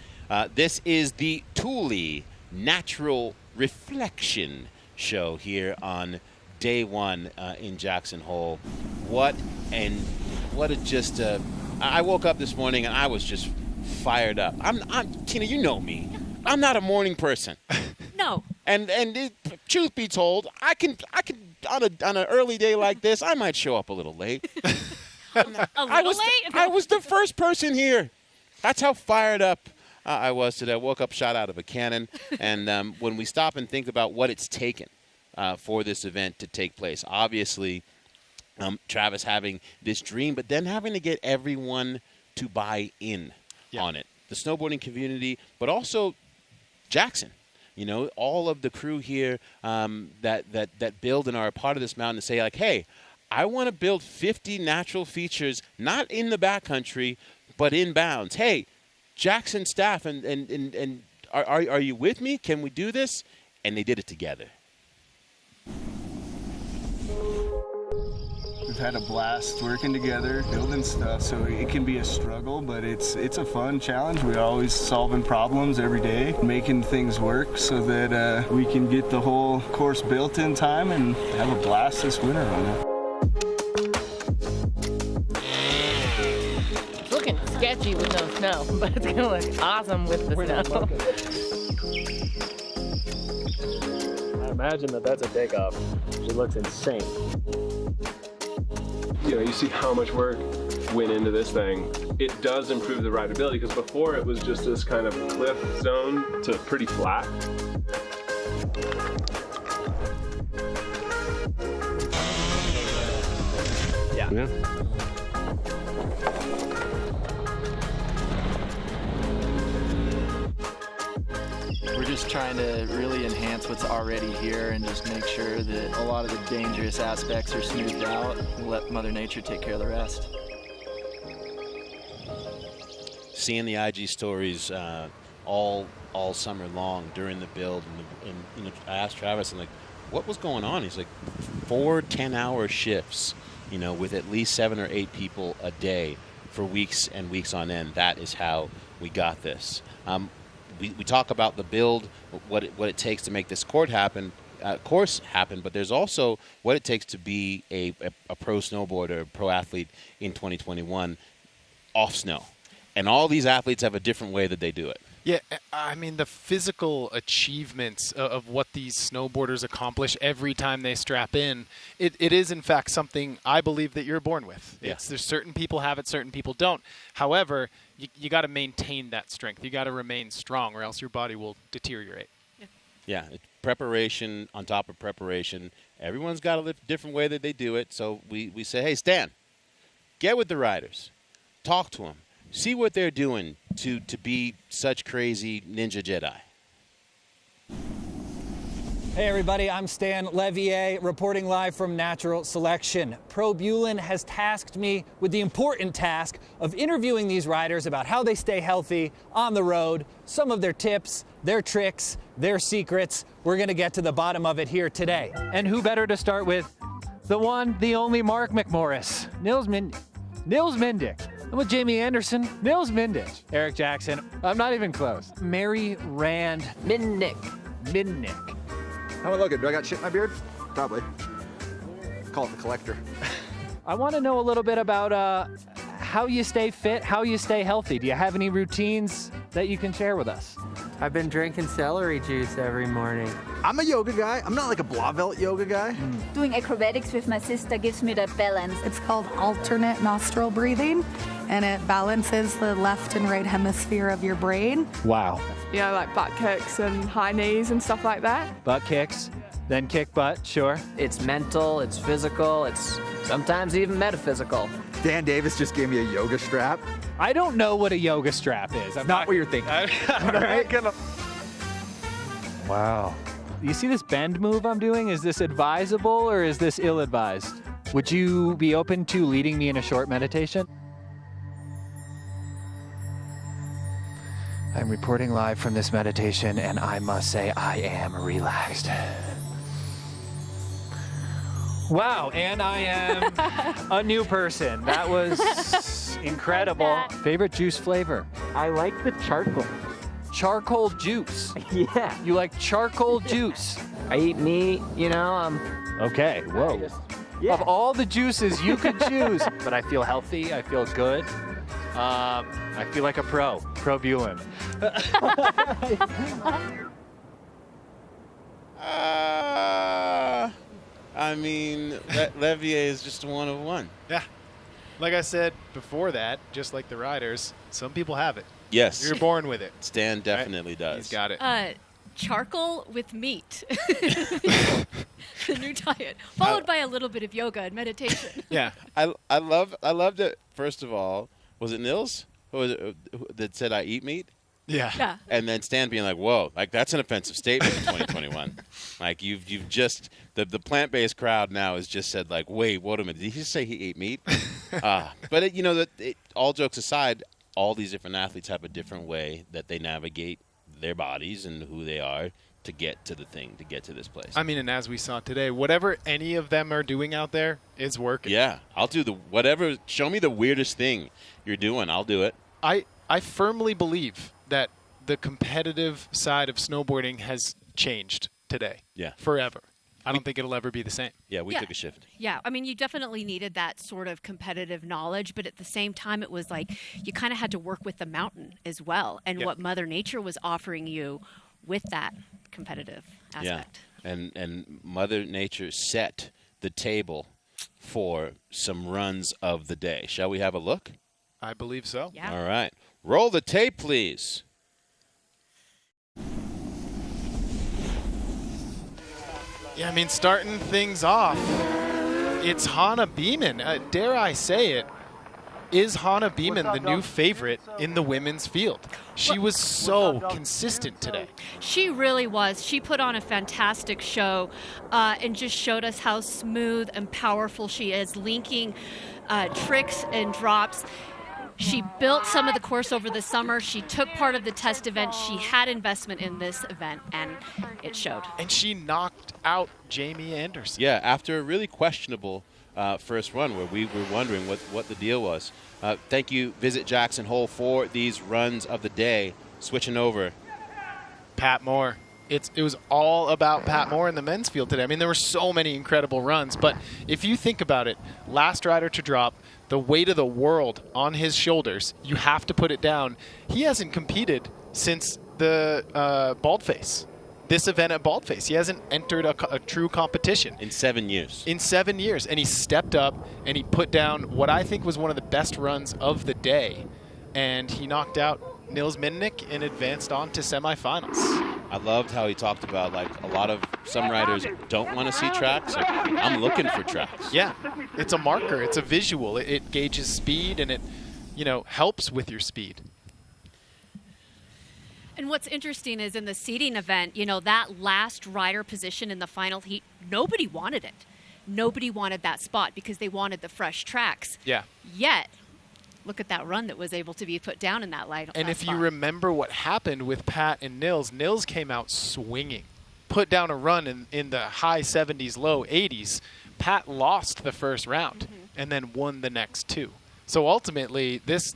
This is the Thule Natural Reflection show here on Day one in Jackson Hole. I woke up this morning and I was just fired up. I'm Tina, you know me. I'm not a morning person. No. And truth be told, I can on an early day like this, I might show up a little late. late? I was the first person here. That's how fired up I was today. I woke up shot out of a cannon. And when we stop and think about what it's taken for this event to take place. Obviously, Travis having this dream, but then having to get everyone to buy in on it. The snowboarding community, but also Jackson. All of the crew here that build and are a part of this mountain to say, like, hey, I want to build 50 natural features, not in the backcountry, but in bounds. Hey, Jackson staff, and are you with me? Can we do this? And they did it together. We've had a blast working together, building stuff, so it can be a struggle, but it's a fun challenge. We're always solving problems every day, making things work so that we can get the whole course built in time and have a blast this winter on it. It's looking sketchy with no snow, but it's gonna look awesome with the snow. I imagine that's a takeoff. It looks insane. You see how much work went into this thing. It does improve the rideability, because before it was just this kind of cliff zone to pretty flat. Yeah. We're just trying to really enhance what's already here and just make sure that a lot of the dangerous aspects are smoothed out and let Mother Nature take care of the rest. Seeing the IG stories all summer long during the build, and I asked Travis, I'm like, what was going on? He's like, 4 10-hour shifts, with at least 7 or 8 people a day for weeks and weeks on end. That is how we got this. We talk about the build, what it takes to make this course happen, but there's also what it takes to be a pro snowboarder, a pro athlete in 2021 off snow. And all these athletes have a different way that they do it. Yeah, I mean, the physical achievements of what these snowboarders accomplish every time they strap in, it is, in fact, something I believe that you're born with. Yeah. There's certain people have it, certain people don't. However, you got to maintain that strength. You got to remain strong, or else your body will deteriorate. Yeah, it's preparation on top of preparation. Everyone's got a different way that they do it. So we say, hey, Stan, get with the riders. Talk to them. See what they're doing to be such crazy ninja Jedi. Hey everybody, I'm Stan Levier, reporting live from Natural Selection. Pro Bulin has tasked me with the important task of interviewing these riders about how they stay healthy on the road, some of their tips, their tricks, their secrets. We're gonna get to the bottom of it here today. And who better to start with? The one, the only Mark McMorris, Niels Mindick. I'm with Jamie Anderson, Niels Mindich, Eric Jackson. I'm not even close. Mary Rand Minnick. How am I looking? Do I got shit in my beard? Probably. Call it the collector. I want to know a little bit about how you stay fit, how you stay healthy. Do you have any routines that you can share with us? I've been drinking celery juice every morning. I'm a yoga guy. I'm not like a Blauvelt yoga guy. Doing acrobatics with my sister gives me the balance. It's called alternate nostril breathing, and it balances the left and right hemisphere of your brain. Wow. Like butt kicks and high knees and stuff like that. Butt kicks, then kick butt, sure. It's mental, it's physical, it's sometimes even metaphysical. Dan Davis just gave me a yoga strap. I don't know what a yoga strap is. I'm not what you're thinking. All right. Wow. You see this bend move I'm doing? Is this advisable or is this ill-advised? Would you be open to leading me in a short meditation? I'm reporting live from this meditation, and I must say I am relaxed. Wow, and I am a new person. That was incredible. Favorite juice flavor? I like the charcoal. Charcoal juice? Yeah. You like charcoal juice? I eat meat, Okay, whoa. Of all the juices you could choose, but I feel healthy, I feel good. I feel like a pro Bulin. I mean, Levier is just one of one. Yeah. Like I said before that, just like the riders, some people have it. Yes. You're born with it. Stan definitely does. He's got it. Charcoal with meat. The new diet, followed by a little bit of yoga and meditation. Yeah. I loved it. First of all, was it Niels that said I eat meat? Yeah. And then Stan being like, "Whoa, like that's an offensive statement in 2021." Like you've just the plant-based crowd now has just said like, "Wait, wait a minute, did he just say he ate meat?" But all jokes aside, all these different athletes have a different way that they navigate their bodies and who they are to get to the thing, to get to this place. I mean, and as we saw today, whatever any of them are doing out there is working. Yeah, I'll do whatever. Show me the weirdest thing you're doing. I'll do it. I firmly believe that the competitive side of snowboarding has changed today. Yeah. Forever. I don't think it'll ever be the same. Yeah, we took a shift. Yeah, I mean, you definitely needed that sort of competitive knowledge, but at the same time, it was like you kind of had to work with the mountain as well and what Mother Nature was offering you with that competitive aspect. Yeah, and Mother Nature set the table for some runs of the day. Shall we have a look? I believe so. Yeah. All right. Roll the tape, please. Yeah, I mean, starting things off, it's Hana Beeman. Dare I say it, is Hana Beeman the new favorite in the women's field? She was so consistent today. She really was. She put on a fantastic show and just showed us how smooth and powerful she is, linking tricks and drops. She built some of the course over the summer. She took part of the test event. She had investment in this event, and it showed. And she knocked out Jamie Anderson. Yeah, after a really questionable first run where we were wondering what the deal was. Thank you, Visit Jackson Hole, for these runs of the day. Switching over. Pat Moore. It was all about Pat Moore in the men's field today. I mean, there were so many incredible runs, but if you think about it, last rider to drop, the weight of the world on his shoulders, you have to put it down. He hasn't competed since the Baldface, this event at Baldface. He hasn't entered a true competition. In 7 years. In 7 years. And he stepped up and he put down what I think was one of the best runs of the day. And he knocked out Niels Minnick and advanced on to semifinals. I loved how he talked about, like, some riders don't want to see tracks. Like, I'm looking for tracks. Yeah, it's a marker. It's a visual. It gauges speed, and it, helps with your speed. And what's interesting is in the seeding event, that last rider position in the final heat, nobody wanted it. Nobody wanted that spot because they wanted the fresh tracks. Yeah. Yet, look at that run that was able to be put down in that light. And if you remember what happened with Pat and Niels came out swinging, put down a run in the high 70s, low 80s. Pat lost the first round and then won the next two. So ultimately, this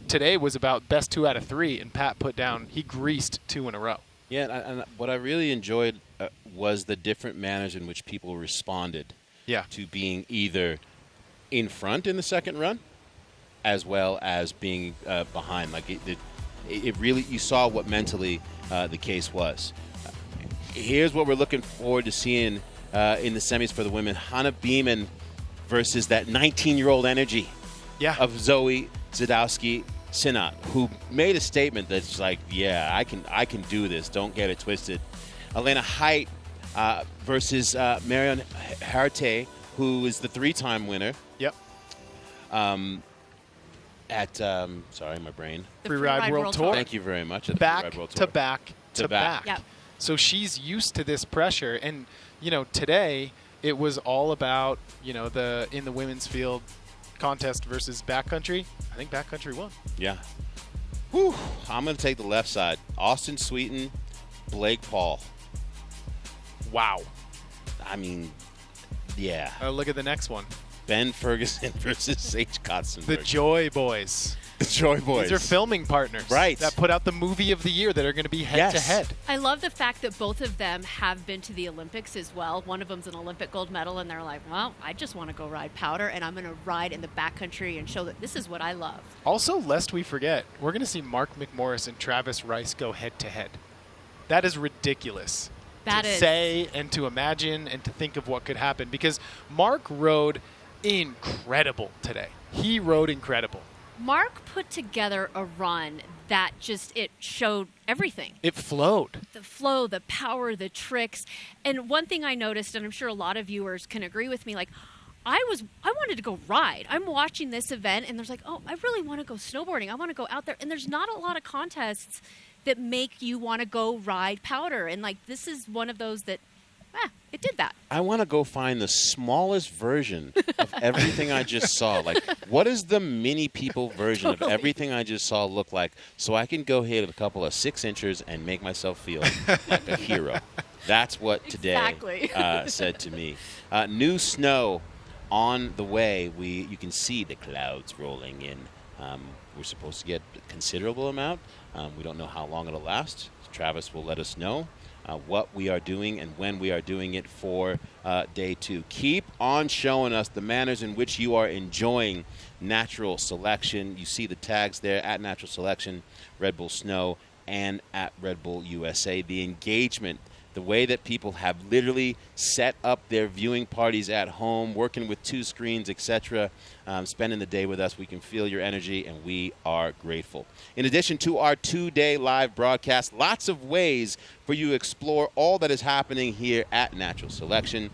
today was about best 2 out of 3, and Pat he greased 2 in a row. Yeah, and what I really enjoyed was the different manners in which people responded to being either in front in the second run, as well as being behind. Like it really, you saw what mentally the case was. Here's what we're looking forward to seeing in the semis for the women: Hana Beeman versus that 19-year-old energy of Zoe Zadowski-Sinat, who made a statement that's like, yeah, I can do this. Don't get it twisted. Elena Height versus Marion Harte, who is the 3-time winner. Yep. At sorry, my brain. The Free Ride World Tour. Thank you very much. At the back Free Ride World to Tour. back to back. Yep. So she's used to this pressure, and today it was all about in the women's field contest versus backcountry. I think backcountry won. Yeah. Whew. I'm going to take the left side. Austin Sweeten, Blake Paul. Wow. I mean, yeah. Look at the next one. Ben Ferguson versus Sage Kotzenberg. The Joy Boys. The Joy Boys. These are filming partners. Right. That put out the movie of the year that are going to be head-to-head. I love the fact that both of them have been to the Olympics as well. One of them's an Olympic gold medal, and they're like, well, I just want to go ride powder, and I'm going to ride in the backcountry and show that this is what I love. Also, lest we forget, we're going to see Mark McMorris and Travis Rice go head-to-head. That is ridiculous. That to is. say and to imagine and to think of what could happen, because Mark rode incredible today. He rode incredible. Mark put together a run that it showed everything. It flowed. The flow, the power, the tricks. And one thing I noticed, and I'm sure a lot of viewers can agree with me, like, I wanted to go ride. I'm watching this event and there's like, oh, I really want to go snowboarding. I want to go out there. And there's not a lot of contests that make you want to go ride powder. And like, this is one of those that, it did that. I want to go find the smallest version of everything I just saw. Like, what does the mini people version of everything I just saw look like, so I can go hit a couple of 6-inchers and make myself feel like a hero? That's what today said to me. New snow on the way. You can see the clouds rolling in. We're supposed to get a considerable amount. We don't know how long it'll last. Travis will let us know what we are doing and when we are doing it for day 2. Keep on showing us the manners in which you are enjoying Natural Selection. You see the tags there at Natural Selection, Red Bull Snow, and at Red Bull USA. The engagement, the way that people have literally set up their viewing parties at home, working with 2 screens, etc., spending the day with us. We can feel your energy, and we are grateful. In addition to our 2-day live broadcast, lots of ways for you to explore all that is happening here at Natural Selection.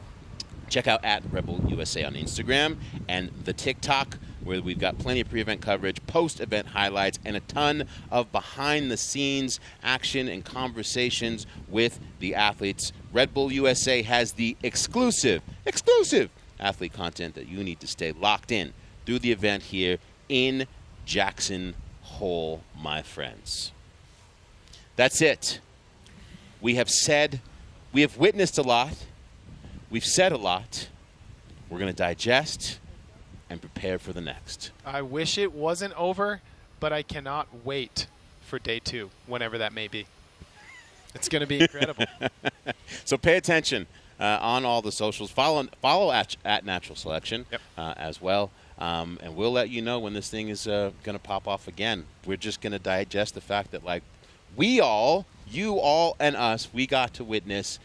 Check out at Red Bull USA on Instagram and the TikTok, where we've got plenty of pre-event coverage, post-event highlights, and a ton of behind-the-scenes action and conversations with the athletes. Red Bull USA has the exclusive athlete content that you need to stay locked in through the event here in Jackson Hole, my friends. That's it. We have witnessed a lot. We've said a lot. We're going to digest and prepare for the next. I wish it wasn't over, but I cannot wait for day 2, whenever that may be. It's going to be incredible. So pay attention on all the socials. Follow at Natural Selection as well. And we'll let you know when this thing is going to pop off again. We're just going to digest the fact that, like, you all, and us, we got to witness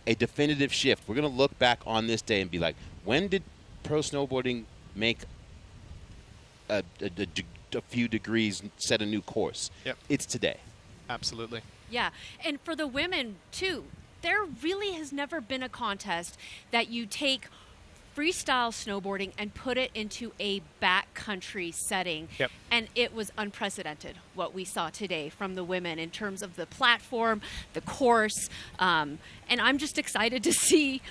a definitive shift. We're going to look back on this day and be like, when did pro snowboarding make a few degrees, set a new course? Yep. It's today. Absolutely. Yeah, and for the women, too, there really has never been a contest that you take freestyle snowboarding and put it into a backcountry setting. Yep. And it was unprecedented what we saw today from the women in terms of the platform, the course, and I'm just excited to see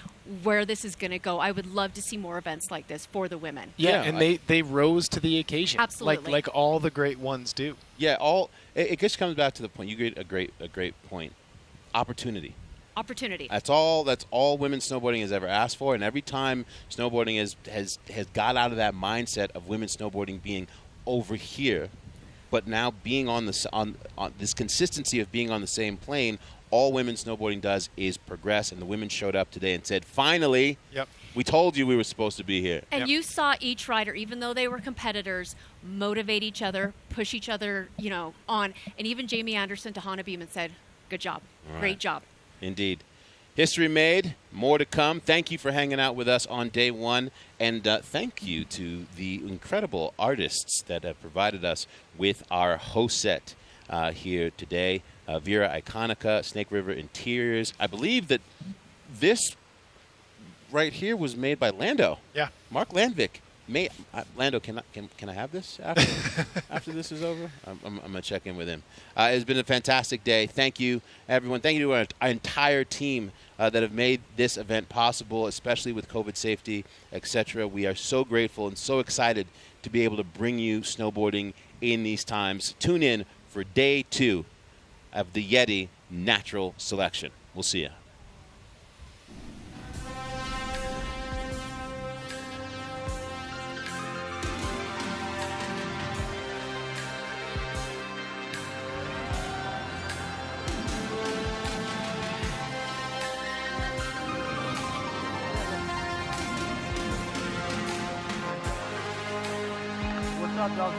where this is going to go. I would love to see more events like this for the women. Yeah, and they rose to the occasion. Absolutely. Like all the great ones do. Yeah, it just comes back to the point. You get a great point. Opportunity. That's all women's snowboarding has ever asked for, and every time snowboarding has got out of that mindset of women's snowboarding being over here, but now being on this consistency of being on the same plane, all women's snowboarding does is progress, and the women showed up today and said, finally, we told you we were supposed to be here. And you saw each rider, even though they were competitors, motivate each other, push each other, on. And even Jamie Anderson to Hana Beeman said, good job, great job. Indeed. History made, more to come. Thank you for hanging out with us on day 1, and thank you to the incredible artists that have provided us with our host set here today. Vera Iconica, Snake River Interiors. I believe that this right here was made by Lando. Yeah. Mark Landvik. Lando, can I have this after this is over? I'm going to check in with him. It's been a fantastic day. Thank you, everyone. Thank you to our entire team that have made this event possible, especially with COVID safety, etc. We are so grateful and so excited to be able to bring you snowboarding in these times. Tune in for day 2 of the YETI Natural Selection. We'll see you. What's up, dog?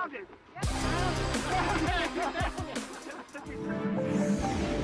Found it!